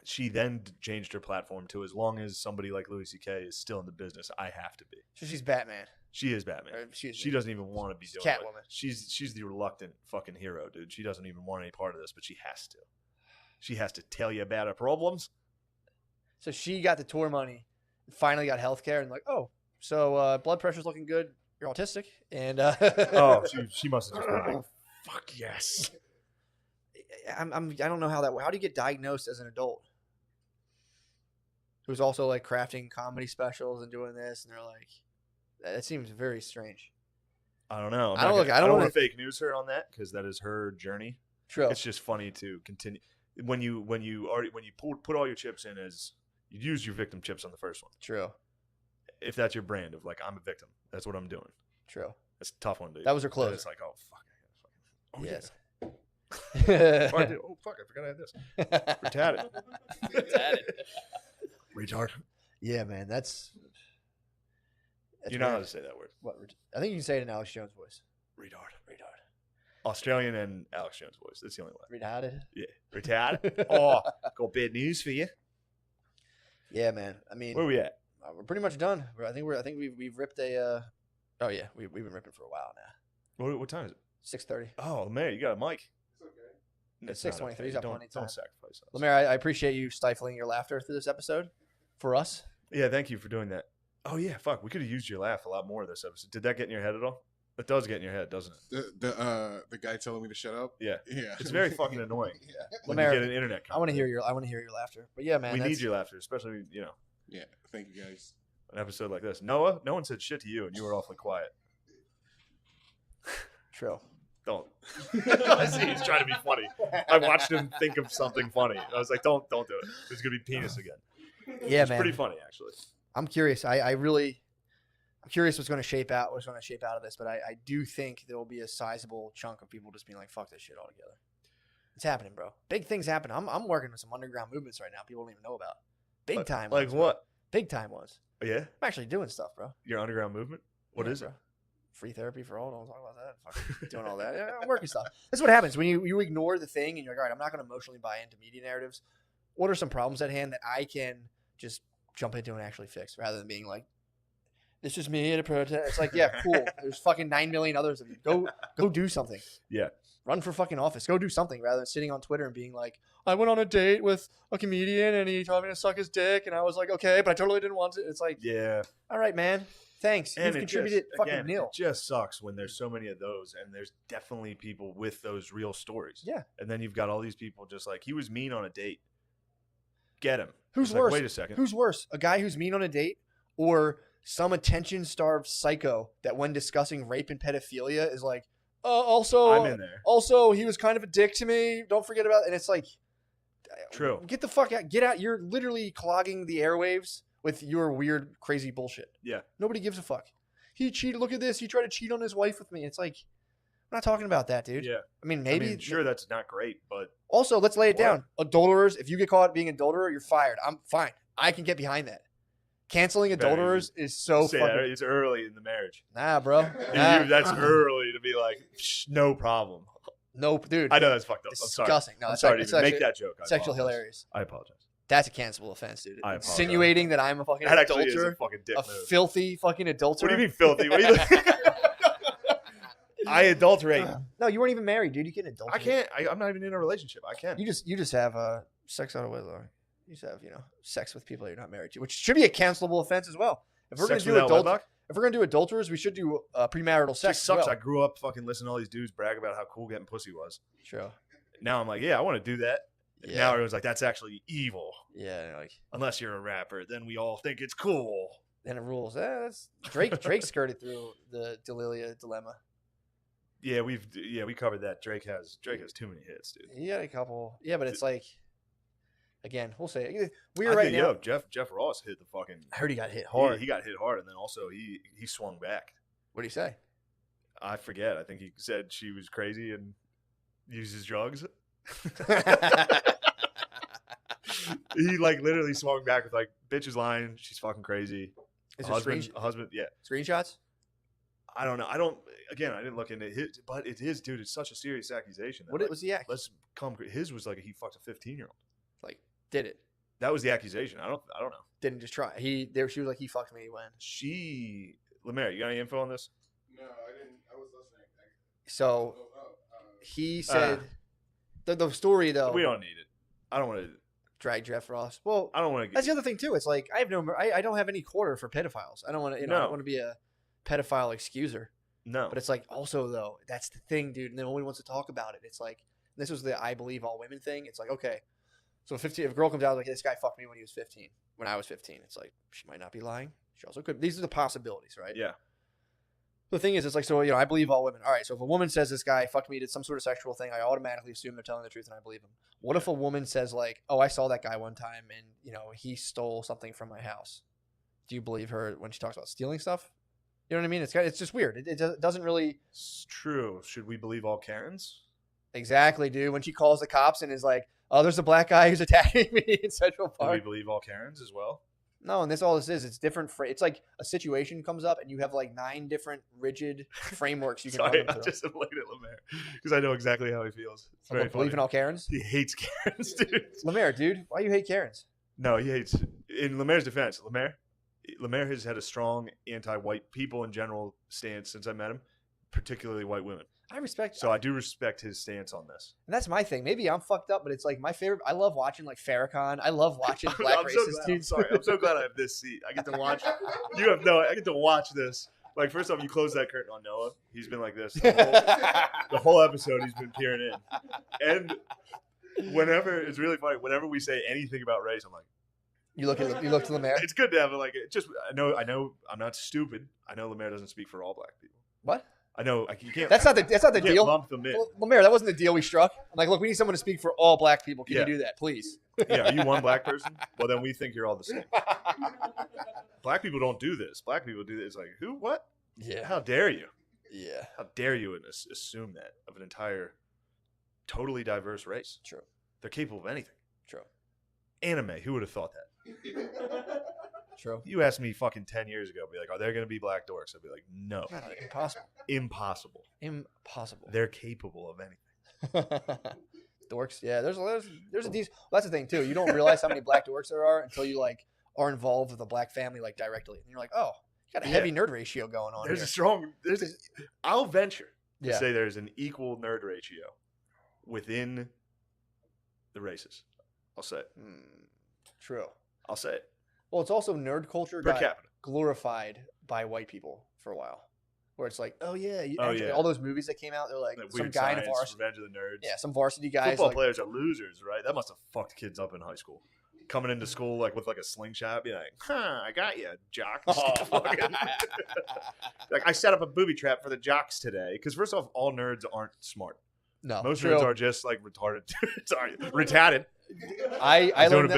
she then changed her platform to, as long as somebody like Louis C.K. is still in the business, I have to be. So she's Batman. She is Batman. Or She doesn't even want to be doing Catwoman. it. She's the reluctant fucking hero, dude. She doesn't even want any part of this, but she has to. She has to tell you about her problems. So she got the tour money, finally got health care, and like, oh, so blood pressure's looking good. You're autistic, and Oh, she must have just been like, fuck yes. I don't know how that. How do you get diagnosed as an adult? Who's also like crafting comedy specials and doing this, and they're like, that seems very strange. I don't know. I don't want wanna- to fake news her on that because that is her journey. True. It's just funny to continue when you put all your chips in as you use your victim chips on the first one. True. If that's your brand of like, I'm a victim, that's what I'm doing. True. That's a tough one, dude. That was her closer. It's like, oh fuck, oh Yes. yeah. Yeah. Oh, I did. Oh fuck, I forgot I had this. Retarded. Retarded. Retard. Yeah, man, that's You're not allowed weird. to say that word. What? I think you can say it in Alex Jones' voice. Retard. Retard. Australian and Alex Jones voice. That's the only way. Retarded. Yeah. Retard. Oh, got bad news for you. Yeah, man. I mean, Where are we at? we're pretty much done. I think we've ripped a. Oh yeah, we've been ripping for a while now. What time is it? 6:30. Oh, man, you got a mic. It's okay. It's not 6:23, okay. he's got plenty of time. Don't sacrifice us. Lemaire, I appreciate you stifling your laughter through this episode for us. Yeah, thank you for doing that. Oh yeah, fuck. We could have used your laugh a lot more this episode. Did that get in your head at all? It does get in your head, doesn't it? The guy telling me to shut up. Yeah. Yeah. It's very fucking annoying Yeah. when Lemaire, you get an internet. I want to comment. hear your laughter. But yeah, man, We that's- need your laughter, especially Yeah. Thank you guys. an episode like this. Noah, no one said shit to you, and you were awfully quiet. True. Don't. I see he's trying to be funny. I watched him think of something funny. I was like, don't do it. There's gonna be penis again. Yeah, It's man. pretty funny actually. I'm curious. I'm curious what's going to shape out. What's going to shape out of this? But I do think there will be a sizable chunk of people just being like, "Fuck this shit altogether." It's happening, bro. Big things happen. I'm working with some underground movements right now. People don't even know about. Big time. Like ones, bro. what? Big time ones. Yeah, I'm actually doing stuff, bro. your underground movement. What Yeah, is bro. it? Free therapy for all. Don't talk about that. Fucking doing all that. Yeah, I'm working stuff. That's what happens when you ignore the thing and you're like, all right, I'm not going to emotionally buy into media narratives. What are some problems at hand that I can just jump into and actually fix, rather than being like, "This is me at a protest." It's like, yeah, cool. There's fucking 9 million others of you. Go do something. Yeah. Run for fucking office. Go do something rather than sitting on Twitter and being like, "I went on a date with a comedian and he told me to suck his dick," and I was like, "Okay, but I totally didn't want to." It's like, Yeah. all right, man. Thanks. You've it contributed just, fucking again, nil. It just sucks when there's so many of those, and there's definitely people with those real stories. Yeah. And then you've got all these people just like, he was mean on a date. Get him. Who's It's like, worse? wait a second. Who's worse? A guy who's mean on a date, or some attention-starved psycho that, when discussing rape and pedophilia, is like, also, I'm in there. also, he was kind of a dick to me. Don't forget about it. And it's like, True. Get the fuck out. Get out. You're literally clogging the airwaves with your weird, crazy bullshit. Yeah. Nobody gives a fuck. He cheated. Look at this. He tried to cheat on his wife with me. It's like, I'm not talking about that, dude. Yeah. I mean, maybe. I mean, sure, that's not great, but Also, let's lay it What? down. Adulterers, if you get caught being an adulterer, you're fired. I'm fine. I can get behind that. Canceling Better adulterers is so say fucking. that, it's early in the marriage. Nah, bro. That's early to be like, no problem. Nope, dude. I know that's fucked up. I'm sorry. Disgusting. No, I'm it's sorry it's to even make actually that joke. I sexual apologize. hilarious. I apologize. That's a cancelable offense, dude. I apologize. Insinuating that I'm a fucking That actually is a adulterer, fucking dick a move. filthy fucking adulterer. What do you mean filthy? What do you I adulterate. No, you weren't even married, dude. You can't adulterate. I can't. I'm not even in a relationship. I can't. You just have sex out of wedlock. You just have sex with people that you're not married to, which should be a cancelable offense as well. If we're Sex gonna do without wedlock? if we're gonna do adulterers, we should do premarital It sex. just sucks. As well. I grew up fucking listening to all these dudes brag about how cool getting pussy was. Sure. Now I'm like, yeah, I want to do that. And Yeah. Now everyone's like, that's actually evil. Yeah, like Unless you're a rapper, then we all think it's cool. then it rules. That's Drake skirted through the Delilia dilemma. Yeah, we covered that. Drake has too many hits, dude. He had a couple. Yeah, but it's like Again, we'll say we're right now. Jeff Ross hit the fucking. I heard he got hit hard. He got hit hard, and then also he swung back. What did he say? I forget. I think he said she was crazy and uses drugs. He like literally swung back with like, bitch is lying. She's fucking crazy. Is A there husband, yeah. screenshots? I don't know. I didn't look into his, but it is, dude. It's such a serious accusation. What was the act? His was like he fucked a 15-year-old. Like, did it? That was the accusation. I don't know. Didn't just try. She was like, he fucked me when. Lemaire, you got any info on this? No, I didn't. I was listening. So he said the story though. We don't need it. I don't want to drag Jeff Ross. Well, I don't want to. That's the other thing too. It's like I don't have any quarter for pedophiles. I don't want to. I don't want to be a pedophile excuser. No. But it's like also though that's the thing, dude. And then no one wants to talk about it. It's like this was the I believe all women thing. It's like okay, so 15. If a girl comes out like this guy fucked me when he was 15, when I was 15, it's like she might not be lying. She also could. These are the possibilities, right? Yeah. The thing is, it's like, so, I believe all women. All right, so if a woman says this guy fucked me, did some sort of sexual thing, I automatically assume they're telling the truth and I believe them. What if a woman says, like, oh, I saw that guy one time and, he stole something from my house? Do you believe her when she talks about stealing stuff? You know what I mean? It's just weird. It doesn't really. It's true. Should we believe all Karens? Exactly, dude. When she calls the cops and is like, oh, there's a black guy who's attacking me in Central Park. Do we believe all Karens as well? No, and all this is. It's different. It's like a situation comes up, and you have like 9 different rigid frameworks you can Sorry, run them I'm through. just looking at Lemaire because I know exactly how he feels. It's very Believe in all Karens? He hates Karens, dude. Lemaire, dude, why you hate Karens? No, he hates. In Lemaire's defense, Lemaire has had a strong anti-white people in general stance since I met him, particularly white women. I respect. So I do respect his stance on this. And that's my thing. Maybe I'm fucked up, but it's like my favorite. I love watching like Farrakhan. I love watching black racist dudes. I'm so glad I have this seat. I get to watch. I get to watch this. Like, first off, you close that curtain on Noah. He's been like this the whole episode. He's been peering in, and it's really funny. Whenever we say anything about race, I'm like, you look to Lemaire. It's good to have I know I'm not stupid. I know Lemaire doesn't speak for all black people. What? I know you can't. That's not the deal. Lump them in. Well, Lemaire, that wasn't the deal we struck. I'm like, look, we need someone to speak for all black people. Can you do that, please? Yeah, are you one black person? Well, then we think you're all the same. Black people don't do this. Black people do this. It's like, who? What? Yeah. How dare you? Yeah. How dare you assume that of an entire, totally diverse race? True. They're capable of anything. True. Anime. Who would have thought that? True. You asked me fucking 10 years ago, be like, are there going to be black dorks? I'd be like, no. Impossible. Impossible. Impossible. They're capable of anything. Dorks. Yeah, there's a decent. Well, that's the thing too. You don't realize how many black dorks there are until you like are involved with a black family like directly, and you're like, oh, you got a heavy nerd ratio going on. I'll venture to Yeah. say there's an equal nerd ratio within the races. I'll say it. True. I'll say it. Well, it's also nerd culture Per got capita. glorified by white people for a while. Where it's like, oh yeah, yeah. all those movies that came out, they're like some Weird guy in a Science, varsity. Revenge of the Nerds. Yeah, some varsity guys. Football like, players are losers, right? That must have fucked kids up in high school. Coming into school like with like a slingshot, be like, I got you, jock. Like, I set up a booby trap for the jocks today. Because first off, all nerds aren't smart. No, Most true. nerds are just like retarded. Sorry, retarded. I learned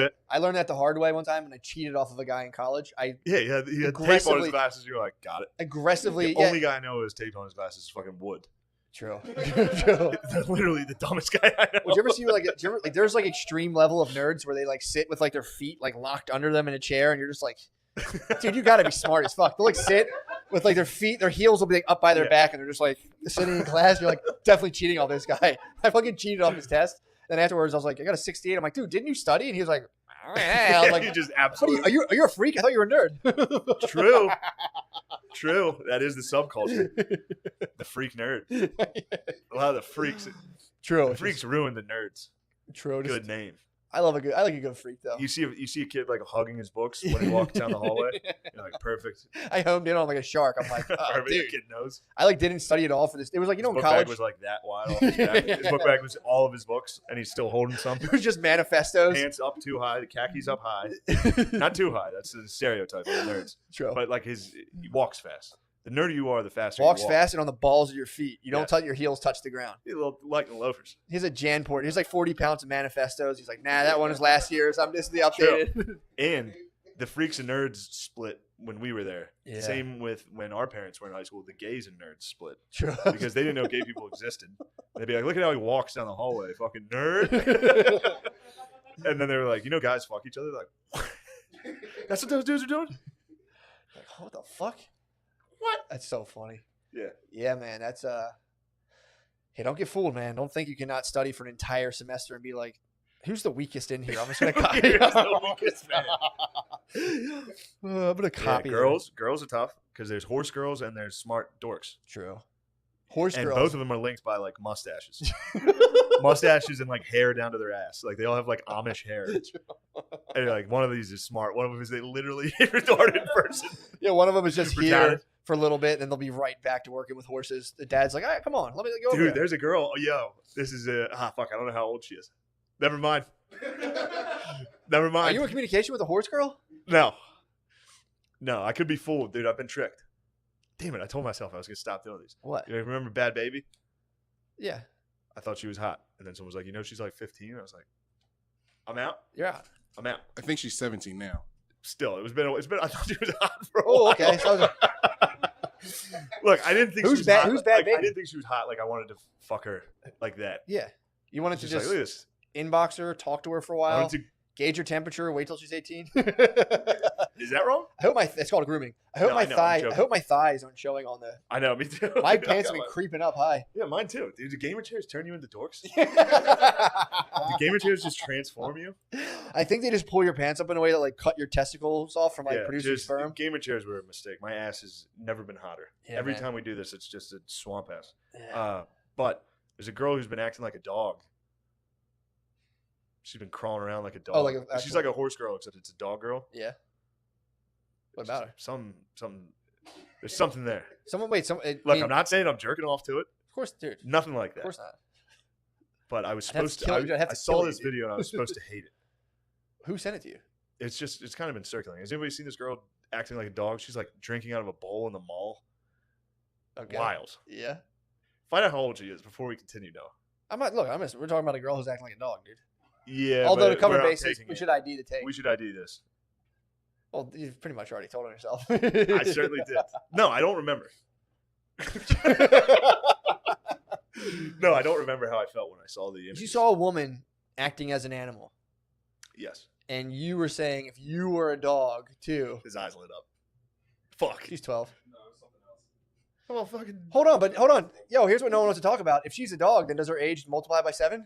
that the hard way one time when I cheated off of a guy in college. He had tape on aggressively- his glasses. You're like, got it. Aggressively, The only guy I know who has tape on his glasses is fucking Wood. True. They're literally the dumbest guy I know. Would you ever see like there's like extreme level of nerds where they like sit with like their feet like locked under them in a chair and you're just like, dude, you gotta be smart as fuck. They'll like sit with like their heels will be like up by their back and they're just like sitting in class. You're like definitely cheating on this guy. I fucking cheated off his test. Then afterwards I was like, I got a 68. I'm like, dude, didn't you study? And he was like, I was like, you just absolutely. Are you a freak? I thought you were a nerd. True. That is the subculture. The freak nerd. A lot of the freaks. True. The freaks ruin the nerds. True. Good name. I like a good freak though. You see a kid like hugging his books when he walks down the hallway. You're like, perfect. I homed in on like a shark. I'm like, oh, Perfect. dude. The kid knows. I like didn't study at all for this. It was like, His in book college bag was like that wide off his back. His book bag was all of his books, and he's still holding some. it was just manifestos. Pants up too high, the khakis up high. Not too high. That's the stereotype of the nerds. True. But like he walks fast. The nerdier you are, the faster Walks you walk. fast and on the balls of your feet. You don't Yeah. touch your heels touch the ground. He's a little light in the loafers. He's a Janport. He's like 40 pounds of manifestos. He's like, nah, that one was last year's. I'm just the updated. And the freaks and nerds split when we were there. Yeah. Same with when our parents were in high school. The gays and nerds split True. because they didn't know gay people existed. They'd be like, look at how he walks down the hallway, fucking nerd. And then they were like, guys fuck each other. Like, that's what those dudes are doing? Like, what the fuck? What? That's so funny. Yeah. Yeah, man. That's Hey, don't get fooled, man. Don't think you cannot study for an entire semester and be like, who's the weakest in here? I'm just gonna copy. Here's the weakest man. I'm gonna copy. Yeah, girls are tough because there's horse girls and there's smart dorks. True. Horse And girls. both of them are linked by like mustaches. Mustaches and like hair down to their ass. Like they all have like Amish hair. And like one of these is smart. One of them is a literally retarded person. Yeah, one of them is just here Retarded. for a little bit, and then they'll be right back to working with horses. The dad's like, all right, come on, let me go over Dude, there. there's a girl. Oh, yo, this is fuck. I don't know how old she is. Never mind. Never Are mind. you in communication with a horse girl? No, I could be fooled, dude. I've been tricked. Damn it! I told myself I was gonna stop doing these. What? You remember Bad Baby? Yeah, I thought she was hot, and then someone was like, she's like 15. I was like, I'm out. you're out. I'm out. I think she's 17 now. Still, it's been. I thought she was hot for a Oh, while. okay. So I was like, Look, I didn't think Who's she was Bad- hot. who's Bad like, I Baby? didn't think she was hot. Like I wanted to fuck her like that. yeah, you wanted to Just like, just look at this. inbox her, talk to her for a I while, wanted gauge her temperature, wait till she's 18. to, is that wrong? I hope it's called grooming. I hope No, my I know, I'm thigh. I joking. hope my thighs aren't showing on the. I know, me too. My pants have been creeping up high. Yeah, mine too. Dude, do gamer chairs turn you into dorks? Do I gamer chairs just transform you? think they just pull your pants up in a way that like cut your testicles off from like Yeah, producing just- sperm. Gamer chairs were a mistake. My ass has never been hotter. Yeah, Every man. time we do this, it's just a swamp ass. Yeah. But there's a girl who's been acting like a dog. She's been crawling around like a dog. Oh, like She's actual- like a horse girl, except it's a dog girl. Yeah. What about her? Something. There's something there. Someone wait. Look, I'm not saying I'm jerking off to it. Of course, dude. Nothing like Of that. course not. But I was I'd have supposed to to. kill you. I'd have I to saw kill this you, dude. video and I was supposed to hate it. Who sent it to you? It's kind of been circulating. Has anybody seen this girl acting like a dog? She's like drinking out of a bowl in the mall. Okay. Wild. Yeah. Find out how old she is before we continue, though. I'm not. Look, we're talking about a girl who's acting like a dog, dude. Yeah. Although but to cover we're not bases, taking we it. should ID the take. We should ID this. Well, you've pretty much already told on yourself. I certainly did. No, I don't remember. No, I don't remember how I felt when I saw the image. You saw a woman acting as an animal, Yes. and you were saying if you were a dog too. His eyes lit up. Fuck. She's 12. No, something else. Come on, fucking. Hold on. Yo, here's what no one wants to talk about. If she's a dog, then does her age multiply by 7?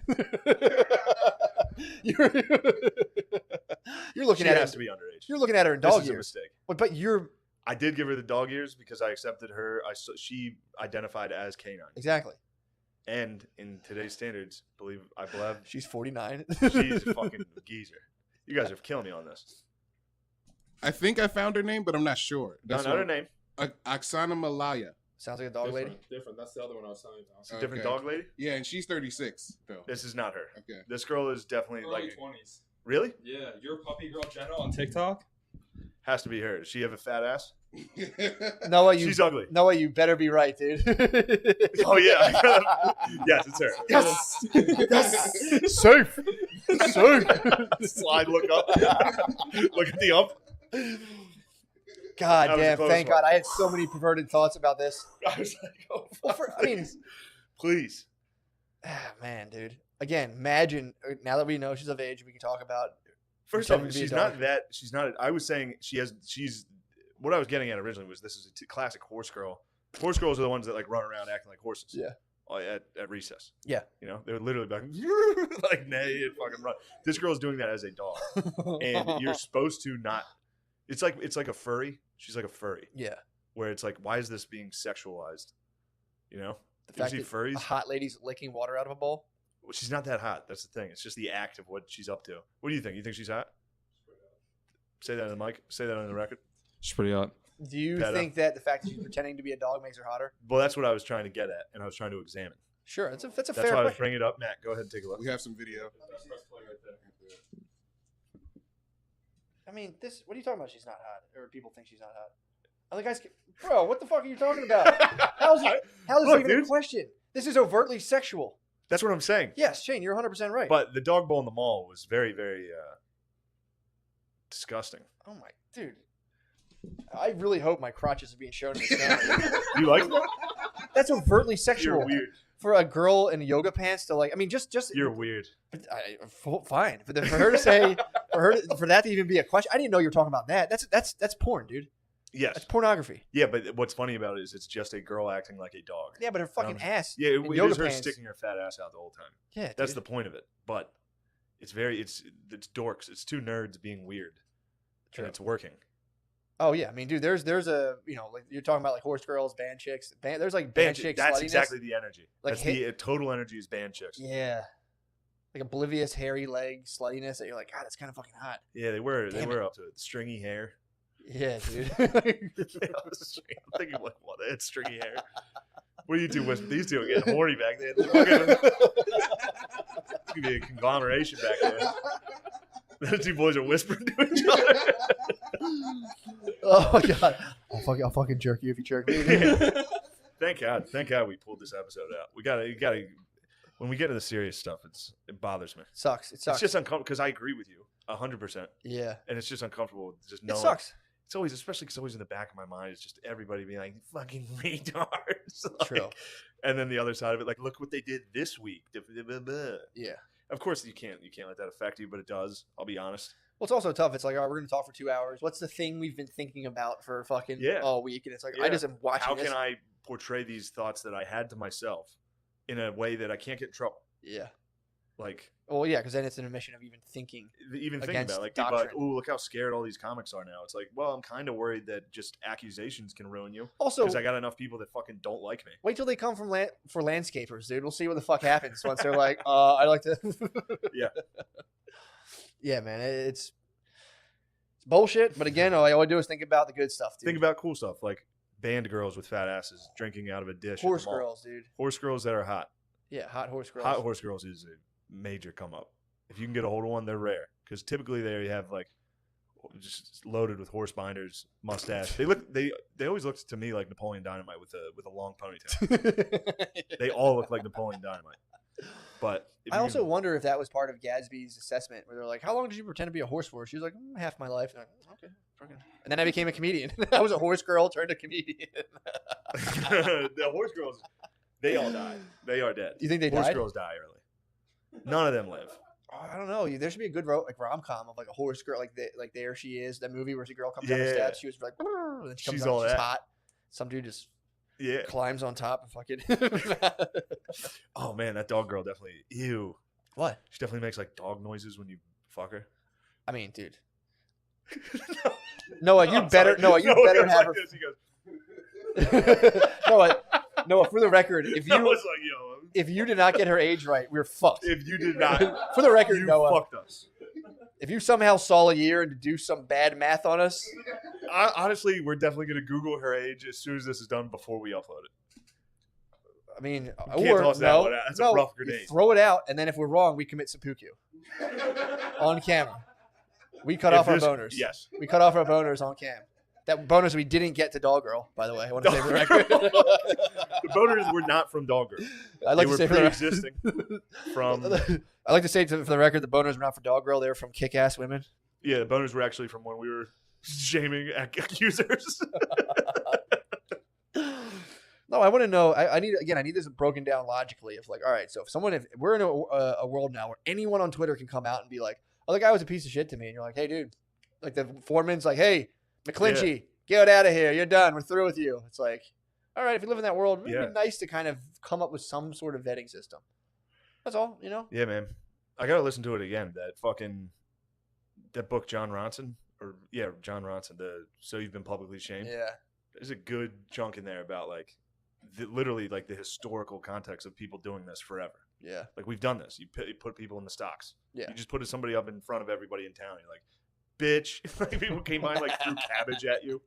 you're looking She at has her. to be underage. You're looking at her in This dog is a years. mistake. But you're I did give her the dog ears because I accepted her. She identified as canine. exactly. And in today's standards, I believe She's 49. she's a fucking geezer. You guys are killing me on this. I think I found her name, but I'm not sure. That's not her name. Oksana Malaya. Sounds like a dog lady. Different. That's the other one I was telling you It's a about. different Okay. dog lady. Yeah, and she's 36 though. This is not her. Okay. This girl is definitely Early like 20s. really Yeah, your puppy girl Jenna on TikTok. has to be her. Does she have a fat ass? Noah, She's ugly. Noah, you better be right, dude. Oh yeah. Yes, it's her. Yes. Yes. Safe. Safe. Slide. Look up. Look at the up. God That was a damn, close thank one. God. I had so many perverted thoughts about this. I was like, oh, Well, fuck, I mean, please. man, dude. Again, imagine now that we know she's of age, we can talk about. First off, pretending to be a she's dog. not that. She's not. I was saying she's. What I was getting at originally was this is a classic horse girl. Horse girls are the ones that like run around acting like horses. Yeah. At recess. Yeah. You know, they would literally be like neigh and fucking run. This girl's doing that as a dog, and you're supposed to not. It's like a furry. She's like a furry, Yeah. where it's like, why is this being sexualized? You know, The you fact see that furries. a hot lady's licking water out of a bowl. Well, she's not that hot. That's the thing. It's just the act of what she's up to. What do you think? You think she's hot? Say that on the mic. Say that on the record. She's pretty hot. Do you Pedo. think that the fact that she's pretending to be a dog makes her hotter? Well, that's what I was trying to get at, and I was trying to examine. Sure, that's a That's fair why I was question. bringing it up. Matt, go ahead and take a look. We have some video. I mean, what are you talking about? She's not hot, or people think she's not hot. Other guys, bro, what the fuck are you talking about? How is this Look, even a dude. question? This is overtly sexual. That's what I'm saying. Yes, Shane, you're 100% right. But the dog bowl in the mall was very, very disgusting. Oh my, dude. I really hope my crotches are being shown in this camera. You like that? That's overtly sexual. You're weird. For a girl in yoga pants to like, I mean, just You're weird. fine. For her to say, for that to even be a question, I didn't know you were talking about that. That's porn, dude. Yes. That's pornography. Yeah, but what's funny about it is it's just a girl acting like a dog. Yeah, but her fucking ass. Yeah, in it yoga is her pants. sticking her fat ass out the whole time. Yeah, That's dude. the point of it. But it's dorks. It's two nerds being weird. True. And it's working. Oh yeah, I mean, dude, there's a like you're talking about like horse girls, band chicks. There's like band chicks. That's sluttiness. exactly the energy. Like That's the total energy is band chicks. Yeah, like oblivious hairy leg sluttiness that you're like, God, that's kind of fucking hot. Yeah, they were Damn up to it. Stringy hair. Yeah, dude. I'm thinking like, what? They had stringy hair. What do you do with these two? Getting horny back there. It's gonna be a conglomeration back there. The two boys are whispering to each other. Oh my God, I'll fucking jerk you if you jerk me. Thank God we pulled this episode out. We gotta. When we get to the serious stuff, it bothers me. Sucks. It sucks. It's just uncomfortable because I agree with you 100%, yeah, and it's just uncomfortable. Just it knowing. sucks. It's always, especially because always in the back of my mind is just everybody being like, "Fucking retards." Like, True. And then the other side of it, like, look what they did this week. Yeah. Of course, you can't let that affect you, but it does. I'll be honest. Well, it's also tough. It's like, all right, we're gonna talk for 2 hours. What's the thing we've been thinking about for fucking all week? And it's like, I Yeah. just am watching. How this. can I portray these thoughts that I had to myself in a way that I can't get in trouble? Yeah. Like, Well, yeah, because then it's an admission of even thinking. even thinking Against about it, like people are like, doctrine. "Oh, look how scared all these comics are now." It's like, well, I'm kind of worried that just accusations can ruin you Also, because I got enough people that fucking don't like me. wait till they come from for landscapers, dude. We'll see what the fuck happens once they're like, I like to. Yeah. Yeah, man, it's bullshit. But again, all I do is think about the good stuff, dude. Think about cool stuff like band girls with fat asses drinking out of a dish. at the horse mall. girls, dude. Horse girls that are hot. Yeah, hot horse girls. Hot horse girls is a major come up. If you can get a hold of one, they're rare because typically they have like just loaded with horse binders, mustache. They always look to me like Napoleon Dynamite with a long ponytail. They all look like Napoleon Dynamite. But if I you also can- wonder if that was part of Gadsby's assessment, where they're like, "How long did you pretend to be a horse for?" She was like, "Half my life." And I'm like, okay, fucking. And then I became a comedian. I was a horse girl turned a comedian. the horse girls, they all die. They are dead. You think they horse died? girls die early. None of them live. Oh, I don't know. There should be a good rom com of like a horse girl, like There She Is, that movie where the girl comes down the Yeah. steps. She was like, and then she comes She's out, all she's that. hot. Some dude just Yeah. climbs on top and fucking. Oh man, that dog girl definitely. Ew. What? She definitely makes like dog noises when you fuck her. I mean, dude. Noah, you I'm better. sorry. Noah, you No, better it was have like her. this. He goes. Noah, for the record, if I you was like, yo, if you did not get her age right, we're fucked. if you did not, For the record, you Noah, fucked us. if you somehow saw a year and do some bad math on us, Honestly, we're definitely gonna Google her age as soon as this is done before we upload it. I mean, can't or toss that no, one out. That's a no, rough you grenade. throw it out, and then if we're wrong, we commit seppuku on camera. We cut If off our this- boners. Yes. We cut off our boners on cam. That bonus we didn't get to Dog Girl, by the way. I want to say for the record. The boners were not from Dog Girl. I'd like They to say were for the pre-existing from. I like to say for the record, the boners were not for Dog Girl. They were from Kick-Ass Women. Yeah, the boners were actually from when we were shaming accusers. No, I want to know. I need this broken down logically. Of like, all right, so if we're in a world now where anyone on Twitter can come out and be like, "Oh, the guy was a piece of shit to me," and you're like, "Hey, dude," like the foreman's like, "Hey, McClinchy, get out of here. You're done. We're through with you." It's like, all right, if you live in that world, it'd Yeah. be nice to kind of come up with some sort of vetting system. That's all, you know. Yeah, man. I gotta listen to it again. That book, John Ronson, John Ronson. So You've Been Publicly Shamed. Yeah. There's a good chunk in there about like, literally like the historical context of people doing this forever. Yeah. Like we've done this. You put people in the stocks. Yeah. You just put somebody up in front of everybody in town. You're like, bitch. Like people came by and like threw cabbage at you.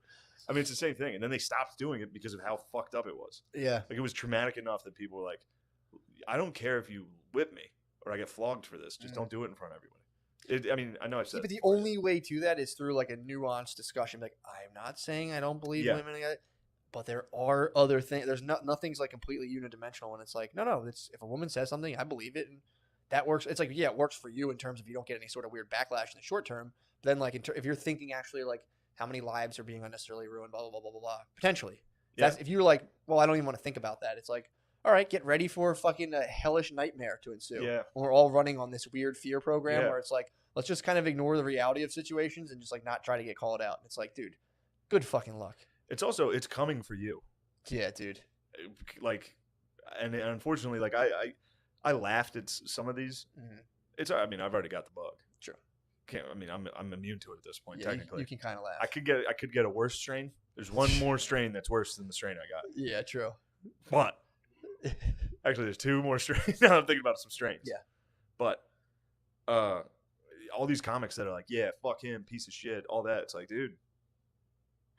I mean, it's the same thing. And then they stopped doing it because of how fucked up it was. Yeah. Like it was traumatic enough that people were like, I don't care if you whip me or I get flogged for this. Just don't do it in front of everybody. I mean, I know I've said But it the before. only way to that is through like a nuanced discussion. Like, I'm not saying I don't believe Yeah. women, but there are other things. There's nothing's like completely unidimensional, and it's like no. It's if a woman says something, I believe it, and that works. It's like it works for you in terms of you don't get any sort of weird backlash in the short term. But then like if you're thinking actually like how many lives are being unnecessarily ruined, blah blah blah blah blah, blah potentially. Yeah. If you're like, well, I don't even want to think about that. It's like, all right, get ready for fucking a hellish nightmare to ensue. Yeah. When we're all running on this weird fear program Yeah. where it's like, let's just kind of ignore the reality of situations and just like not try to get called out. It's like, dude, good fucking luck. It's coming for you. Yeah, dude. Like, and unfortunately, like I laughed at some of these. Mhm. I mean, I've already got the bug. Sure. I'm immune to it at this point. Yeah, Technically, you can kind of laugh. I could get a worse strain. There's one more strain that's worse than the strain I got. Yeah, true. But actually, there's two more strains. Now I'm thinking about some strains. Yeah. But all these comics that are like, yeah, fuck him, piece of shit, all that. It's like, dude,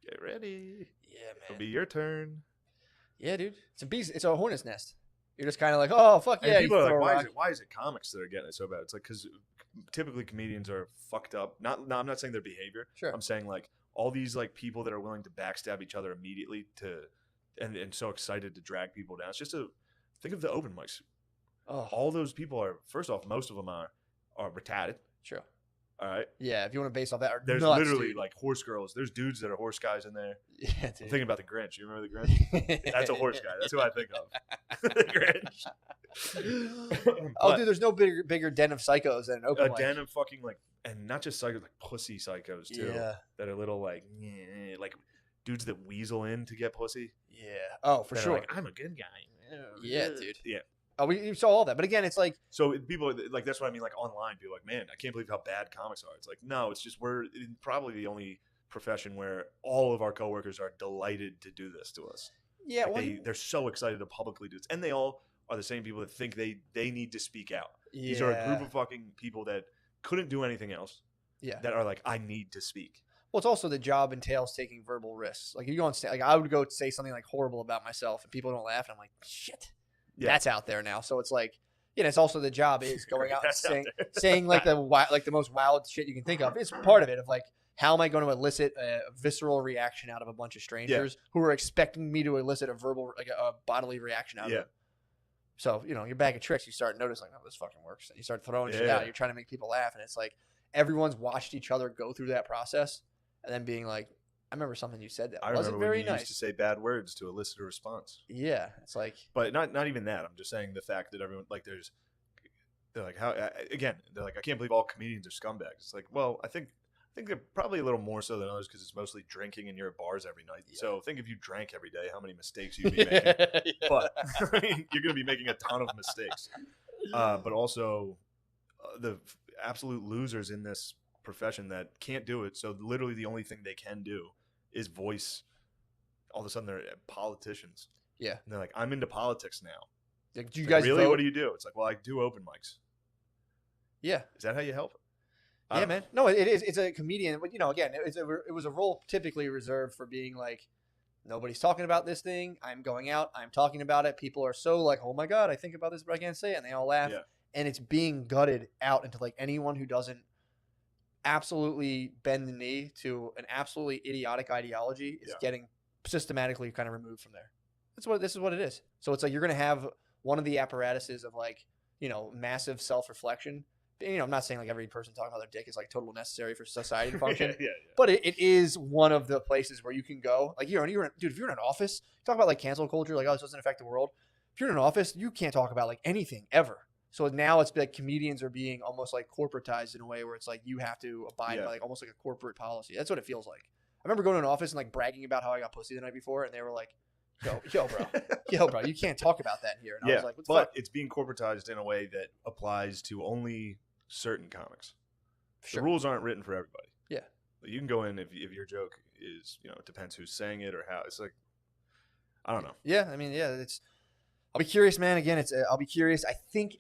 get ready. Yeah, It'll man. be your turn. Yeah, dude. It's a hornet's nest. You're just kind of like, oh fuck And yeah. people you are throw like, a rock. why is it comics that are getting it so bad? It's like because typically comedians are fucked up. I'm not saying their behavior. Sure. I'm saying like all these like people that are willing to backstab each other immediately and so excited to drag people down. It's just think of the open mics. Oh, All those people are, first off, most of them are retarded. true. All right. Yeah, if you want to base off that, There's nuts, literally dude. like horse girls. There's dudes that are horse guys in there. Yeah, I'm dude. thinking about the Grinch. You remember the Grinch? That's a horse guy. That's who I think of. The Grinch. Oh, But dude, there's no bigger den of psychos than an open a mic. den of fucking like, and not just psychos, like pussy psychos too. Yeah, That are little like dudes that weasel in to get pussy. yeah. Oh, for that are sure. like, I'm a good guy. Yeah, dude. Yeah. Oh, we saw all that, but again, it's like, So people like that's what I mean. Like online, people are like, man, I can't believe how bad comics are. It's like, no, it's just we're probably the only profession where all of our coworkers are delighted to do this to us. yeah, Like, well, they're so excited to publicly do this, and they all are the same people that think they need to speak out. These are a group of fucking people that couldn't do anything else. yeah. That are like, I need to speak. Well, it's also the job entails taking verbal risks. Like if you go on stage, like I would go say something like horrible about myself, and people don't laugh, and I'm like, shit, Yeah. that's out there now. So it's like, it's also the job is going out and That's out saying like the most wild shit you can think of. It's part of it of like, how am I going to elicit a visceral reaction out of a bunch of strangers who are expecting me to elicit a verbal, like a bodily reaction out of Yeah. them? So, your bag of tricks, you start noticing, oh, this fucking works. And you start throwing shit Yeah. out. You're trying to make people laugh. And it's like, everyone's watched each other go through that process and then being like, I remember something you said that I wasn't remember when very you nice. used to say bad words to elicit a response. Yeah. It's like, But not even that. I'm just saying the fact that everyone like they're like how again they're like, I can't believe all comedians are scumbags. It's like, well, I think they're probably a little more so than others because it's mostly drinking and you're at bars every night. Yeah. So think if you drank every day, how many mistakes you'd be making. But I mean, you're going to be making a ton of mistakes. But also the absolute losers in this profession that can't do it. So literally the only thing they can do is voice. All of a sudden they're politicians. Yeah. And they're like, I'm into politics now. Like, do you It's like, guys really? vote? What do you do? It's like, well, I do open mics. Yeah. Is that how you help? I Yeah, don't man. No, it is. It's a comedian, but again, it was a role typically reserved for being like, nobody's talking about this thing. I'm going out. I'm talking about it. People are so like, oh my god, I think about this, but I can't say it, and they all laugh. Yeah. And it's being gutted out into like anyone who doesn't absolutely bend the knee to an absolutely idiotic ideology is Yeah. getting systematically kind of removed from there. This is what it is. So it's like you're gonna have one of the apparatuses of like massive self-reflection. I'm not saying like every person talking about their dick is like totally necessary for society to function, yeah. but it is one of the places where you can go. Like dude, if you're in an office, talk about like cancel culture, like, oh, this doesn't affect the world. If you're in an office, you can't talk about like anything ever. So now it's like comedians are being almost like corporatized in a way where it's like you have to abide Yeah. by like almost like a corporate policy. That's what it feels like. I remember going to an office and like bragging about how I got pussy the night before, and they were like, yo, bro, you can't talk about that here. And I Yeah, was like, what the but fuck? it's being corporatized in a way that applies to only certain comics. Sure. The rules aren't written for everybody. Yeah. You can go in if your joke is, it depends who's saying it or how. It's like, I don't know. Yeah, I mean, yeah, I'll be curious, man. Again, I'll be curious. I think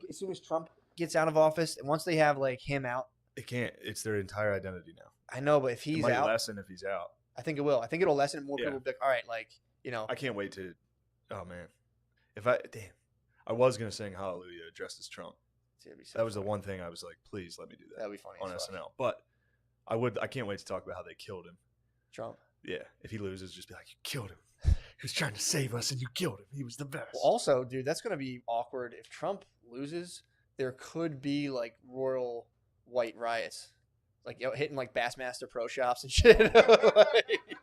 as soon as Trump gets out of office, and once they have like him out, It can't. It's their entire identity now. I know, but if It he's might out, lessen if he's out. I think it will. I think it'll lessen. More Yeah. people will be like, all right, like I can't wait to. Oh man, I was gonna sing Hallelujah dressed as Trump. It'd be so That was the funny. one thing I was like, please let me do that That'd be funny on as fuck. SNL. But I can't wait to talk about how they killed him. Trump. Yeah, if he loses, just be like, you killed him. He was trying to save us, and you killed him. He was the best. Well, also, dude, that's gonna be awkward if Trump loses. There could be like royal white riots, like hitting like Bassmaster Pro Shops and shit.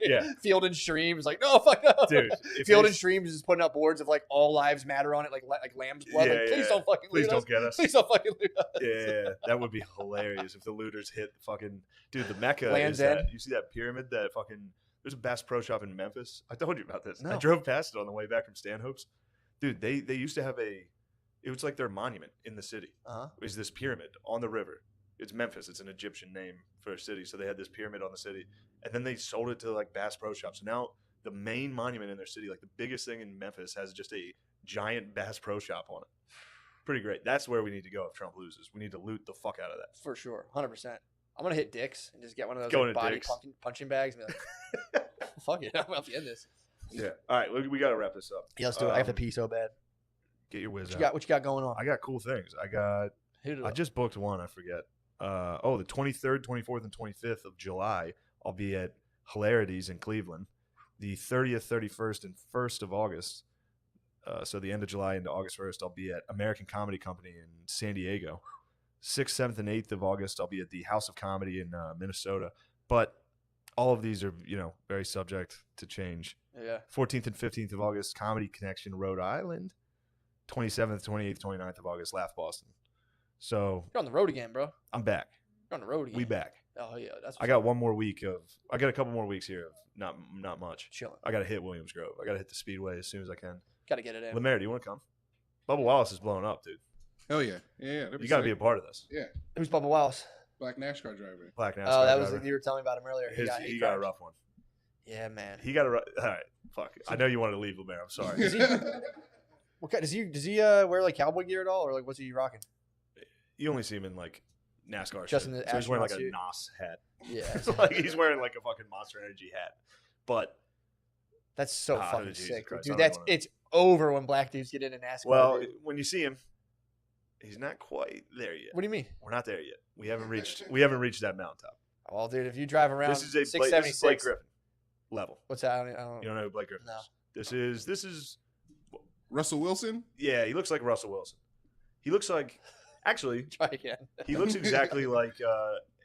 Yeah. Field and Streams, like no, fuck no, Dude, if Field they- and Streams is putting up boards of like all lives matter on it, like lamb's blood. Yeah, like, please yeah. don't fucking Please loot don't us. get us. Please don't fucking loot us. Yeah, that would be hilarious if the looters hit the fucking dude. The Mecca Land's is that. End. You see that pyramid? That fucking. There's a Bass Pro Shop in Memphis. I told you about this. I No. drove past it on the way back from Stanhope's. Dude, they used to have a. It was like their monument in the city. Is this pyramid on the river? It's Memphis. It's an Egyptian name for a city. So they had this pyramid on the city, and then they sold it to like Bass Pro Shop. So now the main monument in their city, like the biggest thing in Memphis, has just a giant Bass Pro Shop on it. Pretty great. That's where we need to go if Trump loses. We need to loot the fuck out of that. For sure, 100%. I'm gonna hit Dick's and just get one of those Go like, into body Dick's. punching bags and be like, fuck it, I'm about to end this. Yeah. All right, we got to wrap this up. Yeah, let's do it. I have to pee so bad. Get your whiz What out. you got? What you got going on? I got cool things. Hit it I up. just booked one. I forget. The 23rd, 24th, and 25th of July, I'll be at Hilarities in Cleveland. The 30th, 31st, and 1st of August. So the end of July into August 1st, I'll be at American Comedy Company in San Diego. 6th, 7th, and 8th of August, I'll be at the House of Comedy in Minnesota. But all of these are, very subject to change. Yeah. 14th and 15th of August, Comedy Connection, Rhode Island. 27th, 28th, 29th of August, Laugh Boston. So You're on the road again, bro. I'm back. You're on the road again. We back. Oh yeah, that's. I got one more week of. I got a couple more weeks here of not much. chilling. I got to hit Williams Grove. I got to hit the Speedway as soon as I can. Got to get it in. Lemaire, do you want to come? Bubba Wallace is blowing up, dude. Hell yeah. Yeah. that'd You got to be sick. a part of this. Yeah. Who's Bubba Wallace? Black NASCAR driver. Black NASCAR Oh, that was driver. you were telling me about him earlier. He got a rough one. Yeah, man. He got a rough. All right, fuck. I know you wanted to leave Lemaire. I'm sorry. Does he? What kind, does he wear like cowboy gear at all, or like what's he rocking? You only see him in like NASCAR. Just shit. in the so he's wearing like a astronaut NOS hat. Yeah, Like he's wearing like a fucking Monster Energy hat. But that's so Ah, fucking Jesus sick, Christ, I dude. don't That's wanna- it's over when black dudes get into NASCAR. well, dude. when you see him, he's not quite there yet. What do you mean? We're not there yet. We haven't reached that mountaintop. Well, dude, if you drive around This is a Blake 676, Griffin level. what's that? I don't, You don't know who Blake Griffin No. is? This is Russell Wilson? yeah. He looks like Russell Wilson. He looks like actually try again. he looks exactly like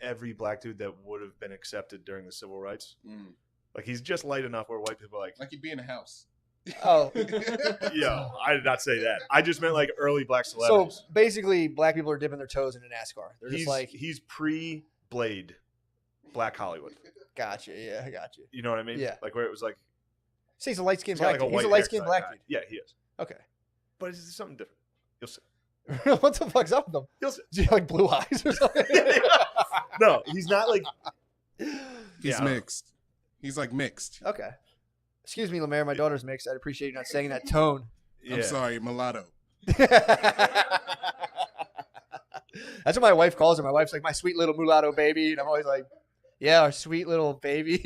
every black dude that would have been accepted during the civil rights. Like he's just light enough where white people are like, Like he'd be in a house. Oh, yo, I did not say that. I just meant like early black so celebrities. basically, black people are dipping their toes into NASCAR. They're just like, he's pre-Blade Black Hollywood. gotcha, yeah, I got you. You know what I mean? Yeah. Like where it was like See, he's a light skinned he's got black like a dude. He's a white light skinned haircut black guy. dude. Yeah, he is. Okay. But it's something different. You'll see. What the fuck's up with him? You'll see. Do you like blue eyes or something? No, he's not like He's Yeah. mixed. He's like mixed. Okay. Excuse me, Lemaire. My daughter's mixed. I'd appreciate you not saying that tone. yeah. I'm sorry, mulatto. That's what my wife calls her. My wife's like, my sweet little mulatto baby. And I'm always like, yeah, our sweet little baby.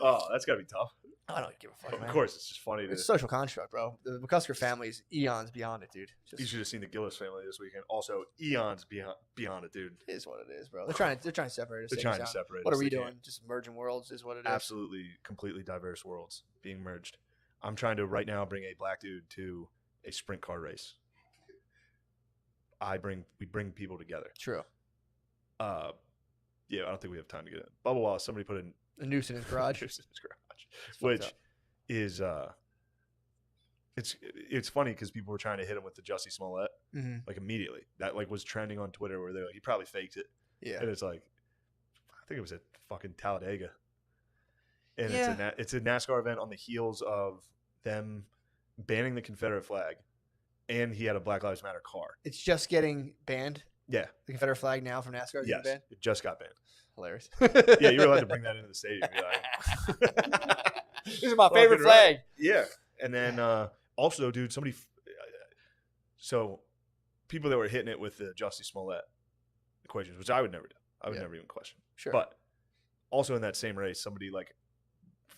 Oh, that's gotta be tough. I don't give a fuck, Of man. course, it's just funny to. It's a social construct, bro. The McCusker family's eons beyond it, dude. You Just should have seen the Gillis family this weekend. Also, eons beyond it, dude. is what it is, bro. They're trying to separate us. They're take trying to us out. separate What us. are we They doing? can't. Just merging worlds is what it is. Absolutely, completely diverse worlds being merged. I'm trying to right now bring a black dude to a sprint car race. We bring people together. True. Yeah, I don't think we have time to get in. Bubba Wallace, somebody put in A noose in his garage. in his garage, It's fucked which up. is it's funny because people were trying to hit him with the Jussie Smollett Mhm. like immediately. That like was trending on Twitter where they're like, he probably faked it, Yeah. and it's like, I think it was at fucking Talladega, and Yeah. it's a NASCAR event on the heels of them banning the Confederate flag, and he had a Black Lives Matter car. It's just getting banned. Yeah, The Confederate flag now from NASCAR is yes, getting banned. it just got banned. Hilarious. Yeah, you were allowed to bring that into the stadium. You're like, This is my Fucking favorite right. flag. Yeah, and then also, dude, so people that were hitting it with the Jussie Smollett equations, which I would never do. I would Yeah. never even question. Sure. But also in that same race, somebody like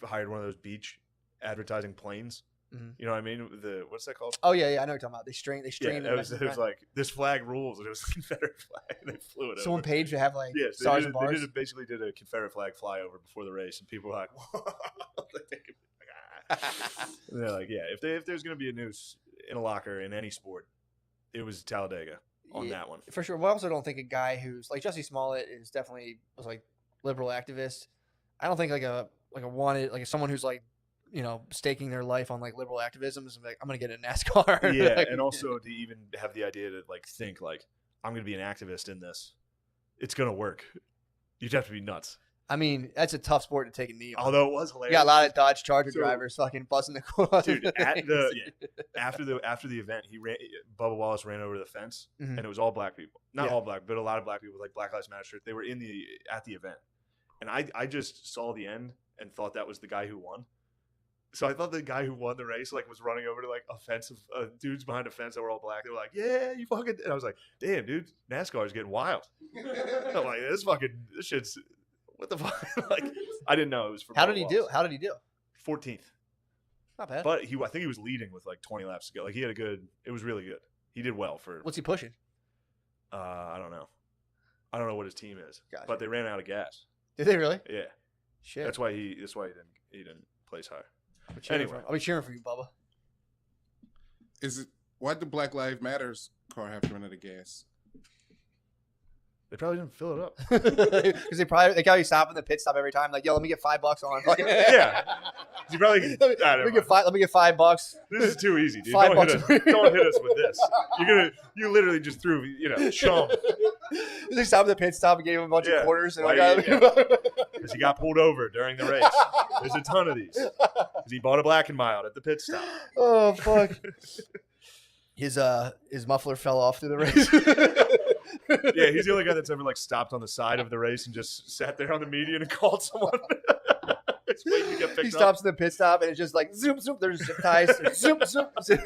hired one of those beach advertising planes Mhm. You know what I mean? What's that called? Oh yeah, I know what you're talking about. They strain Yeah, the it Mexican was flag. like this flag rules, and it was a Confederate flag. And they flew it Someone over. paid to have like Yes, stars and bars. basically did a Confederate flag flyover before the race, and people were like, and they're like, yeah, if there's gonna be a noose in a locker in any sport, it was Talladega on that one. For sure. Well, I also don't think a guy who's like Jussie Smollett is definitely was like liberal activist. I don't think like a wanted like someone who's like staking their life on like liberal activism is like I'm gonna get in NASCAR. Yeah, Like, and also to even have the idea to like think like I'm gonna be an activist in this, it's gonna work. You'd have to be nuts. I mean, that's a tough sport to take a knee on. Although it was You hilarious. got a lot of Dodge Charger So- drivers fucking busting the corner. Dude, after the event, Bubba Wallace ran over the fence, Mhm. and it was all black people. Not Yeah. all black, but a lot of black people with like Black Lives Matter shirts. They were at the event, and I just saw the end and thought that was the guy who won. So I thought the guy who won the race like was running over to like a fence of dudes behind a fence that were all black. They were like, "Yeah, you fucking," and I was like, "Damn, dude, NASCAR is getting wild." I'm like, this shit's what the fuck? Like, I didn't know it was for. How Bubba did he do? Wallace. How did he do? 14th. Not bad. But I think he was leading with like 20 laps to go. Like he had it was really good. He did well for. What's he pushing? I don't know. I don't know what his team is, Gotcha. but they ran out of gas. Did they really? Yeah, Shit. that's why he didn't place high. Anyway, I'll be cheering for you, Bubba. Why'd the Black Lives Matters car have to run out of gas? They probably didn't fill it up. Because they probably stop at the pit stop every time. Like, yo, let me get $5 on. Fucking Yeah. You probably. Let me get $5. This is too easy, dude. $5 Don't hit us with this. You literally just threw chum They stopped at the pit stop and gave him a bunch of quarters. And because he got pulled over during the race. There's a ton of these. Because he bought a black and mild at the pit stop. Oh fuck. His muffler fell off through the race. Yeah, he's the only guy that's ever like stopped on the side of the race and just sat there on the median and called someone. It's waiting to get picked He up. stops at the pit stop and it's just like zoom zoom. There's zip ties. Zoom zoom. Zoom.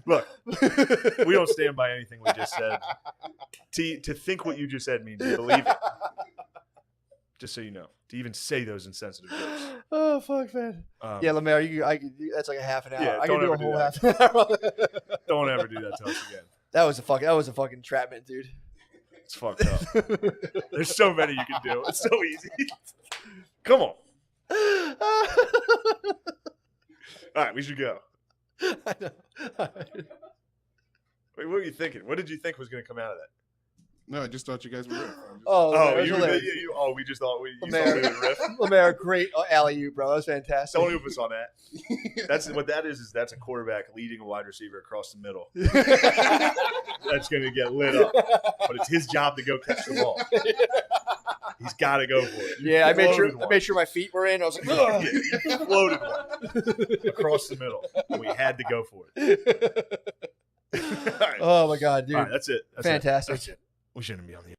Look, we don't stand by anything we just said. To think what you just said means you believe it. Just so you know, to even say those insensitive jokes. Oh fuck, man. Yeah, Lemaire, that's like a half an hour. Yeah, I can don't do a ever do whole that. half an hour. Don't ever do that to us again. That was a fucking entrapment, dude. It's fucked up. There's so many you can do. It's so easy. Come on. All right, we should go. I know. Wait, what were you thinking? What did you think was going to come out of that? No, I just thought you guys were riff. Oh, that was you hilarious. we just thought we Lemaire. would riff. Lemaire, great alley-oop, bro. That was fantastic. Don't oof us on that. That's what that is that's a quarterback leading a wide receiver across the middle. That's going to get lit up. But it's his job to go catch the ball. He's got to go for it. You Yeah, I made floated sure my feet were in. I was like, one. "Ugh." Yeah, you floated one across the middle. And we had to go for it. All right. Oh my god, dude. All right, that's it. That's Fantastic. It. We shouldn't be on the